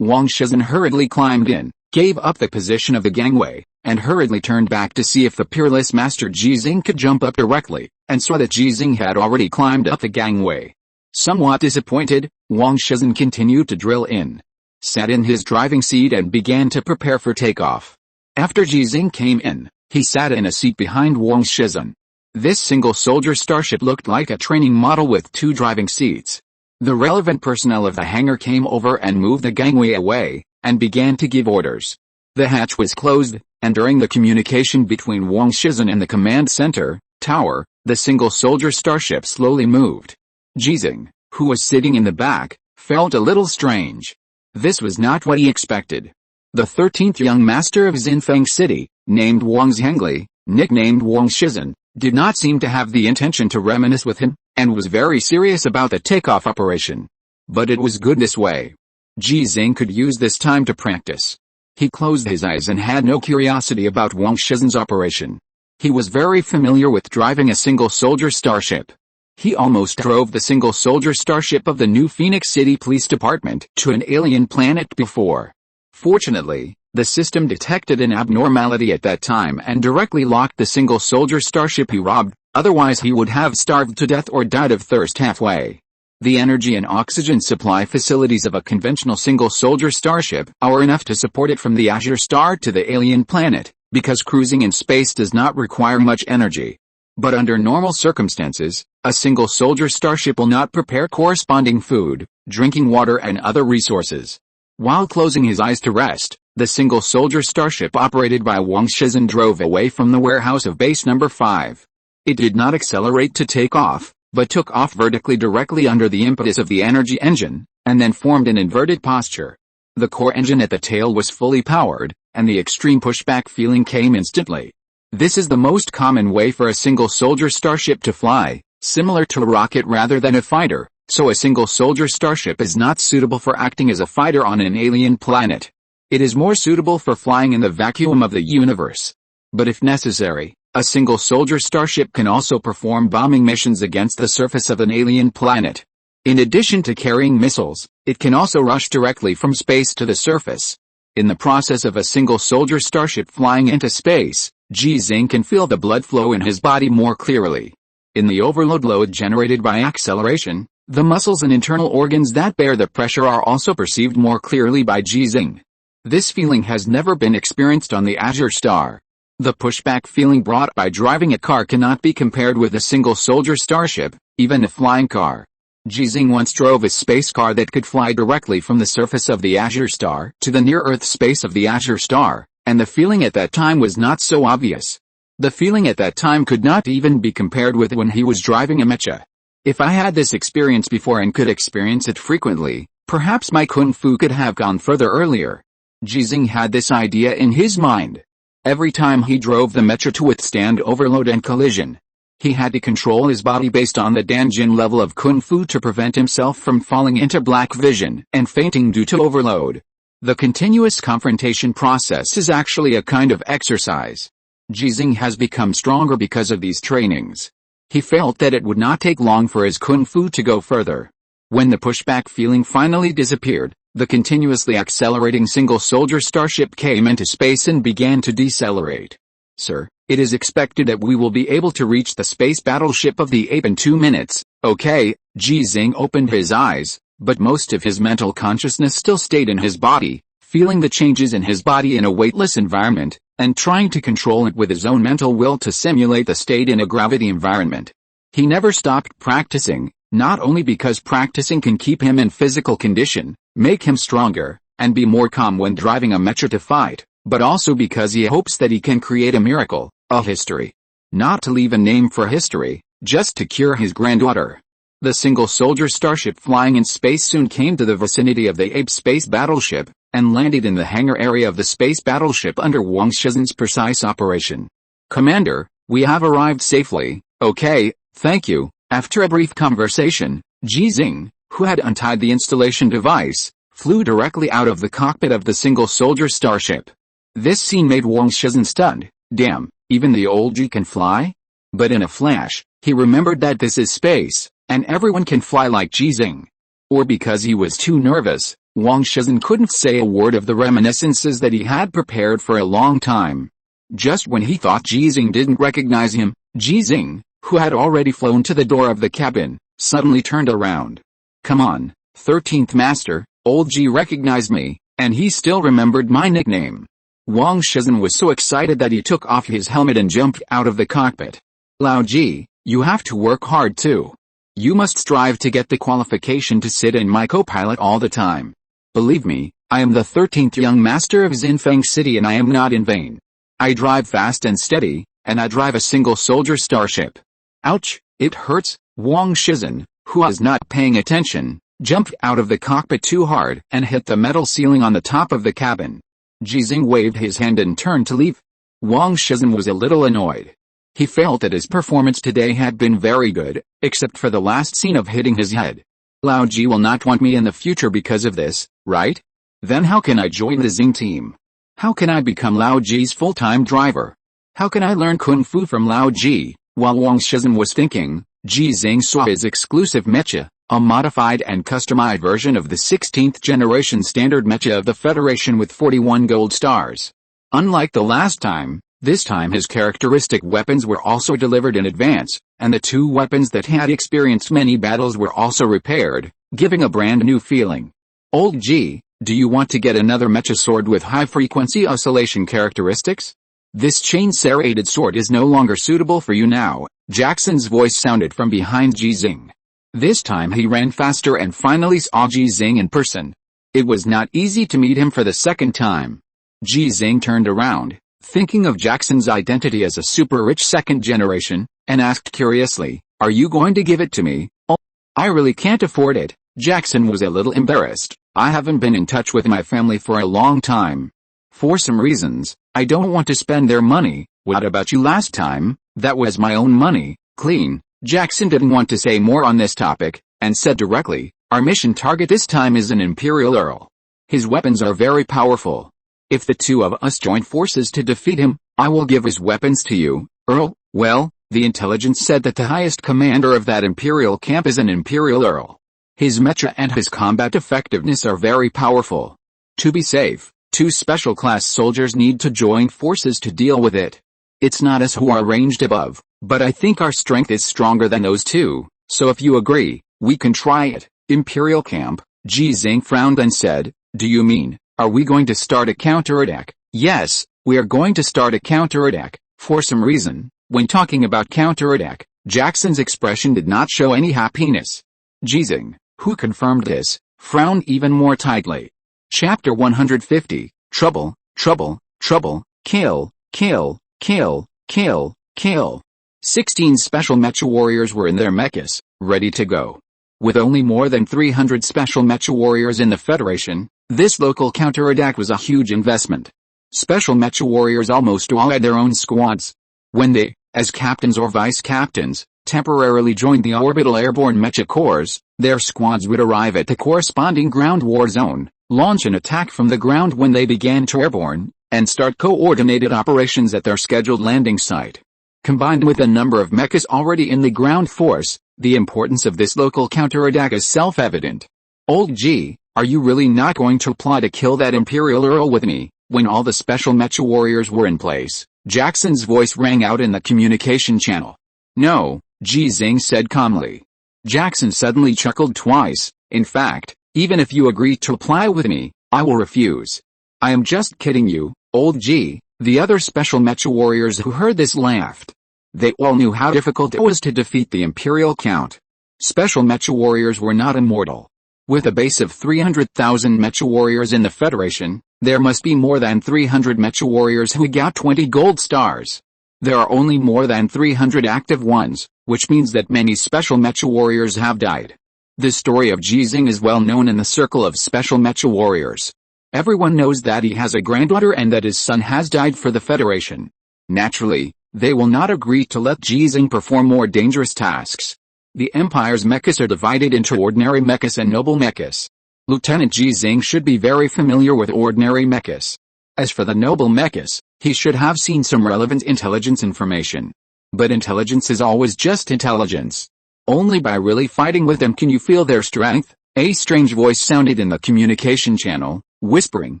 Wang Shizhen hurriedly climbed in, gave up the position of the gangway, and hurriedly turned back to see if the peerless master Ji Xinghe could jump up directly, and saw that Ji Xinghe had already climbed up the gangway. Somewhat disappointed, Wang Shizhen continued to drill in, sat in his driving seat and began to prepare for takeoff. After Ji Xinghe came in, he sat in a seat behind Wang Shizhen. This single-soldier starship looked like a training model with 2 driving seats. The relevant personnel of the hangar came over and moved the gangway away, and began to give orders. The hatch was closed, and during the communication between Wang Shizhen and the command center, tower, the single-soldier starship slowly moved. Ji Xinghe, who was sitting in the back, felt a little strange. This was not what he expected. The 13th young master of Xinfeng City, named Wang Zhengli, nicknamed Wang Shizhen, did not seem to have the intention to reminisce with him, and was very serious about the takeoff operation. But it was good this way. Ji Xinghe could use this time to practice. He closed his eyes and had no curiosity about Wang Shizhen's operation. He was very familiar with driving a single-soldier starship. He almost drove the single-soldier starship of the new Phoenix City Police Department to an alien planet before. Fortunately, the system detected an abnormality at that time and directly locked the single-soldier starship he robbed, otherwise he would have starved to death or died of thirst halfway. The energy and oxygen supply facilities of a conventional single-soldier starship are enough to support it from the Azure Star to the alien planet, because cruising in space does not require much energy. But under normal circumstances, a single-soldier starship will not prepare corresponding food, drinking water and other resources. While closing his eyes to rest, the single-soldier starship operated by Wang Shizhen drove away from the warehouse of base number 5. It did not accelerate to take off, but took off vertically directly under the impetus of the energy engine, and then formed an inverted posture. The core engine at the tail was fully powered, and the extreme pushback feeling came instantly. This is the most common way for a single-soldier starship to fly, similar to a rocket rather than a fighter, so a single-soldier starship is not suitable for acting as a fighter on an alien planet. It is more suitable for flying in the vacuum of the universe. But if necessary, a single-soldier starship can also perform bombing missions against the surface of an alien planet. In addition to carrying missiles, it can also rush directly from space to the surface. In the process of a single-soldier starship flying into space, Ji Xinghe can feel the blood flow in his body more clearly. In the overload load generated by acceleration, the muscles and internal organs that bear the pressure are also perceived more clearly by Ji Xinghe. This feeling has never been experienced on the Azure Star. The pushback feeling brought by driving a car cannot be compared with a single-soldier starship, even a flying car. Ji Xinghe once drove a space car that could fly directly from the surface of the Azure Star to the near-Earth space of the Azure Star, and the feeling at that time was not so obvious. The feeling at that time could not even be compared with when he was driving a mecha. If I had this experience before and could experience it frequently, perhaps my kung fu could have gone further earlier. Ji Xinghe had this idea in his mind. Every time he drove the mecha to withstand overload and collision, he had to control his body based on the Danjin level of kung fu to prevent himself from falling into black vision and fainting due to overload. The continuous confrontation process is actually a kind of exercise. Ji Xinghe has become stronger because of these trainings. He felt that it would not take long for his kung fu to go further. When the pushback feeling finally disappeared, the continuously accelerating single-soldier starship came into space and began to decelerate. Sir, it is expected that we will be able to reach the space battleship of the ape in 2 minutes, okay? Ji Xinghe opened his eyes, but most of his mental consciousness still stayed in his body, feeling the changes in his body in a weightless environment, and trying to control it with his own mental will to simulate the state in a gravity environment. He never stopped practicing, not only because practicing can keep him in physical condition, make him stronger, and be more calm when driving a mecha to fight, but also because he hopes that he can create a miracle, a history. Not to leave a name for history, just to cure his granddaughter. The single-soldier starship flying in space soon came to the vicinity of the ape space battleship, and landed in the hangar area of the space battleship under Wang Shizin's precise operation. "Commander, we have arrived safely." "Okay, thank you." After a brief conversation, Ji Xinghe, who had untied the installation device, flew directly out of the cockpit of the single-soldier starship. This scene made Wang Shizhen stunned. Damn, even the old Ji can fly? But in a flash, he remembered that this is space, and everyone can fly like Ji Xinghe. Or because he was too nervous, Wang Shizhen couldn't say a word of the reminiscences that he had prepared for a long time. Just when he thought Ji Xinghe didn't recognize him, Ji Xinghe, who had already flown to the door of the cabin, suddenly turned around. "Come on, 13th Master, old Ji recognized me, and he still remembered my nickname." Wang Shizhen was so excited that he took off his helmet and jumped out of the cockpit. "Lao Ji, you have to work hard too. You must strive to get the qualification to sit in my co-pilot all the time. Believe me, I am the 13th young master of Xinfeng City and I am not in vain. I drive fast and steady, and I drive a single soldier starship." "Ouch, it hurts." Wang Shizhen, who was not paying attention, jumped out of the cockpit too hard and hit the metal ceiling on the top of the cabin. Ji Xinghe waved his hand and turned to leave. Wang Shizhen was a little annoyed. He felt that his performance today had been very good, except for the last scene of hitting his head. "Lao Ji will not want me in the future because of this, right? Then how can I join the Xing team? How can I become Lao Ji's full-time driver? How can I learn Kung Fu from Lao Ji?" While Wang Shizhen was thinking, Ji Xinghe saw his exclusive Mecha, a modified and customized version of the 16th generation standard Mecha of the Federation with 41 gold stars. Unlike the last time, this time his characteristic weapons were also delivered in advance, and the two weapons that had experienced many battles were also repaired, giving a brand new feeling. "Old Ji, do you want to get another Mecha sword with high-frequency oscillation characteristics? This chain-serrated sword is no longer suitable for you now." Jackson's voice sounded from behind Ji Xinghe. This time he ran faster and finally saw Ji Xinghe in person. It was not easy to meet him for the second time. Ji Xinghe turned around, thinking of Jackson's identity as a super-rich second generation, and asked curiously, "Are you going to give it to me?" "Oh, I really can't afford it." Jackson was a little embarrassed. "I haven't been in touch with my family for a long time. For some reasons, I don't want to spend their money." "What about you last time?" "That was my own money, clean." Jackson didn't want to say more on this topic, and said directly, "Our mission target this time is an Imperial Earl. His weapons are very powerful. If the two of us join forces to defeat him, I will give his weapons to you." "Earl?" "Well, the intelligence said that the highest commander of that Imperial camp is an Imperial Earl. His mecha and his combat effectiveness are very powerful. To be safe, 2 special class soldiers need to join forces to deal with it. It's not us who are ranged above, but I think our strength is stronger than those 2, so if you agree, we can try it." "Imperial camp?" Ji Xinghe frowned and said, "Do you mean, are we going to start a counterattack?" "Yes, we are going to start a counterattack." For some reason, when talking about counterattack, Jackson's expression did not show any happiness. Ji Xinghe, who confirmed this, frowned even more tightly. Chapter 150, Trouble, Trouble, Trouble, Kill, Kill, Kill, Kill, Kill. 16 special mecha warriors were in their mechas, ready to go. With only more than 300 special mecha warriors in the Federation, this local counterattack was a huge investment. Special mecha warriors almost all had their own squads. When they, as captains or vice-captains, temporarily joined the orbital airborne mecha corps, their squads would arrive at the corresponding ground war zone, launch an attack from the ground when they began to airborne, and start coordinated operations at their scheduled landing site. Combined with the number of mechas already in the ground force, the importance of this local counterattack is self-evident. "Old Ji, are you really not going to apply to kill that Imperial Earl with me?" When all the special mecha warriors were in place, Jackson's voice rang out in the communication channel. "No," Ji Xinghe said calmly. Jackson suddenly chuckled twice. "In fact, even if you agree to apply with me, I will refuse." "I am just kidding you, old Ji." The other special mecha warriors who heard this laughed. They all knew how difficult it was to defeat the Imperial Count. Special mecha warriors were not immortal. With a base of 300,000 mecha warriors in the Federation, there must be more than 300 mecha warriors who got 20 gold stars. There are only more than 300 active ones, which means that many special mecha warriors have died. The story of Ji Xinghe is well known in the circle of special mecha warriors. Everyone knows that he has a granddaughter and that his son has died for the Federation. Naturally, they will not agree to let Ji Xinghe perform more dangerous tasks. The Empire's mechas are divided into ordinary mechas and noble mechas. Lieutenant Ji Xinghe should be very familiar with ordinary mechas. As for the noble mechas, he should have seen some relevant intelligence information. But intelligence is always just intelligence. Only by really fighting with them can you feel their strength. A strange voice sounded in the communication channel, whispering,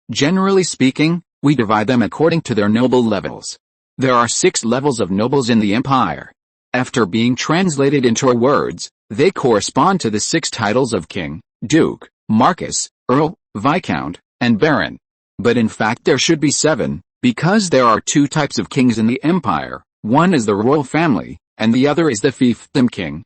"Generally speaking, we divide them according to their noble levels. There are 6 levels of nobles in the Empire. After being translated into our words, they correspond to the 6 titles of King, Duke, Marquess, Earl, Viscount, and Baron. But in fact there should be 7, because there are 2 types of kings in the Empire. One is the royal family, and the other is the fiefdom king."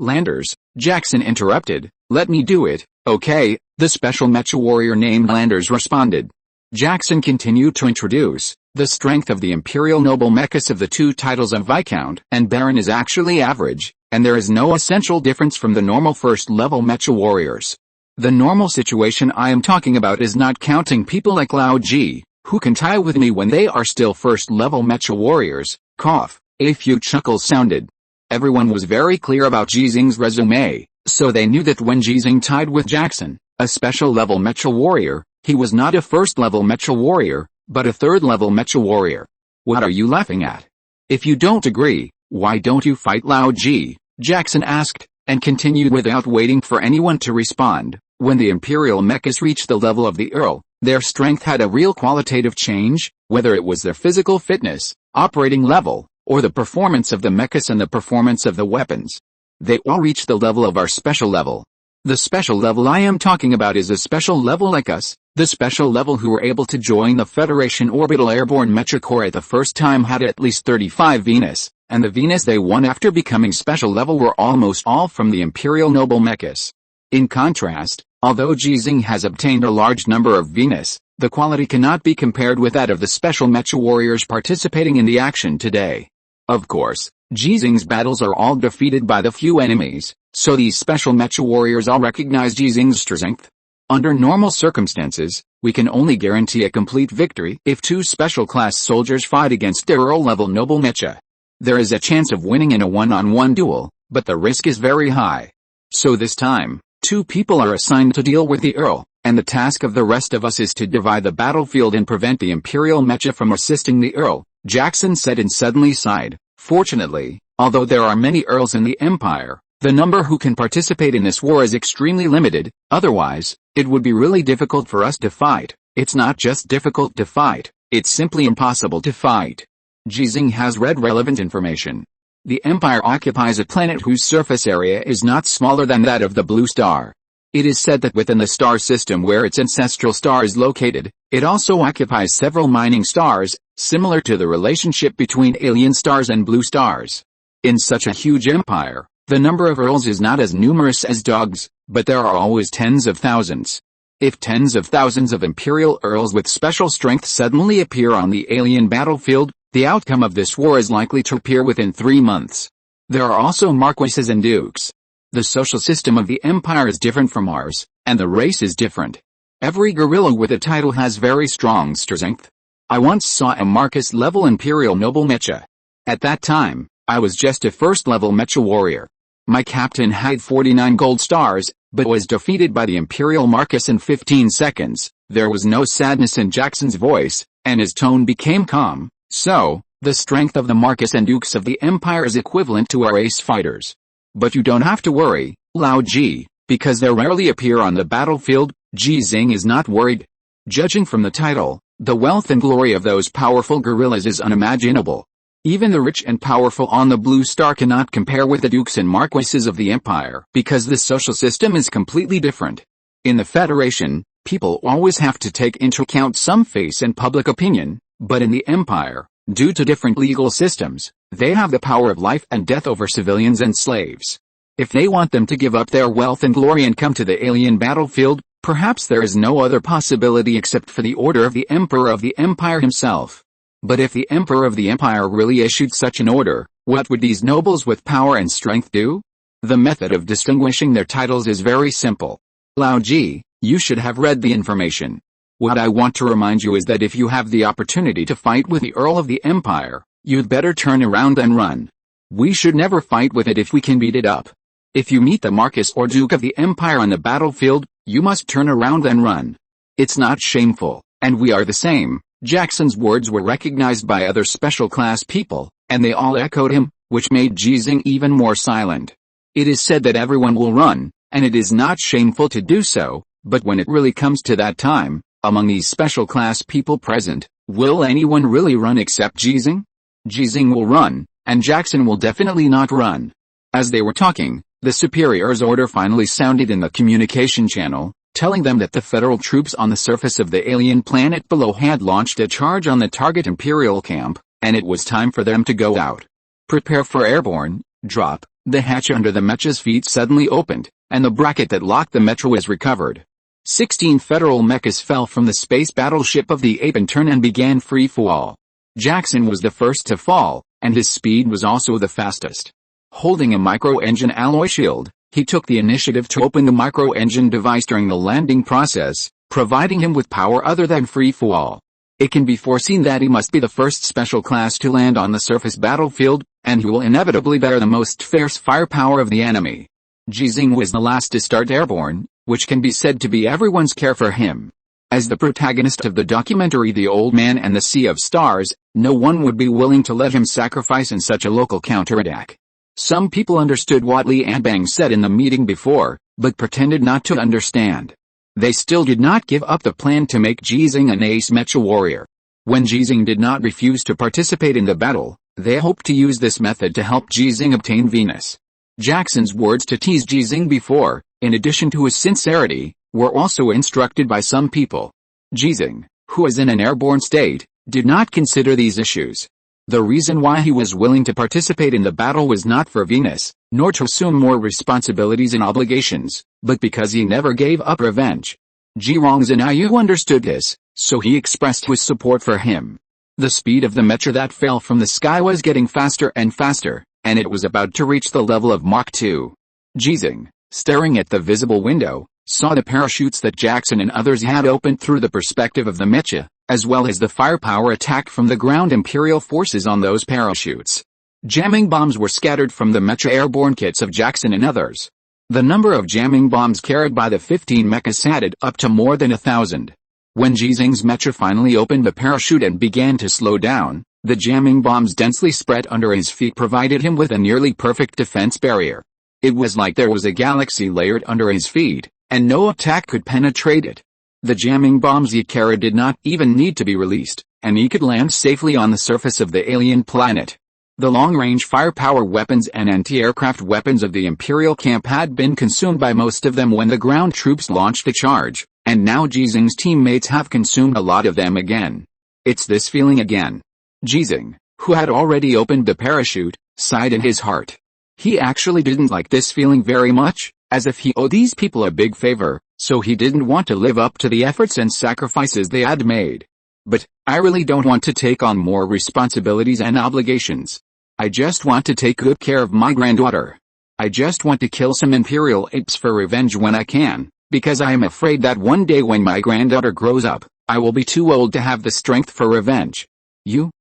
Landers, Jackson interrupted. "Let me do it, okay?" The special mecha warrior named Landers responded. Jackson continued to introduce, "The strength of the Imperial noble mechas of the 2 titles of Viscount and Baron is actually average, and there is no essential difference from the normal first-level mecha warriors. The normal situation I am talking about is not counting people like Lao Ji, who can tie with me when they are still first-level mecha warriors." Cough. A few chuckles sounded. Everyone was very clear about Ji Xinghe's resume, so they knew that when Ji Xinghe tied with Jackson, a special-level mecha warrior, he was not a first-level mecha warrior, but a third-level mecha warrior. "What are you laughing at? If you don't agree, why don't you fight Lao Ji?" Jackson asked, and continued without waiting for anyone to respond. When the Imperial mechas reached the level of the Earl, their strength had a real qualitative change, whether it was their physical fitness, operating level, or the performance of the mechas and the performance of the weapons. They all reached the level of our special level. The special level I am talking about is a special level like us. The special level who were able to join the Federation Orbital Airborne Mecha Corps at the first time had at least 35 Venus, and the Venus they won after becoming special level were almost all from the Imperial Noble Mechas. In contrast, although Ji Xinghe has obtained a large number of Venus, the quality cannot be compared with that of the special mecha warriors participating in the action today. Of course, Ji Xinghe's battles are all defeated by the few enemies, so these special mecha warriors all recognize Ji Xinghe's strength. Under normal circumstances, we can only guarantee a complete victory if 2 special class soldiers fight against their Earl-level noble mecha. There is a chance of winning in a one-on-one duel, but the risk is very high. So this time, 2 people are assigned to deal with the Earl, and the task of the rest of us is to divide the battlefield and prevent the Imperial mecha from assisting the Earl, Jackson said and suddenly sighed. Fortunately, although there are many Earls in the Empire, the number who can participate in this war is extremely limited, otherwise, it would be really difficult for us to fight. It's not just difficult to fight, it's simply impossible to fight. Ji Xinghe has read relevant information. The Empire occupies a planet whose surface area is not smaller than that of the Blue Star. It is said that within the star system where its ancestral star is located, it also occupies several mining stars, similar to the relationship between alien stars and blue stars. In such a huge empire, the number of Earls is not as numerous as dogs, but there are always tens of thousands. If tens of thousands of Imperial Earls with special strength suddenly appear on the alien battlefield, the outcome of this war is likely to appear within 3 months. There are also marquises and dukes. The social system of the Empire is different from ours, and the race is different. Every guerrilla with a title has very strong strength. I once saw a Marquess-level Imperial noble mecha. At that time, I was just a first-level mecha warrior. My captain had 49 gold stars, but was defeated by the Imperial Marquess in 15 seconds. There was no sadness in Jackson's voice, and his tone became calm. "So, the strength of the Marquess and Dukes of the Empire is equivalent to our ace fighters. But you don't have to worry, Lao Ji, because they rarely appear on the battlefield." Ji Xinghe is not worried. Judging from the title, the wealth and glory of those powerful guerrillas is unimaginable. Even the rich and powerful on the Blue Star cannot compare with the dukes and marquises of the Empire, because the social system is completely different. In the Federation, people always have to take into account some face and public opinion, but in the Empire, due to different legal systems, they have the power of life and death over civilians and slaves. If they want them to give up their wealth and glory and come to the alien battlefield, perhaps there is no other possibility except for the order of the Emperor of the Empire himself. But if the Emperor of the Empire really issued such an order, what would these nobles with power and strength do? The method of distinguishing their titles is very simple. Lao Ji, you should have read the information. What I want to remind you is that if you have the opportunity to fight with the Earl of the Empire, you'd better turn around and run. We should never fight with it if we can beat it up. If you meet the Marquis or Duke of the Empire on the battlefield, you must turn around and run. It's not shameful, and we are the same." Jackson's words were recognized by other special class people, and they all echoed him, which made Ji Xinghe even more silent. It is said that everyone will run, and it is not shameful to do so, but when it really comes to that time, among these special class people present, will anyone really run except Ji Xinghe? Ji Xinghe will run, and Jackson will definitely not run. As they were talking, the superior's order finally sounded in the communication channel, telling them that the federal troops on the surface of the alien planet below had launched a charge on the target Imperial camp, and it was time for them to go out. "Prepare for airborne drop." The hatch under the mecha's feet suddenly opened, and the bracket that locked the mecha was recovered. 16 federal mechas fell from the space battleship of the ape in turn and began free fall. Jackson was the first to fall, and his speed was also the fastest. Holding a micro-engine alloy shield, he took the initiative to open the micro-engine device during the landing process, providing him with power other than free fall. It can be foreseen that he must be the first special class to land on the surface battlefield, and he will inevitably bear the most fierce firepower of the enemy. Ji Xinghe was the last to start airborne, which can be said to be everyone's care for him. As the protagonist of the documentary The Old Man and the Sea of Stars, no one would be willing to let him sacrifice in such a local counterattack. Some people understood what Li Anbang said in the meeting before, but pretended not to understand. They still did not give up the plan to make Ji Xinghe an ace mecha warrior. When Ji Xinghe did not refuse to participate in the battle, they hoped to use this method to help Ji Xinghe obtain Venus. Jackson's words to tease Ji Xinghe before, in addition to his sincerity, were also instructed by some people. Ji Xinghe, who was in an airborne state, did not consider these issues. The reason why he was willing to participate in the battle was not for Venus, nor to assume more responsibilities and obligations, but because he never gave up revenge. Ji Rongzhenyu understood this, so he expressed his support for him. The speed of the mecha that fell from the sky was getting faster and faster, and it was about to reach the level of Mach 2. Ji Xinghe, staring at the visible window, saw the parachutes that Jackson and others had opened through the perspective of the mecha, as well as the firepower attack from the ground Imperial forces on those parachutes. Jamming bombs were scattered from the mecha airborne kits of Jackson and others. The number of jamming bombs carried by the 15 mechas added up to more than 1,000. When Ji Xinghe's mecha finally opened the parachute and began to slow down, the jamming bombs densely spread under his feet provided him with a nearly perfect defense barrier. It was like there was a galaxy layered under his feet, and no attack could penetrate it. The jamming bombs he carried did not even need to be released, and he could land safely on the surface of the alien planet. The long-range firepower weapons and anti-aircraft weapons of the Imperial camp had been consumed by most of them when the ground troops launched a charge, and now Ji Xinghe's teammates have consumed a lot of them again. It's this feeling again. Ji Xinghe, who had already opened the parachute, sighed in his heart. He actually didn't like this feeling very much, as if he owed these people a big favor, so he didn't want to live up to the efforts and sacrifices they had made. But, I really don't want to take on more responsibilities and obligations. I just want to take good care of my granddaughter. I just want to kill some Imperial apes for revenge when I can, because I am afraid that one day when my granddaughter grows up, I will be too old to have the strength for revenge.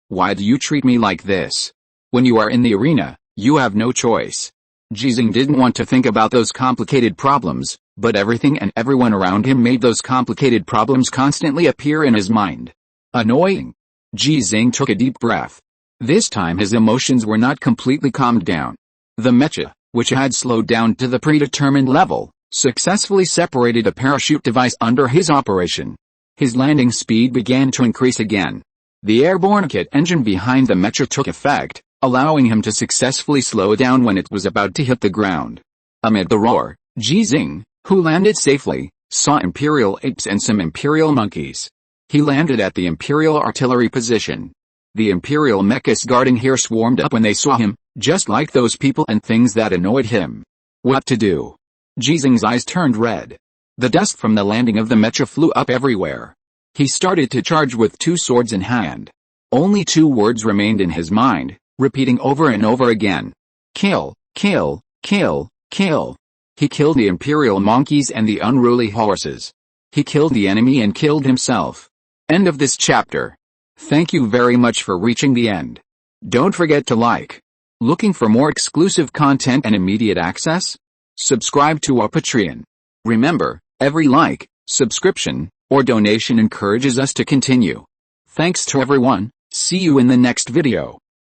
Why do you treat me like this? When you are in the arena, you have no choice. Ji Xinghe didn't want to think about those complicated problems, but everything and everyone around him made those complicated problems constantly appear in his mind. Annoying. Ji Xinghe took a deep breath. This time his emotions were not completely calmed down. The mecha, which had slowed down to the predetermined level, successfully separated a parachute device under his operation. His landing speed began to increase again. The airborne kit engine behind the mecha took effect, allowing him to successfully slow down when it was about to hit the ground. Amid the roar, Ji Xinghe, who landed safely, saw Imperial apes and some Imperial monkeys. He landed at the Imperial artillery position. The Imperial mechas guarding here swarmed up when they saw him, just like those people and things that annoyed him. What to do? Ji Xinghe's eyes turned red. The dust from the landing of the mecha flew up everywhere. He started to charge with 2 swords in hand. Only 2 words remained in his mind, repeating over and over again. Kill, kill, kill, kill. He killed the Imperial monkeys and the unruly horses. He killed the enemy and killed himself. End of this chapter. Thank you very much for reaching the end. Don't forget to like. Looking for more exclusive content and immediate access? Subscribe to our Patreon. Remember, every like, subscription, or donation encourages us to continue. Thanks to everyone. See you in the next video.